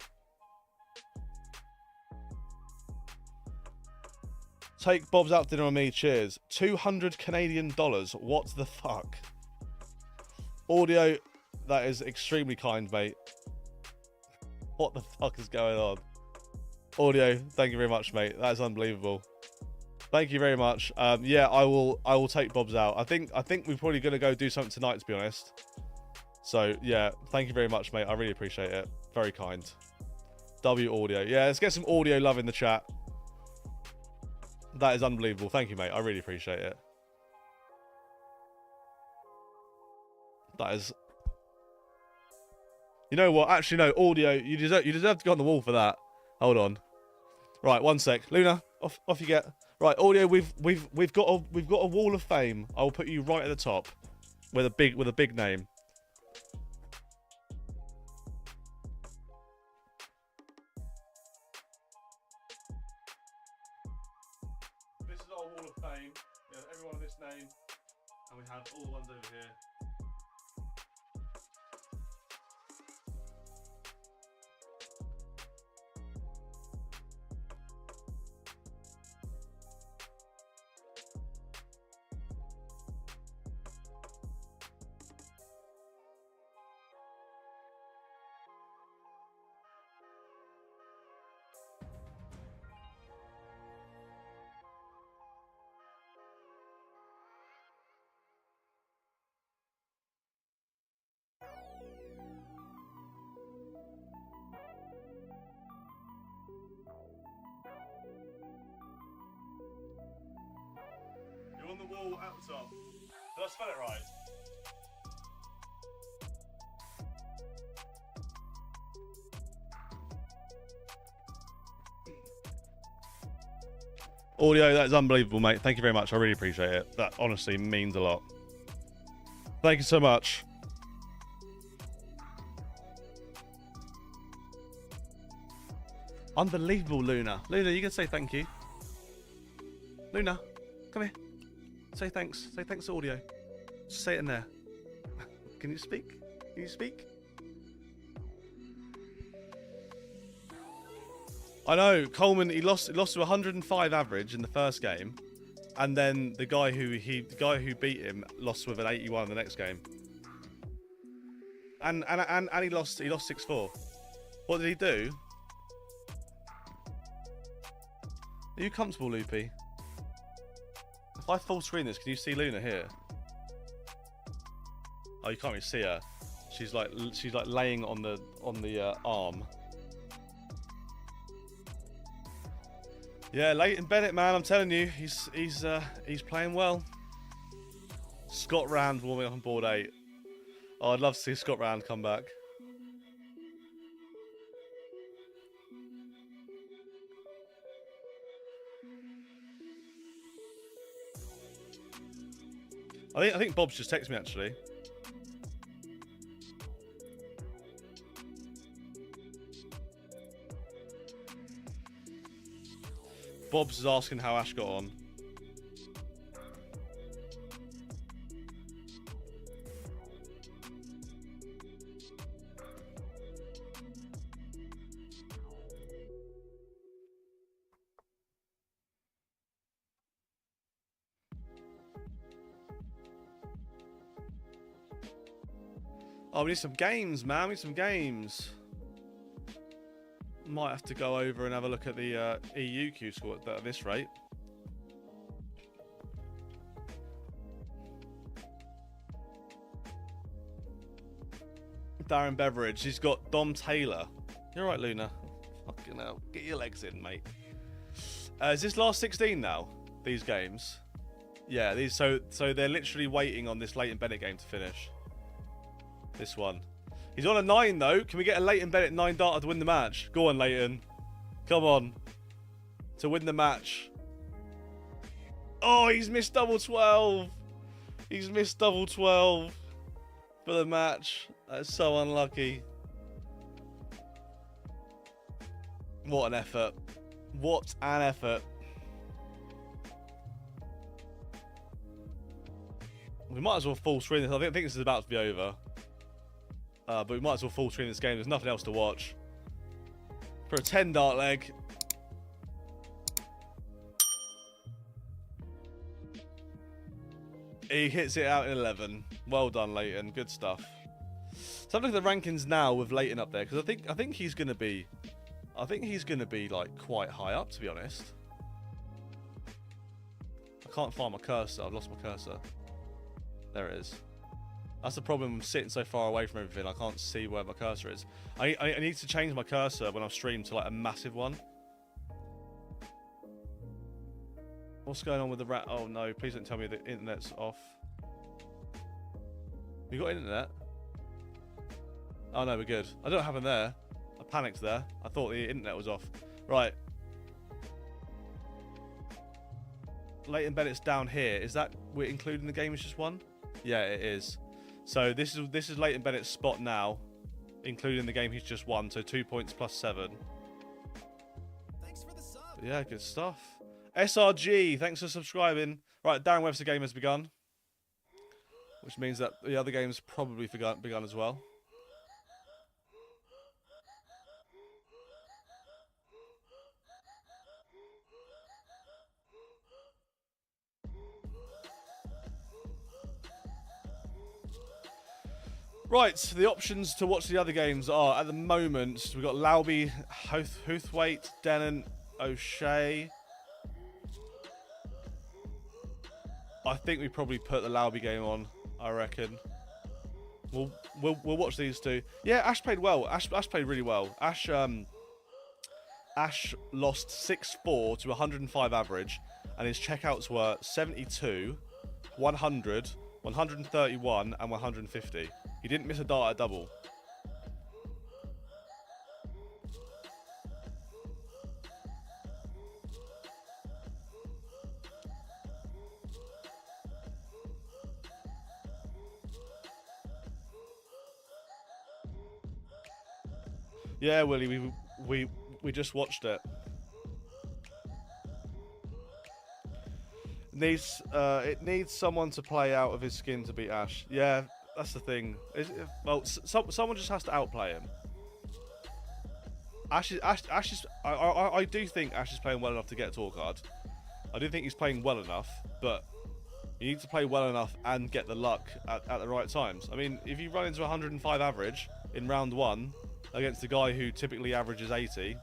Take Bob's out dinner on me. Cheers. 200 Canadian dollars. What the fuck? Audio, that is extremely kind, mate. What the fuck is going on? Audio, thank you very much, mate. That is unbelievable. Thank you very much. Yeah, I will take Bob's out. I think we're probably gonna go do something tonight, to be honest. So yeah, thank you very much, mate. I really appreciate it. Very kind. W Audio. Yeah, let's get some audio love in the chat. That is unbelievable. Thank you, mate. I really appreciate it. That is. You know what? Actually, no. Audio. You deserve to go on the wall for that. Hold on. Right, 1 sec. Luna, off you get. Right, Audio. We've got a wall of fame. I will put you right at the top with a big name. This is our wall of fame. We have everyone of this name, and we have all the ones over here. You're on the wall at the top. Did I spell it right? Audio, that is unbelievable, mate. Thank you very much. I really appreciate it. That honestly means a lot. Thank you so much. Unbelievable, Luna. Luna, you can say thank you. Luna, come here. Say thanks. Say thanks to Audio. Just say it in there. Can you speak? Can you speak? I know Coleman. He lost to 105 average in the first game, and then the guy who beat him lost with an 81 in the next game. And he lost 6-4. What did he do? Are you comfortable, Loopy? If I full screen this, can you see Luna here? Oh, you can't really see her. She's like laying on the arm. Yeah, Leighton Bennett, man, I'm telling you, he's playing well. Scott Rand warming up on board 8. Oh, I'd love to see Scott Rand come back. I think Bob's just texted me actually. Bob's is asking how Ash got on. Oh, we need some games, man. We need some games. Might have to go over and have a look at the EU Q score at this rate. Darren Beveridge. He's got Dom Taylor. You're right, Luna. Fucking hell. Get your legs in, mate. Is this last 16 now? These games? Yeah, these. So they're literally waiting on this Leighton Bennett game to finish. This one. He's on a 9 though. Can we get a Leighton Bennett 9 darter to win the match? Go on, Leighton. Come on. To win the match. Oh, he's missed double 12. He's missed double 12 for the match. That's so unlucky. What an effort. What an effort. We might as well full screen this. I think this is about to be over. But we might as well full screen this game. There's nothing else to watch. For a 10 dart leg. He hits it out in 11. Well done, Leighton. Good stuff. So I'm looking at the rankings now with Leighton up there because I think he's gonna be like quite high up, to be honest. I can't find my cursor. I've lost my cursor. There it is. That's the problem. I'm sitting so far away from everything. I can't see where my cursor is. I need to change my cursor when I stream to like a massive one. What's going on with the rat? Oh no, please don't tell me the internet's off. You got internet? Oh no, we're good. I don't know what happened there. I panicked there. I thought the internet was off. Right. Leighton Bennett's down here. Is that we're including the game as just one? Yeah, it is. So this is Leighton Bennett's spot now, including the game he's just won. So 2 points plus 7. Thanks for the sub. Yeah, good stuff. SRG, thanks for subscribing. Right, Darren Webster game has begun, which means that the other game's probably begun as well. Right, the options to watch the other games are, at the moment, we've got Lauby, Huthwaite, Denon, O'Shea. I think we probably put the Lauby game on, I reckon. We'll watch these two. Yeah, Ash played well. Ash played really well. Ash lost 6-4 to 105 average, and his checkouts were 72, 100, 131, and 150. He didn't miss a dart at double. Yeah, Willie, we just watched it. It needs someone to play out of his skin to beat Ash. Yeah, that's the thing. Well, someone just has to outplay him. Ash is. I do think Ash is playing well enough to get a tour card. I do think he's playing well enough, but you need to play well enough and get the luck at the right times. I mean, if you run into 105 average in round 1 against a guy who typically averages 80,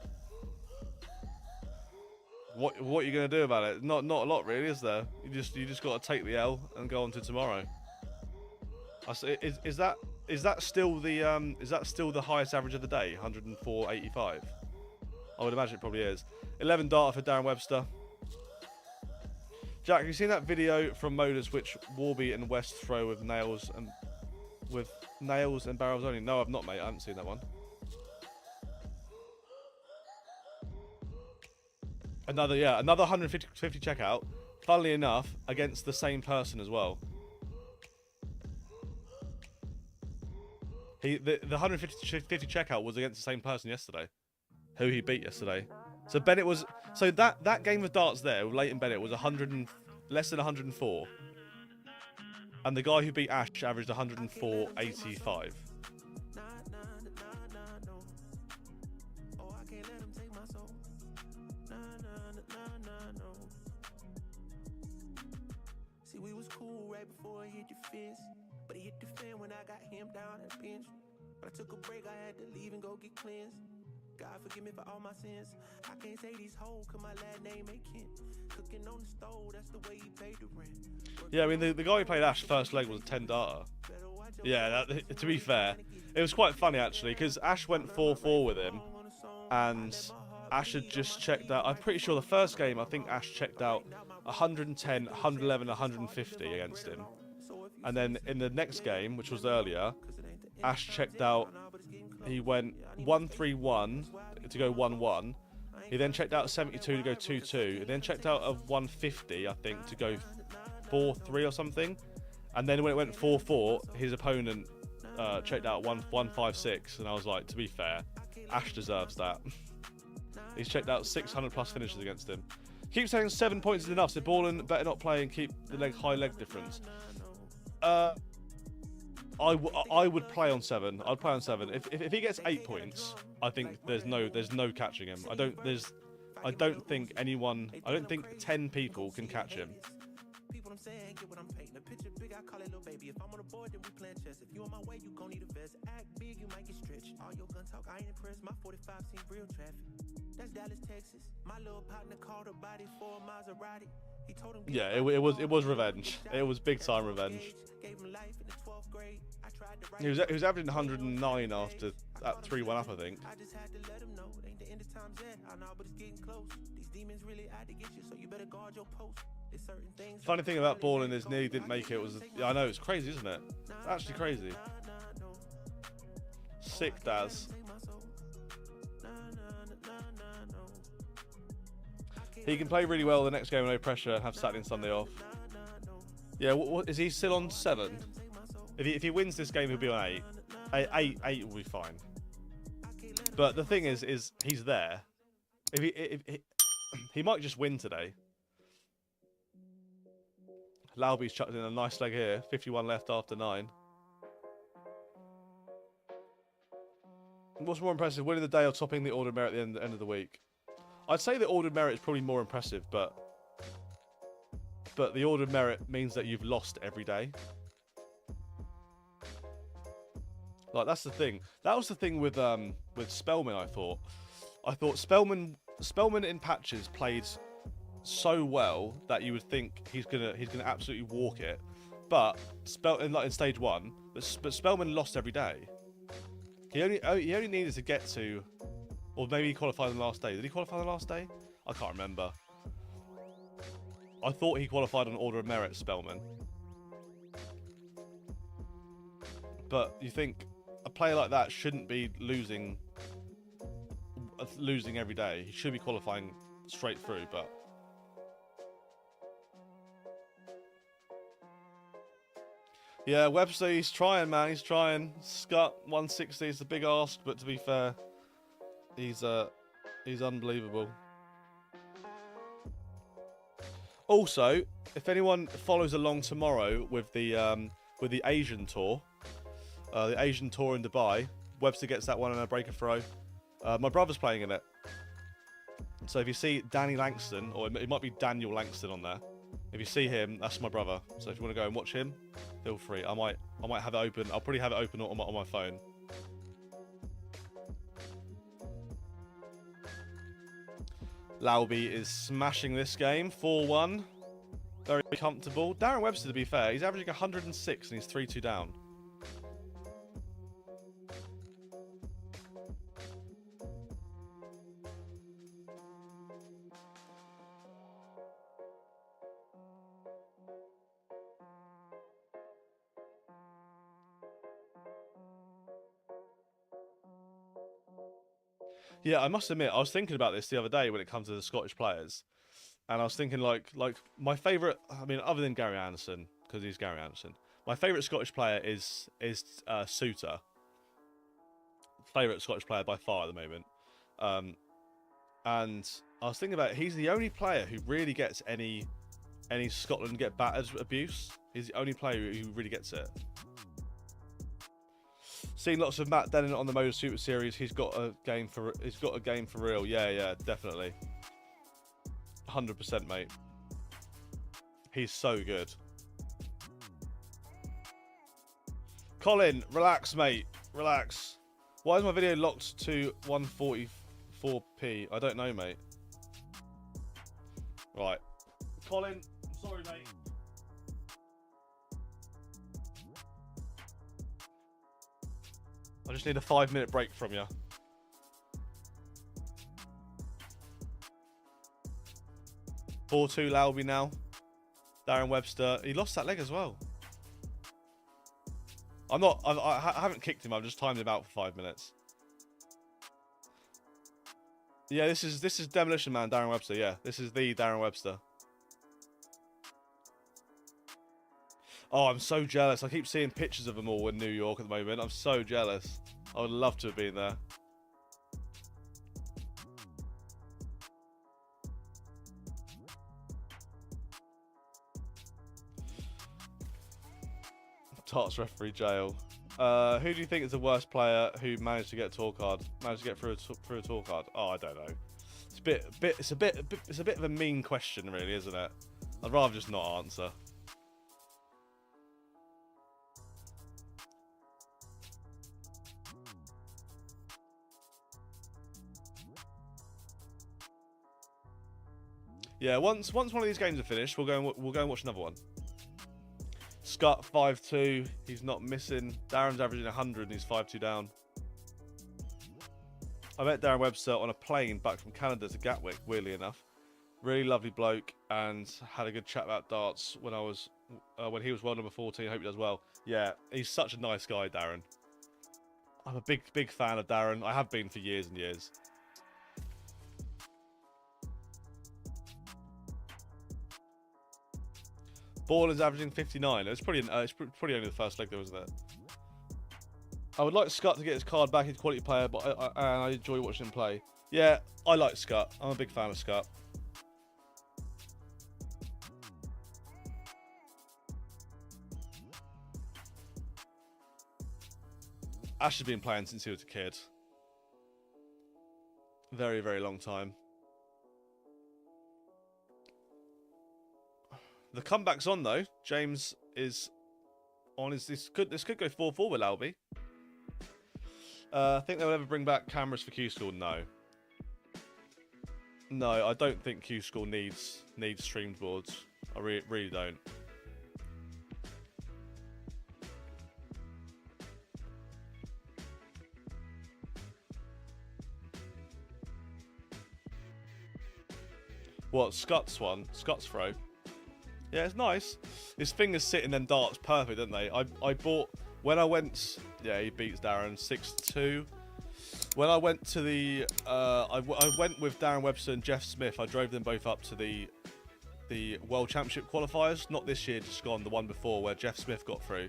what are you going to do about it? Not a lot, really, is there? You just got to take the L and go on to tomorrow. Is that still the highest average of the day? 104.85. I would imagine it probably is. 11 data for Darren Webster. Jack, have you seen that video from Modus which Warby and West throw with nails and barrels only? No, I've not, mate. I haven't seen that one. Another 150 checkout. Funnily enough, against the same person as well. The 150 checkout was against the same person yesterday, who he beat yesterday. So Bennett was that game of darts there with Leighton Bennett was less than 104, and the guy who beat Ash averaged 104.85. See, we was cool right before I hit your fist, but it hit the fan when I got him down at pinch. But I took a break, I had to leave and go get cleansed. God forgive me for all my sins. I can't say these hoes, cause my last name ain't Kent. Cooking on the stove, that's the way he paid the rent. Yeah, I mean, the guy who played Ash first leg was a 10 data. Yeah, to be fair, it was quite funny actually, because Ash went 4-4 with him, and Ash had just checked out. I'm pretty sure the first game, I think Ash checked out 110, 111, 150 against him. And then in the next game, which was earlier, Ash checked out. He went 1-3-1 to go 1-1. He then checked out at 72 to go 2-2. He then checked out of 150, I think, to go 4-3 or something. And then when it went 4-4, his opponent checked out 1-5-6. And I was like, to be fair, Ash deserves that. He's checked out 600 plus finishes against him. Keep saying 7 points is enough, so Borland better not play and keep the high leg difference. I would play on 7. I'd play on 7. If he gets 8 points, I think there's no catching him. I don't think 10 people can catch him. People I'm saying, get what I'm painting. A picture big, I call it little baby. If I'm on the board, then we playing chess. If you on my way, you gon' need a vest. Act big, you might get stretched. All your gun talk, I ain't impressed. My 45 seen real traffic. That's Dallas, Texas. My little partner called her body for a Maserati. He told him. Yeah, it was revenge. It was big time revenge. Gave him life in the 12th grade. I tried to write. He was averaging 109 after that 3-1 up, I think. I just had to let him know it ain't the end of times yet. I know, but it's getting close. These demons really out to get you, so you better guard your post. There's certain things. Funny thing about Borland is nearly didn't make it. I know it's crazy, isn't it? It's actually crazy. Sick, Daz. He can play really well the next game, no pressure, and have Saturday and Sunday off. Yeah, what is he still on 7? If he wins this game, he'll be on 8. 8 will be fine. But the thing is he's there. If he might just win today. Lauby's chucked in a nice leg here. 51 left after 9. What's more impressive, winning the day or topping the order of merit at the end of the week? I'd say the order of merit is probably more impressive, but the order of merit means that you've lost every day. Like, that's the thing. That was the thing with Spellman, I thought. Spellman in patches played so well that you would think he's gonna absolutely walk it. But in stage 1, but Spellman lost every day. He only needed to get to, or maybe he qualified on the last day. Did he qualify on the last day? I can't remember. I thought he qualified on order of merit, Spellman. But you think a player like that shouldn't be losing every day. He should be qualifying straight through, but yeah, Webster, he's trying, man. He's trying. Scut 160 is a big ask, but to be fair, he's unbelievable. Also, if anyone follows along tomorrow with the Asian tour, the Asian tour in Dubai, Webster gets that one on a breaker throw. My brother's playing in it. So if you see Danny Langston, or it might be Daniel Langston on there, if you see him, that's my brother. So if you want to go and watch him, feel free. I might have it open. I'll probably have it open on my phone. Lauby is smashing this game. 4-1. Very comfortable. Darren Webster, to be fair, he's averaging 106 and he's 3-2 down. Yeah, I must admit, I was thinking about this the other day when it comes to the Scottish players, and I was thinking like my favourite. I mean, other than Gary Anderson, because he's Gary Anderson, my favourite Scottish player is Suter. Favourite Scottish player by far at the moment, and I was thinking about it, he's the only player who really gets any Scotland get battered abuse. He's the only player who really gets it. Seen lots of Matt Denon on the Motor Super Series. He's got a game for real. Yeah, definitely. 100%, mate. He's so good. Colin, relax, mate. Relax. Why is my video locked to 144p? I don't know, mate. Right. Colin, I'm sorry, mate. I just need a 5-minute break from you. (4-2) Lauby now. Darren Webster. He lost that leg as well. I'm not. I haven't kicked him. I've just timed him out for 5 minutes. Yeah, this is Demolition Man, Darren Webster. Yeah, this is the Darren Webster. Oh, I'm so jealous. I keep seeing pictures of them all in New York at the moment. I'm so jealous. I would love to have been there. Tarts referee jail. Who do you think is the worst player who managed to get a tour card? Managed to get through a tour card? Oh, I don't know. It's a bit of a mean question, really, isn't it? I'd rather just not answer. Yeah, once one of these games are finished, we'll go and watch another one. Scott 5-2, he's not missing. Darren's averaging 100 and he's 5-2 down. I met Darren Webster on a plane back from Canada to Gatwick, weirdly enough. Really lovely bloke, and had a good chat about darts when when he was world number 14. I hope he does well. Yeah, he's such a nice guy, Darren. I'm a big fan of Darren. I have been for years and years. Ball is averaging 59. It's pretty only the first leg, though, isn't it? I would like Scott to get his card back. He's a quality player, but I enjoy watching him play. Yeah, I like Scott. I'm a big fan of Scott. Ash has been playing since he was a kid. Very, very long time. The comeback's on though. James is on his. This could go 4-4 with Albie. I think they'll ever bring back cameras for Q School. No. No, I don't think Q School needs streamed boards. I really don't. What, Scott's one? Scott's throw? Yeah, it's nice. His fingers sit in them darts perfect, don't they? I bought... When I went... Yeah, he beats Darren 6-2. When I went to the... I went with Darren Webster and Jeff Smith. I drove them both up to the World Championship qualifiers. Not this year, just gone. The one before where Jeff Smith got through.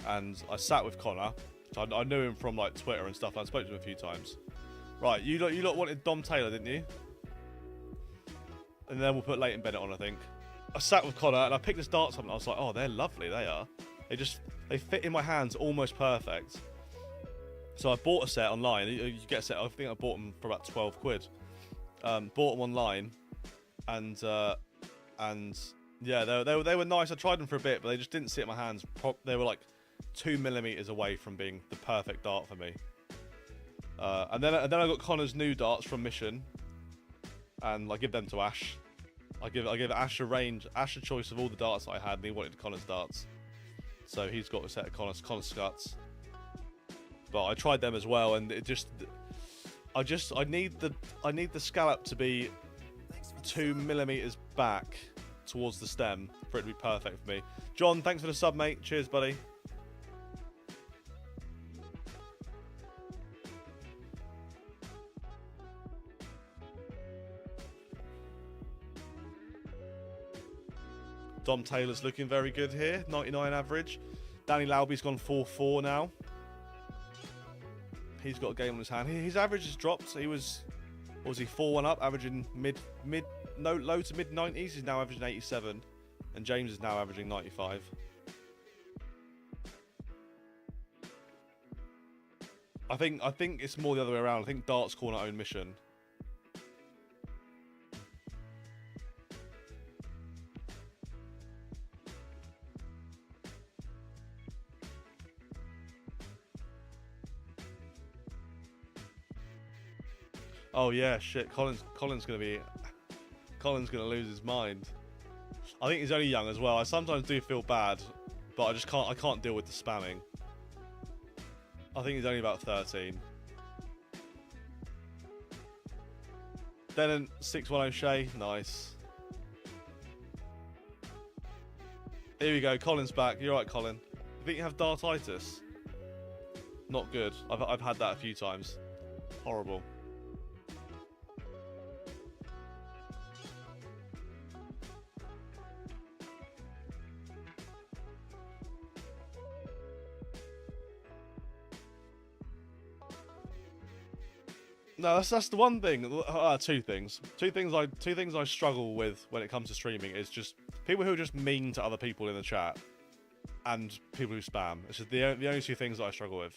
And I sat with Connor. So I knew him from like Twitter and stuff. I spoke to him a few times. Right, you lot wanted Dom Taylor, didn't you? And then we'll put Leighton Bennett on, I think. I sat with Connor and I picked his darts up and I was like, oh, they're lovely, they are. They fit in my hands almost perfect. So I bought a set online. You get a set, I think I bought them for about 12 quid. Bought them online and yeah, they were nice. I tried them for a bit, but they just didn't sit in my hands. They were like 2 millimeters away from being the perfect dart for me. And then I got Connor's new darts from Mission, and I give them to Ash. I give Ash a choice of all the darts that I had, and he wanted Connor's darts. So he's got a set of Connor's Scuts. But I tried them as well, and I need the scallop to be 2 millimeters back towards the stem for it to be perfect for me. John, thanks for the sub, mate. Cheers, buddy. Dom Taylor's looking very good here. 99 average. Danny Laubie's gone 4-4 now. He's got a game on his hand. His average has dropped. He was, what was he, 4-1 up, averaging low to mid 90s. He's now averaging 87, and James is now averaging 95. I think it's more the other way around. I think Darts Corner own Mission. Oh yeah, shit. Colin's gonna lose his mind. I think he's only young as well. I sometimes do feel bad, but I can't deal with the spamming. I think he's only about 13. Then 610 Shay, nice. Here we go, Colin's back. You're right, Colin. You think you have dartitis? Not good. I've had that a few times. Horrible. No, that's the one thing. Two things. Two things I struggle with when it comes to streaming is just people who are just mean to other people in the chat, and people who spam. It's just the only two things that I struggle with.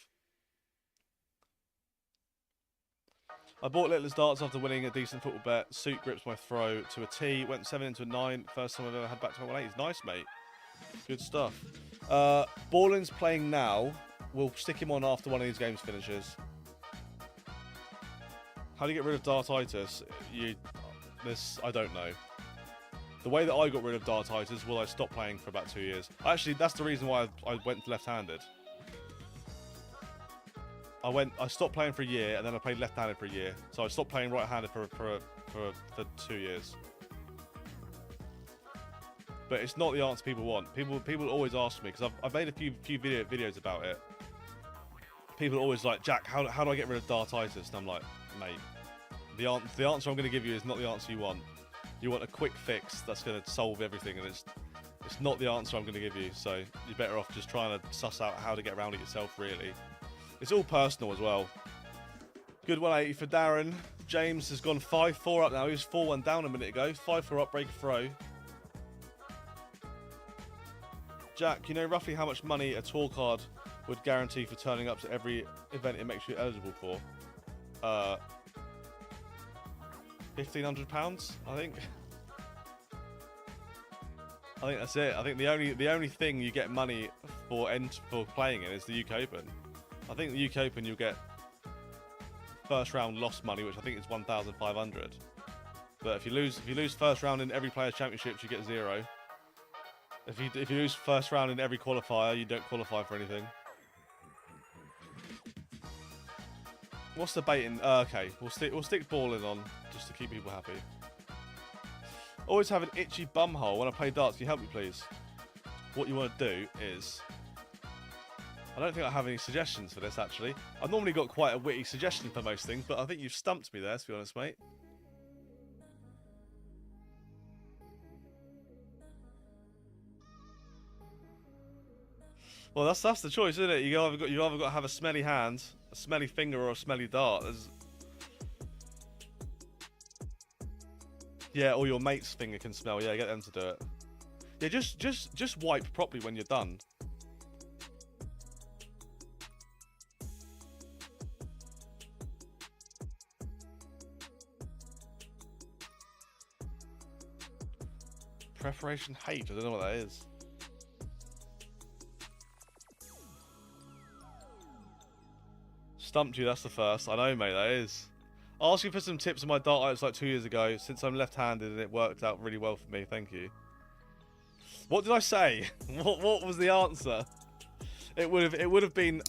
I bought Littler's darts after winning a decent football bet. Suit grips my throw to a T. Went 7 into a 9. First time I've ever had back to my 180s. Nice, mate. Good stuff. Ballin's playing now. We'll stick him on after one of these games finishes. How do you get rid of dartitis? I don't know. The way that I got rid of dartitis was I stopped playing for about 2 years. Actually, that's the reason why I went left-handed. I stopped playing for a year, and then I played left-handed for a year. So I stopped playing right-handed for 2 years. But it's not the answer people want. People always ask me, because I've made a few videos about it. People are always like, Jack, how do I get rid of dartitis? And I'm like, mate, the answer I'm going to give you is not the answer you want. You want a quick fix that's going to solve everything, and it's not the answer I'm going to give you. So you're better off just trying to suss out how to get around it yourself, really. It's all personal as well. Good 180 for Darren. James has gone 5-4 up now. He was 4-1 down a minute ago. 5-4 up, break a throw. Jack, you know roughly how much money a tour card would guarantee for turning up to every event it makes you eligible for? £1,500, I think. I think that's it. I think the only thing you get money for playing in is the UK Open. I think the UK Open you'll get first round loss money, which I think is 1,500. But if you lose first round in every Players Championships, you get 0. If you lose first round in every qualifier, you don't qualify for anything. What's the baiting? Okay, we'll stick balling on just to keep people happy. Always have an itchy bumhole when I play darts. Can you help me, please? What you want to do is, I don't think I have any suggestions for this actually. I've normally got quite a witty suggestion for most things, but I think you've stumped me there, to be honest, mate. Well, that's the choice, isn't it? You either got to have a smelly hand, a smelly finger, or a smelly dart. Yeah, or your mate's finger can smell. Yeah, get them to do it. Yeah, just wipe properly when you're done. Preparation H. I don't know what that is. Stumped you, that's the first. I know, mate, that is. Asking for some tips on my dart irons like 2 years ago, since I'm left-handed and it worked out really well for me. Thank you. What did I say? What was the answer? It would have been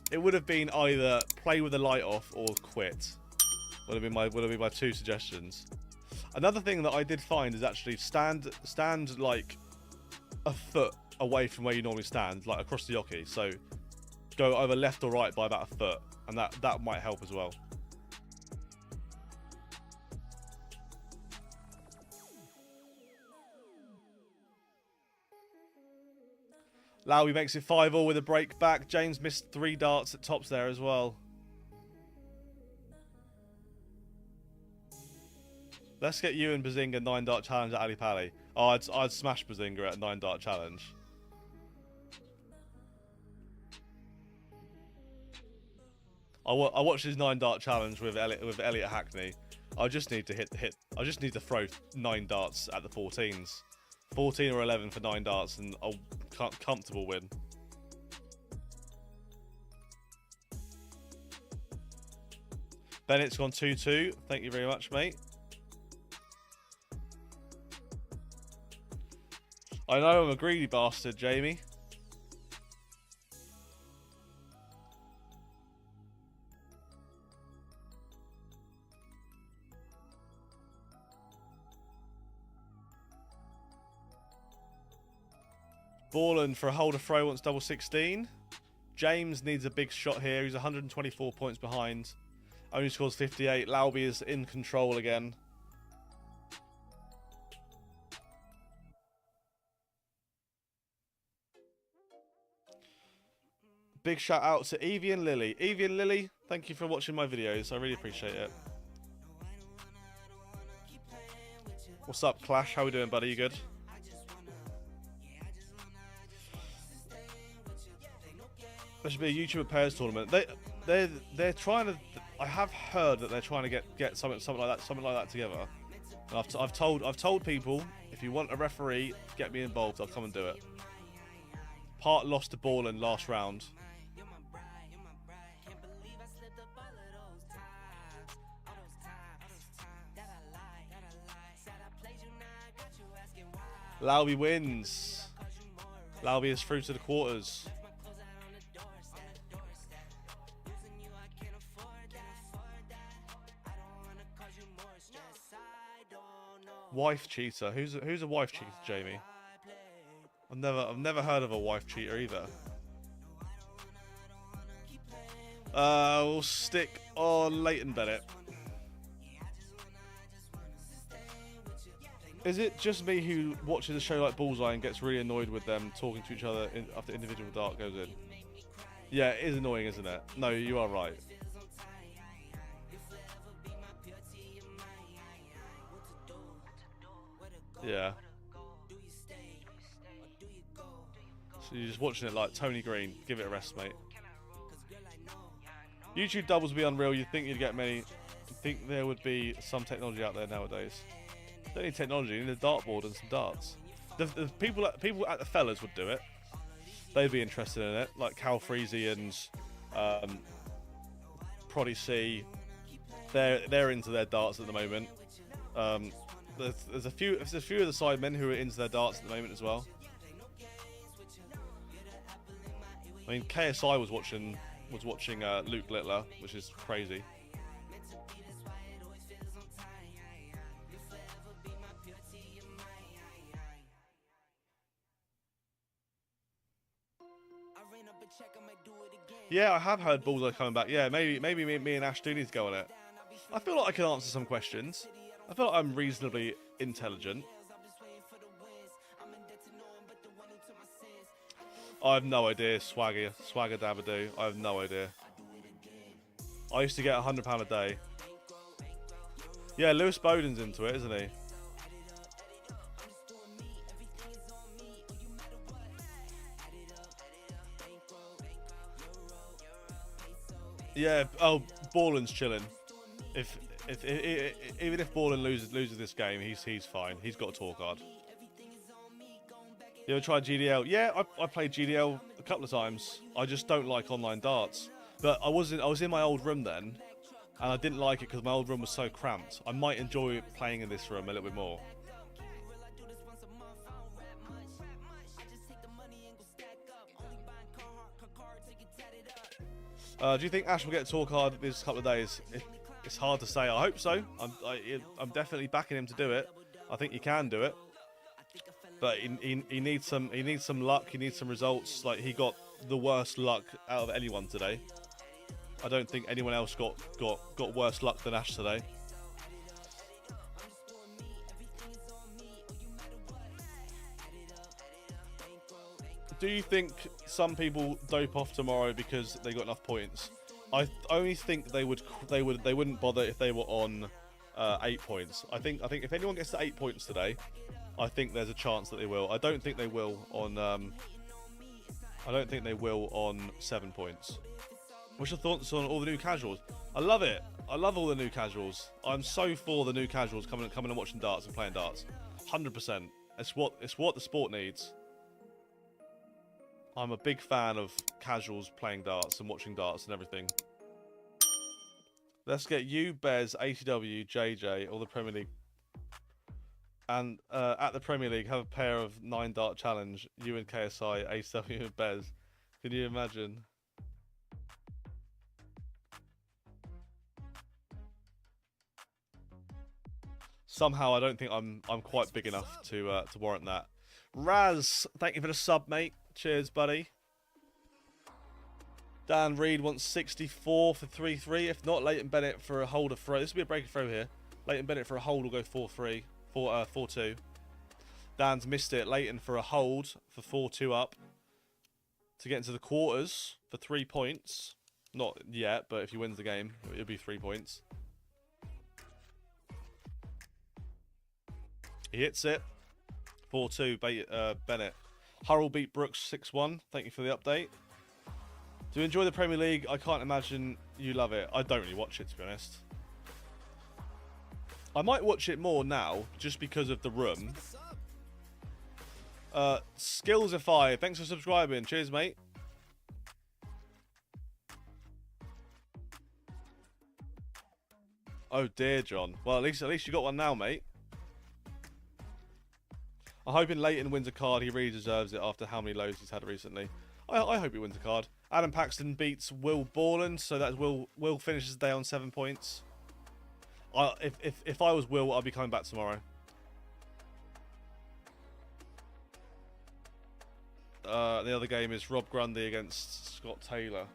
either play with the light off or quit. Would have been my two suggestions. Another thing that I did find is actually stand like a foot away from where you normally stand, like across the yoki. So go either left or right by about a foot, and that might help as well. Lowy makes it 5-all with a break back. James missed 3 darts at tops there as well. Let's get you and Bazinga 9-dart challenge at Ali Pali. Oh, I'd smash Bazinga at a 9-dart challenge. I watched his 9-dart challenge with Elliot Hackney. I just need to I just need to throw 9 darts at the 14s. 14 or 11 for 9 darts, and I'll comfortable win. Bennett's gone 2-2. Thank you very much, mate. I know I'm a greedy bastard, Jamie. Borland for a holder throw wants double 16. James needs a big shot here. He's 124 points behind. Only scores 58. Lauby is in control again. Big shout out to Evie and Lily. Evie and Lily, thank you for watching my videos. I really appreciate it. What's up, Clash? How we doing, buddy? You good? There should be a YouTuber pairs tournament. They're trying to. I have heard that they're trying to get something like that together. And I've told people, if you want a referee, get me involved. I'll come and do it. Part lost to Ball in last round. Lauby wins. Lauby is through to the quarters. Wife cheater. Who's a wife cheater, Jamie? I've never heard of a wife cheater either. We'll stick on Leighton Bennett. Is it just me who watches a show like Bullseye and gets really annoyed with them talking to each other after individual dart goes in? Yeah, it is annoying, isn't it? No, you are right. Yeah. So you're just watching it like Tony Green. Give it a rest, mate. YouTube doubles would be unreal. You'd think you'd get many. You'd think there would be some technology out there nowadays. Don't need technology. You need a dartboard and some darts. The people at the Fellas would do it. They'd be interested in it, like Cal Freezy and Proddy C. They're into their darts at the moment. There's a few of the sidemen who are into their darts at the moment as well. I mean, KSI was watching Luke Littler, which is crazy. Yeah, I have heard Bullseye coming back. Yeah, maybe me and Ash do need to go on it. I feel like I can answer some questions. I feel like I'm reasonably intelligent. I have no idea, Swagger Dabadoo. I have no idea. I used to get £100 a day. Yeah, Lewis Bowden's into it, isn't he? Yeah. Oh, Borland's chilling. Even if Borland loses this game, he's fine. He's got a tour card. You ever tried GDL? Yeah, I played GDL a couple of times. I just don't like online darts. But I was in my old room then, and I didn't like it because my old room was so cramped. I might enjoy playing in this room a little bit more. Do you think Ash will get a tour card this couple of days? It's hard to say. I hope so. I'm definitely backing him to do it. I think he can do it. But he needs some luck. He needs some results. Like, he got the worst luck out of anyone today. I don't think anyone else got worse luck than Ash today. Do you think some people dope off tomorrow because they got enough points? I only think they wouldn't bother if they were on 8 points. I think if anyone gets to 8 points today, I think there's a chance that they will. I don't think they will on 7 points. What's your thoughts on all the new casuals? I love it. I love all the new casuals. I'm so for the new casuals coming and watching darts and playing darts. 100%. It's what the sport needs. I'm a big fan of casuals playing darts and watching darts and everything. Let's get you, Bez, ATW, JJ, or the Premier League. And at the Premier League, have a pair of 9 dart challenge. You and KSI, ATW and Bez. Can you imagine? Somehow, I don't think I'm quite big enough to warrant that. Raz, thank you for the sub, mate. Cheers, buddy. Dan Reed wants 64 for 3-3. If not, Leighton Bennett for a hold of throw. This will be a break of throw here. Leighton Bennett for a hold will go 4-3. 4-2. Dan's missed it. Leighton for a hold for 4-2 up. To get into the quarters for 3 points. Not yet, but if he wins the game, it'll be 3 points. He hits it. 4-2, Bennett. Hurrell beat Brooks 6-1. Thank you for the update. Do you enjoy the Premier League? I can't imagine you love it. I don't really watch it, to be honest. I might watch it more now, just because of the room. Skills5, thanks for subscribing. Cheers, mate. Oh dear, John. Well, at least you got one now, mate. I'm hoping Leighton wins a card. He really deserves it after how many lows he's had recently. I hope he wins a card. Adam Paxton beats Will Borland, so that's Will finishes the day on 7 points. If I was Will, I'd be coming back tomorrow. The other game is Rob Grundy against Scott Taylor.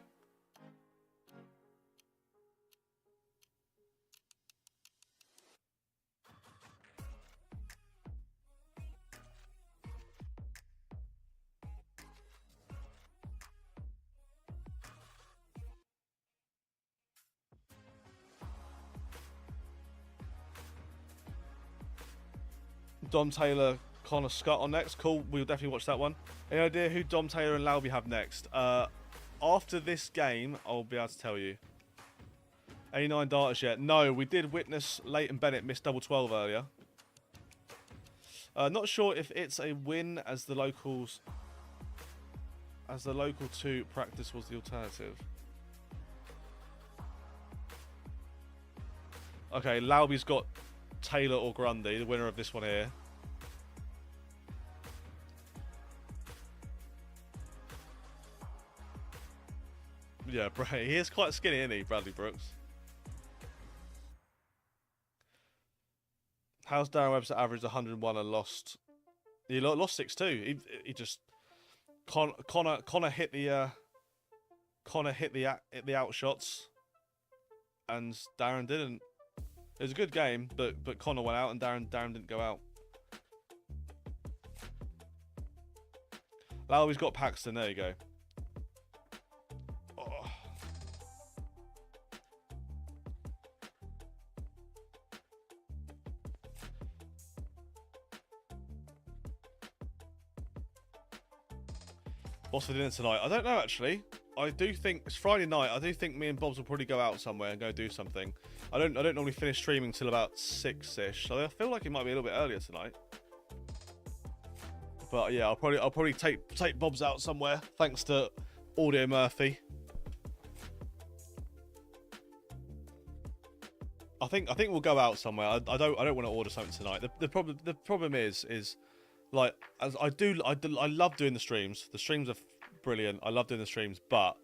Dom Taylor, Connor Scott on next. Cool, we'll definitely watch that one. Any idea who Dom Taylor and Lauby have next? After this game, I'll be able to tell you. 89 darters yet? No, we did witness Leighton Bennett miss double 12 earlier. Not sure if it's a win as the local 2 practice was the alternative. Okay, Lauby's got Taylor or Grundy, the winner of this one here. Yeah, he is quite skinny, isn't he, Bradley Brooks? How's Darren Webster averaged 101 and lost? He lost 6-2. He just Connor hit the out shots, and Darren didn't. It was a good game, but Connor went out and Darren didn't go out. Lowry's got Paxton. There you go. Oh. What's for dinner tonight? I don't know, actually. I do think it's Friday night. I do think me and Bobs will probably go out somewhere and go do something. I don't normally finish streaming till about 6ish, so I feel like it might be a little bit earlier tonight. But yeah, I'll probably take Bobs out somewhere, thanks to Audio Murphy. I think we'll go out somewhere. I don't want to order something tonight. The problem is like, as I love doing the streams. The streams are brilliant. I love doing the streams, but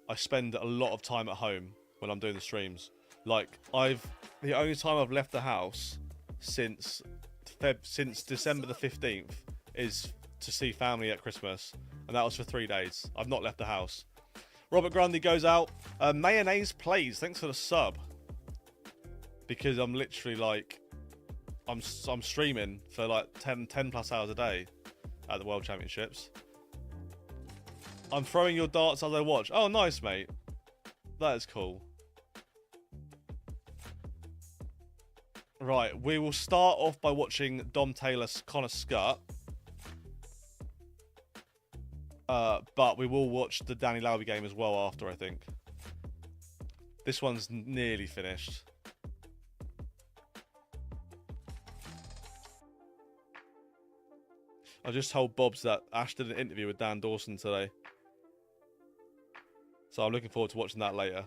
I spend a lot of time at home when I'm doing the streams. Like, the only time I've left the house since December the 15th is to see family at Christmas, and that was for 3 days. I've not left the house. Robert Grundy goes out. Mayonnaise plays. Thanks for the sub. Because I'm literally like, I'm streaming for like 10 plus hours a day at the World Championships. I'm throwing your darts as I watch. Oh, nice, mate. That is cool. Right, we will start off by watching Dom Taylor's Connor Scott. But we will watch the Danny Lauby game as well after, I think. This one's nearly finished. I just told Bobs that Ash did an interview with Dan Dawson today. So I'm looking forward to watching that later.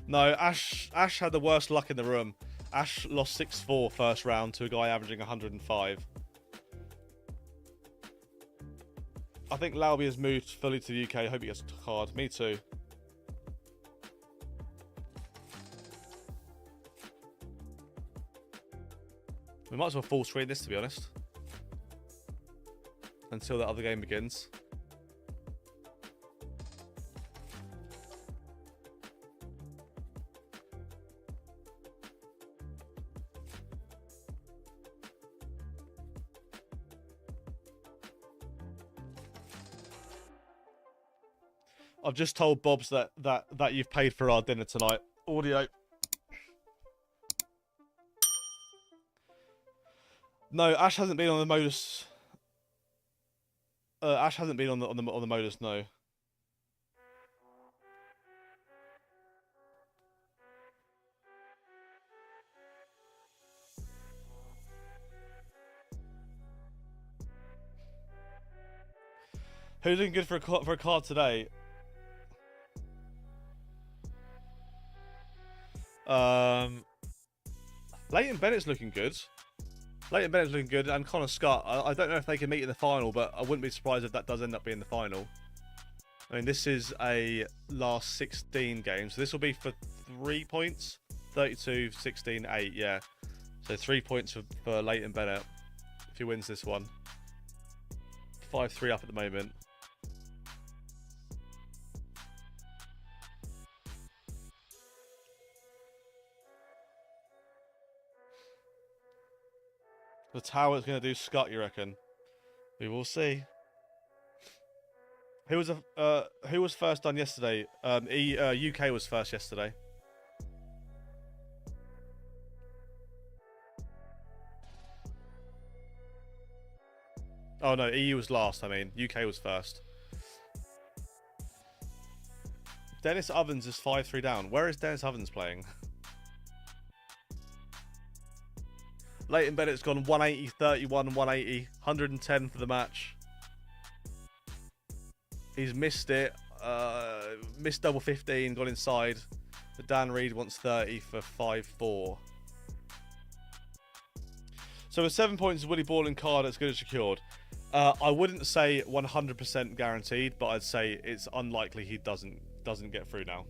No, Ash had the worst luck in the room. Ash lost 6-4 first round to a guy averaging 105. I think Lauby has moved fully to the UK. I hope he gets a card. Me too. We might as well full screen this, to be honest. Until that other game begins. I've just told Bobs that you've paid for our dinner tonight. Audio. No, Ash hasn't been on the modus. Ash hasn't been on the modus. No. Who's looking good for a card today? Leighton Bennett's looking good. Leighton Bennett's looking good, and Connor Scott. I don't know if they can meet in the final, but I wouldn't be surprised if that does end up being the final. I mean, this is a last 16 games, so this will be for 3 points. 32, 16, 8, yeah. So 3 points for Leighton Bennett if he wins this one. 5-3 up at the moment. The tower's going to do Scott, you reckon? We will see. Who was first done yesterday? UK was first yesterday. Oh no, EU was last. I mean, UK was first. Dennis Ovens is 5-3 down. Where is Dennis Ovens playing? Leighton Bennett's gone 180, 31, 180, 110 for the match. He's missed it. Missed double 15, gone inside. But Dan Reed wants 30 for 5-4. So with 7 points, Woody Ball and card that's good and secured. I wouldn't say 100% guaranteed, but I'd say it's unlikely he doesn't get through now.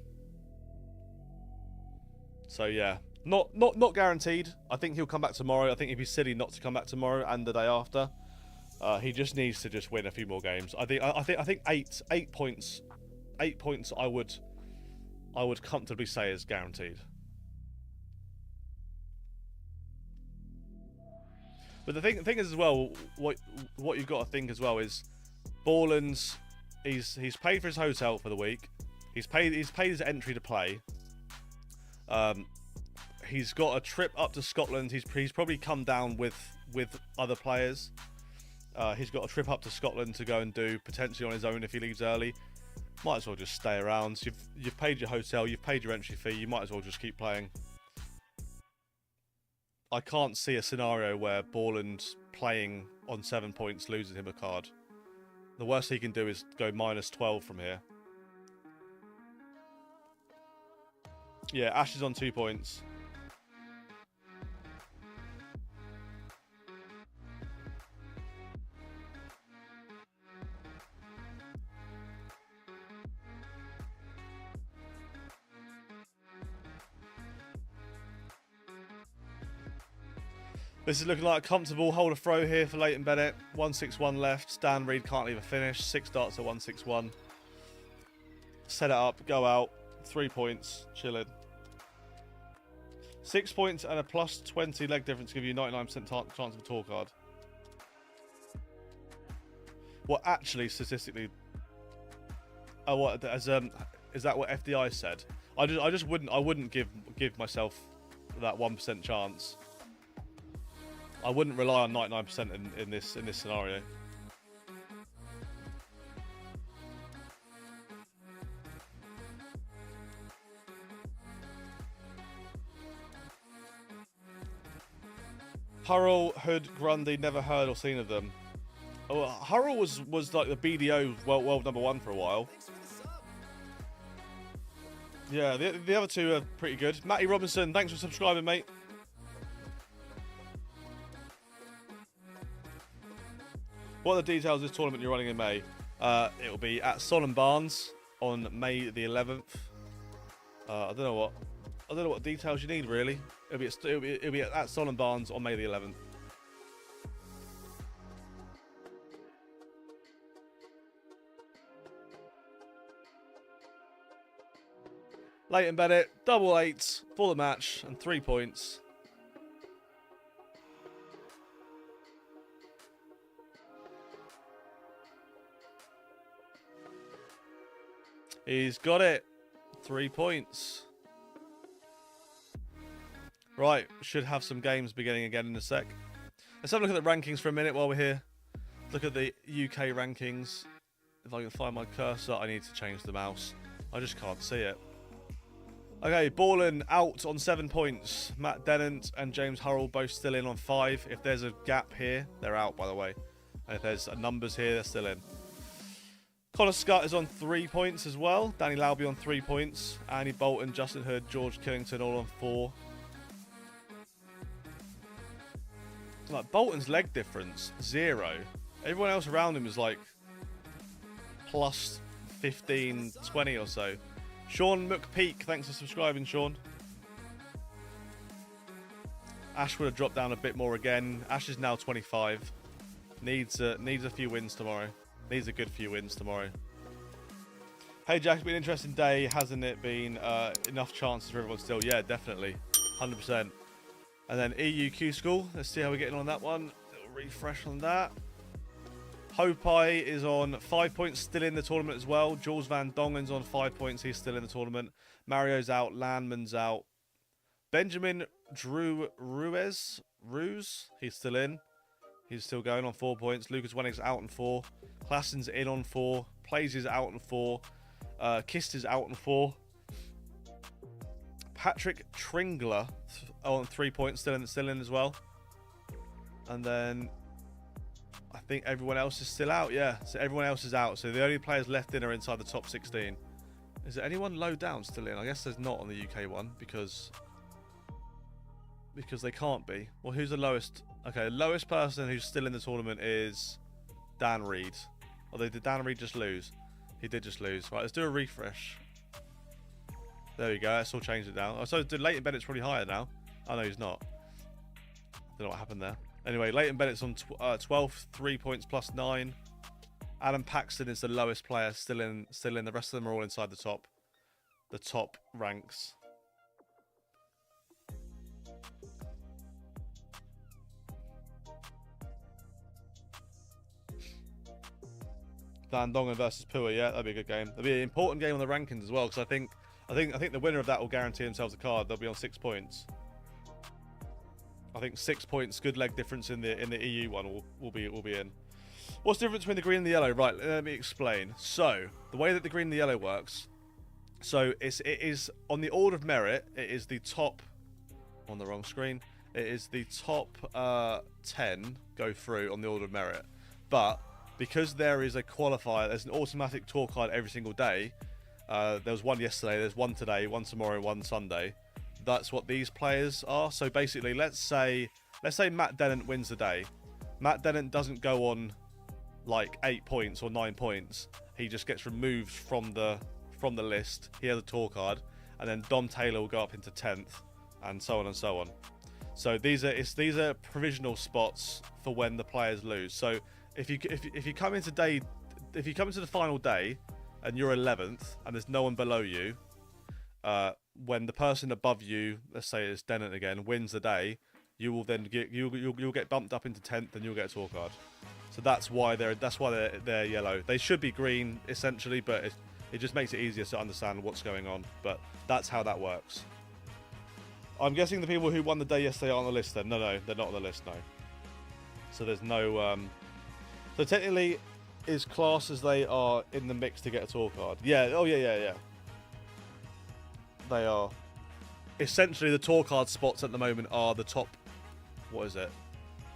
So yeah. Not guaranteed. I think he'll come back tomorrow. I think it'd be silly not to come back tomorrow and the day after. He just needs to just win a few more games. I think 8 points. 8 points. I would comfortably say is guaranteed. But the thing is as well, what you've got to think as well is, Borland's he's paid for his hotel for the week. He's paid his entry to play. He's got a trip up to Scotland. He's probably come down with other players. He's got a trip up to Scotland to go and do potentially on his own if he leaves early. Might as well just stay around. You've paid your hotel. You've paid your entry fee. You might as well just keep playing. I can't see a scenario where Borland playing on 7 points loses him a card. The worst he can do is go -12 from here. Yeah, Ash is on 2 points. This is looking like a comfortable hold of throw here for Leighton Bennett. 161 left. Dan Reed can't leave a finish. 6 darts at 161. Set it up. Go out. 3 points. Chilling. 6 points and a +20 leg difference give you 99% chance of a tour card. Well, actually, statistically, oh, what as is that what FDI said? I wouldn't give myself that 1% chance. I wouldn't rely on 99% in this scenario. Hurrell, Hood, Grundy, never heard or seen of them. Oh, Hurrell was like the BDO world #1 for a while. Yeah, the other two are pretty good. Matty Robinson, thanks for subscribing, mate. What are the details of this tournament you're running in May? It will be at Solon Barnes on May the 11th. I don't know what details you need really. It'll be at Solon Barnes on May the 11th. Leighton Bennett, double 8 for the match and 3 points. He's got it. 3 points. Right, should have some games beginning again in a sec. Let's have a look at the rankings for a minute while we're here. Look at the UK rankings. If I can find my cursor, I need to change the mouse. I just can't see it. Okay, Borland out on 7 points. Matt Dennant and James Hurrell both still in on 5. If there's a gap here, they're out, by the way. And if there's numbers here, they're still in. Connor Scott is on 3 points as well. Danny Lauby on 3 points. Andy Bolton, Justin Hood, George Killington all on 4. Like Bolton's leg difference, 0. Everyone else around him is like plus 15, 20 or so. Sean McPeak, thanks for subscribing, Sean. Ash would have dropped down a bit more again. Ash is now 25. Needs a few wins tomorrow. Needs a good few wins tomorrow. Hey Jack, it's been an interesting day, hasn't it been? Enough chances for everyone still? Yeah, definitely. 100%. And then EUQ School. Let's see how we're getting on that one. Little refresh on that. Hopai is on 5 points, still in the tournament as well. Jules Van Dongen's on 5 points. He's still in the tournament. Mario's out. Landman's out. Benjamin Drew Ruiz. He's still in. He's still going on 4 points. Lucas Wennig's out on 4. Klassen's in on 4. Plays is out on 4. Kist is out on 4. Patrick Tringler on 3 points, still in as well. And then I think everyone else is still out. Yeah, so everyone else is out. So the only players left in are inside the top 16. Is there anyone low down still in? I guess there's not on the UK one because they can't be. Well, who's the lowest? Okay, the lowest person who's still in the tournament is Dan Reed. Although did Dan Reed just lose? He did just lose. Right, let's do a refresh. There we go. That's all changed it now. Oh, so Leighton Bennett's probably higher now. Oh no, he's not. Don't know what happened there. Anyway, Leighton Bennett's on 12, 3 points plus 9. Adam Paxton is the lowest player still in. The rest of them are all inside the top ranks. Van Dongen versus Pua, yeah, that'd be a good game. That'd be an important game on the rankings as well, because I think the winner of that will guarantee themselves a card. They'll be on 6 points. I think 6 points, good leg difference in the EU one will be in. What's the difference between the green and the yellow? Right, let me explain. So the way that the green and the yellow works, so it is on the order of merit. It is the top on the wrong screen. It is the top 10 go through on the order of merit, but because there is a qualifier, there's an automatic tour card every single day. There was one yesterday, there's one today, one tomorrow, one Sunday. That's what these players are. So basically, let's say Matt Dennant wins the day. Matt Dennant doesn't go on like 8 points or 9 points. He just gets removed from the list. He has a tour card, and then Dom Taylor will go up into 10th, and so on and so on. So these are provisional spots for when the players lose. So if you come into the final day and you're 11th and there's no one below you, when the person above you, let's say it's Dennant again, wins the day, you will then you'll get bumped up into 10th and you'll get a tour card. So that's why they're yellow. They should be green essentially, but it just makes it easier to understand what's going on. But that's how that works. I'm guessing the people who won the day yesterday are on the list then. No, they're not on the list, no. So there's no so technically is classed as they are in the mix to get a tour card. Yeah, oh yeah. They are. Essentially the tour card spots at the moment are the top, what is it?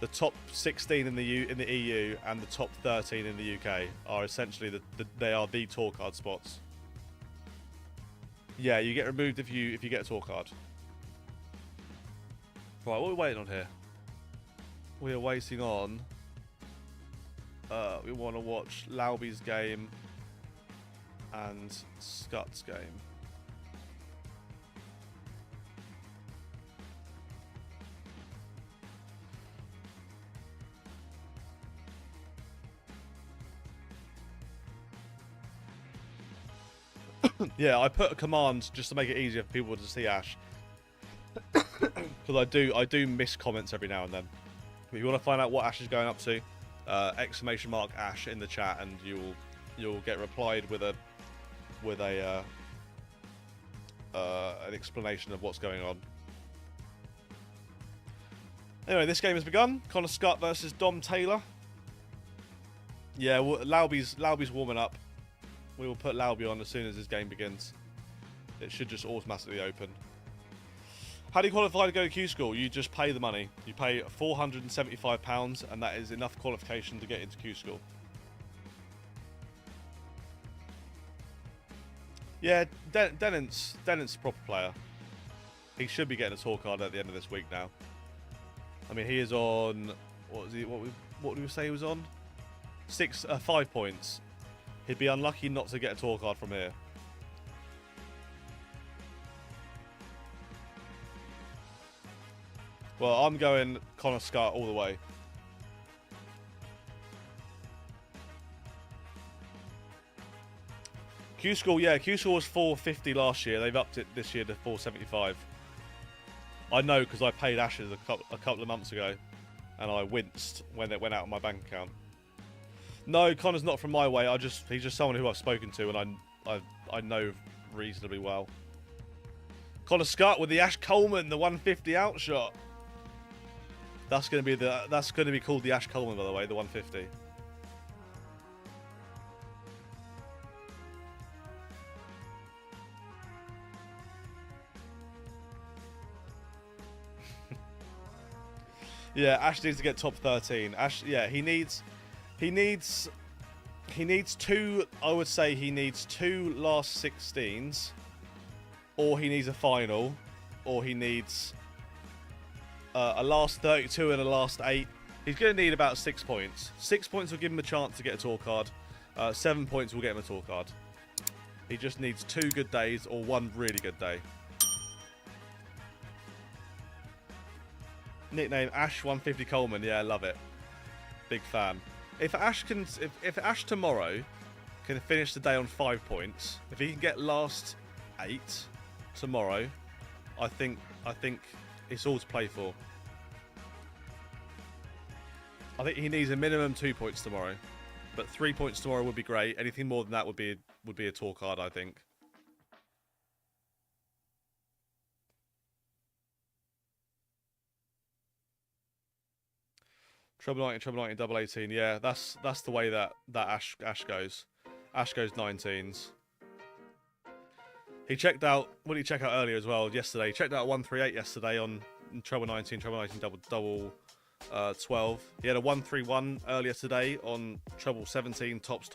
The top 16 in the EU and the top 13 in the UK are essentially they are the tour card spots. Yeah, you get removed if you get a tour card. Right, what are we waiting on here? We are waiting on. We want to watch Lauby's game and Scott's game. Yeah, I put a command just to make it easier for people to see Ash. Because I do miss comments every now and then. If you want to find out what Ash is going up to, exclamation mark Ash in the chat, and you'll get replied with an explanation of what's going on. Anyway, this game has begun. Connor Scott versus Dom Taylor. Yeah, Lauby's warming up. We will put Lauby on as soon as this game begins. It should just automatically open. How do you qualify to go to Q School? You just pay the money. You pay £475, and that is enough qualification to get into Q School. Yeah, Denant's a proper player. He should be getting a tour card at the end of this week now. I mean, he is on... What did we say he was on? 5 points. He'd be unlucky not to get a tour card from here. Well, I'm going Connor Scott all the way. Q School, yeah, Q School was 450 last year. They've upped it this year to 475. I know because I paid Ashes a couple of months ago, and I winced when it went out of my bank account. No, Connor's not from my way. He's just someone who I've spoken to, and I know reasonably well. Connor Scott with the Ash Coleman, the 150 outshot. That's going to be called the Ash Coleman, by the way, the 150. Yeah, Ash needs to get top 13. Ash, yeah, he needs two. I would say he needs 2 last 16s, or he needs a final, or he needs a last 32 and a last 8. He's going to need about 6 points. 6 points will give him a chance to get a tour card. 7 points will get him a tour card. He just needs 2 good days or 1 really good day. Nickname Ash 150 Coleman. Yeah, I love it. Big fan. If Ash tomorrow can finish the day on 5 points, if he can get last 8 tomorrow, I think it's all to play for. I think he needs a minimum 2 points tomorrow, but 3 points tomorrow would be great. Anything more than that would be a tour card, I think. Treble 19, double 18. Yeah, that's the way that Ash goes. Ash goes 19s. He checked out. What did he check out earlier as well? Yesterday, he checked out 138 yesterday on treble 19, double 12. He had a 131 earlier today on treble 17 tops.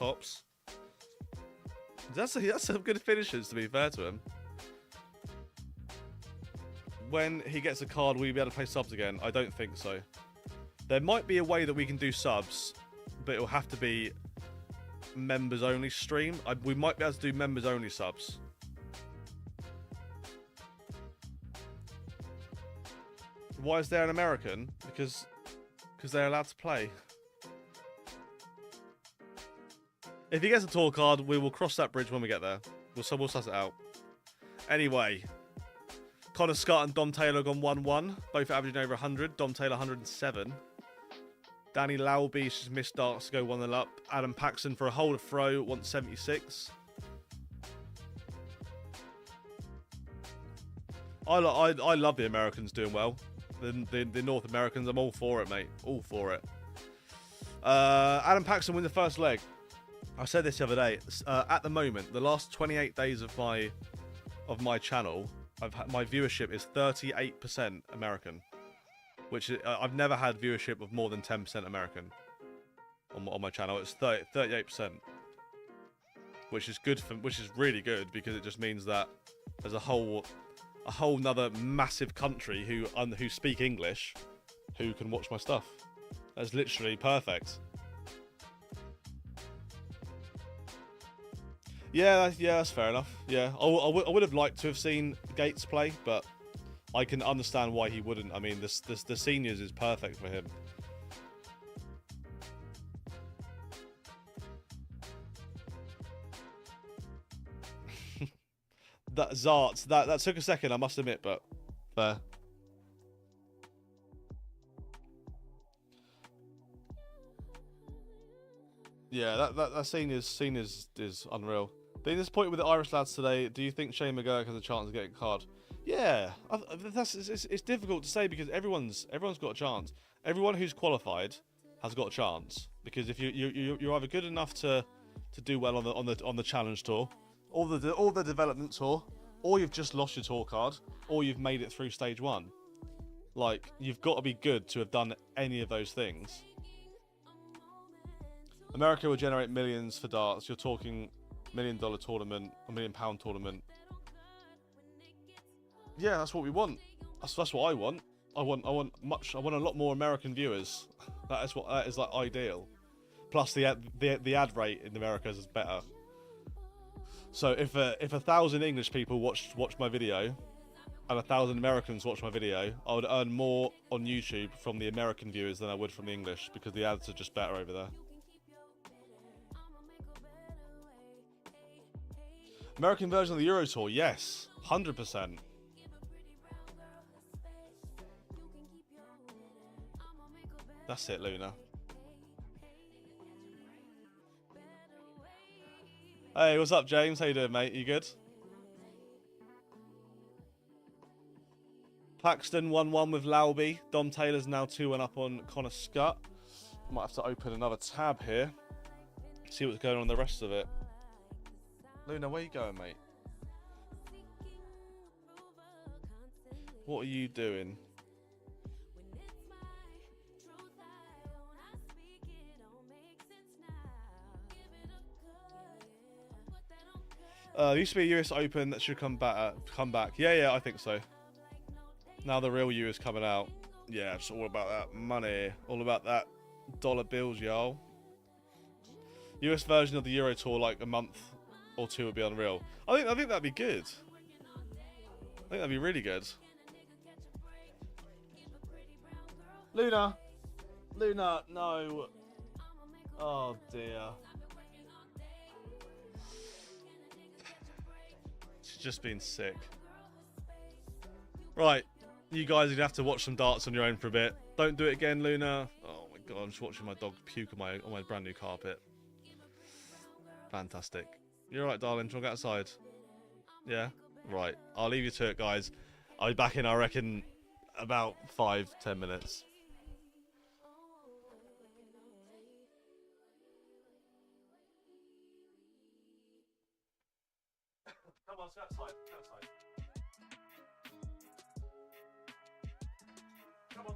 That's some good finishes, to be fair to him. When he gets a card, will you be able to play subs again? I don't think so. There might be a way that we can do subs, but it'll have to be members only stream. We might be able to do members only subs. Why is there an American? Because they're allowed to play. If he gets a tour card, we will cross that bridge when we get there. We'll suss it out. Anyway, Connor Scott and Dom Taylor gone 1-1, both averaging over 100. Dom Taylor 107. Danny Lauby's just missed darts to go 1-0 up. Adam Paxson for a hold of throw wants 76. I love the Americans doing well. The North Americans, I'm all for it, mate. All for it. Adam Paxson win the first leg. I said this the other day. At the moment, the last 28 days of my channel, my viewership is 38% American, which I've never had viewership of more than 10% American on my channel. It's 38%, which is really good, because it just means that there's a whole nother massive country who speak English who can watch my stuff. That's literally perfect. Yeah, that's fair enough. Yeah, I would have liked to have seen Gates play, but I can understand why he wouldn't. I mean, the seniors is perfect for him. That Zart. That took a second, I must admit, but fair. Yeah, that scene is unreal. Being disappointed with the Irish lads today, do you think Shane McGurk has a chance of getting a card? Yeah, it's difficult to say because everyone's got a chance. Everyone who's qualified has got a chance because if you're either good enough to do well on the challenge tour, or the development tour, or you've just lost your tour card, or you've made it through stage 1. Like, you've got to be good to have done any of those things. America will generate millions for darts. You're talking $1 million tournament, £1 million tournament. Yeah, that's what we want. That's what I want. I want a lot more American viewers. That is like ideal. Plus the ad rate in America is better. So if 1,000 English people watch my video, and 1,000 Americans watch my video, I would earn more on YouTube from the American viewers than I would from the English because the ads are just better over there. American version of the Euro Tour, yes, 100%. That's it, Luna. Hey, what's up, James? How you doing, mate? You good? Paxton 1-1 with Lauby. Dom Taylor's now 2-1 up on Connor Scott. Might have to open another tab here. See what's going on the rest of it. Luna, where you going, mate? What are you doing? There used to be a US Open that should come back. Yeah, I think so. Now the real U is coming out. Yeah, it's all about that money. All about that dollar bills, y'all. US version of the Euro Tour, like a month or 2 would be unreal. I think that'd be good. I think that'd be really good. Luna, no. Oh dear. She's just been sick. Right, you guys are gonna have to watch some darts on your own for a bit. Don't do it again, Luna. Oh my god, I'm just watching my dog puke on my brand new carpet. Fantastic. You're alright, darling. Do you want to go outside? Yeah? Right. I'll leave you to it, guys. I'll be back in, I reckon, about 5-10 minutes. Come on, let's go outside. Go outside. Come on.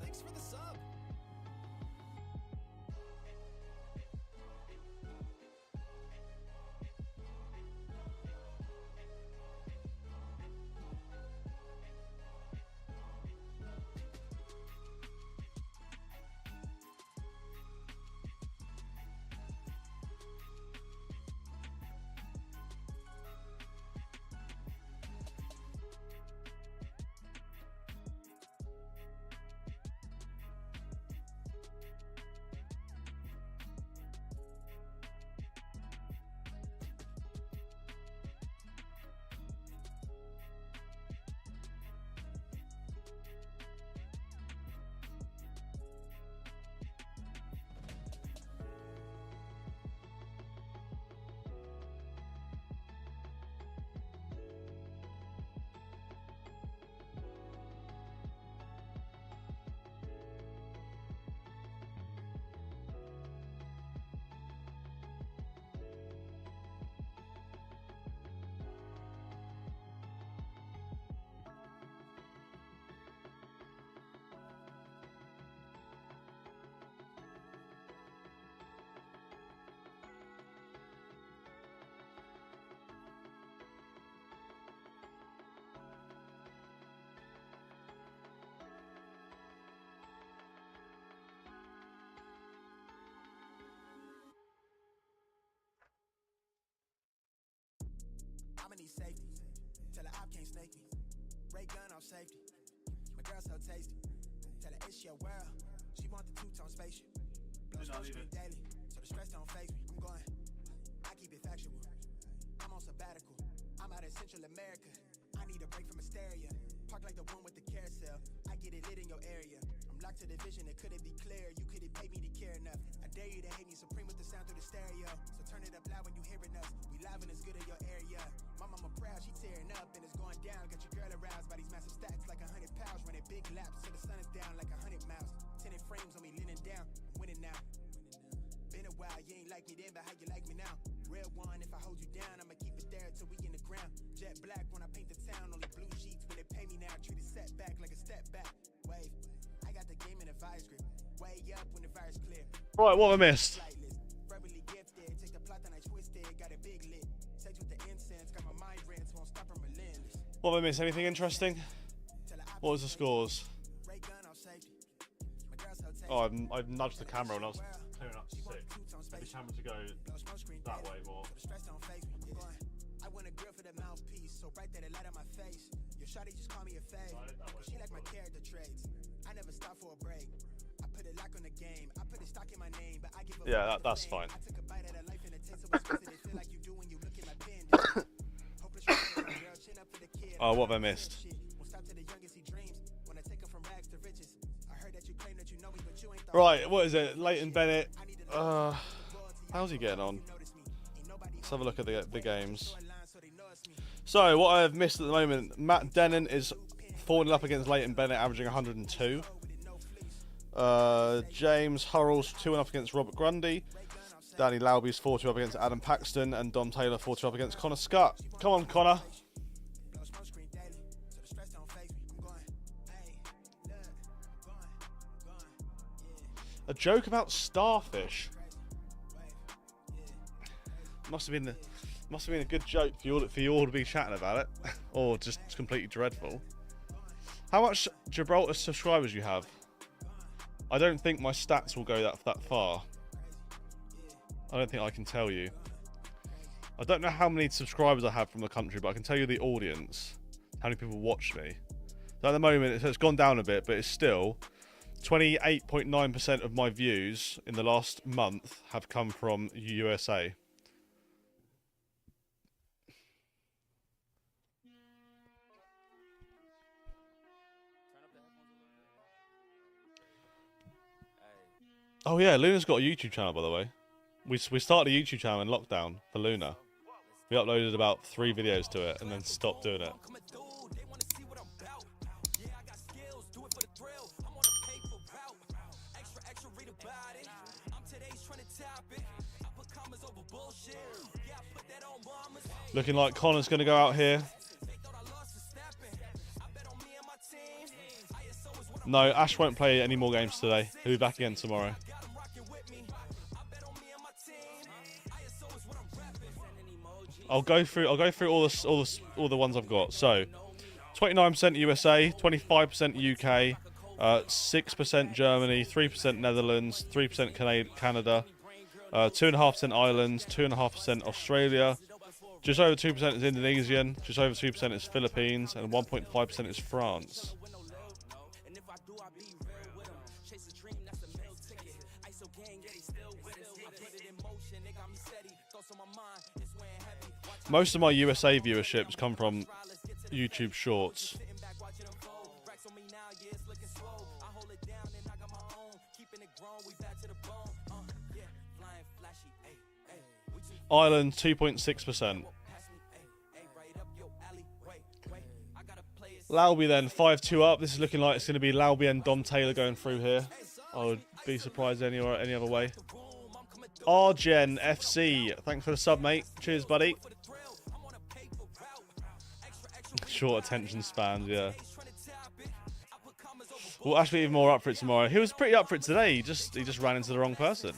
Thanks for the sub. safety. Tell her I can't snake me. Ray gun off safety. My girl so tasty. Tell her it's your world. She want the two-tone spaceship. Blow smoke screen daily, so the stress don't phase me. I'm going. I keep it factual. I'm on sabbatical. I'm out in Central America. I need a break from hysteria. Park like the one with the carousel. I get it lit in your area. I'm locked to the vision. It couldn't be clear. You couldn't pay me to care enough. I dare you to hate me supreme with the sound through the stereo. So turn it up loud when you hearing us. We live and it's good in your area. My mama proud, she tearing up and it's going down. Got your girl aroused by these massive stacks like 100 pounds. Running big laps till the sun is down like 100 miles. Tinted frames on me leaning down. I'm winning now. Been a while, you ain't like me then, but how you like me now? Real one, if I hold you down, I'ma keep it there till we in the ground. Jet black when I paint the town, only blue sheets when they pay me now. Treat it setback like a step back. Wave, I got the game in a vice grip. Way up when the virus clear. Right, what have I missed? Verbally gifted, take the plot and I twist it, got it big lit. Sex with the incense, got my mind rinse, won't stop from relentless. What have I missed? Anything interesting? What was the scores? Ray gun off safety. My girl so tasty. Oh, I've nudged the camera when I was clearing up to 6. Maybe the camera to go that way more. I want a girl for the mouthpiece, so bright that it light on my face. Your shawty just call me a fave. She like my character traits. I never stop for a break. I put a lock on the game. I put a stock in my name, but I give a Yeah, that's fine. I took a bite at a life and it tastes so expensive. It feel like you do when you look at my pen. Hopeless girl, chin up for the kid. Oh, what have I missed? Won't stop to the youngest he dreams. When I take him from rags to riches. I heard that you claim that you know me, but you ain't. Right, what is it? Leighton Bennett. How's he getting on? Let's have a look at the games. So, what I have missed at the moment, Matt Denon is 4-0 up against Leighton Bennett, averaging 102. James Hurrell's 2-0 up against Robert Grundy. Danny Lauby's 4-2 up against Adam Paxton. And Dom Taylor 4-2 up against Connor Scott. Come on, Connor. A joke about starfish. Must have been a good joke for you all to be chatting about it, or just completely dreadful. How much Gibraltar subscribers you have? I don't think my stats will go that far. I don't think I can tell you. I don't know how many subscribers I have from the country, but I can tell you the audience, how many people watch me. So at the moment, it's gone down a bit, but it's still 28.9% of my views in the last month have come from USA. Oh yeah, Luna's got a YouTube channel, by the way. We started a YouTube channel in lockdown for Luna. We uploaded about 3 videos to it and then stopped doing it. Looking like Connor's going to go out here. No, Ash won't play any more games today. He'll be back again tomorrow. I'll go through all the ones I've got. So, 29% USA, 25% UK, 6% Germany, 3% Netherlands, 3% Canada, 2.5% Ireland, 2.5% Australia, just over 2% is Indonesian, just over 2% is Philippines, and 1.5% is France. Most of my USA viewerships come from YouTube Shorts. Ireland 2.6%. Lauby then 5-2 up. This is looking like it's going to be Lauby and Dom Taylor going through here. I would be surprised any other way. Argen FC, thanks for the sub, mate. Cheers, buddy. Short attention spans, yeah. Well, Ash will be even more up for it tomorrow. He was pretty up for it today. He just ran into the wrong person.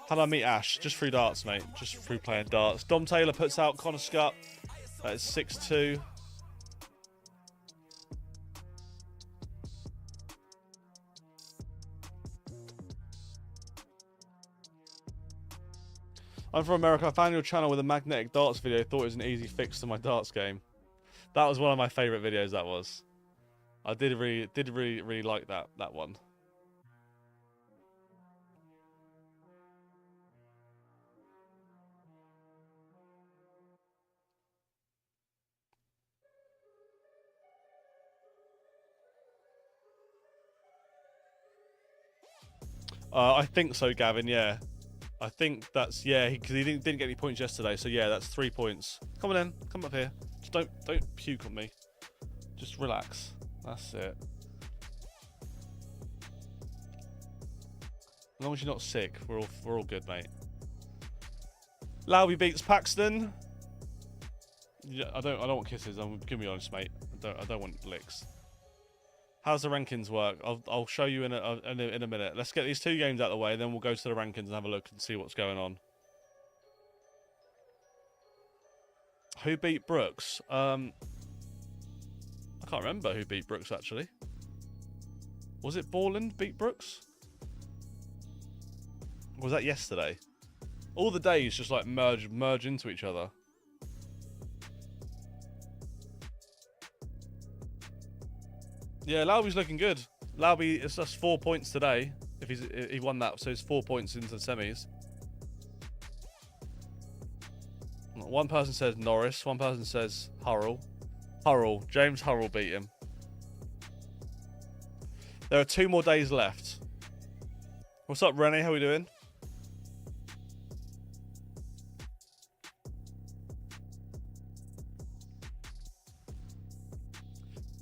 How did I meet Ash? Just through darts, mate. Just through playing darts. Dom Taylor puts out Connor Scott. That is 6-2. I'm from America. I found your channel with a magnetic darts video. Thought it was an easy fix to my darts game. That was one of my favourite videos. That was. I did really like that one. I think so, Gavin. Yeah, I think that's because he didn't get any points yesterday. So yeah, that's 3 points. Come on in, come up here. Just don't puke on me. Just relax. That's it. As long as you're not sick, we're all good, mate. Lowby beats Paxton. Yeah, I don't want kisses. I'm gonna be honest, mate. I don't want licks. How's the rankings work? I'll show you in a minute. Let's get these 2 games out of the way, then we'll go to the rankings and have a look and see what's going on. Who beat Brooks? I can't remember who beat Brooks actually. Was it Borland beat Brooks? Or was that yesterday? All the days just like merge into each other. Yeah, Lauby's looking good. Lauby, it's just 4 points today. If he won that, so it's 4 points into the semis. One person says Norris. One person says Hurrell. James Hurrell beat him. There are 2 more days left. What's up, Rennie? How we doing?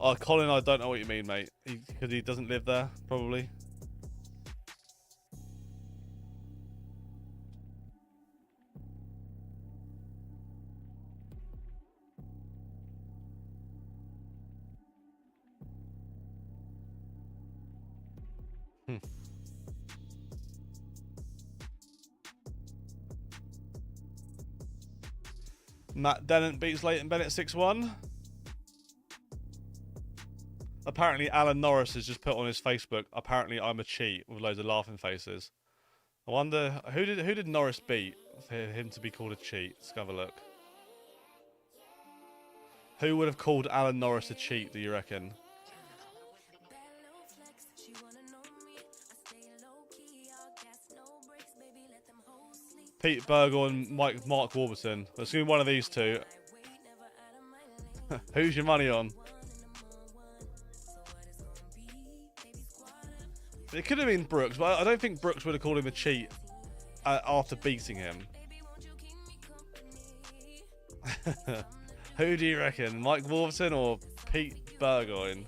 Oh, Colin, I don't know what you mean, mate. Because he doesn't live there, probably. Matt Dennant beats Leighton Bennett 6-1. Apparently, Alan Norris has just put on his Facebook, apparently I'm a cheat, with loads of laughing faces. I wonder, who did Norris beat for him to be called a cheat? Let's have a look. Who would have called Alan Norris a cheat, do you reckon? Pete Burgle and Mark Warburton. Let's do one of these 2. Who's your money on? It could have been Brooks, but I don't think Brooks would have called him a cheat after beating him. Who do you reckon? Mike Warburton or Pete Burgoyne?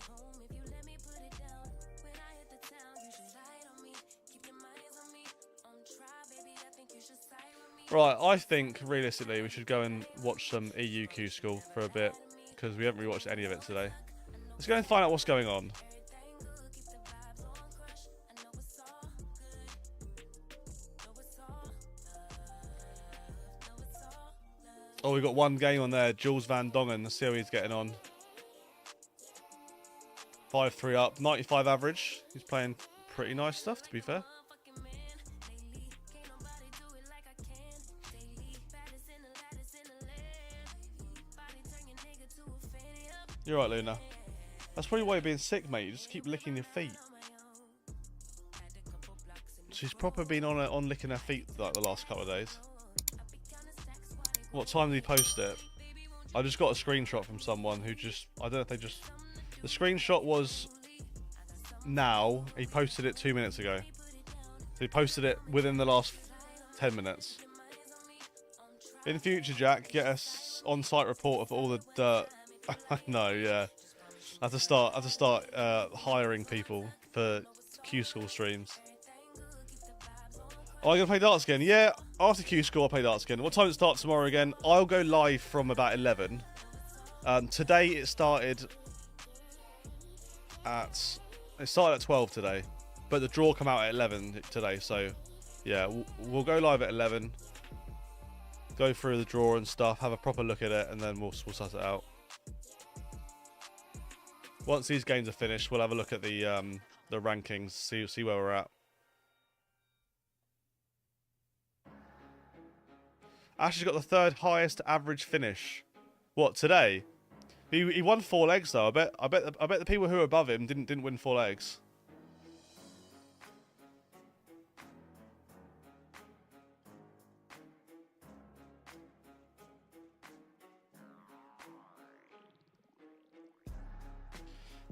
Right, I think realistically we should go and watch some EUQ School for a bit because we haven't really watched any of it today. Let's go and find out what's going on. Oh, we've got one game on there. Jules Van Dongen. Let's see how he's getting on. 5-3 up. 95 average. He's playing pretty nice stuff, to be fair. You're right, Luna. That's probably why you're being sick, mate. You just keep licking your feet. She's probably been on licking her feet like the last couple of days. What time did he post it? I just got a screenshot from someone who just... I don't know if they just... The screenshot was now. He posted it 2 minutes ago. So he posted it within the last 10 minutes. In future, Jack, get us on-site report of all the dirt. I know, yeah. I have to start hiring people for Q School streams. Oh, I'm going to play darts again. Yeah, after Q School, I'll play darts again. What time does it start tomorrow again? I'll go live from about 11. Today it started at 12 today. But the draw come out at 11 today. So, yeah, we'll go live at 11. Go through the draw and stuff. Have a proper look at it. And then we'll suss it out. Once these games are finished, we'll have a look at the rankings. See where we're at. Ash has got the third highest average finish. What, today? He won 4 legs though. I bet the people who are above him didn't win 4 legs.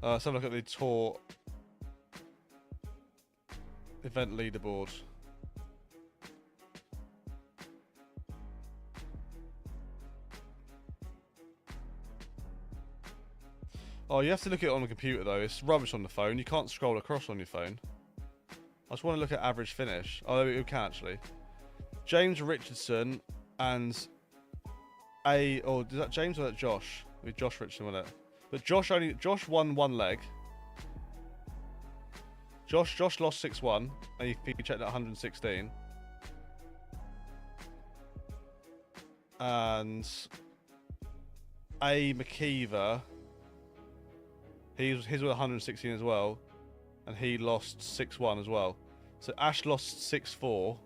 Let's have a look at the tour event leaderboard. Oh, you have to look at it on the computer though. It's rubbish on the phone. You can't scroll across on your phone. I just want to look at average finish. Oh, you can actually. James Richardson and is that James or that Josh? With Josh Richardson won it. But Josh won 1 leg. Josh lost 6-1, and he checked at 116. And McKeever, his was 116 as well, and he lost 6-1 as well. So Ash lost 6-4.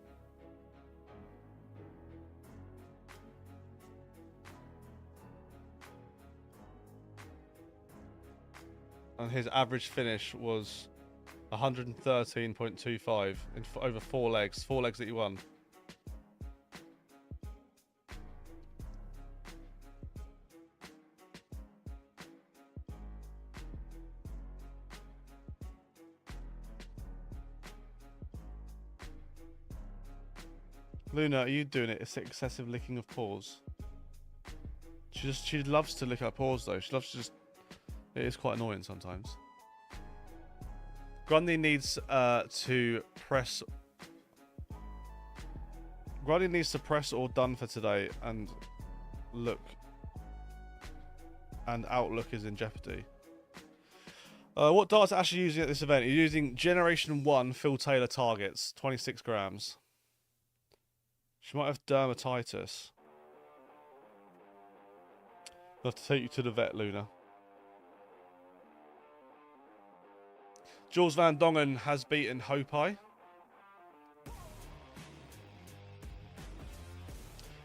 And his average finish was 113.25 in over 4 legs. 4 legs that he won. Luna, are you doing it? It's excessive licking of paws. She loves to lick her paws though. She loves to just. It is quite annoying sometimes. Grundy needs to press. Grundy needs to press all done for today, and look. And outlook is in jeopardy. What darts are actually using at this event? You're using Generation 1 Phil Taylor targets, 26 grams. She might have dermatitis. I'll have to take you to the vet, Luna. Jules Van Dongen has beaten Hopai.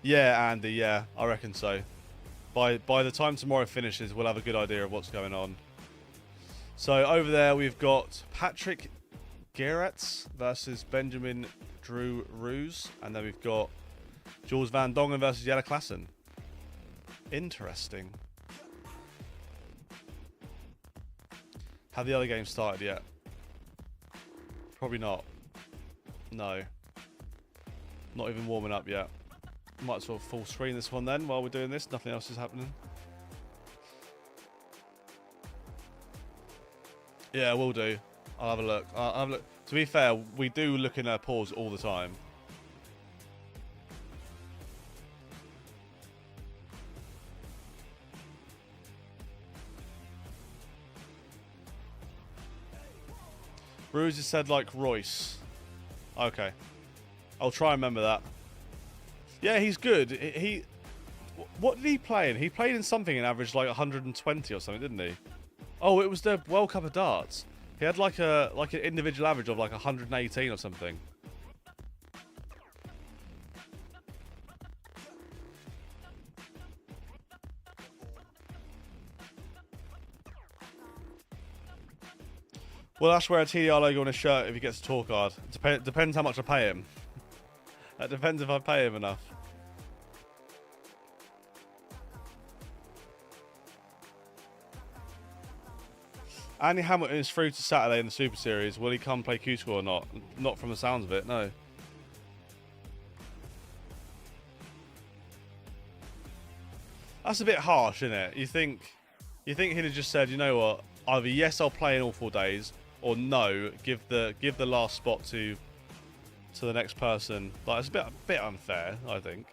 Yeah, Andy, yeah, I reckon so. By the time tomorrow finishes, we'll have a good idea of what's going on. So over there we've got Patrick Geretz versus Benjamin Drew Ruse, and then we've got Jules Van Dongen versus Jelle Klassen. Interesting. Have the other games started yet? Probably not. No. Not even warming up yet. Might as well full screen this one then while we're doing this. Nothing else is happening. Yeah, we'll do. I'll have a look. I'll have a look. To be fair, we do look in our paws all the time. Ruse has said like Royce. Okay. I'll try and remember that. Yeah, he's good. What did he play in? He played in something and averaged like 120 or something, didn't he? Oh, it was the World Cup of Darts. He had like an individual average of like 118 or something. Well, Ash wear a TDR logo on his shirt if he gets a tour card. Depends how much I pay him. That depends if I pay him enough. Andy Hamilton is through to Saturday in the Super Series. Will he come play Q-Score or not? Not from the sounds of it, no. That's a bit harsh, isn't it? You think he'd have just said, you know what? Either yes, I'll play in all 4 days, or no, give the last spot to the next person. Like, it's a bit unfair, I think.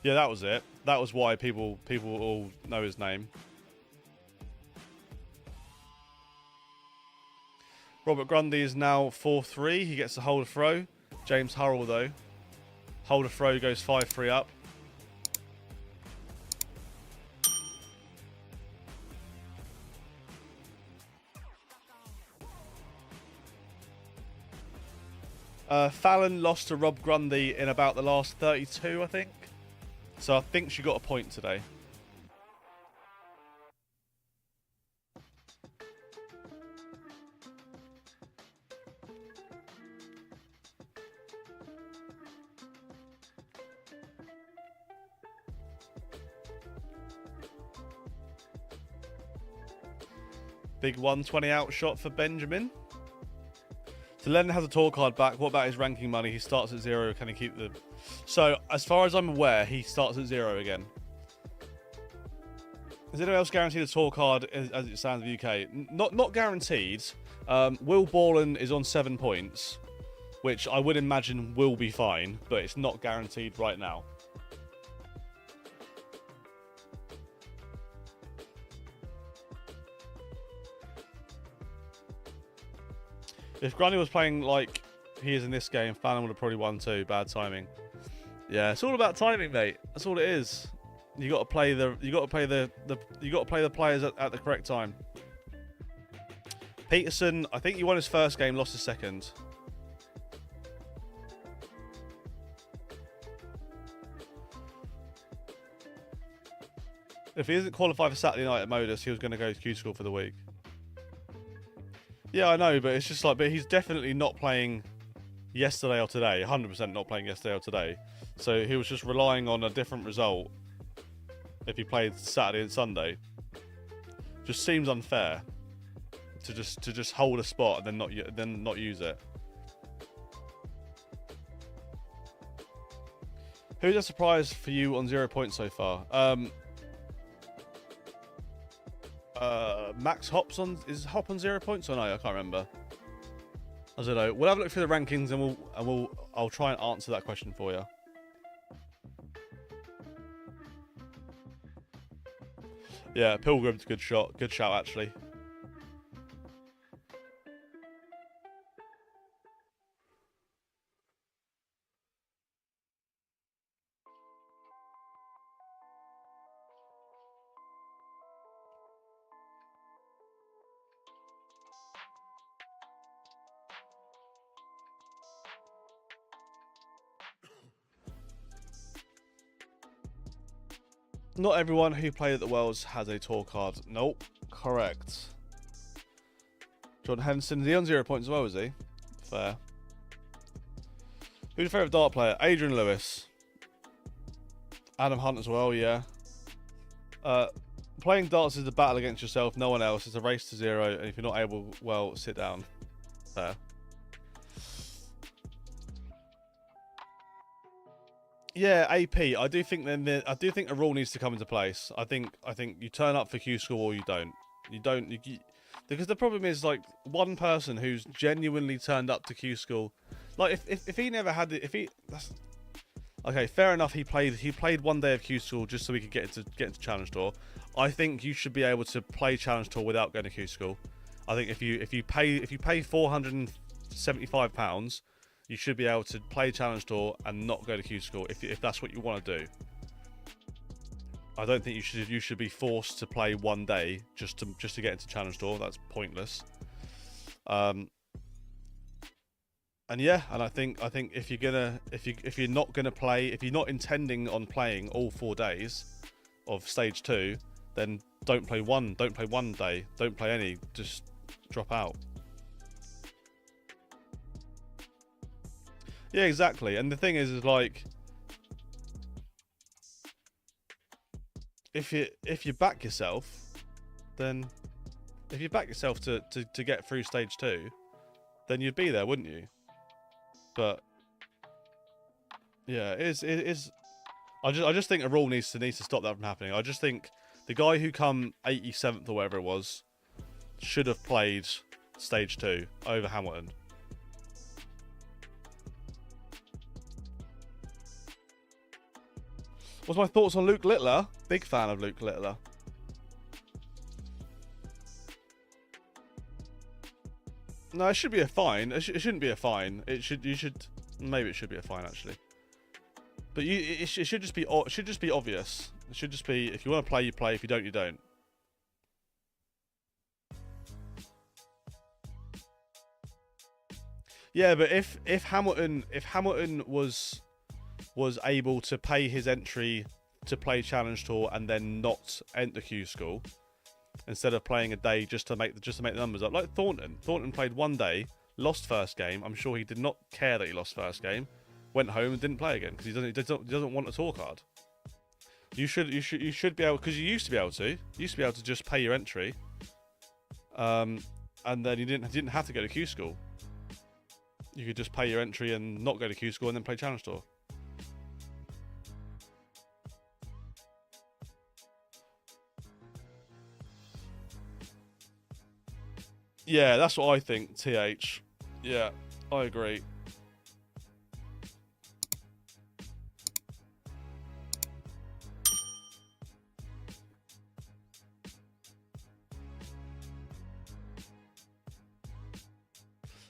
Yeah, that was it. That was why people all know his name. Robert Grundy is now 4-3. He gets to hold a throw. James Hurrell, though. Hold a throw goes 5-3 up. Fallon lost to Rob Grundy in about the last 32, I think. So I think she got a point today. Big 120 outshot for Benjamin. So Lennon has a tour card back. What about his ranking money? He starts at 0. Can he keep the... So, as far as I'm aware, he starts at 0 again. Is anyone else guaranteed a tour card as it stands in the UK? Not guaranteed. Will Borland is on 7 points, which I would imagine will be fine, but it's not guaranteed right now. If Grundy was playing like he is in this game, Fallon would have probably won too. Bad timing. Yeah, it's all about timing, mate. That's all it is. You got to play the players at the correct time. Peterson, I think he won his first game, lost his second. If he isn't qualified for Saturday night at Modus, he was going to go to Q School for the week. Yeah, I know, but it's just like, but he's definitely not playing yesterday or today. 100% not playing yesterday or today. So he was just relying on a different result if he played Saturday and Sunday. Just seems unfair to just hold a spot and then not use it. Who's a surprise for you on 0 points so far? Max Hops on, is Hop on 0 points or no? I can't remember. I don't know. We'll have a look through the rankings and I'll try and answer that question for you. Yeah, Pilgrim's a good shot. Good shout actually. Not everyone who played at the Worlds has a tour card. Nope. Correct. John Henson, is he on 0 points as well, is he? Fair. Who's your favourite dart player? Adrian Lewis. Adam Hunt as well, yeah. Playing darts is a battle against yourself, no one else. It's a race to 0, and if you're not able, well, sit down. Fair. Yeah, AP. I do think a rule needs to come into place. I think you turn up for Q School or you don't. Because the problem is, like, one person who's genuinely turned up to Q School, like if he never had it, okay, fair enough. He played 1 day of Q School just so he could get into Challenge Tour. I think you should be able to play Challenge Tour without going to Q School. I think if you pay £475. You should be able to play Challenge Tour and not go to Q School if that's what you want to do. I don't think you should be forced to play 1 day just to get into Challenge Tour. That's pointless. And yeah, and I think if you're not intending on playing all 4 days of stage 2, then don't play one day. Don't play any. Just drop out. Yeah, exactly. And the thing is like, if you back yourself, then if you back yourself to get through stage 2, then you'd be there, wouldn't you? But yeah, it is. I just think a rule needs to stop that from happening. I just think the guy who come 87th or whatever it was should have played stage 2 over Hamilton. What's my thoughts on Luke Littler? Big fan of Luke Littler. No, it should be a fine. It shouldn't be a fine. Maybe it should be a fine actually. But it should just be obvious. It should just be, if you want to play, you play. If you don't, you don't. Yeah, but if Hamilton was able to pay his entry to play Challenge Tour and then not enter Q School instead of playing a day just to make the numbers up, like Thornton. Thornton played one day, lost first game. I'm sure he did not care that he lost first game. Went home and didn't play again because he doesn't want a tour card. You should be able, because you used to be able to. You used to be able to just pay your entry, and then you didn't have to go to Q School. You could just pay your entry and not go to Q School and then play Challenge Tour. Yeah, that's what I think, TH. Yeah, I agree.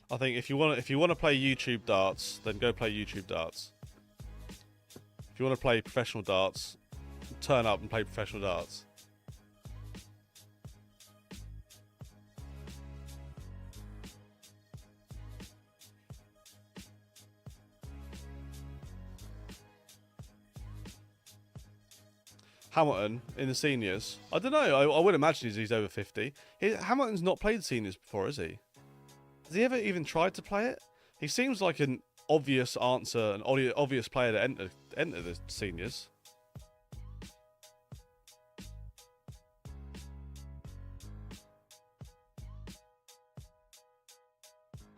I think if you want to play YouTube darts, then go play YouTube darts. If you want to play professional darts, turn up and play professional darts. Hamilton in the seniors. I don't know. I would imagine he's over 50. Hamilton's not played seniors before, has he? Has he ever even tried to play it? He seems like an obvious answer, an obvious player to enter the seniors.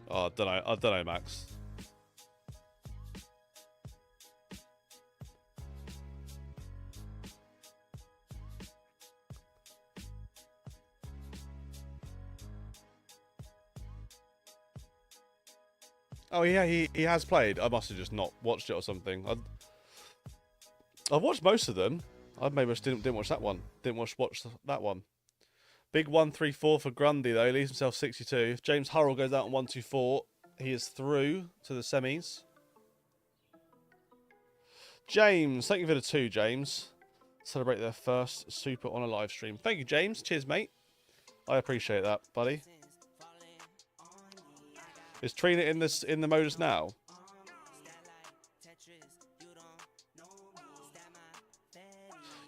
Oh, I don't know, Max. Oh yeah, he has played. I must have just not watched it or something. I've watched most of them. I maybe just didn't watch that one. Didn't watch that one. Big 134 for Grundy though. Leaves himself 62. If James Hurrell goes out on 124, he is through to the semis. James, thank you for the 2, James. Celebrate their first super on a live stream. Thank you, James. Cheers, mate. I appreciate that, buddy. Is Trina in the modus now?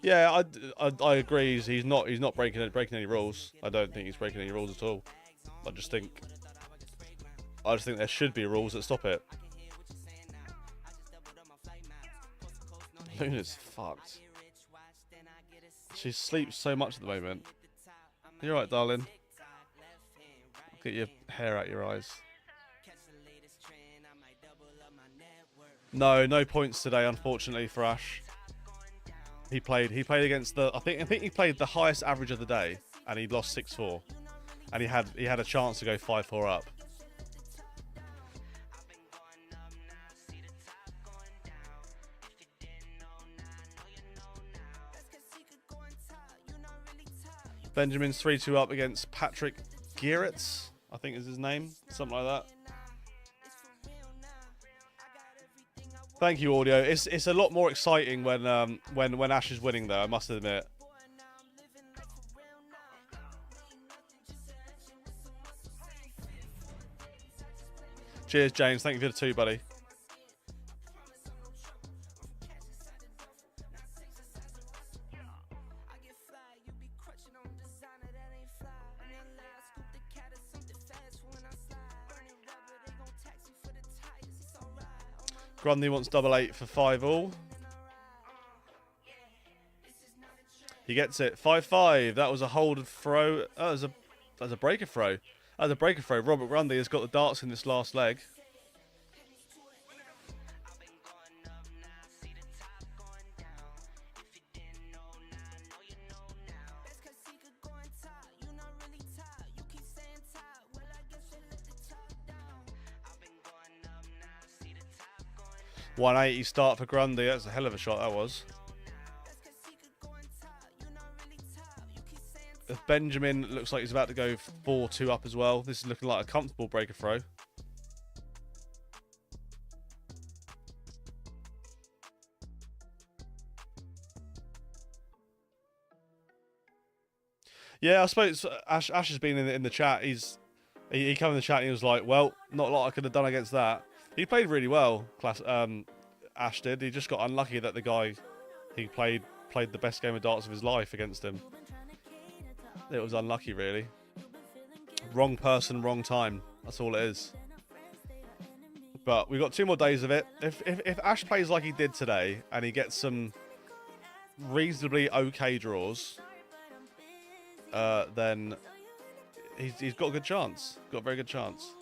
Yeah, I agree. He's not breaking any rules. I don't think he's breaking any rules at all. I just think there should be rules that stop it. Luna's fucked. She sleeps so much at the moment. You're right, darling. Get your hair out your eyes. No points today, unfortunately, for Ash. He played against the I think he played the highest average of the day, and he lost 6-4, and he had a chance to go 5-4 up. Benjamin's 3-2 up against Patrick Geritz, I think is his name, something like that. Thank you, Audio. It's a lot more exciting when Ash is winning, though, I must admit. Cheers, James. Thank you for the 2, buddy. Grundy wants 88 for 5-all. He gets it. 5-5. That was a hold throw. Oh, that was a breaker throw. That was a breaker throw. Robert Grundy has got the darts in this last leg. .180 start for Grundy. That's a hell of a shot, that was. If Benjamin looks like he's about to go 4-2 up as well. This is looking like a comfortable breaker throw. Yeah, I suppose Ash has been in the chat. He's He came in the chat and he was like, well, not a lot I could have done against that. He played really well, Ash did. He just got unlucky that the guy he played the best game of darts of his life against him. It was unlucky, really. Wrong person, wrong time. That's all it is. But we've got 2 more days of it. If Ash plays like he did today and he gets some reasonably okay draws, then he's got a good chance. Got a very good chance.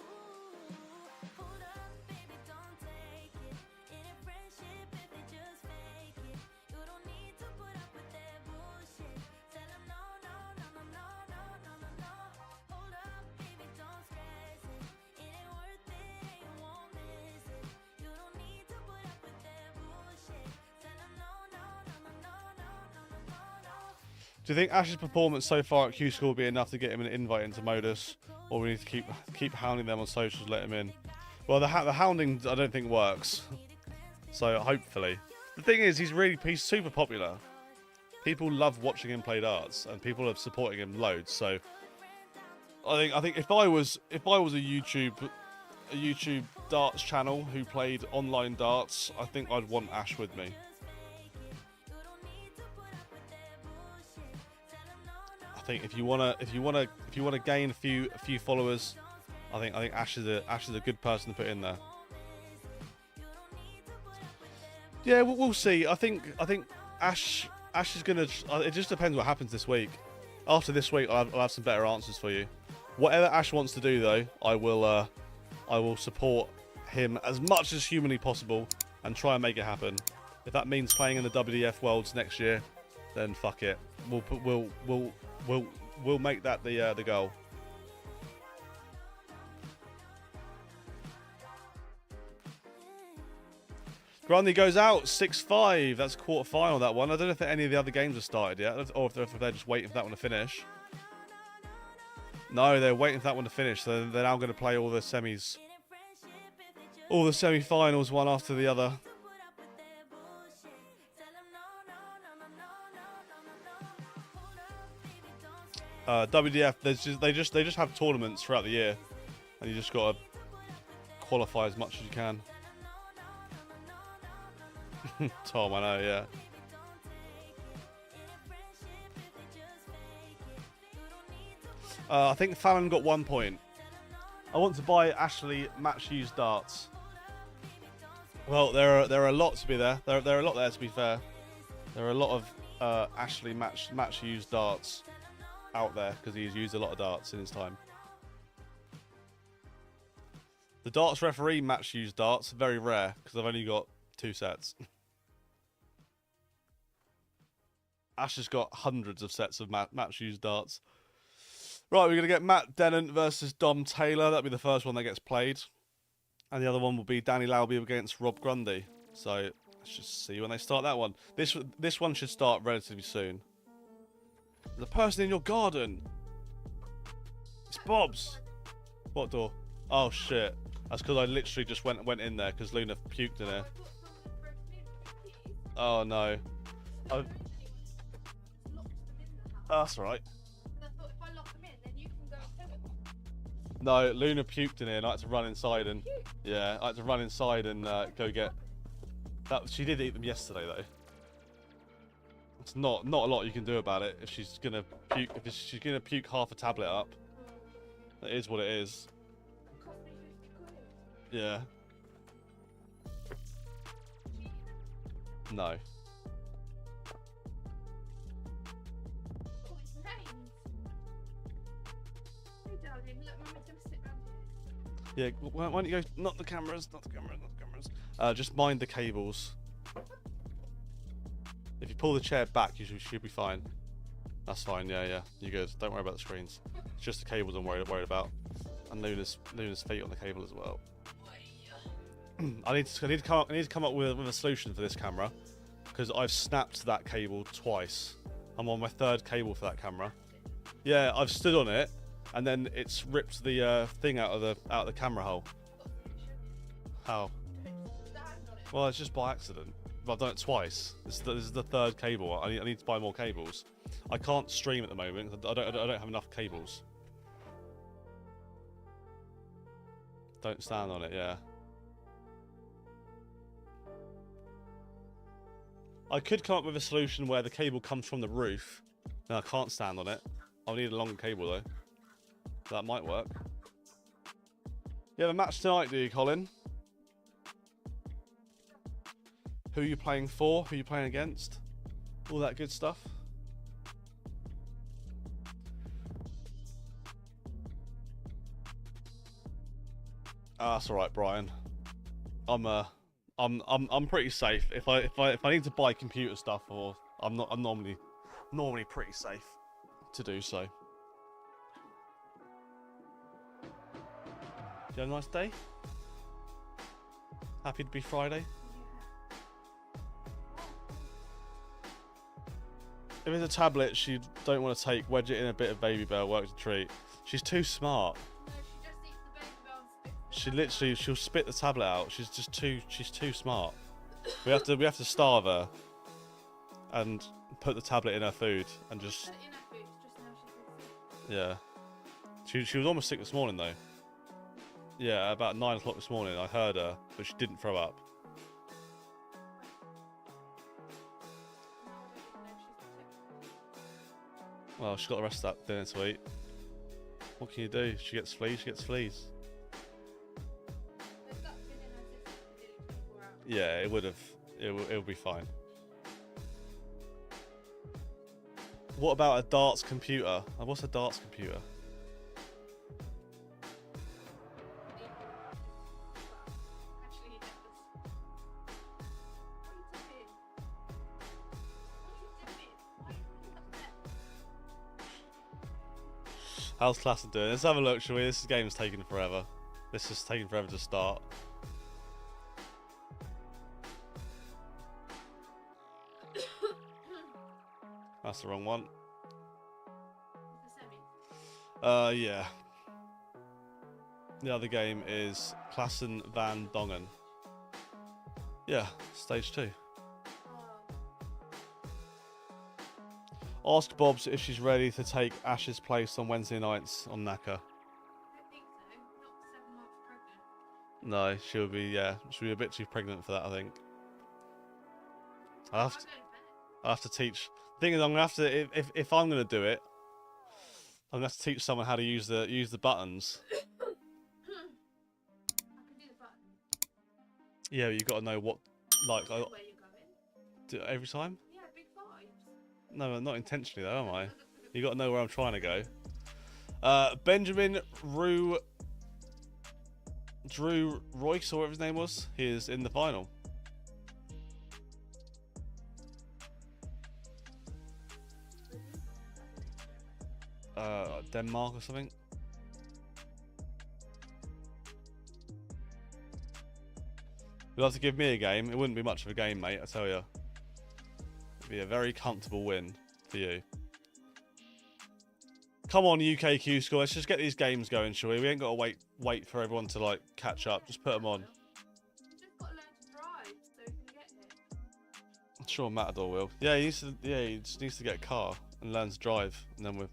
Do you think Ash's performance so far at Q School will be enough to get him an invite into Modus, or we need to keep hounding them on socials to let him in? Well, the hounding I don't think works. So hopefully, the thing is, he's super popular. People love watching him play darts, and people are supporting him loads. So I think if I was a YouTube darts channel who played online darts, I think I'd want Ash with me. I think if you wanna gain a few followers, I think Ash is a good person to put in there. Yeah, we'll see. I think Ash is gonna. It just depends what happens this week. After this week, I'll have some better answers for you. Whatever Ash wants to do, though, I will support him as much as humanly possible and try and make it happen. If that means playing in the WDF Worlds next year, then fuck it. We'll make that the goal. Grundy goes out 6-5. That's quarter final, that one. I don't know if any of the other games have started yet, or if they're just waiting for that one to finish. No, they're waiting for that one to finish. So they're now going to play all the semis, all the semi-finals, one after the other. WDF, they just have tournaments throughout the year, and you just gotta qualify as much as you can. Tom, I know, yeah. I think Fallon got 1 point. I want to buy Ashley match used darts. Well, there are a lot to be there. There are a lot there, to be fair. There are a lot of Ashley match used darts out there because he's used a lot of darts in his time. The darts referee match used darts, very rare because I've only got 2 sets. Ash has got hundreds of sets of match used darts. Right, we're going to get Matt Dennant versus Dom Taylor. That'll be the first one that gets played. And the other one will be Danny Lauby against Rob Grundy. So let's just see when they start that one. This one should start relatively soon. There's a person in your garden. It's Bob's. What door? Oh shit. That's because I literally just went in there because Luna puked in there. Oh no. Oh, that's right. No, Luna puked in here and I had to run inside and... Yeah, I had to run inside and go get... That. She did eat them yesterday though. It's not a lot you can do about it if she's gonna puke. If she's gonna puke half a tablet up, that is what it is. Yeah. No. Yeah, why don't you go? Not the cameras, not the cameras, not the cameras. Just mind the cables. If you pull the chair back, you should be fine. That's fine, yeah, you're good. Don't worry about the screens. It's just the cables I'm worried about. And Luna's feet on the cable as well. I need to come up with a solution for this camera because I've snapped that cable twice. I'm on my 3rd cable for that camera. Yeah, I've stood on it, and then it's ripped the thing out of the camera hole. How? Well, it's just by accident. I've done it twice. This is the 3rd cable. I need to buy more cables. I can't stream at the moment. I don't have enough cables. Don't stand on it, yeah. I could come up with a solution where the cable comes from the roof. And I can't stand on it. I'll need a longer cable though. That might work. You have a match tonight, do you, Colin? Who are you playing for? Who are you playing against? All that good stuff. That's all right, Brian. I'm pretty safe. If I need to buy computer stuff, or I'm normally pretty safe to do so. Do you have a nice day? Happy to be Friday? If it's a tablet she don't want to take, wedge it in a bit of Baby Bell, works a treat. She's too smart. No, she just eats the Baby Bell and spits She literally, she'll spit the tablet out. She's too smart. We have to starve her and put the tablet in her food and just, in her food, just now she's yeah. She was almost sick this morning though. Yeah, about 9 o'clock this morning I heard her, but she didn't throw up. Well, she's got the rest of that dinner to eat. What can you do? She gets fleas, she gets fleas. Yeah, it would have. It'll be fine. What about a darts computer? What's a darts computer? How's Classen doing? Let's have a look, shall we? This game's taking forever. This is taking forever to start. That's the wrong one. Yeah. The other game is Classen van Dongen. Yeah, stage 2. Ask Bobs if she's ready to take Ash's place on Wednesday nights on Naka. No, she'll be a bit too pregnant for that, I think. I'll have to teach. The thing is, I'm gonna have to if I'm gonna do it, I'm gonna have to teach someone how to use the buttons. I can do the button. Yeah, but you got to know what, like, Where you're going? do it every time. Yeah, big vibes. No, not intentionally though, am I? You got to know where I'm trying to go. Benjamin Drew Royce, or whatever his name was, he is in the final. Denmark or something. You'll have to give me a game. It wouldn't be much of a game, mate, I tell you. It'd be a very comfortable win for you. Come on, UK Q Score. Let's just get these games going, shall we? We ain't got to wait for everyone to, like, catch up. Just put them on. You just got to learn to drive so you can get here. I'm sure Matador will. Yeah, he just needs to get a car and learn to drive, and then we're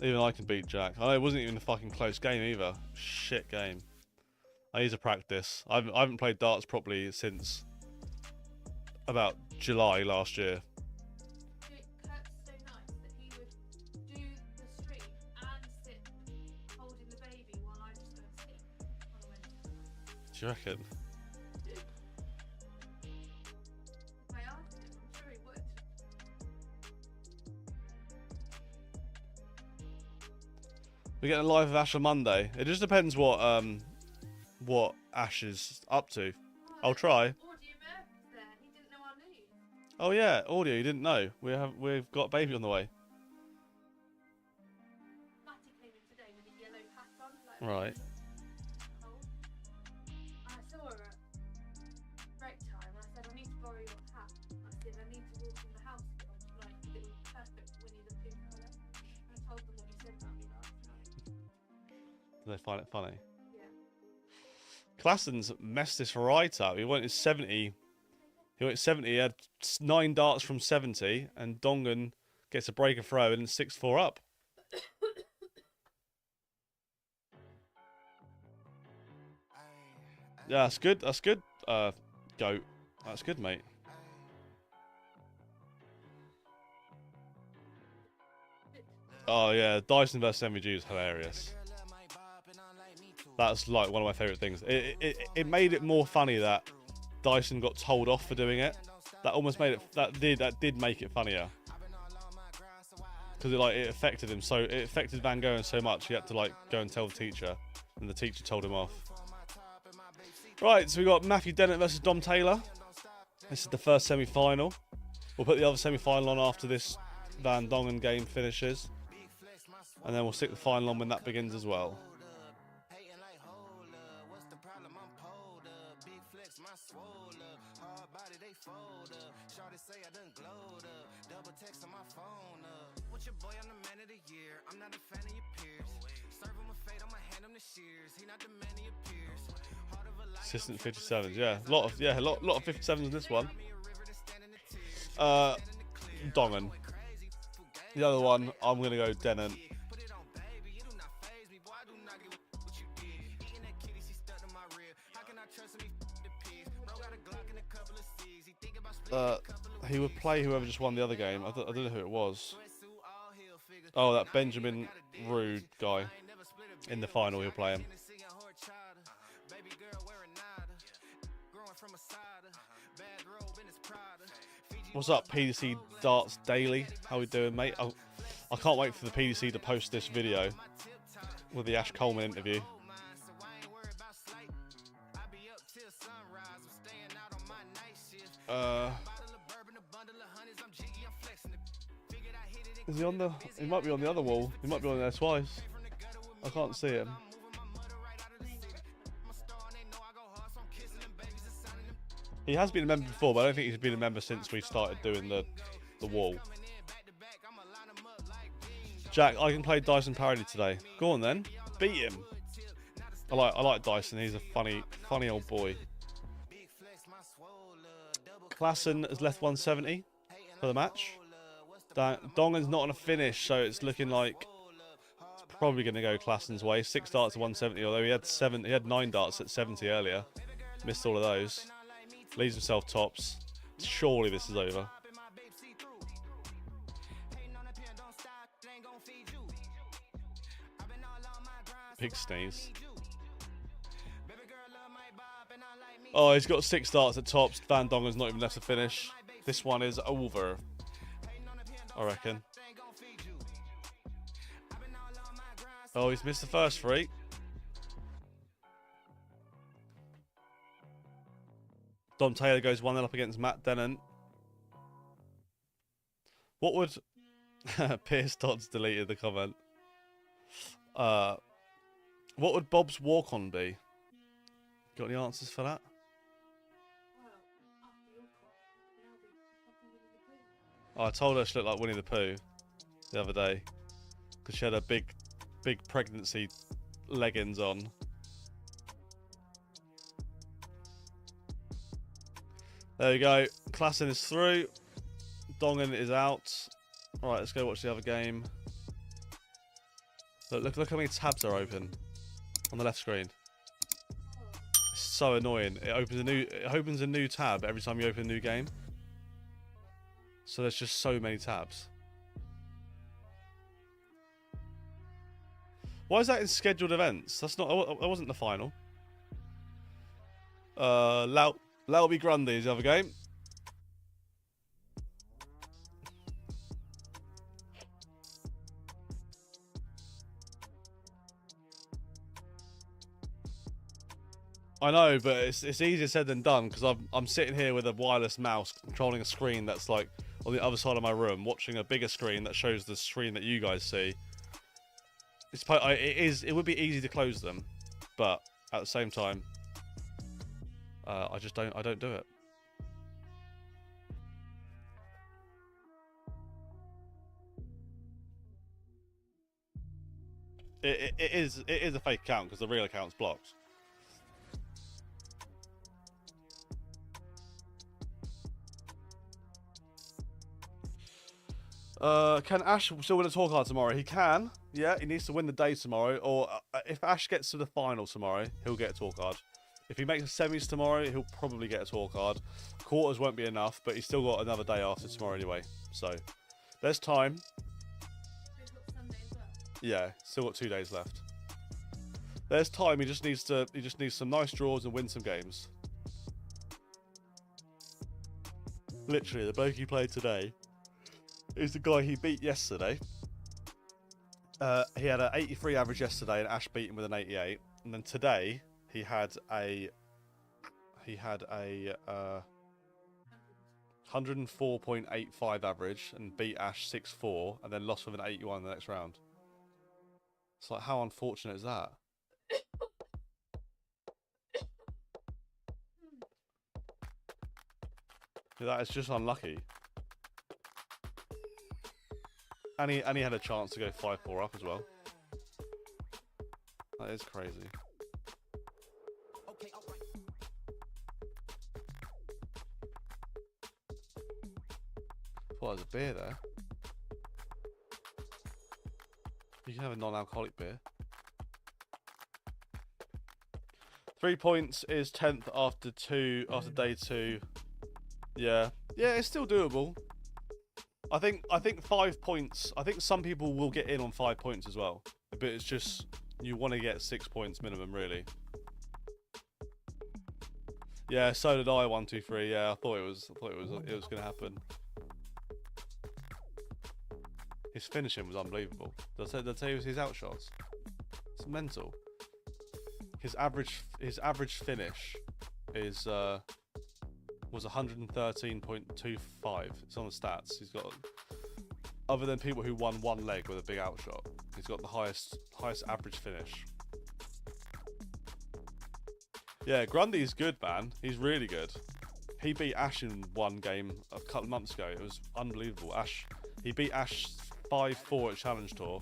even I can beat Jack. I know it wasn't even a fucking close game either. Shit game. I need to practice. I haven't played darts properly since about July last year. Kurt's so nice that he would do the stream and sit holding the baby while I just go to sleep on a Wednesday night. Do you reckon? If I asked him, I'm sure he would. We're getting a live of Ash on Monday. It just depends what Ash is up to. I'll try. Audio Murphy's there. He didn't know our news. Oh yeah, audio. You didn't know. We've got baby on the way. Matty came in today with a yellow hat on. Like, Right. cold. I saw her at break time. I said, I need to borrow your hat. I said, I need to walk in the house with on like little perfect Winnie the Pooh colour. I told them what you said about me last night. Do they find it funny? Yeah. Klassen's messed this right up. He went 70. He went 70. He had 9 darts from 70, and Dongen gets a break of throw and 6-4 up. Yeah, that's good. That's good. Goat. That's good, mate. Oh yeah, Dyson versus MVG is hilarious. That's like one of my favourite things. It made it more funny that Dyson got told off for doing it. That almost made it. That did make it funnier. Because it affected him. So it affected Van Gogh so much he had to like go and tell the teacher, and the teacher told him off. Right, so we got Matthew Dennett versus Dom Taylor. This is the first semi-final. We'll put the other semi-final on after this Van Dongen game finishes. And then we'll stick the final on when that begins as well. Assistant 57s, yeah. A lot of 57s in this one. Dongen. The other one, I'm gonna go Dennett. He would play whoever just won the other game. I don't know who it was. Oh, that Benjamin Rude guy. In the final, he'll play him. What's up, PDC Darts Daily? How we doing, mate? I can't wait for the PDC to post this video with the Ash Coleman interview. Is he on the... He might be on the other wall. He might be on there twice. I can't see him. He has been a member before, but I don't think he's been a member since we started doing the wall. Jack, I can play Dyson Parody today. Go on then. Beat him. I like Dyson. He's a funny old boy. Klassen has left 170 for the match. Dongen's not on a finish, so it's looking like it's probably going to go Klassen's way. 6 darts at 170, although he had 9 darts at 70 earlier. Missed all of those. Leaves himself tops. Surely this is over. Big sneeze. Oh, he's got 6 darts at tops. Van Dongen's not even left to finish. This one is over, I reckon. Oh, he's missed the first 3. Dom Taylor goes 1-0 up against Matt Dennett. What would... Pierce Dodds deleted the comment. What would Bob's walk-on be? Got any answers for that? Oh, I told her she looked like Winnie the Pooh the other day. Because she had her big pregnancy leggings on. There we go. Klassen is through. Dongen is out. Alright, let's go watch the other game. Look how many tabs are open on the left screen. It's so annoying. It opens a new tab every time you open a new game. So there's just so many tabs. Why is that in scheduled events? That wasn't the final. Lauby Grundy is the other game. I know, but it's easier said than done because I'm sitting here with a wireless mouse controlling a screen that's like on the other side of my room, watching a bigger screen that shows the screen that you guys see. It would be easy to close them, but at the same time, I don't do it. It is a fake account because the real account's blocked. Can Ash still win a tour card tomorrow? He can. Yeah, he needs to win the day tomorrow. Or if Ash gets to the final tomorrow, he'll get a tour card. If he makes a semis tomorrow, he'll probably get a tour card. Quarters won't be enough, but he's still got another day after tomorrow anyway. So there's time. We've got Sunday as well. Yeah, still got 2 days left. There's time. He just needs some nice draws and win some games. Literally, the bloke he played today is the guy he beat yesterday. He had an 83 average yesterday, and Ash beat him with an 88. And then today he had a 104.85 average and beat Ash 6-4, and then lost with an 81 in the next round. It's like, how unfortunate is that? That is just unlucky. And he had a chance to go 5-4 up as well. That is crazy. Thought there was a beer there. You can have a non-alcoholic beer. 3 points is 10th after day 2. Yeah, it's still doable. I think 5 points. I think some people will get in on 5 points as well, but it's just you want to get 6 points minimum, really. Yeah, so did I. 1, 2, 3. Yeah, I thought it was going to happen. His finishing was unbelievable. Did I tell you his outshots? It's mental. His average finish is was 113.25. It's on the stats. He's got, other than people who won one leg with a big outshot, he's got the highest average finish. Yeah, Grundy's good, man. He's really good. He beat Ash in one game a couple of months ago. It was unbelievable. He beat Ash 5-4 at Challenge Tour,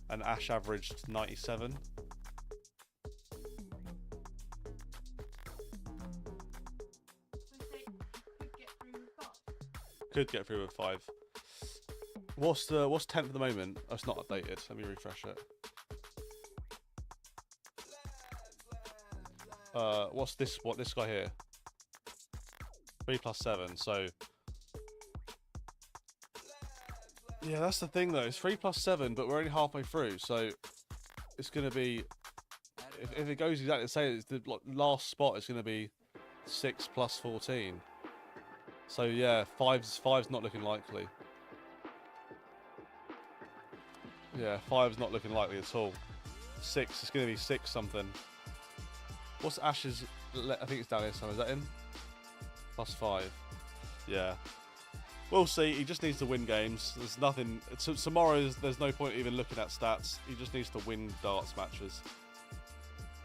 and Ash averaged 97. Could get through with 5. What's 10th at the moment? Oh, it's not updated. Let me refresh it. What's this? What this guy here? 3 + 7. So yeah, that's the thing though. It's 3 + 7, but we're only halfway through. So it's gonna be, if it goes exactly the same, it's the last spot is gonna be 6 + 14. So yeah, 5's not looking likely. Yeah, 5's not looking likely at all. 6 is going to be 6 something. What's Ash's? I think it's down here somewhere. Is that him? +5. Yeah. We'll see. He just needs to win games. There's nothing. Tomorrow, there's no point even looking at stats. He just needs to win darts matches.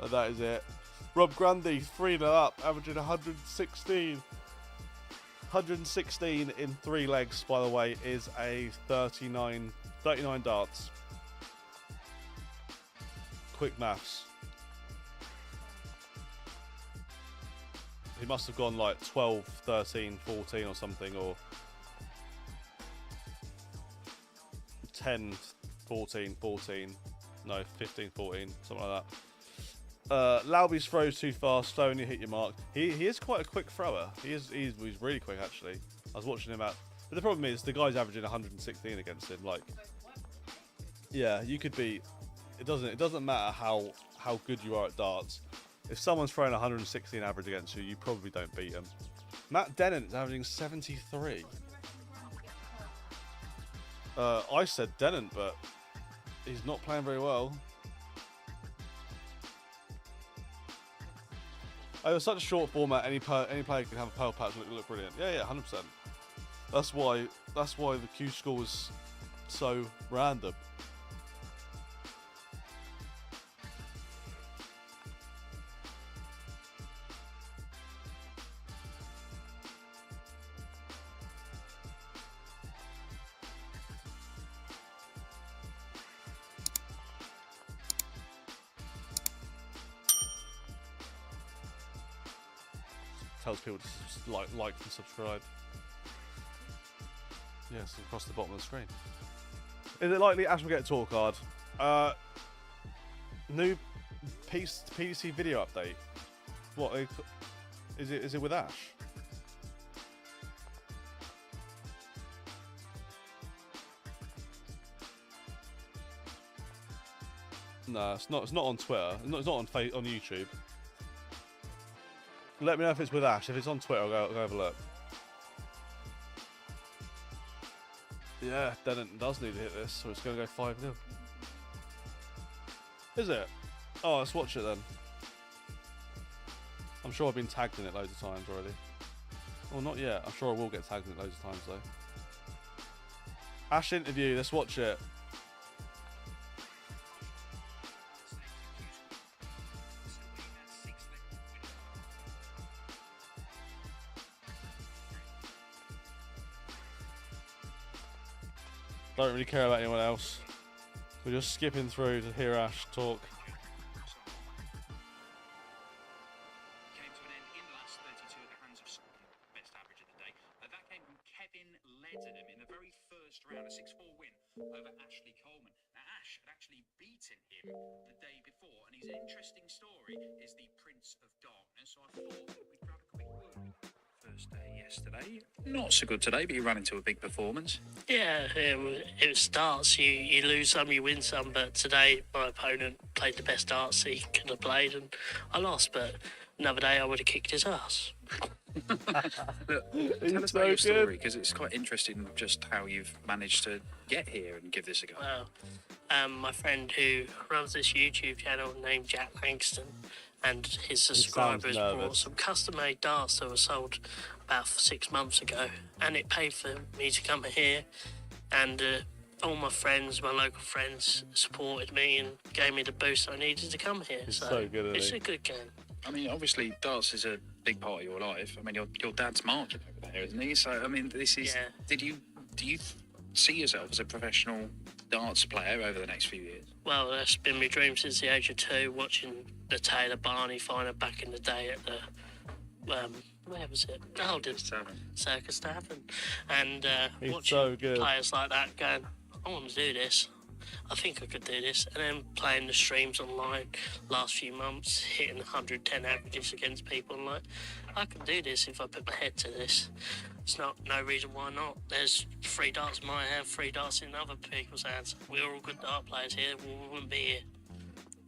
And that is it. Rob Grundy, 3-0 up, averaging 116. 116 in 3 legs, by the way, is a 39 darts. Quick maths. He must have gone like 12, 13, 14 or something, or 10, 14, 14. No, 15, 14, something like that. Lauby's throws too fast, slow when you hit your mark. He is quite a quick thrower. He's really quick, actually. I was watching him out. But the problem is, the guy's averaging 116 against him. Like, yeah, you could be... It doesn't matter how good you are at darts. If someone's throwing 116 average against you, you probably don't beat him. Matt Dennant is averaging 73. I said Dennant, but he's not playing very well. Over such a short format, any player can have a pearl patch and look brilliant. Yeah, 100%. That's why the Q score was so random. Tells people to just like and subscribe. Yes, across the bottom of the screen. Is it likely Ash will get a tour card? New PDC video update. what? Is it with Ash? No, it's not. It's not on Twitter. It's not on on YouTube. Let me know if it's with Ash. If it's on Twitter, I'll go have a look. Yeah, Dennett does need to hit this, so it's going to go 5-0. Is it? Oh, let's watch it then. I'm sure I've been tagged in it loads of times already. Well, not yet. I'm sure I will get tagged in it loads of times though. Ash interview. Let's watch it. Don't really care about anyone else. We're just skipping through to hear Ash talk. Came to an end in the last 32 at the hands of Scotland, best average of the day. That came from Kevin Leadham in the very first round, a 6-4 win over Ashley Coleman. Now Ash had actually beaten him the day before, and his interesting story is the Prince of Darkness, so I thought we'd grab a quick word. First day yesterday, not so good today, but you ran into a big performance. Yeah, it was darts. You lose some, you win some. But today, my opponent played the best darts he could have played, and I lost. But another day, I would have kicked his ass. Look, tell us about your story, because it's quite interesting just how you've managed to get here and give this a go. Well, my friend who runs this YouTube channel named Jack Langston, and his subscribers brought some custom-made darts that were sold about 6 months ago, and it paid for me to come here, and all my friends, my local friends, supported me and gave me the boost I needed to come here. He's so good, isn't it's he? a good game. I mean, obviously, darts is a big part of your life. I mean, your dad's marching over there, isn't he? So, I mean, this is. Yeah. Do you see yourself as a professional darts player over the next few years? Well, that's been my dream since the age of 2, watching the Taylor Barney final back in the day at the, where was it? Alden Circus Tavern. And He's watching so good. players like that going, I want to do this. I think I could do this. And then playing the streams online last few months, hitting 110 averages against people, and like, I can do this if I put my head to this. It's no reason why not. There's 3 darts in my hand, 3 darts in other people's hands. We're all good dart players here. We wouldn't be here.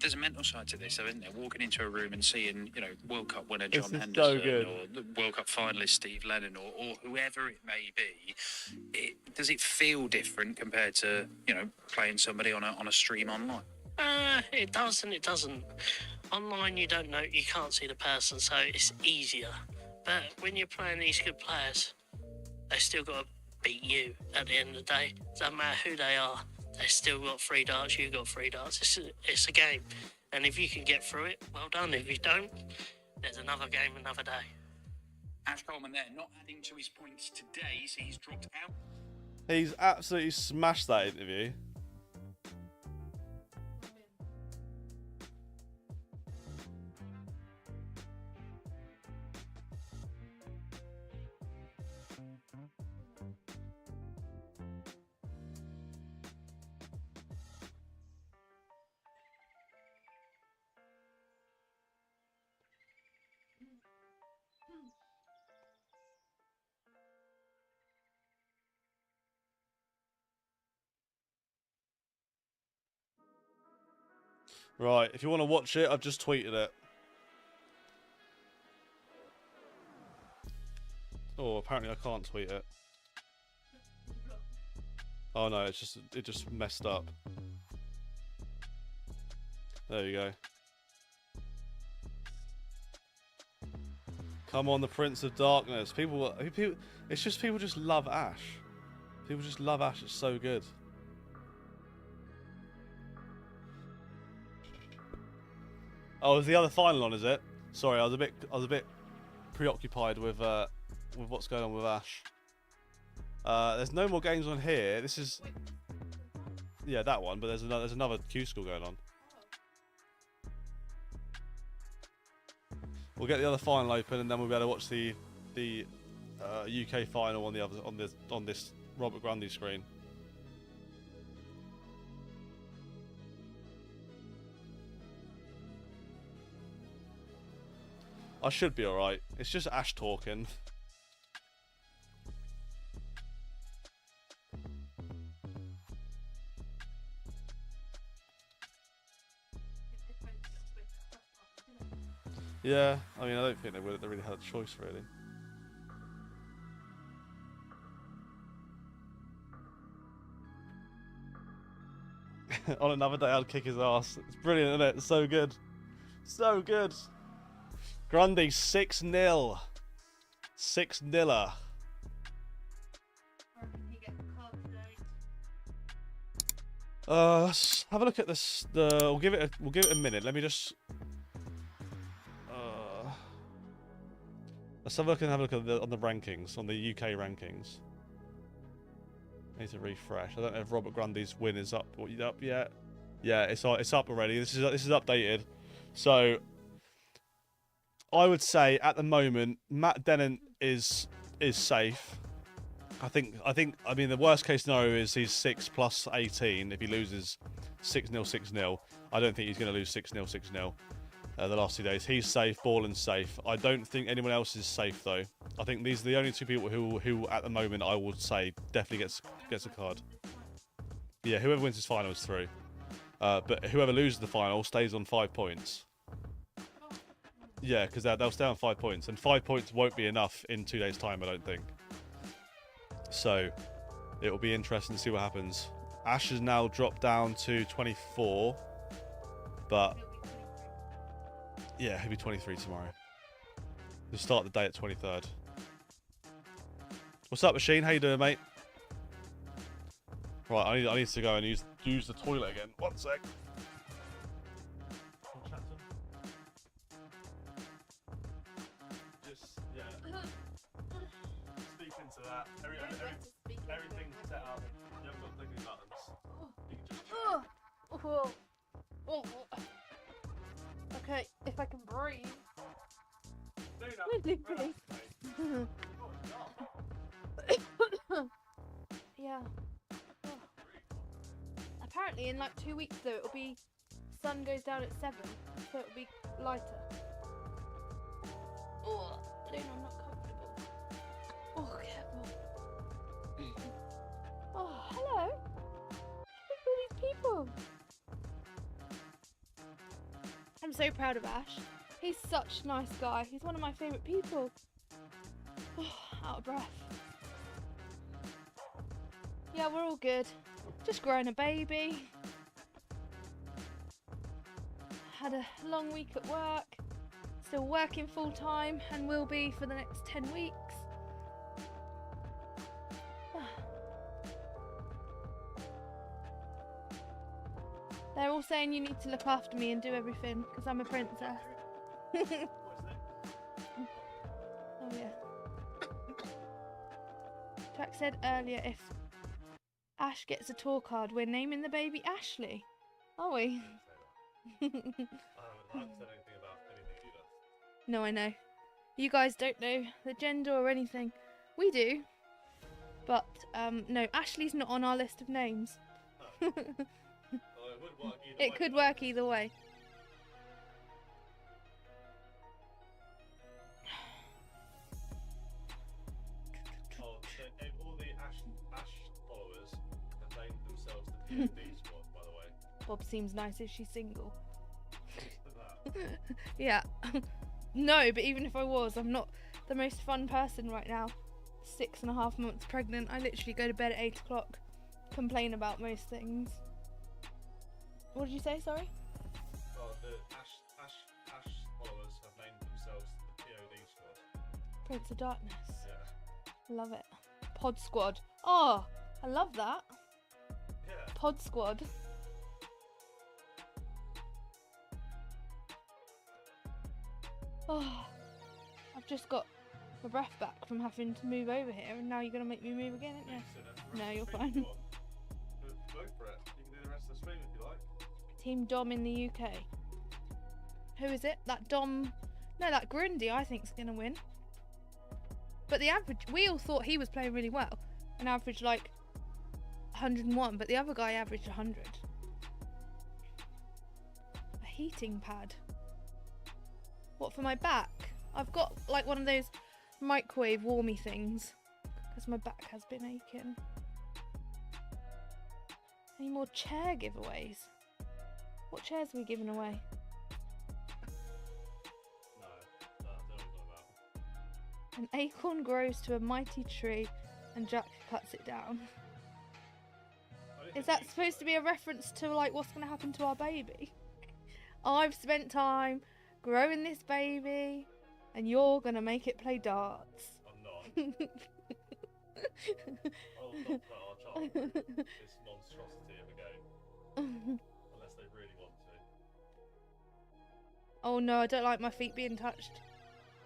There's a mental side to this, though, isn't there? Walking into a room and seeing, World Cup winner John This is Henderson, so good. or the World Cup finalist Steve Lennon, or whoever it may be. Does it feel different compared to, playing somebody on a stream online? It does and it doesn't. Online, you don't know, you can't see the person, so it's easier. But when you're playing these good players, they still got to beat you at the end of the day. Doesn't matter who they are. They still got 3 darts, you got 3 darts. It's a game. And if you can get through it, well done. If you don't, there's another game, another day. Ash Coleman there, not adding to his points today, so he's dropped out. He's absolutely smashed that interview. Right, if you want to watch it, I've just tweeted it. Oh, apparently I can't tweet it. Oh no, it just messed up. There you go. Come on, the Prince of Darkness. People, it's just people just love Ash. People just love Ash. It's so good. Oh, is the other final on? Is it? Sorry, I was a bit preoccupied with what's going on with Ash. There's no more games on here. This is, yeah, that one. But there's another Q school going on. We'll get the other final open, and then we'll be able to watch the UK final on this Robert Grundy screen. I should be alright. It's just Ash talking. Yeah, I mean, I don't think they really had a choice, really. On another day, I'd kick his ass. It's brilliant, isn't it? It's so good. So good. Grundy 6-0. 6-0. Let's have a look at this. We'll give it a minute. Let me just. Let's have a look at on the rankings, on the UK rankings. I need to refresh. I don't know if Robert Grundy's win is up yet. Yeah, it's up already. This is updated. So I would say at the moment Matt Dennant is safe. I mean the worst case scenario is he's 6 plus 18 if he loses 6-0 6-0. I don't think he's going to lose 6-0 6-0. The last 2 days. He's safe, Borland's safe. I don't think anyone else is safe though. I think these are the only two people who at the moment I would say definitely gets a card. Yeah, whoever wins his final is through. But whoever loses the final stays on 5 points. Yeah, because they'll stay on 5 points, and 5 points won't be enough in 2 days' time, I don't think. So it will be interesting to see what happens. Ash has now dropped down to 24, but yeah, he'll be 23 tomorrow. He'll start the day at 23rd. What's up, Machine? How you doing, mate? Right, I need to go and use the toilet again. 1 sec. Just speak into that. Everything's set up. You haven't got clicking buttons. You can just Okay, if I can breathe. do Yeah. Apparently, in like 2 weeks, though, it'll be sun goes down at 7, so it'll be lighter. Oh, Luna, I'm not comfortable. Oh, careful. Oh, hello. Look at all these people. I'm so proud of Ash. He's such a nice guy. He's one of my favourite people. Oh, out of breath. Yeah, we're all good. Just growing a baby. Had a long week at work. Still working full time and will be for the next 10 weeks. They're all saying you need to look after me and do everything because I'm a princess. Oh yeah. Jack said earlier if Ash gets a tour card, we're naming the baby Ashley. Are we? I haven't said anything about anything either. No, I know. You guys don't know the gender or anything. We do. But, no, Ashley's not on our list of names. Well, it would work either It way, could though. work either way. Oh, so all the Ash followers have named themselves the POD squad, by the way. Bob seems nice if she's single. Look at that. Yeah. No, but even if I was, I'm not the most fun person right now. 6.5 months pregnant. I literally go to bed at 8 o'clock. Complain about most things. What did you say, sorry? Well, the Ash followers have named themselves the POD squad. Prince of Darkness. Yeah. Love it. Pod Squad. Oh, I love that. Yeah. Pod Squad. Oh, I've just got my breath back from having to move over here, and now you're going to make me move again, aren't you? No, you're fine. Go for it. You can do the rest of the stream if you like. Team Dom in the UK. Who is it? That Dom... No, that Grundy I think's going to win. But the average... We all thought he was playing really well. And averaged like 101, but the other guy averaged 100. A heating pad. What, for my back? I've got like one of those microwave warmy things because my back has been aching. Any more chair giveaways? What chairs are we giving away? An acorn grows to a mighty tree and Jack cuts it down. Is that supposed to be a reference to like what's going to happen to our baby? I've spent time growing this baby and you're going to make it play darts. I'm not. I'll not put our child through this monstrosity of a game. Unless they really want to. Oh no, I don't like my feet being touched.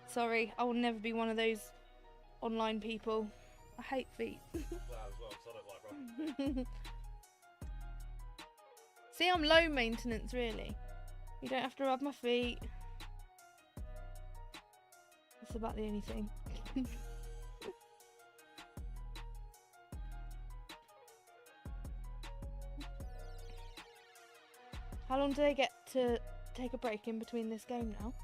Sorry, I will never be one of those online people. I hate feet. That as well, because I don't like rubbing feet. See, I'm low maintenance, really. You don't have to rub my feet. That's about the only thing. How long do they get to take a break in between this game now?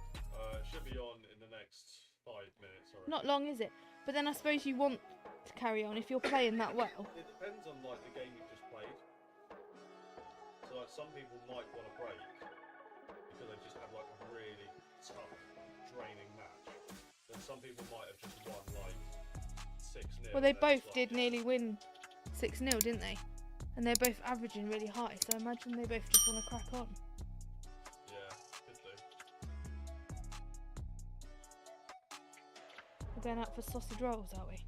It should be on in the next 5 minutes. Already. Not long, is it? But then I suppose you want to carry on if you're playing that well. It depends on like the game you've just played. So like some people might want a break because they just had like a really tough, draining match. Then some people might have just won like 6-0. Well, they both did nearly win 6-0, didn't they? And they're both averaging really high, so I imagine they both just want to crack on. Yeah, could do. We're going out for sausage rolls, are we?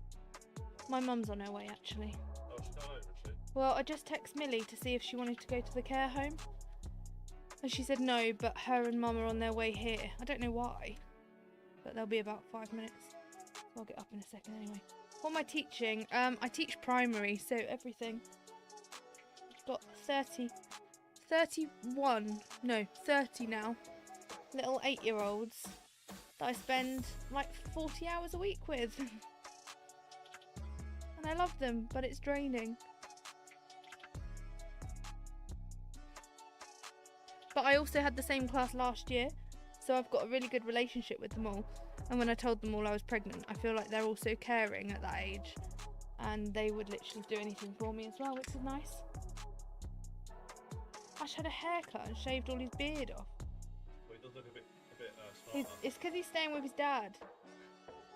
My mum's on her way, actually. Oh, she's gone over, is she? Well, I just texted Millie to see if she wanted to go to the care home. And she said no, but her and mum are on their way here. I don't know why, but they'll be about 5 minutes. I'll get up in a second anyway. What am I teaching? I teach primary, so everything. I've got 30 now. Little 8-year-olds that I spend like 40 hours a week with. And I love them, but it's draining. But I also had the same class last year, so I've got a really good relationship with them all. And when I told them all I was pregnant, I feel like they're also caring at that age. And they would literally do anything for me as well, which is nice. Ash had a haircut and shaved all his beard off. Well, he does look a bit smart. It's because he's staying with his dad.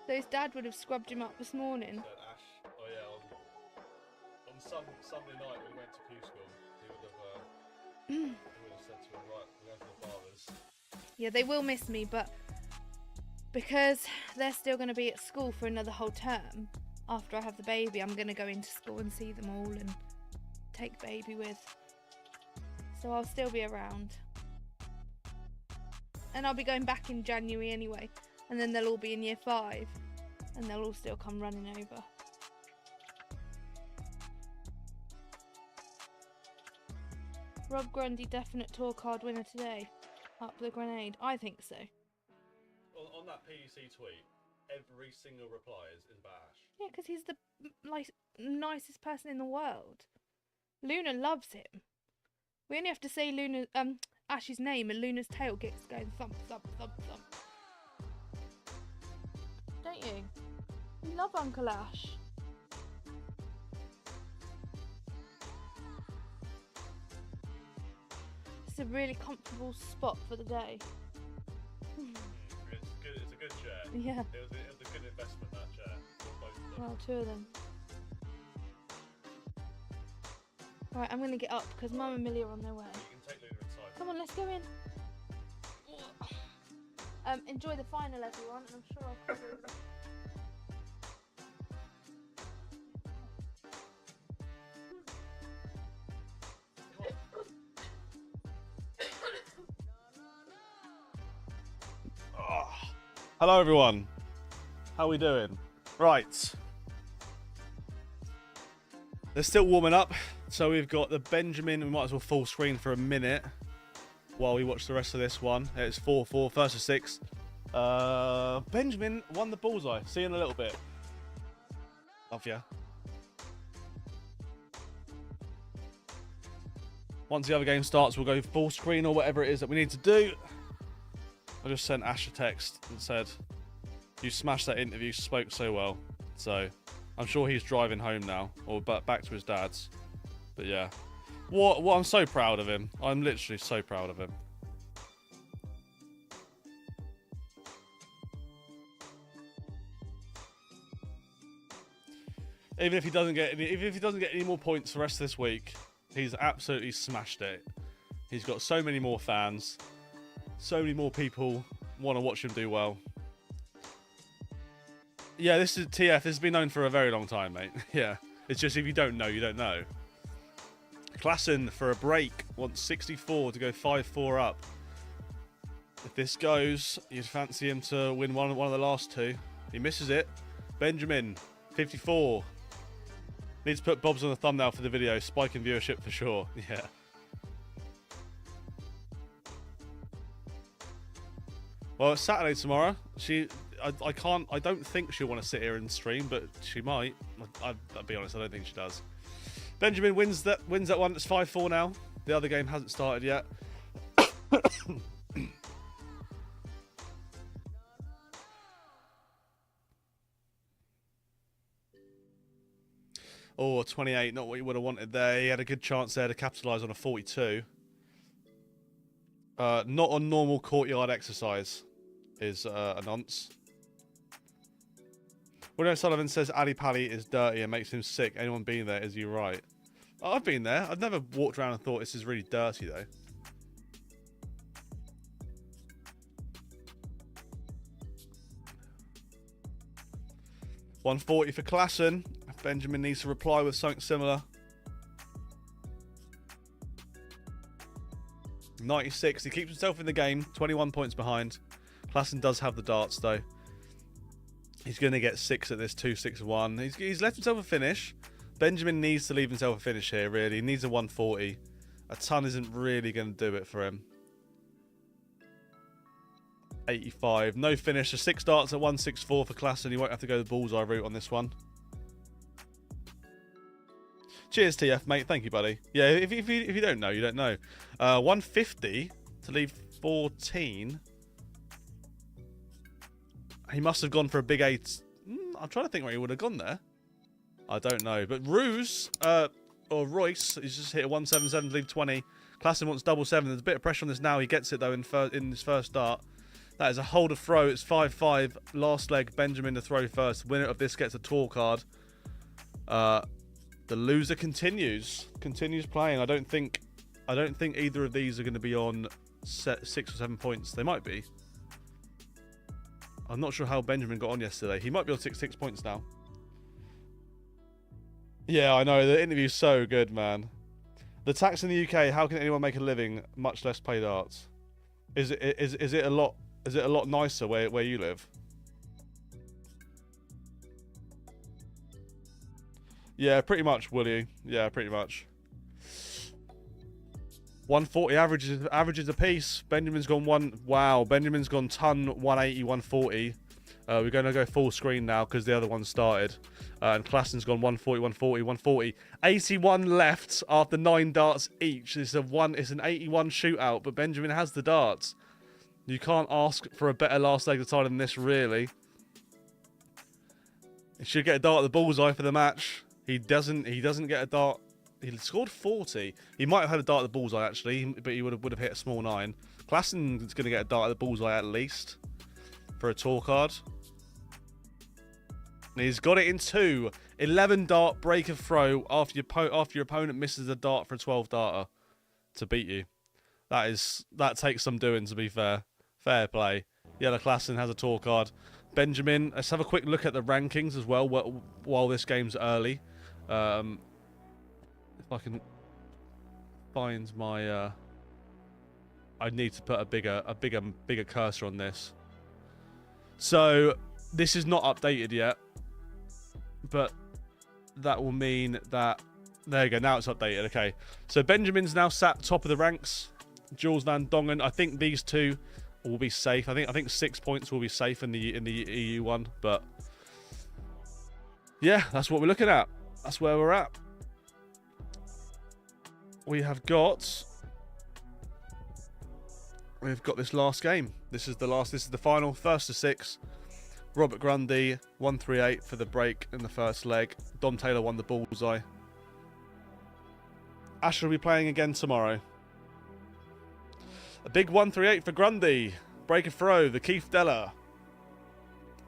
So his dad would have scrubbed him up this morning. Said Ash, oh yeah, on Sunday night when we went to Q school, he would have said to him, right, we're going to the barbers. Yeah, they will miss me, but because they're still going to be at school for another whole term, after I have the baby, I'm going to go into school and see them all and take baby with. So I'll still be around. And I'll be going back in January anyway. And then they'll all be in year 5. And they'll all still come running over. Rob Grundy, definite tour card winner today. Up the grenade. I think so. On that PUC tweet, every single reply is about Ash. Yeah, because he's the nicest person in the world. Luna loves him. We only have to say Ash's name and Luna's tail gets going thump, thump, thump, thump. Don't you? You love Uncle Ash. It's a really comfortable spot for the day. It's good. It's a good chair. Yeah. It was a good investment, that chair. Both of them. Well, 2 of them. Right, I'm going to get up because Mum and Millie are on their way. You can take Luna inside. Come on, let's go in. Enjoy the final, everyone. I'm sure I'll probably... Hello everyone, how we doing? Right, they're still warming up, so we've got the Benjamin. We might as well full screen for a minute while we watch the rest of this one. It's 4-4, first of 6. Benjamin won the bullseye. See you in a little bit. Love ya. Once the other game starts, we'll go full screen or whatever it is that we need to do. I just sent Ash a text and said, You smashed that interview, spoke so well. So, I'm sure he's driving home now, or back to his dad's. But yeah, what I'm so proud of him. I'm literally so proud of him. Even if he doesn't get any more points the rest of this week, he's absolutely smashed it. He's got so many more fans, so many more people want to watch him do well. Yeah, this is TF. This has been known for a very long time, mate. Yeah, it's just if you don't know, you don't know. Klassen for a break wants 64 to go 5-4 up. If this goes, you'd fancy him to win one of the last two. He misses it. Benjamin, 54. Needs to put Bob's on the thumbnail for the video. Spike in viewership for sure. Yeah. Well, it's Saturday tomorrow. I don't think she'll want to sit here and stream, but she might. I'll be honest, I don't think she does. Benjamin wins that one. It's 5-4 now. The other game hasn't started yet. Oh, 28, not what you would have wanted there. He had a good chance there to capitalise on a 42. Not on normal courtyard exercise is a nonce. William Sullivan says Ali Pali is dirty and makes him sick. Anyone been there? Is you right? Oh, I've been there. I've never walked around and thought this is really dirty though. $140 for Klassen. Benjamin needs to reply with something similar. 96. He keeps himself in the game. 21 points behind. Klassen does have the darts though. He's going to get 6 at this 2-6-1. He's left himself a finish. Benjamin needs to leave himself a finish here, really. He needs a 140. A ton isn't really going to do it for him. 85. No finish. So 6 darts at 164 for Klassen. He won't have to go the bullseye route on this one. Cheers, TF, mate. Thank you, buddy. Yeah, if you don't know, you don't know. 150 to leave 14. He must have gone for a big 8. I'm trying to think where he would have gone there. I don't know. But Ruse, or Royce, he's just hit a 177 to leave 20. Klassen wants double 7. There's a bit of pressure on this now. He gets it, though, in his first start. That is a hold of throw. It's 5-5. Last leg, Benjamin to throw first. Winner of this gets a tour card. The loser continues playing. I don't think either of these are going to be on 6 or 7 points. They might be. I'm not sure how Benjamin got on yesterday. He might be on 6 points now. Yeah, I know. The interview's so good, man. The tax in the UK. How can anyone make a living, much less play darts? Is it a lot nicer where you live? Yeah, pretty much, Willie. Yeah, pretty much. 140 averages a piece. Benjamin's gone one. Wow, Benjamin's gone ton 180, 140. We're going to go full screen now because the other one started. And Klassen's gone 140, 140, 140. 81 left after 9 darts each. It's an 81 shootout, but Benjamin has the darts. You can't ask for a better last leg of time than this, really. He should get a dart at the bullseye for the match. He doesn't get a dart. He scored 40. He might have had a dart at the bullseye, actually, but he would have hit a small 9. Klassen's going to get a dart at the bullseye at least for a tour card. And he's got it in 2. 11 dart break of throw after your opponent misses a dart for a 12 darter to beat you. That takes some doing, to be fair. Fair play. Yellow Klassen has a tour card. Benjamin, let's have a quick look at the rankings as well while this game's early. If I can find my, I need to put a bigger cursor on this. So this is not updated yet, but that will mean that there you go. Now it's updated. Okay, so Benjamin's now sat top of the ranks. Jules Van Dongen. I think these two will be safe. I think 6 points will be safe in the EU one, but yeah, that's what we're looking at. That's where we're at. We've got this last game. This is the final, first to 6. Robert Grundy, 138 for the break in the first leg. Dom Taylor won the bullseye. Ash will be playing again tomorrow. A big 138 for Grundy. Break a throw, the Keith Della.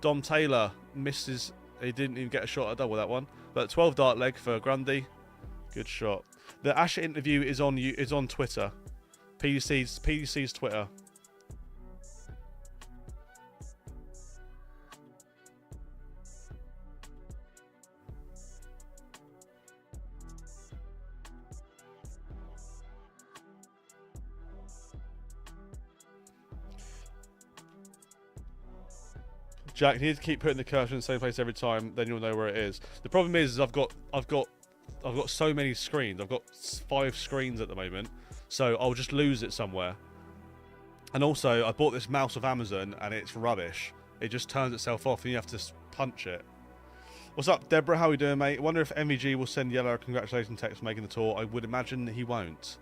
Dom Taylor misses. He didn't even get a shot at double that one. But 12 dart leg for Grundy. Good shot. The Ash interview is on Twitter. PDC's Twitter. Jack, you need to keep putting the cursor in the same place every time, then you'll know where it is. The problem is I've got so many screens. I've got 5 screens at the moment, so I'll just lose it somewhere. And also, I bought this mouse off Amazon, and it's rubbish. It just turns itself off, and you have to punch it. What's up, Deborah? How are we doing, mate? I wonder if MVG will send Yellow a congratulations text for making the tour. I would imagine he won't.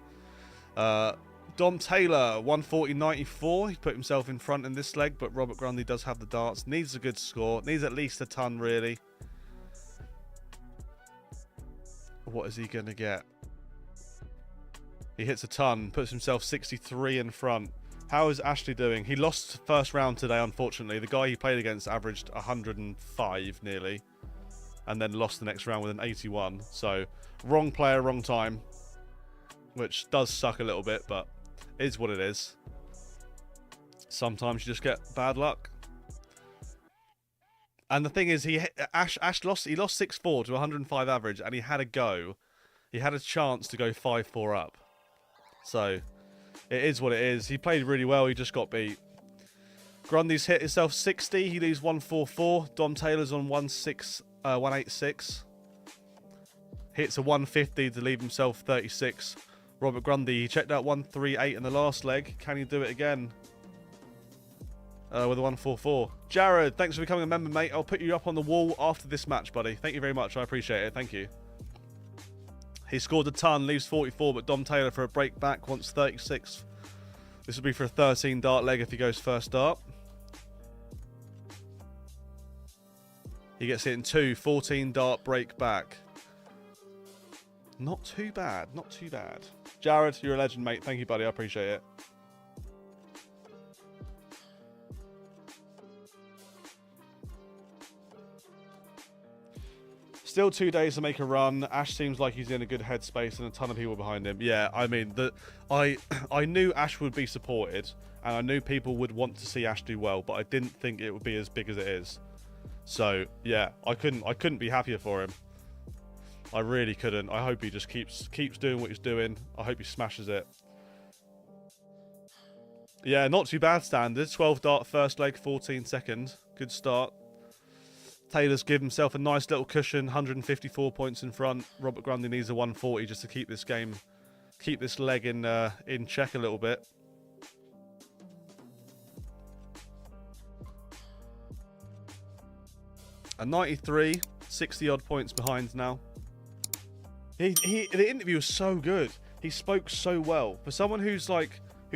Dom Taylor, 140.94. He put himself in front in this leg, but Robert Grundy does have the darts. Needs a good score. Needs at least a ton, really. What is he going to get? He hits a ton, puts himself 63 in front. How is Ashley doing? He lost first round today, unfortunately. The guy he played against averaged 105 nearly, and then lost the next round with an 81. So, wrong player, wrong time, which does suck a little bit, but is what it is. Sometimes you just get bad luck. And the thing is, Ash lost 6-4 to 105 average, and he had a go. He had a chance to go 5-4 up. So, it is what it is. He played really well, he just got beat. Grundy's hit himself 60, he leaves 144. Dom Taylor's on 186. Hits a 150 to leave himself 36. Robert Grundy, he checked out 138 in the last leg. Can he do it again? With a 144. Jared, thanks for becoming a member, mate. I'll put you up on the wall after this match, buddy. Thank you very much. I appreciate it. Thank you. He scored a ton, leaves 44, but Dom Taylor for a break back wants 36. This will be for a 13 dart leg if he goes first dart. He gets it in 2, 14 dart break back. Not too bad, not too bad. Jared, you're a legend, mate. Thank you, buddy. I appreciate it. Still 2 days to make a run. Ash seems like he's in a good headspace and a ton of people behind him. Yeah, I mean, I knew Ash would be supported, and I knew people would want to see Ash do well, but I didn't think it would be as big as it is. So yeah, I couldn't be happier for him. I really couldn't. I hope he just keeps doing what he's doing. I hope he smashes it. Yeah, not too bad standard. 12 dart first leg, 14 second. Good start. Taylor's given himself a nice little cushion, 154 points in front. Robert Grundy needs a 140 just to keep this game, keep this leg in check a little bit. A 93, 60 odd points behind now. The interview was so good. He spoke so well. For someone who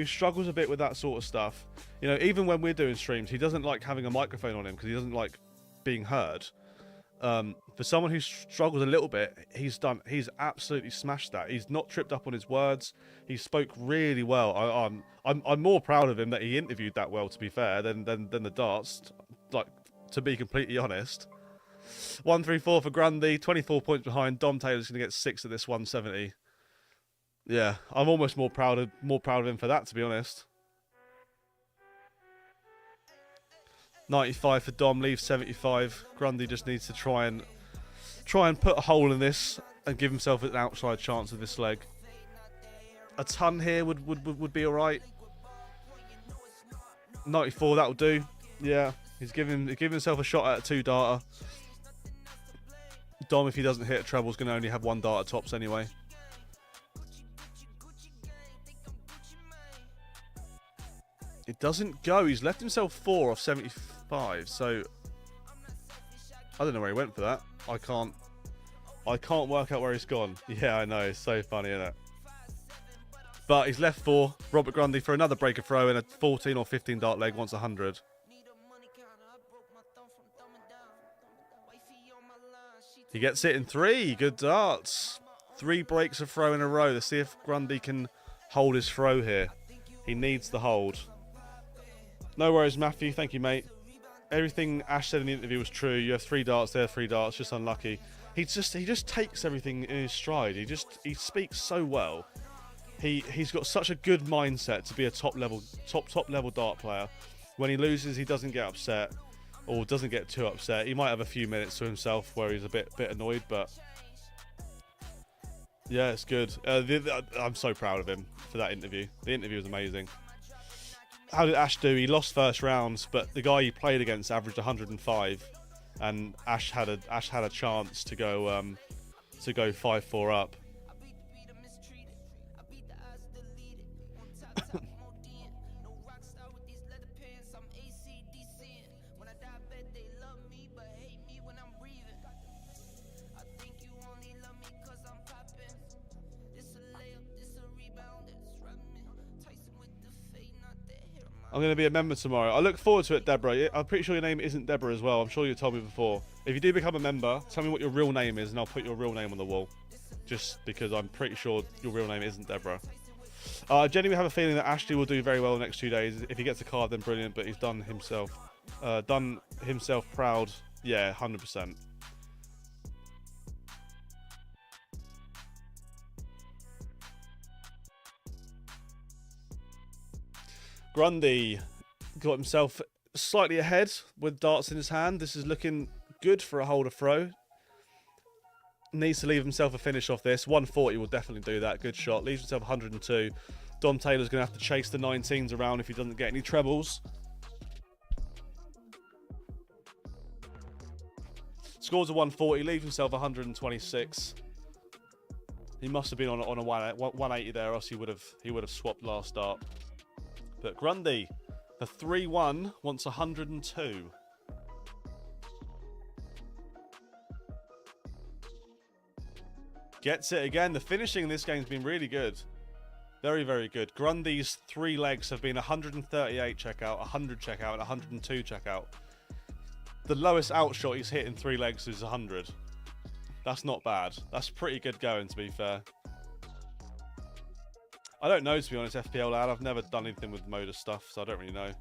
struggles a bit with that sort of stuff, you know, even when we're doing streams, he doesn't like having a microphone on him because he doesn't like being heard. For someone who struggles a little bit, he's absolutely smashed that. He's not tripped up on his words. He spoke really well. I'm more proud of him that he interviewed that well, to be fair, than the darts. Like, to be completely honest. 134 for Grundy, 24 points behind. Dom Taylor's going to get 6 at this 170. Yeah, I'm almost more proud of him for that, to be honest. 95 for Dom, leaves 75. Grundy just needs to try and put a hole in this and give himself an outside chance of this leg. A ton here would be alright. 94, that'll do. Yeah, he's giving himself a shot at a 2-darter. Dom, if he doesn't hit a treble, is going to only have 1 darter tops anyway. It doesn't go. He's left himself 4 off 75, so I don't know where he went for that. I can't work out where he's gone. Yeah, I know. It's so funny, isn't it? But he's left 4. Robert Grundy for another breaker throw and a 14 or 15 dart leg wants 100. He gets it in 3. Good darts. 3 breaks of throw in a row. Let's see if Grundy can hold his throw here. He needs the hold. No worries, Matthew. Thank you, mate. Everything Ash said in the interview was true. You have 3 darts there, 3 darts. Just unlucky. He just takes everything in his stride. He speaks so well. He's got such a good mindset to be a top level dart player. When he loses, he doesn't get upset or doesn't get too upset. He might have a few minutes to himself where he's a bit annoyed, but yeah, it's good. I'm so proud of him for that interview. The interview was amazing. How did Ash do? He lost first rounds, but the guy he played against averaged 105, and Ash had a chance to go 5-4 up. I'm going to be a member tomorrow. I look forward to it, Deborah. I'm pretty sure your name isn't Deborah as well. I'm sure you told me before. If you do become a member, tell me what your real name is and I'll put your real name on the wall. Just because I'm pretty sure your real name isn't Deborah. I genuinely have a feeling that Ashley will do very well the next 2 days. If he gets a card, then brilliant, but he's done himself proud. Yeah, 100%. Grundy got himself slightly ahead with darts in his hand. This is looking good for a holder throw. Needs to leave himself a finish off this. 140 will definitely do that. Good shot. Leaves himself 102. Dom Taylor's going to have to chase the 19s around if he doesn't get any trebles. Scores a 140. Leaves himself 126. He must have been on a 180 there, or else he would have swapped last dart. But Grundy, the 3-1, wants 102. Gets it again. The finishing in this game has been really good. Very, very good. Grundy's 3 legs have been 138 checkout, 100 checkout, and 102 checkout. The lowest outshot he's hit in 3 legs is 100. That's not bad. That's pretty good going, to be fair. I don't know, to be honest, FPL lad. I've never done anything with Moda stuff, so I don't really know.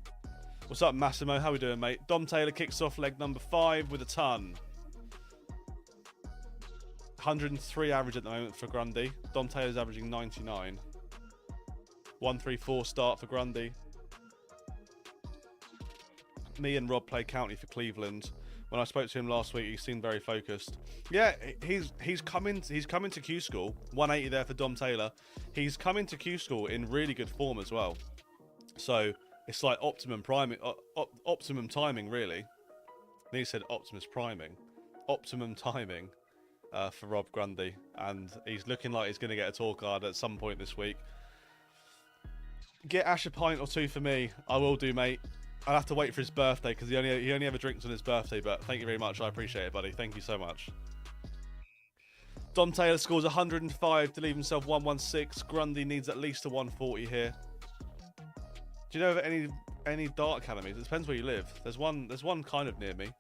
What's up, Massimo? How we doing, mate? Dom Taylor kicks off leg number 5 with a ton. 103 average at the moment for Grundy. Dom Taylor's averaging 99. 1-3-4 start for Grundy. Me and Rob play county for Cleveland. When I spoke to him last week, he seemed very focused. Yeah, he's coming to Q School. 180 there for Dom Taylor. He's coming to Q School in really good form as well. So it's like optimum timing, really. He said Optimus priming, optimum timing for Rob Grundy, and he's looking like he's going to get a tour card at some point this week. Get Ash a pint or 2 for me. I will do, mate. I'll have to wait for his birthday because he only ever drinks on his birthday, but thank you very much. I appreciate it, buddy. Thank you so much. Dom Taylor scores 105 to leave himself 116. Grundy needs at least a 140 here. Do you know of any dart academies? It depends where you live. There's one kind of near me.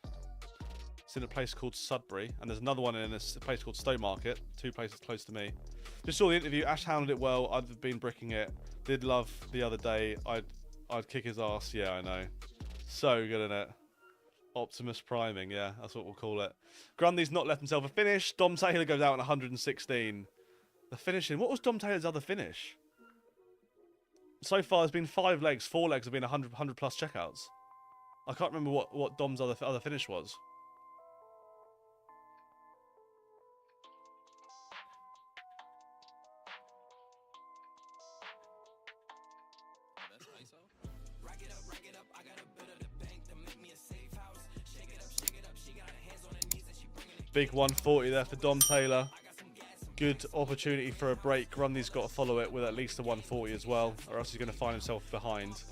It's in a place called Sudbury, and there's another one in a place called Stowmarket. 2 places close to me. Just saw the interview. Ash handled it well. I've been bricking it. Did love the other day. I'd kick his ass. Yeah, I know. So good, isn't it? Optimus priming. Yeah, that's what we'll call it. Grundy's not left himself a finish. Dom Taylor goes out on 116. The finishing. What was Dom Taylor's other finish? So far, there's been 5 legs. 4 legs have been 100 plus checkouts. I can't remember what Dom's other finish was. Big 140 there for Dom Taylor. Good opportunity for a break. Grundy's got to follow it with at least a 140 as well, or else he's going to find himself behind.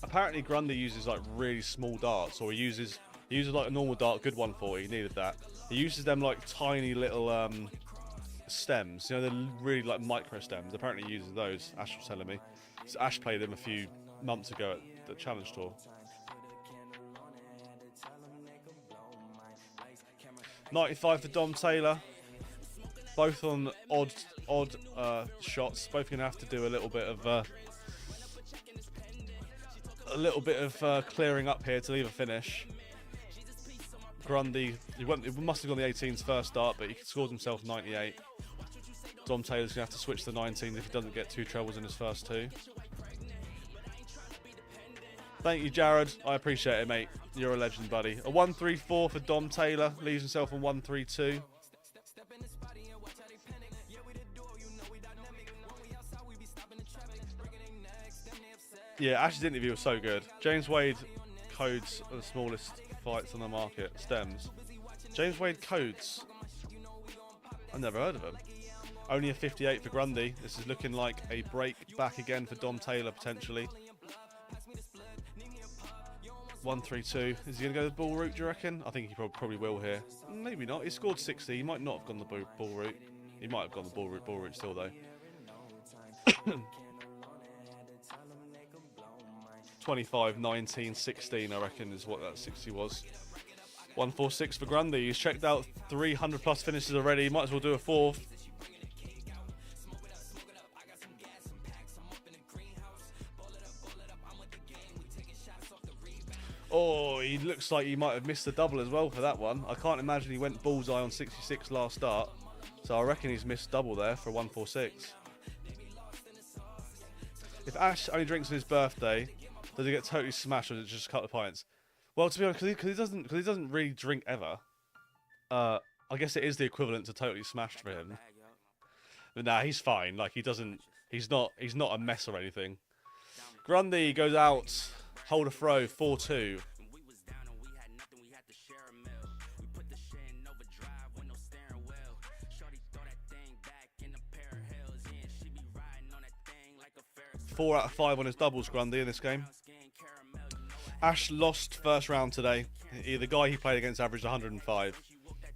Apparently Grundy uses like really small darts, or he uses like a normal dart, good 140, he needed that. He uses them like tiny little stems, you know, they're really like micro stems. Apparently he uses those, Ash was telling me. So Ash played them a few months ago at the Challenge Tour. 95 for Dom Taylor. Both on odd shots. Both gonna have to do a little bit of clearing up here to leave a finish. Grundy, he must have gone the 18s first start, but he scored himself 98. Dom Taylor's gonna have to switch to 19s if he doesn't get 2 trebles in his first 2. Thank you, Jared. I appreciate it, mate. You're a legend, buddy. A 134 for Dom Taylor. Leaves himself on 132. Yeah, Ash's interview was so good. James Wade codes are the smallest fights on the market. Stems. James Wade codes. I've never heard of him. Only a 58 for Grundy. This is looking like a break back again for Dom Taylor, potentially. 132. Is he going to go the bull route, do you reckon? I think he probably will here. Maybe not. He scored 60. He might not have gone the bull route. He might have gone the bull route still, though. 25, 19, 16, I reckon, is what that 60 was. 146 for Grundy. He's checked out 300 plus finishes already. Might as well do a 4th. Oh, he looks like he might have missed the double as well for that one. I can't imagine he went bullseye on 66 last start. So I reckon he's missed double there for 146. If Ash only drinks on his birthday, does he get totally smashed or does it just cut the pints? Well, to be honest, because he doesn't really drink ever, I guess it is the equivalent to totally smashed for him. But nah, he's fine. Like he's not a mess or anything. Grundy goes out, hold a throw, 4-2. Four out of 5 on his doubles, Grundy, in this game. Ash lost first round today. The guy he played against averaged 105,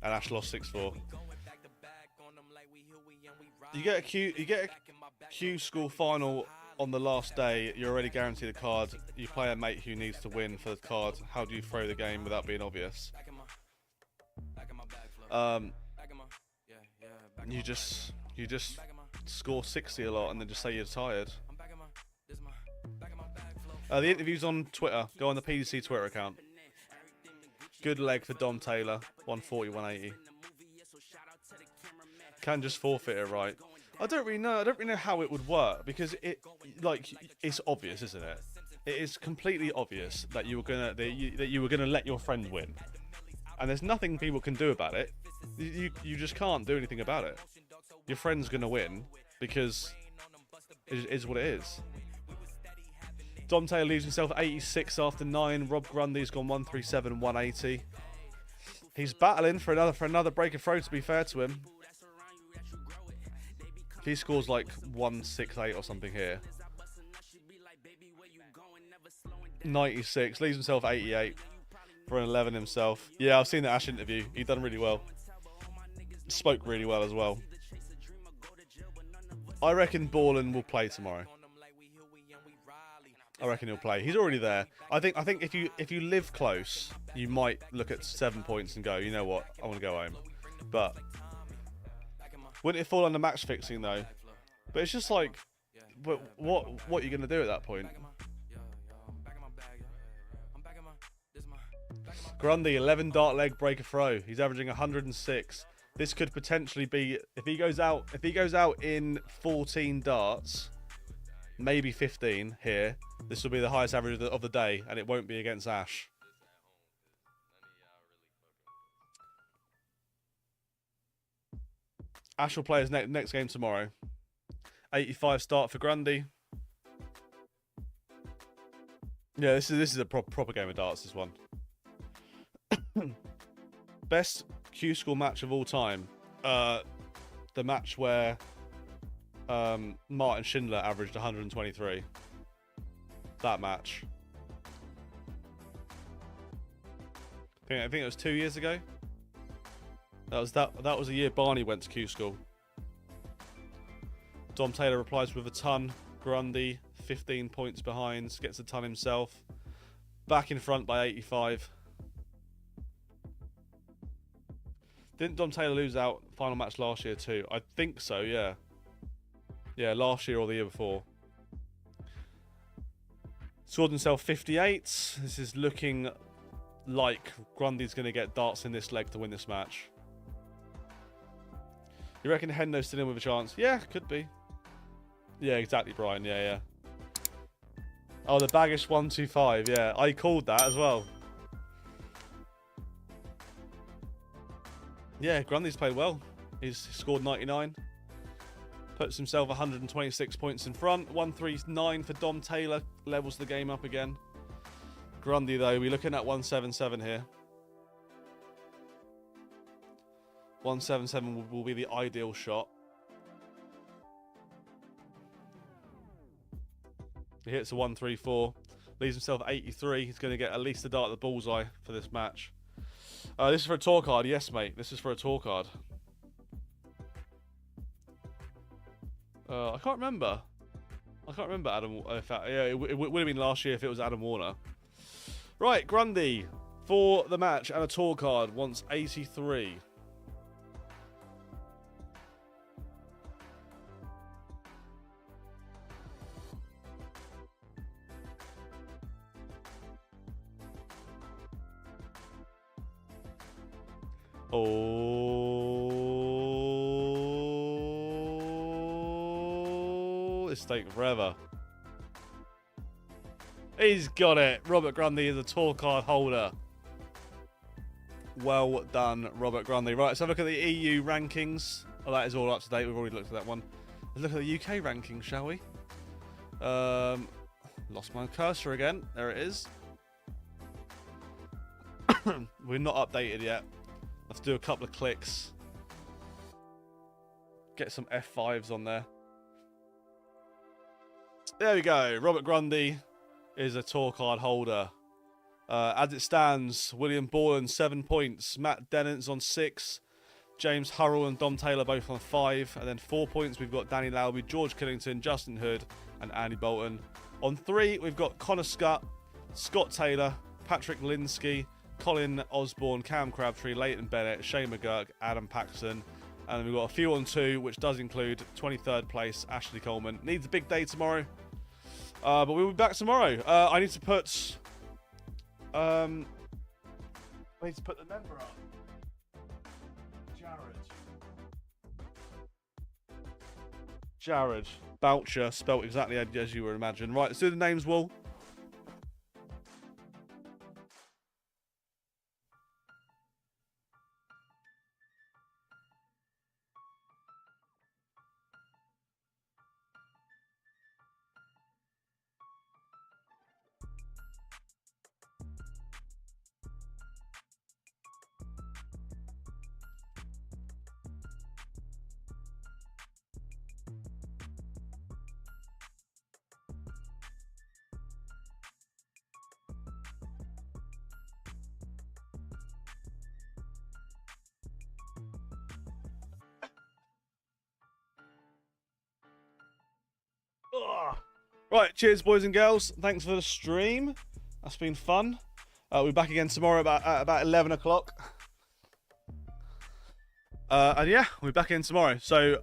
and Ash lost 6-4. You get a Q school final on the last day. You're already guaranteed a card. You play a mate who needs to win for the card. How do you throw the game without being obvious? You just score 60 a lot and then just say you're tired. The interview's on Twitter. Go on the PDC Twitter account. Good leg for Dom Taylor. 140, 180. Can just forfeit it, right? I don't really know how it would work because it's obvious, isn't it? It is completely obvious that you were gonna let your friend win, and there's nothing people can do about it. You just can't do anything about it. Your friend's gonna win because it is what it is. Dom Taylor leaves himself 86 after 9. Rob Grundy's gone 137, 180. He's battling for another break of throw, to be fair to him. If he scores like 168 or something here. 96, leaves himself 88 for an 11 himself. Yeah, I've seen the Ash interview. He done really well. Spoke really well as well. I reckon Borland will play tomorrow. I reckon he'll play. He's already there. I think if you live close, you might look at 7 points and go, you know what, I want to go home. But wouldn't it fall under match fixing though? But it's just like, but what are you going to do at that point? Grundy, 11 dart leg breaker throw. He's averaging 106. This could potentially be, if he goes out in 14 darts, maybe 15 here, this will be the highest average of the day, and it won't be against Ash. Ash will play his next game tomorrow. 85 start for Grundy. Yeah, this is a proper game of darts, this one. Best Q School match of all time. The match where Martin Schindler averaged 123. That match. I think it was 2 years ago. That was the year Barney went to Q School. Dom Taylor replies with a ton. Grundy 15 points behind, gets a ton himself. Back in front by 85. Didn't Dom Taylor lose out final match last year too? I think so, yeah. Yeah, last year or the year before. Scored himself 58. This is looking like Grundy's going to get darts in this leg to win this match. You reckon Hendo's still in with a chance? Yeah, could be. Yeah, exactly, Brian. Yeah, yeah. Oh, the baggish 125. Yeah, I called that as well. Yeah, Grundy's played well. He's scored 99. Puts himself 126 points in front. 139 for Dom Taylor. Levels the game up again. Grundy, though, we're looking at 177 here. 177 will be the ideal shot. He hits a 134. Leaves himself 83. He's going to get at least a dart at the bullseye for this match. This is for a tour card. Yes, mate. This is for a tour card. I can't remember. I can't remember Adam. Yeah, it would have been last year if it was Adam Warner. Right, Grundy for the match and a tour card wants 83. Oh, it's taking forever. He's got it. Robert Grundy is a tour card holder. Well done, Robert Grundy. Right, let's have a look at the EU rankings. Oh, that is all up to date. We've already looked at that one. Let's look at the UK rankings, shall we? Lost my cursor again. There it is. We're not updated yet. Let's do a couple of clicks. Get some F5s on there. There we go. Robert Grundy is a tour card holder. As it stands, William Borland 7 points. Matt Dennons on 6. James Hurrell and Dom Taylor both on 5. And then 4 points, we've got Danny Lowby, George Killington, Justin Hood, and Andy Bolton. On 3, we've got Connor Scott, Scott Taylor, Patrick Linsky, Colin Osborne, Cam Crabtree, Leighton Bennett, Shane McGurk, Adam Paxton. And then we've got a few on 2, which does include 23rd place, Ashley Coleman. Needs a big day tomorrow. But we'll be back tomorrow. I need to put... I need to put the member up. Jared Boucher, spelt exactly as you would imagine. Right, let's do the names, Will. Right, cheers, boys and girls. Thanks for the stream. That's been fun. We'll be back again tomorrow at about 11 o'clock. And yeah, we'll be back in tomorrow. So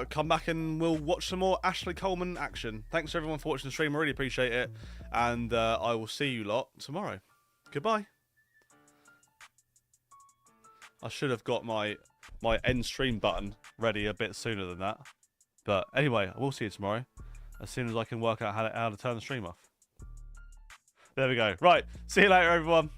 come back and we'll watch some more Ashley Coleman action. Thanks to everyone for watching the stream. I really appreciate it. And I will see you lot tomorrow. Goodbye. I should have got my end stream button ready a bit sooner than that. But anyway, I will see you tomorrow. As soon as I can work out how to turn the stream off. There we go. Right. See you later, everyone.